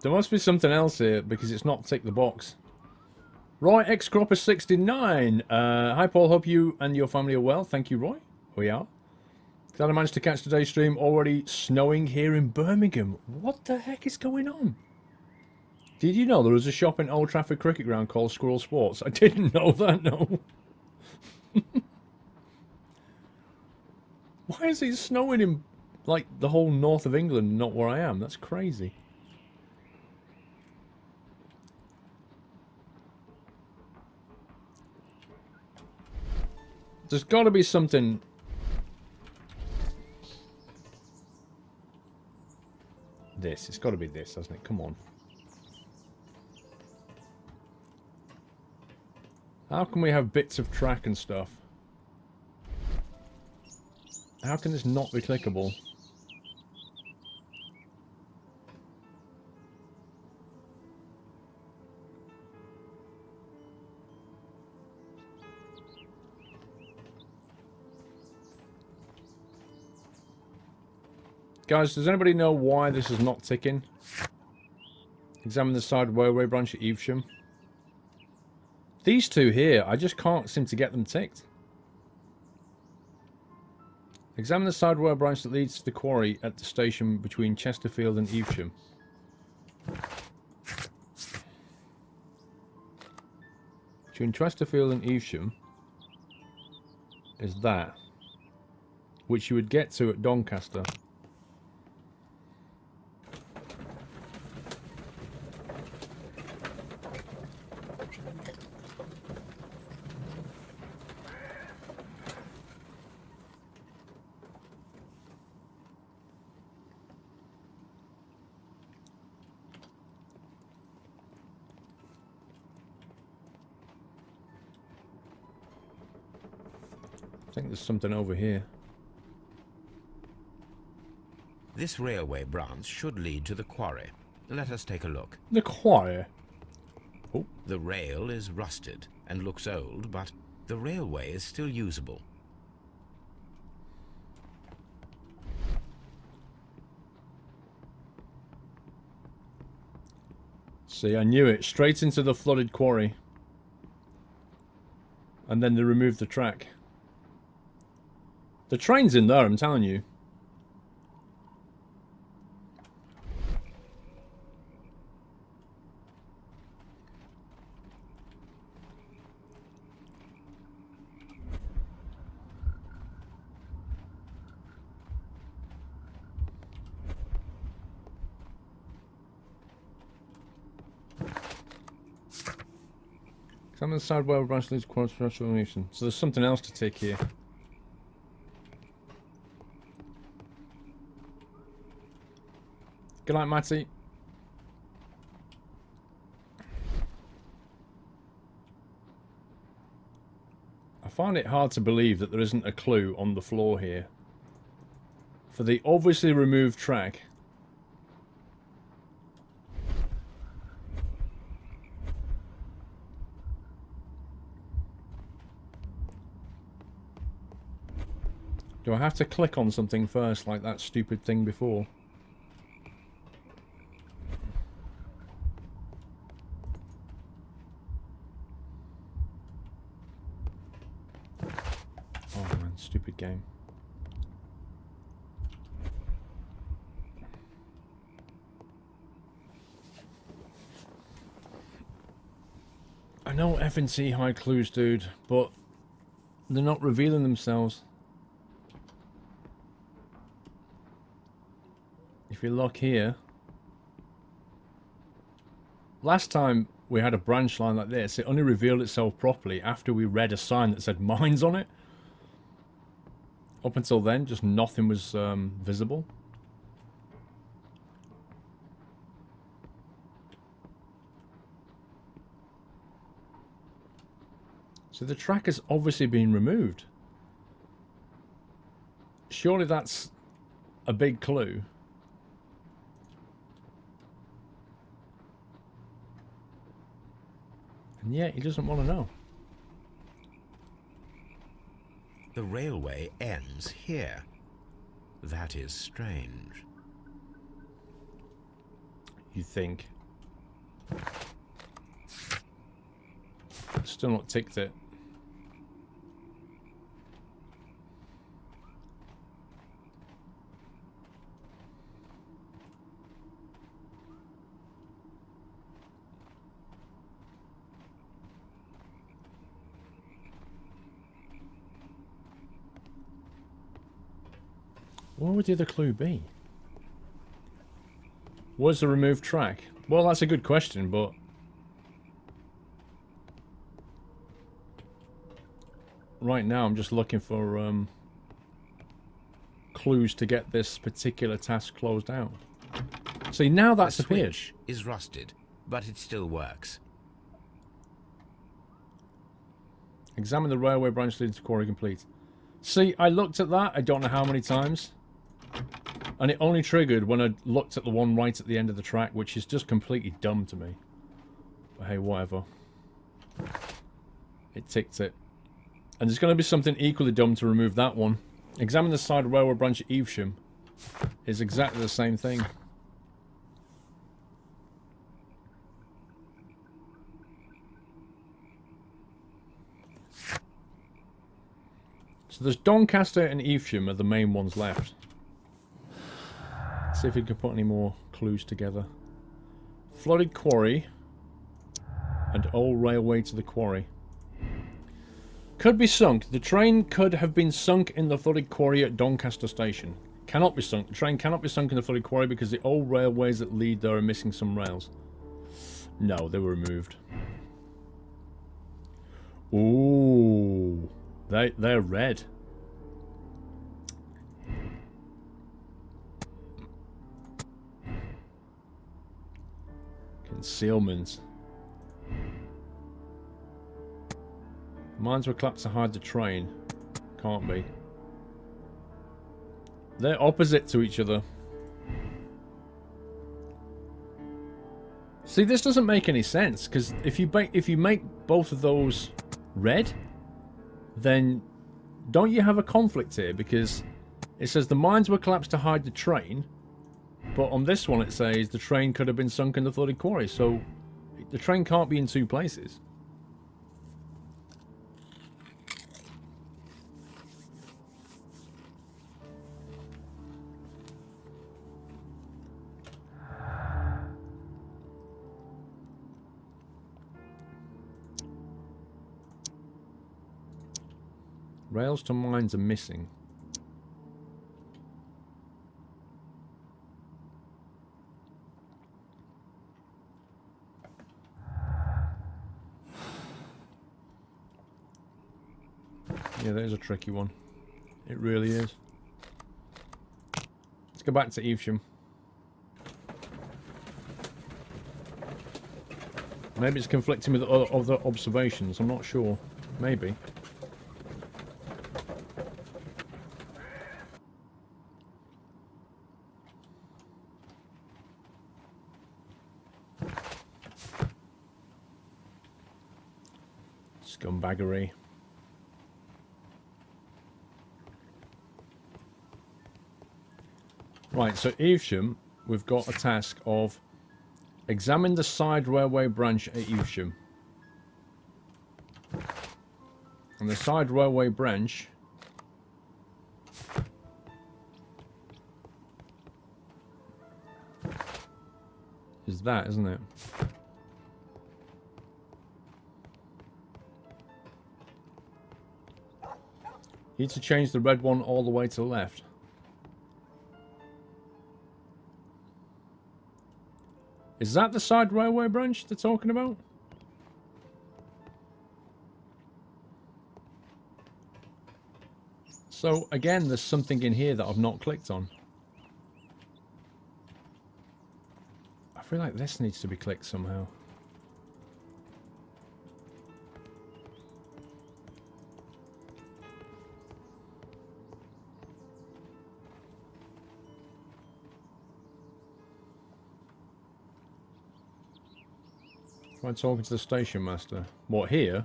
S1: There must be something else here, because it's not ticked the box. Roy X Cropper 69. Hi Paul, hope you and your family are well. Thank you, Roy. We are. Glad I managed to catch today's stream. Already snowing here in Birmingham. What the heck is going on? Did you know there was a shop in Old Trafford Cricket Ground called Squirrel Sports? I didn't know that, no. Why is it snowing in, like, the whole north of England, not where I am? That's crazy. There's got to be something... This. It's got to be this, hasn't it? Come on. How can we have bits of track and stuff? How can this not be clickable? Guys, does anybody know why this is not ticking? Examine the side railway branch at Evesham. These two here, I just can't seem to get them ticked. Examine the side railway branch that leads to the quarry at the station between Chesterfield and Evesham. Between Chesterfield and Evesham is that, which you would get to at Doncaster. I think there's something over here.
S3: This railway branch should lead to the quarry. Let us take a look.
S1: The quarry? Oh.
S3: The rail is rusted and looks old, but the railway is still usable.
S1: See, I knew it. Straight into the flooded quarry. And then they removed the track. The train's in there, I'm telling you. Examine the side where branch leads to transformation. So there's something else to take here. Good night, Matty. I find it hard to believe that there isn't a clue on the floor here. For the obviously removed track. Do I have to click on something first like that stupid thing before? Oh man, stupid game. I know F&C hide clues, dude, but they're not revealing themselves. If you look here, last time we had a branch line like this, it only revealed itself properly after we read a sign that said mines on it. Up until then, just nothing was visible. So the track has obviously been removed. Surely that's a big clue. And yet he doesn't want to know.
S3: The railway ends here. That is strange.
S1: You think? Still not ticked it. What would the other clue be? Where's the removed track? Well, that's a good question, but... right now I'm just looking for clues to get this particular task closed out. See, now that's appeared.
S3: The switch is rusted, but it still works.
S1: Examine the railway branch leading to quarry complete. See, I looked at that, I don't know how many times. And it only triggered when I looked at the one right at the end of the track, which is just completely dumb to me. But hey, whatever. It ticked it. And there's going to be something equally dumb to remove that one. Examine the side railway branch at Evesham is exactly the same thing. So there's Doncaster and Evesham are the main ones left. Let's see if we can put any more clues together. Flooded quarry and old railway to the quarry. Could be sunk. The train could have been sunk in the flooded quarry at Doncaster Station. Cannot be sunk. The train cannot be sunk in the flooded quarry because the old railways that lead there are missing some rails. No, they were removed. Ooh. They're red. Concealment. Mines were clapped to hide the train. Can't be. They're opposite to each other. See, this doesn't make any sense, because if you make both of those red, then don't you have a conflict here? Because it says the mines were collapsed to hide the train, but on this one it says the train could have been sunk in the flooded quarry, so the train can't be in two places. Rails to mines are missing. Yeah, that is a tricky one. It really is. Let's go back to Evesham. Maybe it's conflicting with other observations. I'm not sure. Maybe. Scumbaggery. Right, so Evesham, we've got a task of examine the side railway branch at Evesham. And the side railway branch is that, isn't it? Need to change the red one all the way to the left. Is that the side railway branch they're talking about? So, again, there's something in here that I've not clicked on. I feel like this needs to be clicked somehow. Try talking to the station master. What, here?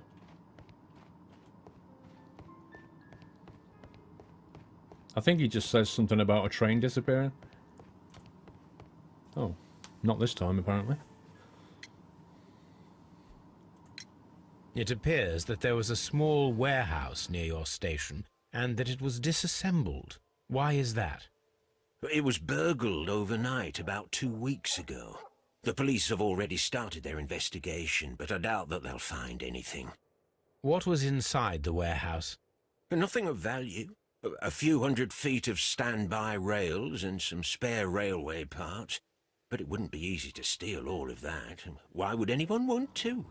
S1: I think he just says something about a train disappearing. Oh, not this time, apparently.
S3: It appears that there was a small warehouse near your station, and that it was disassembled. Why is that?
S8: It was burgled overnight about 2 weeks ago. The police have already started their investigation, but I doubt that they'll find anything.
S3: What was inside the warehouse?
S8: Nothing of value. A few 100 feet of standby rails and some spare railway parts. But it wouldn't be easy to steal all of that. Why would anyone want to?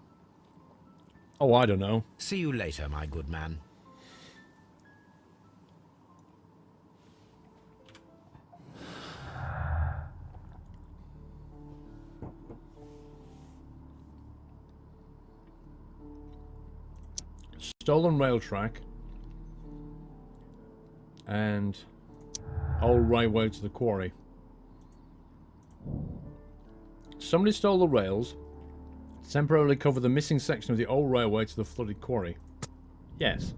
S1: Oh, I don't know.
S3: See you later, my good man.
S1: Stolen rail track and old railway to the quarry. Somebody stole the rails, temporarily cover the missing section of the old railway to the flooded quarry. Yes.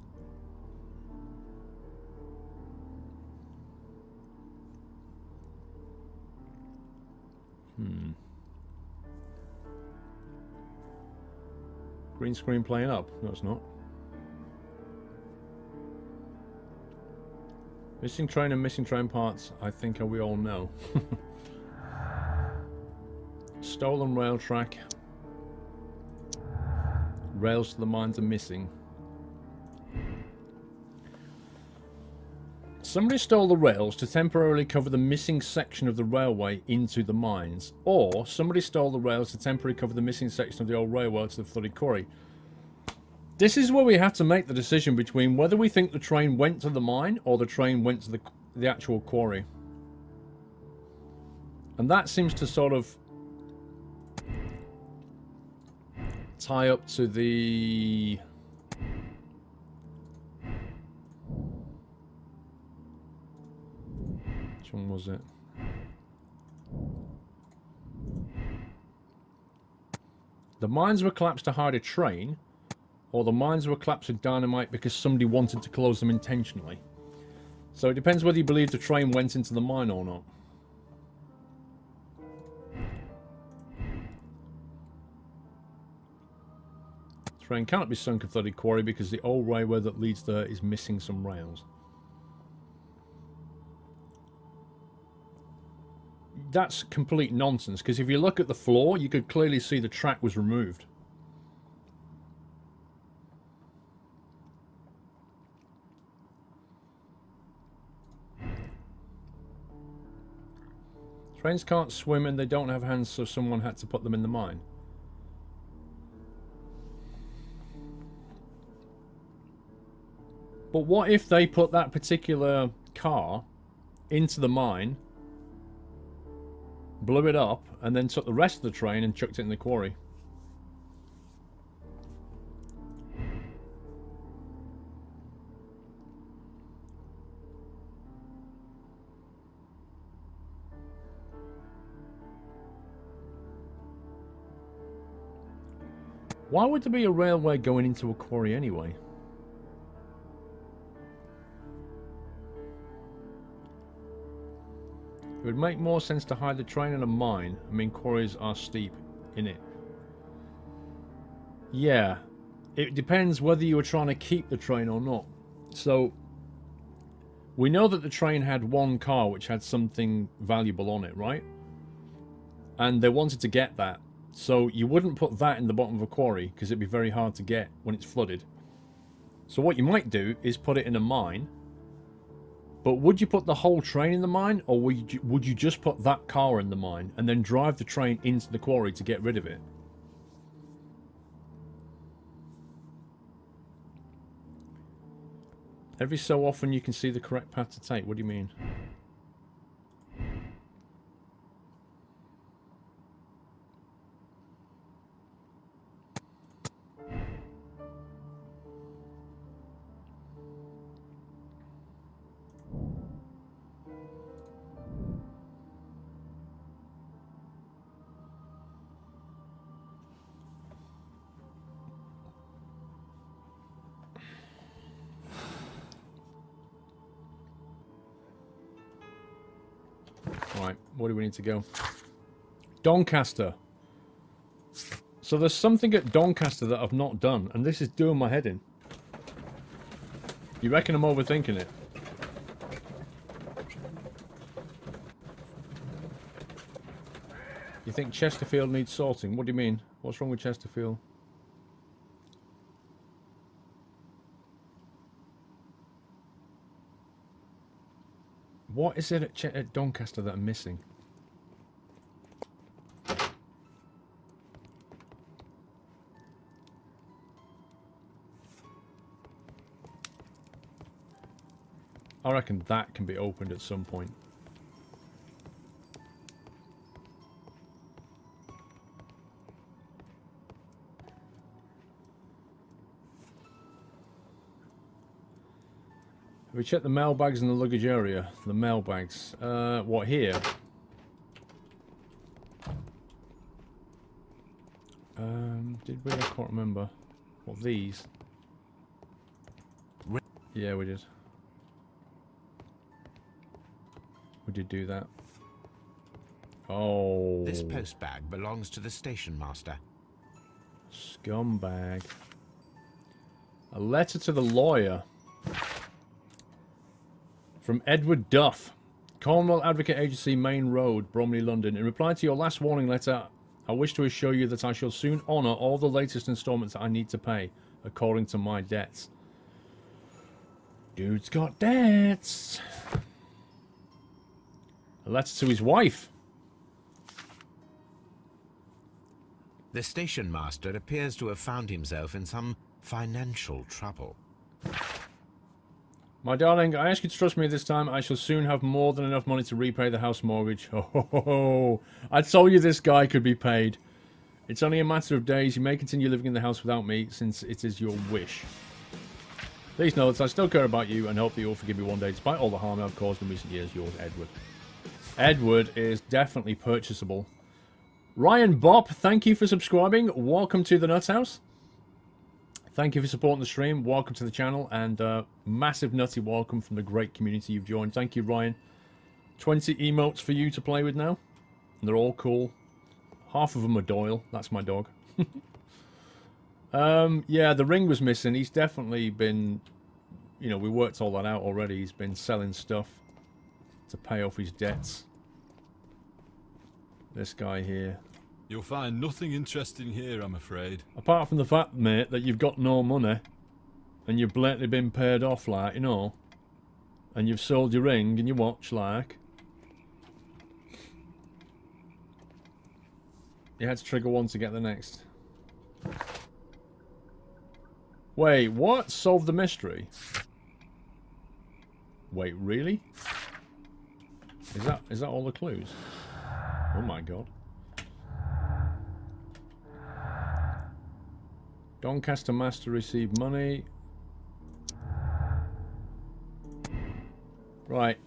S1: Green screen playing up. No, it's not. Missing train and missing train parts, I think we all know. Stolen rail track. Rails to the mines are missing. Somebody stole the rails to temporarily cover the missing section of the railway into the mines. Or somebody stole the rails to temporarily cover the missing section of the old railway to the flooded quarry. This is where we have to make the decision between whether we think the train went to the mine or the train went to the actual quarry. And that seems to sort of tie up to the... Which one was it? The mines were collapsed to hide a train, or the mines were collapsed with dynamite because somebody wanted to close them intentionally. So it depends whether you believe the train went into the mine or not. The train cannot be sunk in flooded quarry because the old railway that leads there is missing some rails. That's complete nonsense, because if you look at the floor, you could clearly see the track was removed. Trains can't swim and they don't have hands, so someone had to put them in the mine. But what if they put that particular car into the mine, blew it up, and then took the rest of the train and chucked it in the quarry? Why would there be a railway going into a quarry anyway? It would make more sense to hide the train in a mine. I mean, quarries are steep in it. Yeah. It depends whether you were trying to keep the train or not. So, we know that the train had one car which had something valuable on it, right? And they wanted to get that. So you wouldn't put that in the bottom of a quarry because it'd be very hard to get when it's flooded. So what you might do is put it in a mine. But would you put the whole train in the mine, or would you just put that car in the mine and then drive the train into the quarry to get rid of it? Every so often you can see the correct path to take. What do you mean? Right, where do we need to go? Doncaster. So there's something at Doncaster that I've not done, and this is doing my head in. You reckon I'm overthinking it? You think Chesterfield needs sorting? What do you mean? What's wrong with Chesterfield? What is it at Doncaster that I'm missing? I reckon that can be opened at some point. Have we checked the mailbags in the luggage area? The mailbags. What, here? Did we? I can't remember. What, these? Yeah, we did. We did do that. Oh.
S3: This postbag belongs to the station master.
S1: Scumbag. A letter to the lawyer. From Edward Duff. Cornwall Advocate Agency, Main Road, Bromley, London. In reply to your last warning letter, I wish to assure you that I shall soon honour all the latest instalments I need to pay, according to my debts. Dude's got debts. A letter to his wife.
S3: The station master appears to have found himself in some financial trouble.
S1: My darling, I ask you to trust me this time. I shall soon have more than enough money to repay the house mortgage. Ho, ho, ho, ho. I told you this guy could be paid. It's only a matter of days. You may continue living in the house without me, since it is your wish. Please know that I still care about you and hope that you'll forgive me one day, despite all the harm I've caused in recent years. Yours, Edward. Edward is definitely purchasable. Ryan Bob, thank you for subscribing. Welcome to the Nuts House. Thank you for supporting the stream. Welcome to the channel, and massive nutty welcome from the great community you've joined. Thank you, Ryan. 20 emotes for you to play with now. And they're all cool. Half of them are Doyle. That's my dog. Yeah, the ring was missing. He's definitely been, you know, we worked all that out already. He's been selling stuff to pay off his debts. This guy here.
S15: You'll find nothing interesting here, I'm afraid.
S1: Apart from the fact, mate, that you've got no money and you've blatantly been paid off, like, you know, and you've sold your ring and your watch, like. You had to trigger one to get the next. Wait, what? Solve the mystery? Wait, really? Is that all the clues? Oh my god. Doncaster Master received money. Right.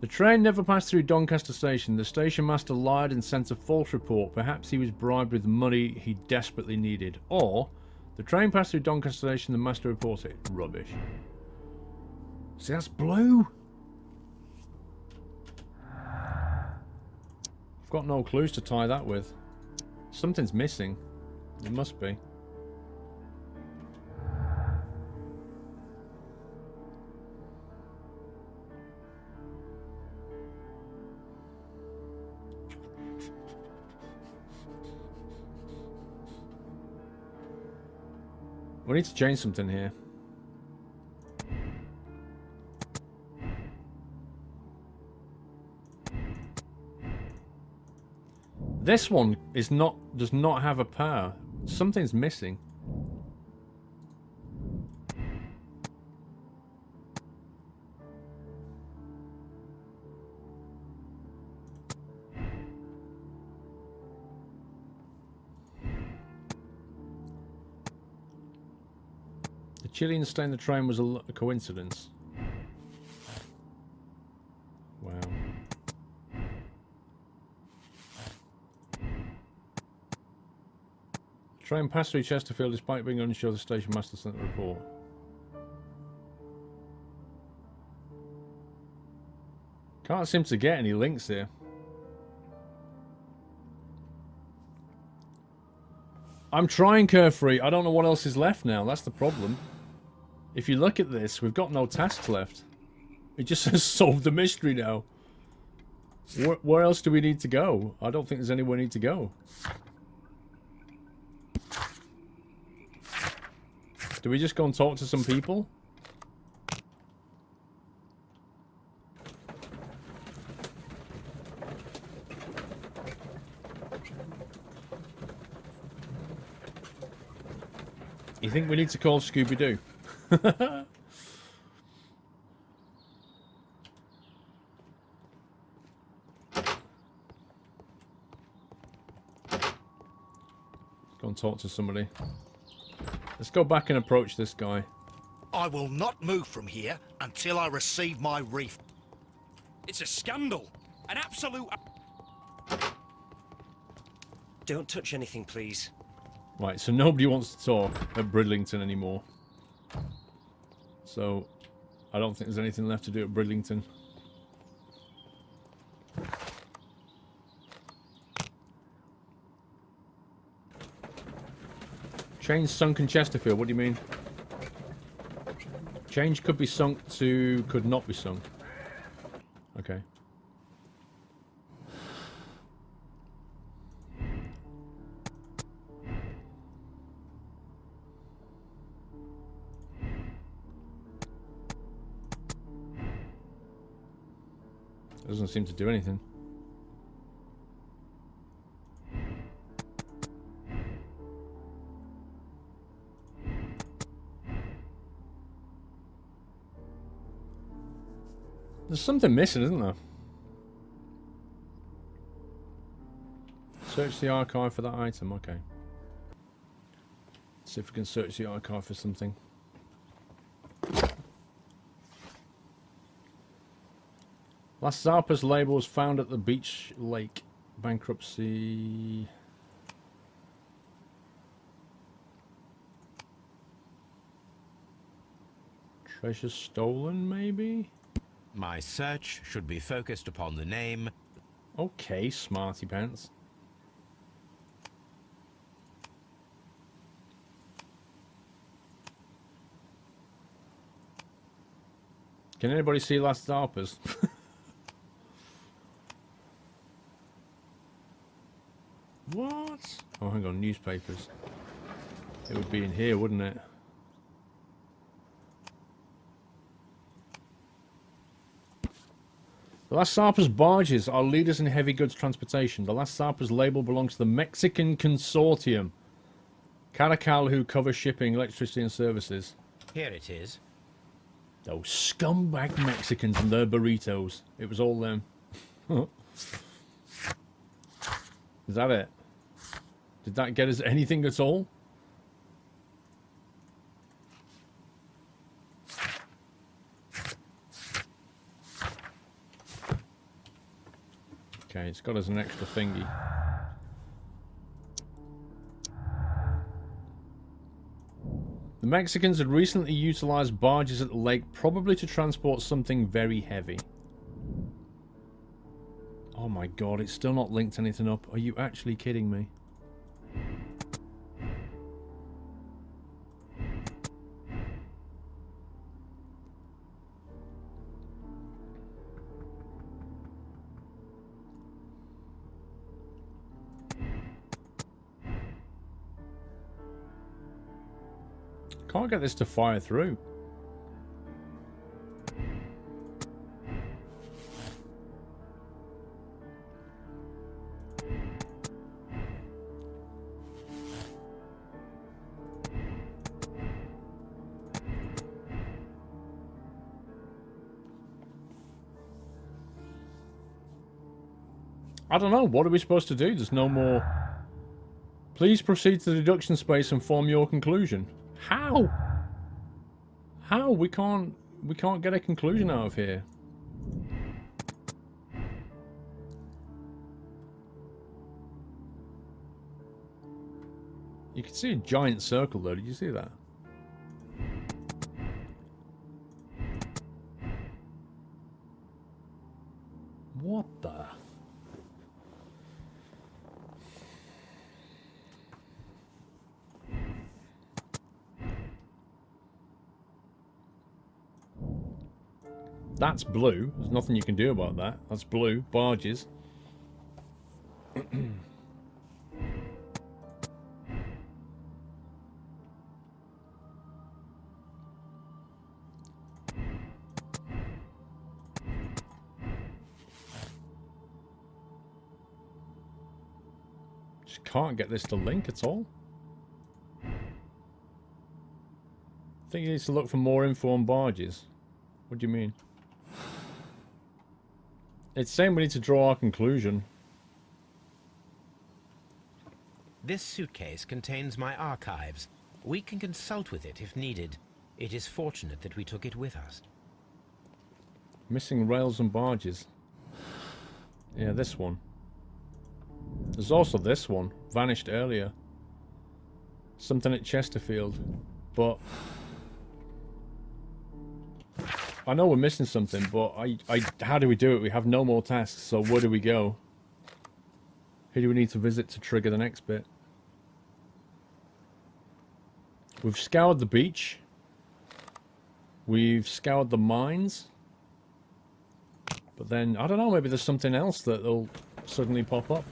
S1: The train never passed through Doncaster Station. The station master lied and sent a false report. Perhaps he was bribed with money he desperately needed. Or, the train passed through Doncaster Station, the master reported it. Rubbish. See, that's blue. I've got no clues to tie that with. Something's missing. It must be. We need to change something here. This one does not have a power. Something's missing. The Chilean stay in the train was a coincidence. Wow. Train passed through Chesterfield despite being unsure the station master sent the report. Can't seem to get any links here. I'm trying, Carefree. I don't know what else is left now. That's the problem. If you look at this, we've got no tasks left. It just says solve the mystery now. Where else do we need to go? I don't think there's anywhere we need to go. Do we just go and talk to some people? You think we need to call Scooby-Doo? Go and talk to somebody. Let's go back and approach this guy.
S4: I will not move from here until I receive my reef.
S13: It's a scandal. An absolute...
S14: Don't touch anything, please.
S1: Right, so nobody wants to talk at Bridlington anymore. So, I don't think there's anything left to do at Bridlington. Change sunk in Chesterfield, what do you mean? Change could be sunk to could not be sunk. Okay. Doesn't seem to do anything. There's something missing, isn't there? Search the archive for that item, okay. Let's see if we can search the archive for something. Last Zarpa's label was found at the Beach Lake bankruptcy. Treasure stolen, maybe?
S3: My search should be focused upon the name.
S1: Okay, smarty pants. Can anybody see Last Zarpa's? What? Oh, hang on, newspapers. It would be in here, wouldn't it? The Last Zarpa's barges are leaders in heavy goods transportation. The Last Zarpa's label belongs to the Mexican Consortium. Caracal, who covers shipping, electricity and services.
S3: Here it is.
S1: Those scumbag Mexicans and their burritos. It was all them. Is that it? Did that get us anything at all? Okay, it's got us an extra thingy. The Mexicans had recently utilized barges at the lake, probably to transport something very heavy. Oh my god, it's still not linked anything up. Are you actually kidding me? Can't get this to fire through. I don't know. What are we supposed to do? There's no more. Please proceed to the deduction space and form your conclusion. How? How? We can't get a conclusion out of here. You can see a giant circle though. Did you see that? What the? That's blue. There's nothing you can do about that. That's blue. Barges. Just can't get this to link at all. I think you need to look for more info on barges. What do you mean? It's saying we need to draw our conclusion.
S3: This suitcase contains my archives. We can consult with it if needed. It is fortunate that we took it with us.
S1: Missing rails and barges. Yeah, this one. There's also this one. Vanished earlier. Something at Chesterfield. But I know we're missing something, but how do we do it? We have no more tasks, so where do we go? Who do we need to visit to trigger the next bit? We've scoured the beach. We've scoured the mines. But then, I don't know, maybe there's something else that'll suddenly pop up.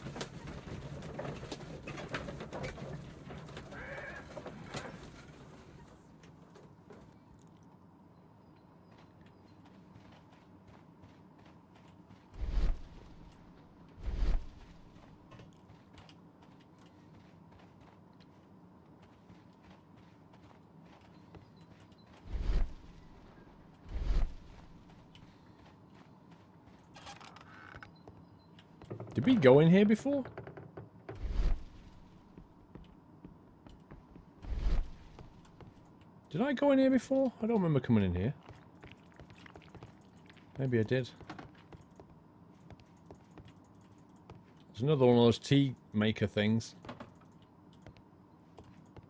S1: Did we go in here before? Did I go in here before? I don't remember coming in here. Maybe I did. There's another one of those tea maker things.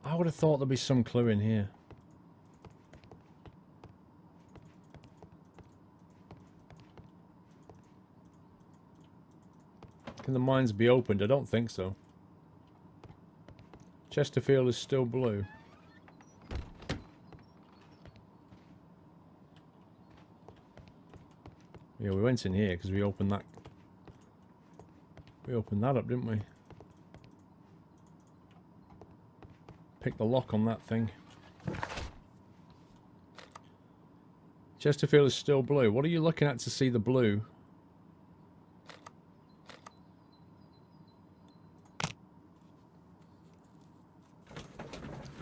S1: I would have thought there'd be some clue in here. Can the mines be opened? I don't think so. Chesterfield is still blue. Yeah, we went in here because we opened that. We opened that up, didn't we? Picked the lock on that thing. Chesterfield is still blue. What are you looking at to see the blue?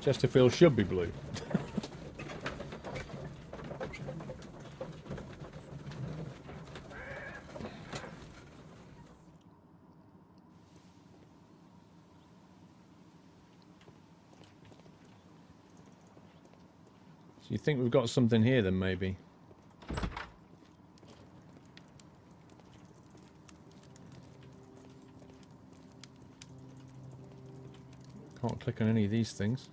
S1: Chesterfield should be blue. So you think we've got something here then, maybe? Can't click on any of these things.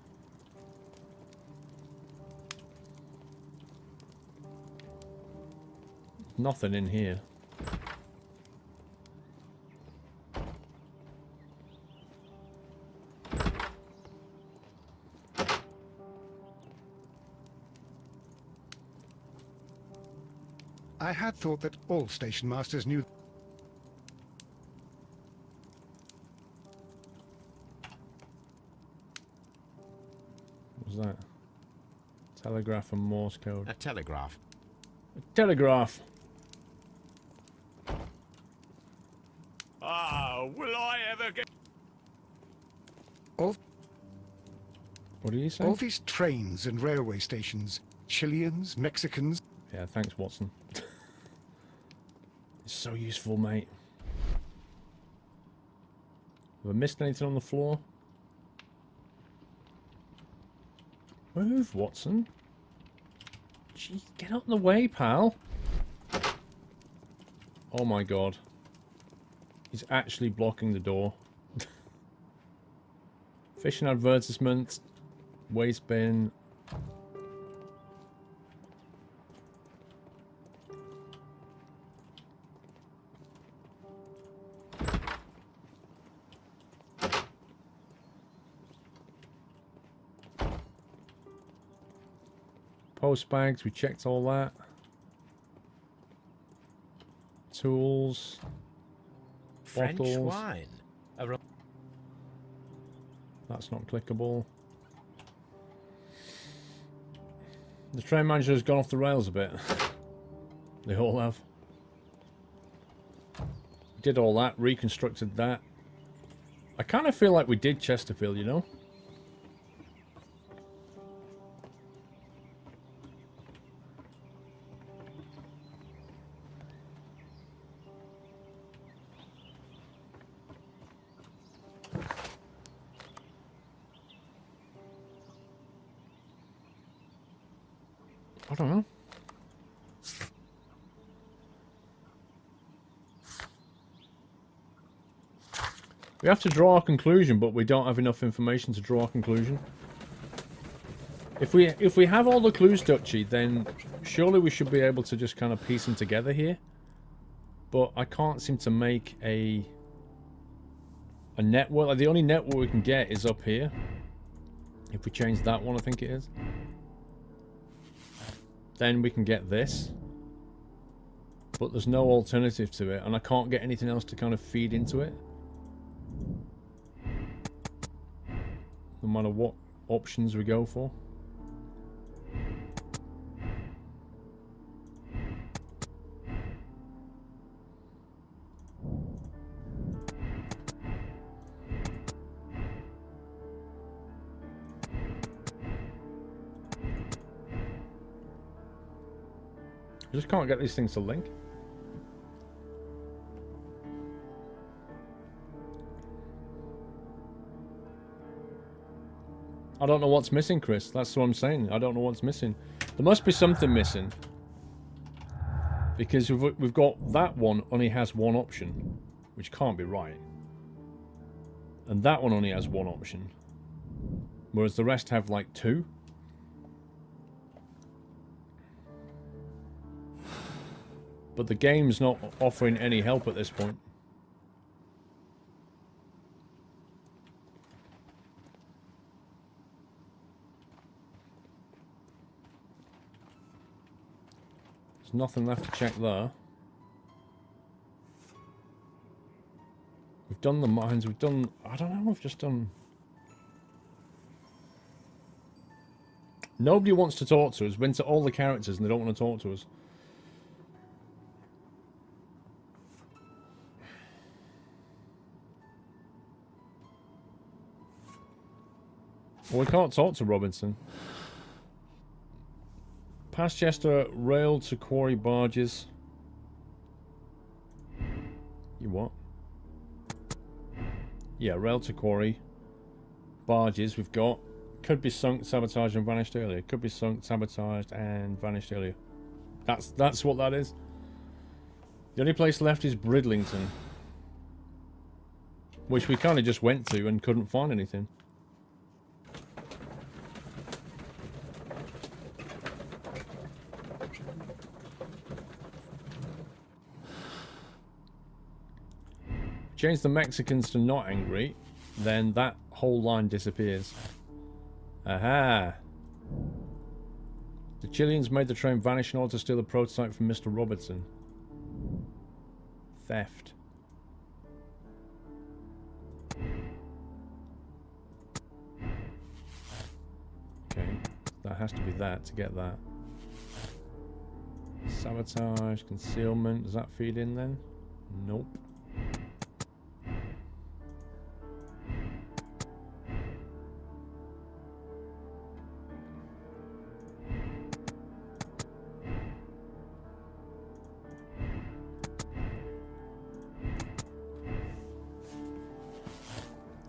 S1: Nothing in here.
S2: I had thought that all station masters knew.
S1: What was that? Telegraph and Morse code.
S3: A telegraph.
S1: A telegraph.
S12: Ah, will I ever get...
S2: All,
S1: What do you say?
S2: all these trains and railway stations, Chileans, Mexicans.
S1: Yeah, thanks, Watson. It's so useful, mate. Have I missed anything on the floor? Move, Watson. Gee, get out of the way, pal. Oh my god. He's actually blocking the door. Fishing advertisement. Waste bin. Post bags, we checked all that. Tools.
S3: French
S1: Bottles.
S3: wine.
S1: That's not clickable. The train manager has gone off the rails a bit. They all have. We did all that, reconstructed that. I kind of feel like we did Chesterfield, you know? I don't know. We have to draw a conclusion, but we don't have enough information to draw a conclusion. If we have all the clues, Dutchy, then surely we should be able to just kind of piece them together here. But I can't seem to make a network. Like, the only network we can get is up here. If we change that one, I think it is. Then we can get this. But there's no alternative to it, and I can't get anything else to kind of feed into it. No matter what options we go for. I just can't get these things to link. I don't know what's missing, Chris. That's what I'm saying. I don't know what's missing. There must be something missing. Because we've got that one only has one option. Which can't be right. And that one only has one option. Whereas the rest have like two. But the game's not offering any help at this point. There's nothing left to check there. We've done the mines, we've done... I don't know, we've just done... Nobody wants to talk to us. We've been to all the characters and they don't want to talk to us. Well, we can't talk to Robinson. Past Chester, rail to quarry barges. You what? Yeah, rail to quarry. Barges we've got. Could be sunk, sabotaged and vanished earlier. Could be sunk, sabotaged and vanished earlier. That's what that is. The only place left is Bridlington. Which we kind of just went to and couldn't find anything. Change the Mexicans to not angry, then that whole line disappears. Aha! The Chileans made the train vanish in order to steal the prototype from Mr. Robertson. Theft. Okay, that has to be that to get that. Sabotage, concealment, does that feed in then? Nope.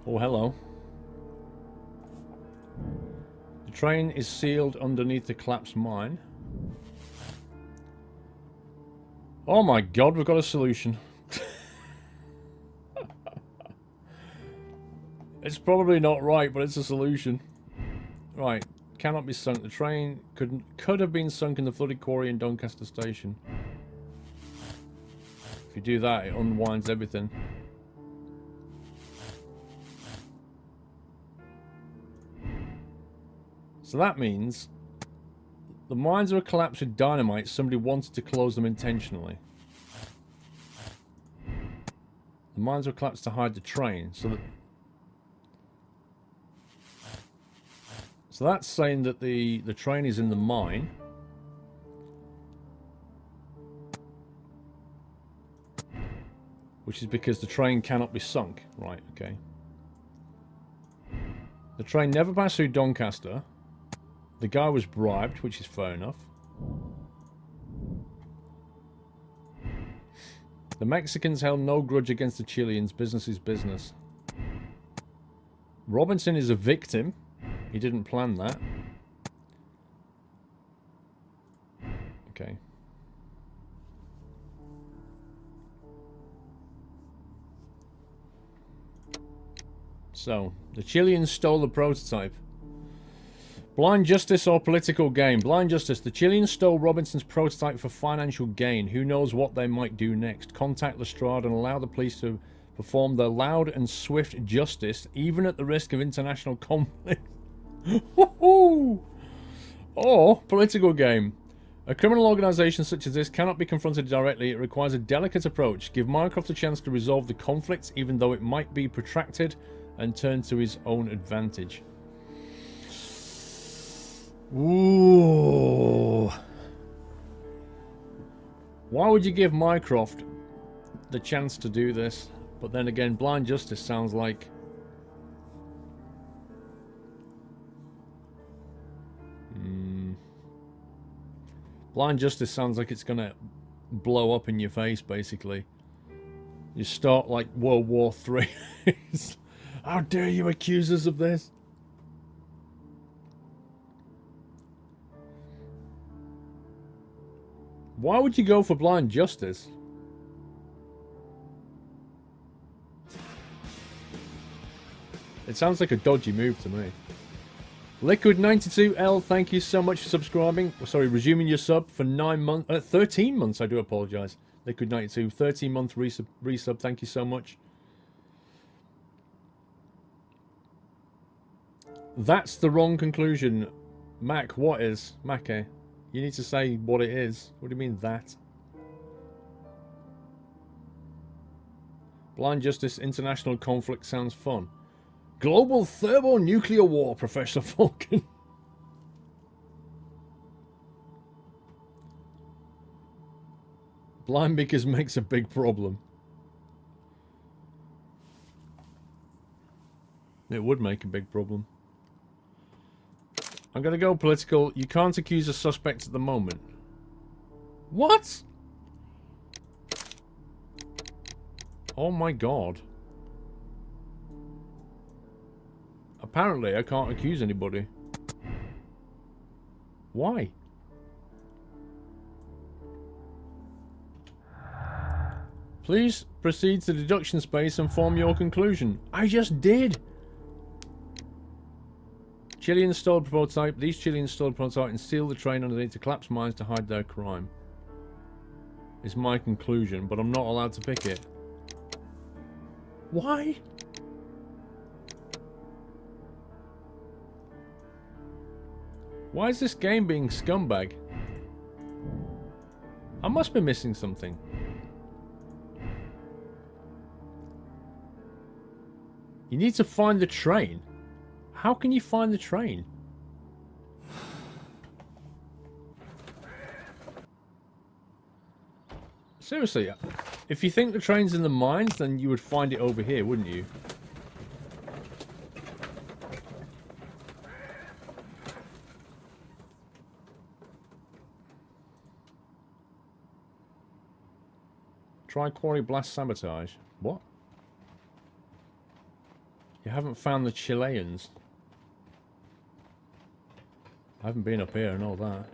S1: Oh, hello. The train is sealed underneath the collapsed mine. Oh my god, we've got a solution. It's probably not right, but it's a solution. Right, cannot be sunk. The train could have been sunk in the flooded quarry in Doncaster Station. If you do that, it unwinds everything. So that means the mines were collapsed with dynamite. Somebody wanted to close them intentionally. The mines were collapsed to hide the train. So that's saying that the train is in the mine. Which is because the train cannot be sunk. Right, okay. The train never passed through Doncaster. The guy was bribed, which is fair enough. The Mexicans held no grudge against the Chileans. Business is business. Robinson is a victim. He didn't plan that. Okay. So, the Chileans stole the prototype. Blind justice or political gain? Blind justice. The Chileans stole Robinson's prototype for financial gain. Who knows what they might do next? Contact Lestrade and allow the police to perform their loud and swift justice, even at the risk of international conflict. Or, political game. A criminal organisation such as this cannot be confronted directly. It requires a delicate approach. Give Mycroft a chance to resolve the conflict, even though it might be protracted, and turn to his own advantage. Ooh. Why would you give Mycroft the chance to do this? But then again, blind justice sounds like... Blind justice sounds like it's gonna blow up in your face, basically. You start like World War III. How dare you accuse us of this? Why would you go for blind justice? It sounds like a dodgy move to me. Liquid92L, thank you so much for subscribing. Sorry, resuming your sub for 9 months, 13 months, I do apologise. Liquid92, 13-month resub, thank you so much. That's the wrong conclusion. Mac, what is? Mac, you need to say what it is. What do you mean, that? Blind Justice International Conflict sounds fun. Global thermonuclear war, Professor Falcon. Blind because makes a big problem. It would make a big problem. I'm gonna go political. You can't accuse a suspect at the moment. What? Oh my god. Apparently, I can't accuse anybody. Why? Please proceed to the deduction space and form your conclusion. I just did! Chile installed prototype. These Chile installed prototype and steal the train underneath to collapse mines to hide their crime. It's my conclusion, but I'm not allowed to pick it. Why? Why is this game being scumbag? I must be missing something. You need to find the train. How can you find the train? Seriously, if you think the train's in the mines, then you would find it over here, wouldn't you? Try quarry blast sabotage. What? You haven't found the Chileans. I haven't been up here and all that.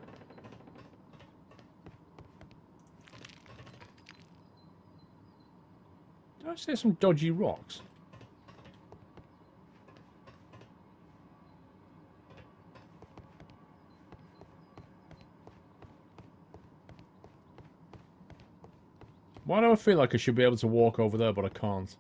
S1: Did I see some dodgy rocks? Why do I feel like I should be able to walk over there, but I can't?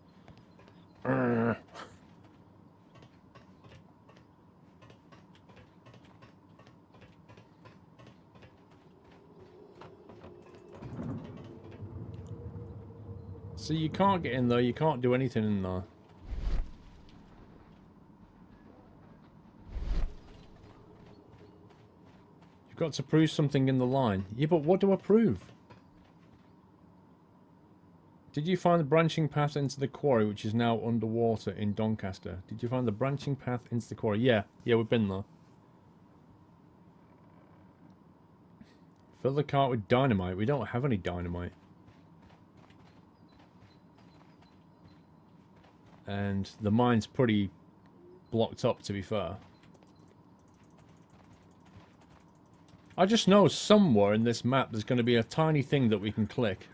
S1: See, you can't get in there, you can't do anything in there. You've got to prove something in the line. Yeah, but what do I prove? Did you find the branching path into the quarry, which is now underwater in Doncaster? Did you find the branching path into the quarry? Yeah, we've been there. Fill the cart with dynamite. We don't have any dynamite. And the mine's pretty blocked up, to be fair. I just know somewhere in this map there's going to be a tiny thing that we can click.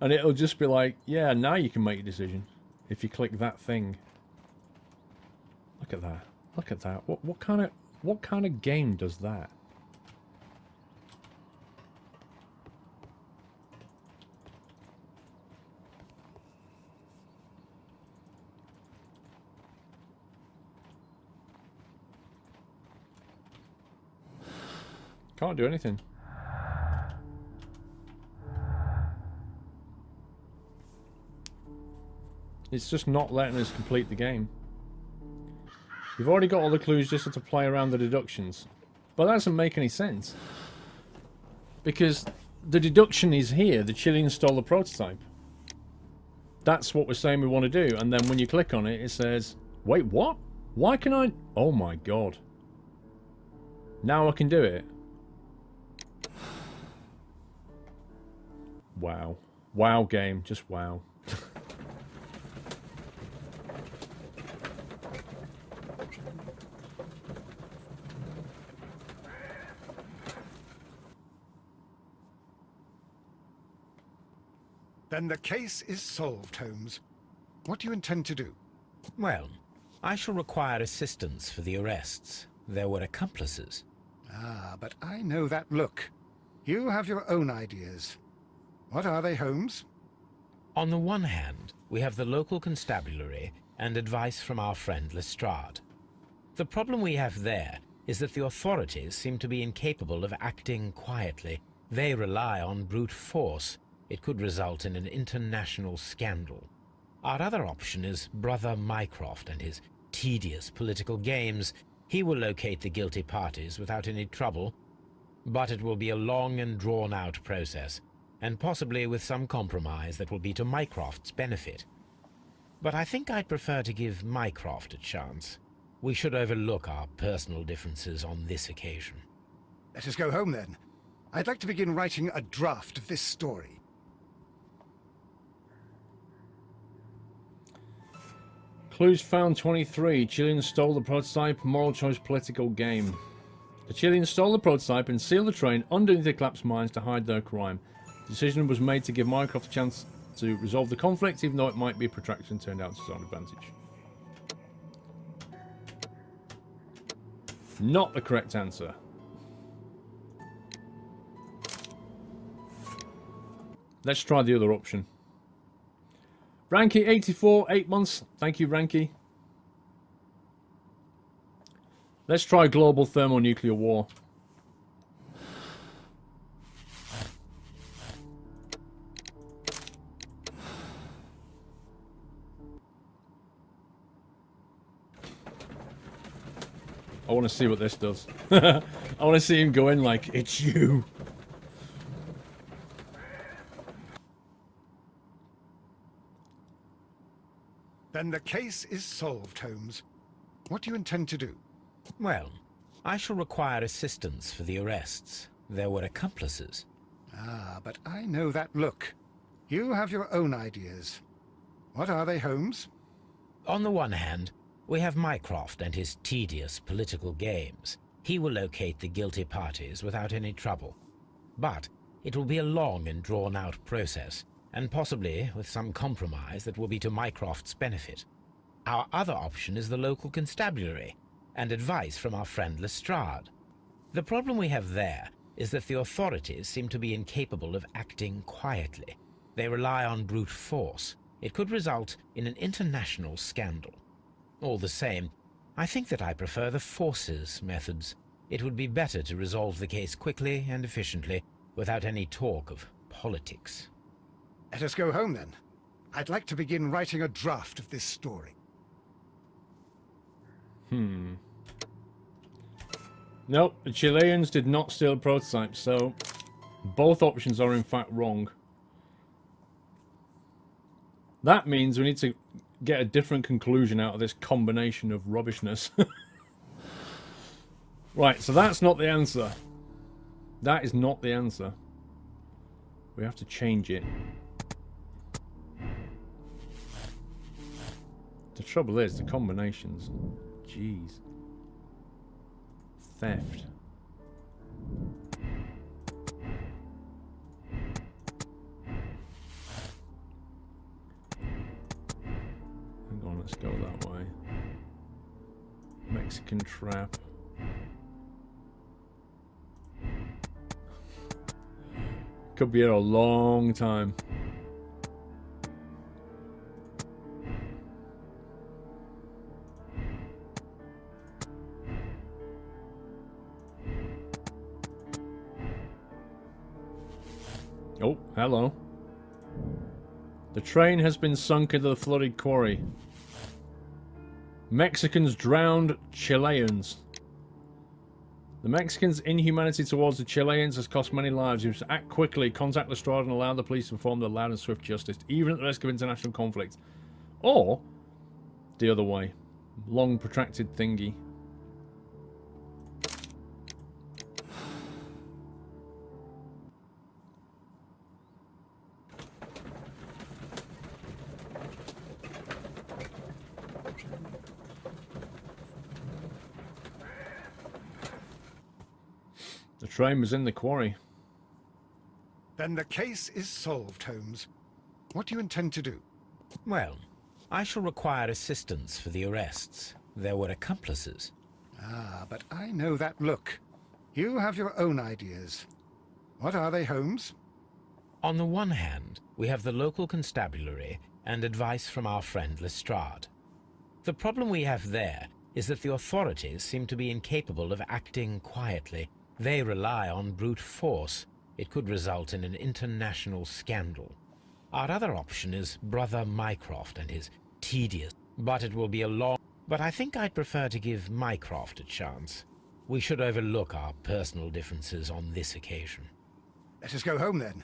S1: And it'll just be like, yeah, now you can make a decision. If you click that thing. Look at that. Look at that. What kind of game does that? Can't do anything. It's just not letting us complete the game. You've already got all the clues, just have to play around the deductions. But that doesn't make any sense. Because the deduction is here. The Chilean stole the prototype. That's what we're saying we want to do. And then when you click on it, it says, wait, what? Why can I... Oh my god. Now I can do it. Wow. Wow game. Just wow.
S2: Then the case is solved, Holmes. What do you intend to do?
S3: Well, I shall require assistance for the arrests. There were accomplices.
S2: Ah, but I know that look. You have your own ideas. What are they, Holmes?
S3: On the one hand, we have the local constabulary and advice from our friend Lestrade. The problem we have there is that the authorities seem to be incapable of acting quietly. They rely on brute force. It could result in an international scandal. Our other option is Brother Mycroft and his tedious political games. He will locate the guilty parties without any trouble, but it will be a long and drawn-out process, and possibly with some compromise that will be to Mycroft's benefit. But I think I'd prefer to give Mycroft a chance. We should overlook our personal differences on this occasion.
S2: Let us go home, then. I'd like to begin writing a draft of this story.
S1: Clues found 23. Chileans stole the prototype. Moral choice political game. The Chileans stole the prototype and sealed the train underneath the collapsed mines to hide their crime. The decision was made to give Mycroft a chance to resolve the conflict, even though it might be a protracted and turned out to his own advantage. Not the correct answer. Let's try the other option. Ranky 84, 8 months. Thank you, Ranky. Let's try global thermonuclear war. I want to see what this does. I want to see him go in like, it's you.
S2: Then the case is solved, Holmes. What do you intend to do?
S3: Well, I shall require assistance for the arrests. There were accomplices.
S2: Ah, but I know that look. You have your own ideas. What are they, Holmes?
S3: On the one hand, we have Mycroft and his tedious political games. He will locate the guilty parties without any trouble. But it will be a long and drawn-out process, and possibly with some compromise that will be to Mycroft's benefit. Our other option is the local constabulary, and advice from our friend Lestrade. The problem we have there is that the authorities seem to be incapable of acting quietly. They rely on brute force. It could result in an international scandal. All the same, I think that I prefer the forces methods. It would be better to resolve the case quickly and efficiently, without any talk of politics.
S2: Let us go home, then. I'd like to begin writing a draft of this story.
S1: Nope, the Chileans did not steal the prototype, so both options are in fact wrong. That means we need to get a different conclusion out of this combination of rubbishness. Right, so that's not the answer. That is not the answer. We have to change it. The trouble is, the combinations. Jeez. Theft. Hang on, let's go that way. Mexican trap. Could be here a long time. Oh, hello. The train has been sunk into the flooded quarry. Mexicans drowned Chileans. The Mexicans' inhumanity towards the Chileans has cost many lives. You must act quickly, contact Lestrade and allow the police to perform their loud and swift justice, even at the risk of international conflict. Or, the other way. Long, protracted thingy. The train was in the quarry.
S2: Then the case is solved, Holmes. What do you intend to do?
S3: Well, I shall require assistance for the arrests. There were accomplices.
S2: Ah, but I know that look. You have your own ideas. What are they, Holmes?
S3: On the one hand, we have the local constabulary and advice from our friend Lestrade. The problem we have there is that the authorities seem to be incapable of acting quietly. They rely on brute force. It could result in an international scandal. Our other option is Brother Mycroft and his tedious, but it will be a long... But I think I'd prefer to give Mycroft a chance. We should overlook our personal differences on this occasion.
S2: Let us go home, then.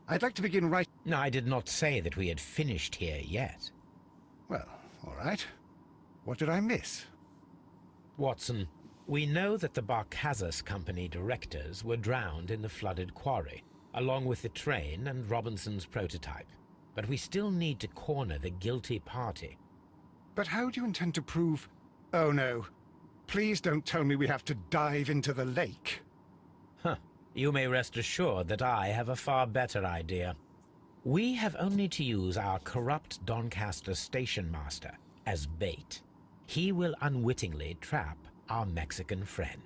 S2: I'd like to begin right...
S3: No, I did not say that we had finished here yet.
S2: Well, all right. What did I miss?
S3: Watson, we know that the Barkazas Company directors were drowned in the flooded quarry, along with the train and Robinson's prototype. But we still need to corner the guilty party.
S2: But how do you intend to prove... Oh, no. Please don't tell me we have to dive into the lake.
S3: Huh. You may rest assured that I have a far better idea. We have only to use our corrupt Doncaster station master as bait. He will unwittingly trap our Mexican friend.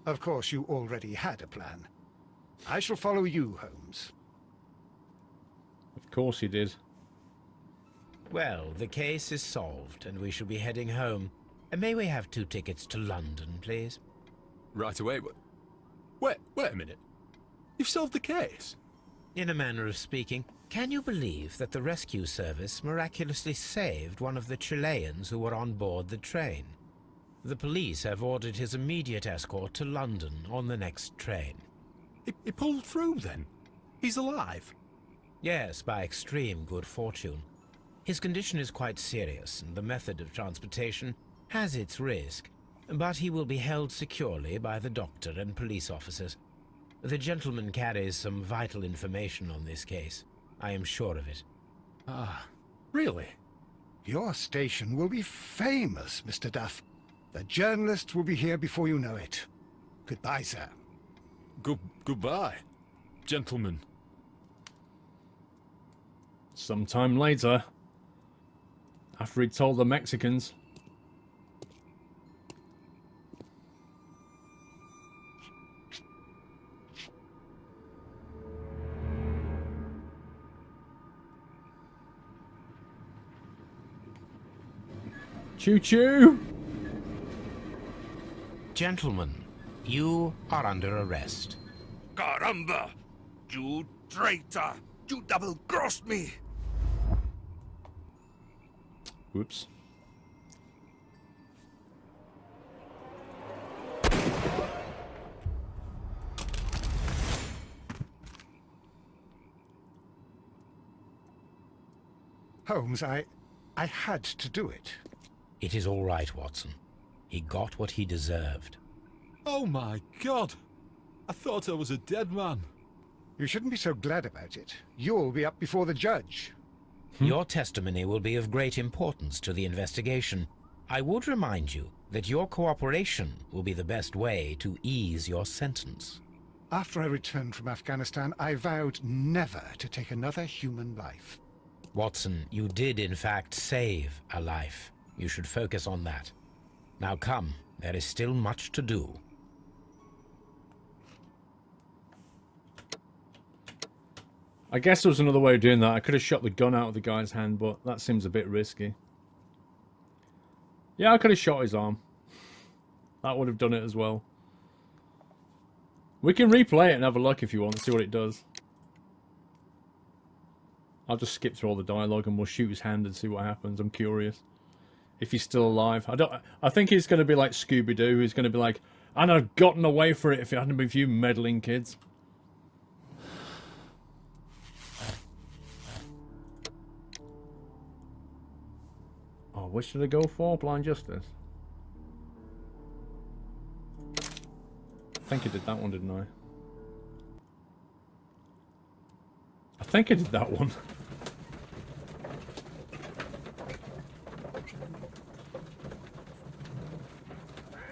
S2: Of course, you already had a plan. I shall follow you, Holmes.
S1: Of course he did.
S3: Well, the case is solved, and we shall be heading home. May we have 2 tickets to London, please?
S15: Right away, but... Wait a minute. You've solved the case?
S3: In a manner of speaking. Can you believe that the rescue service miraculously saved one of the Chileans who were on board the train? The police have ordered his immediate escort to London on the next train.
S15: He pulled through, then? He's alive?
S3: Yes, by extreme good fortune. His condition is quite serious, and the method of transportation has its risk, but he will be held securely by the doctor and police officers. The gentleman carries some vital information on this case. I am sure of it.
S15: Ah, really?
S2: Your station will be famous, Mr. Duff. The journalists will be here before you know it. Goodbye, sir.
S15: Goodbye, gentlemen.
S1: Sometime later, after he told the Mexicans... Choo-choo!
S3: Gentlemen, you are under arrest.
S16: Caramba! You traitor! You double-crossed me!
S1: Whoops.
S2: Holmes, I had to do it.
S3: It is all right, Watson. He got what he deserved.
S15: Oh my God! I thought I was a dead man.
S2: You shouldn't be so glad about it. You'll be up before the judge.
S3: Your testimony will be of great importance to the investigation. I would remind you that your cooperation will be the best way to ease your sentence.
S2: After I returned from Afghanistan, I vowed never to take another human life.
S3: Watson, you did in fact save a life. You should focus on that. Now come, there is still much to do.
S1: I guess there was another way of doing that. I could have shot the gun out of the guy's hand, but that seems a bit risky. Yeah, I could have shot his arm. That would have done it as well. We can replay it and have a look if you want, see what it does. I'll just skip through all the dialogue and we'll shoot his hand and see what happens. I'm curious if he's still alive. I think he's going to be like Scooby-Doo. He's going to be like, "And I've gotten away for it if it hadn't been for you meddling kids." Oh, what should I go for? Blind Justice. I think I did that one, didn't I? I think I did that one.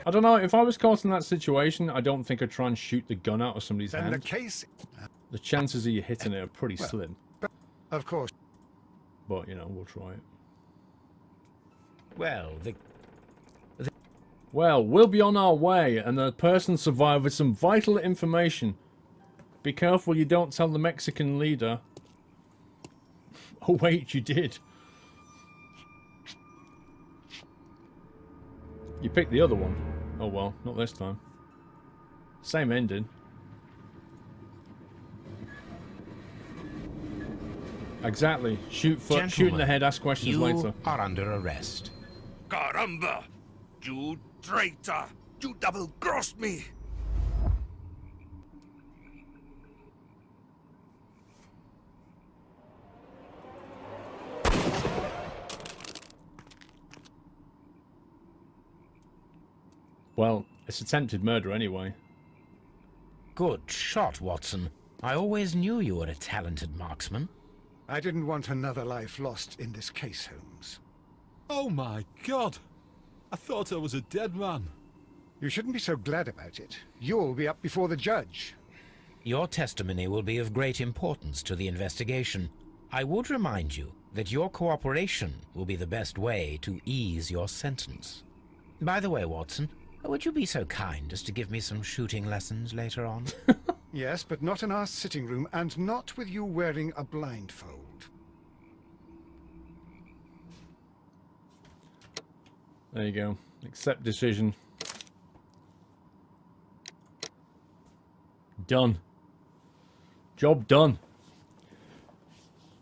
S1: I don't know, if I was caught in that situation, I don't think I'd try and shoot the gun out of somebody's hand.
S2: The case...
S1: The chances of you hitting it are pretty slim.
S2: Of course.
S1: But, you know, we'll try it.
S3: Well,
S1: Well, we'll be on our way, and the person survived with some vital information. Be careful you don't tell the Mexican leader. Oh wait, you did. You picked the other one. Oh well, not this time. Same ending. Exactly. Shoot in the head, ask questions later.
S3: You are under arrest.
S16: Caramba! You traitor! You double-crossed me!
S1: Well, it's attempted murder anyway.
S3: Good shot, Watson. I always knew you were a talented marksman.
S2: I didn't want another life lost in this case, Holmes.
S15: Oh my God! I thought I was a dead man.
S2: You shouldn't be so glad about it. You'll be up before the judge.
S3: Your testimony will be of great importance to the investigation. I would remind you that your cooperation will be the best way to ease your sentence. By the way, Watson, would you be so kind as to give me some shooting lessons later on?
S2: Yes, but not in our sitting room, and not with you wearing a blindfold.
S1: There you go. Accept decision. Done. Job done.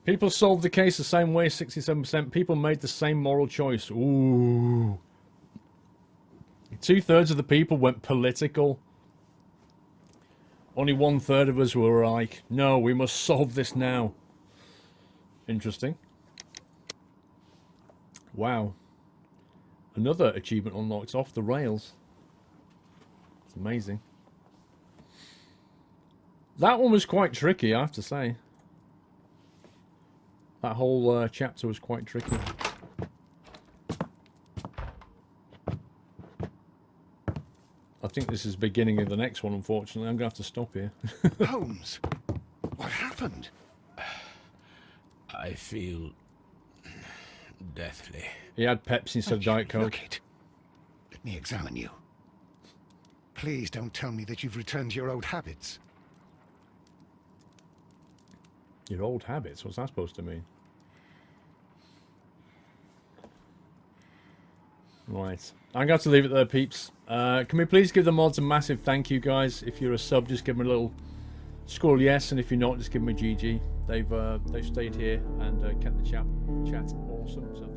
S1: People solved the case the same way, 67%. People made the same moral choice. Ooh. 2/3 of the people went political. Only 1/3 of us were like, no, we must solve this now. Interesting. Wow. Another achievement unlocked off the rails. It's amazing. That one was quite tricky, I have to say. That whole chapter was quite tricky. I think this is the beginning of the next one, unfortunately. I'm going to have to stop here.
S2: Holmes, what happened?
S3: I feel deathly.
S1: He had Pepsi instead of Diet Coke.
S2: Look it. Let me examine you. Please don't tell me that you've returned to your old habits.
S1: Your old habits? What's that supposed to mean? Right. I'm going to have to leave it there, peeps. Can we please give the mods a massive thank you, guys? If you're a sub, just give them a little squirrel yes, and if you're not, just give them a GG. They've stayed here and kept the chat awesome. So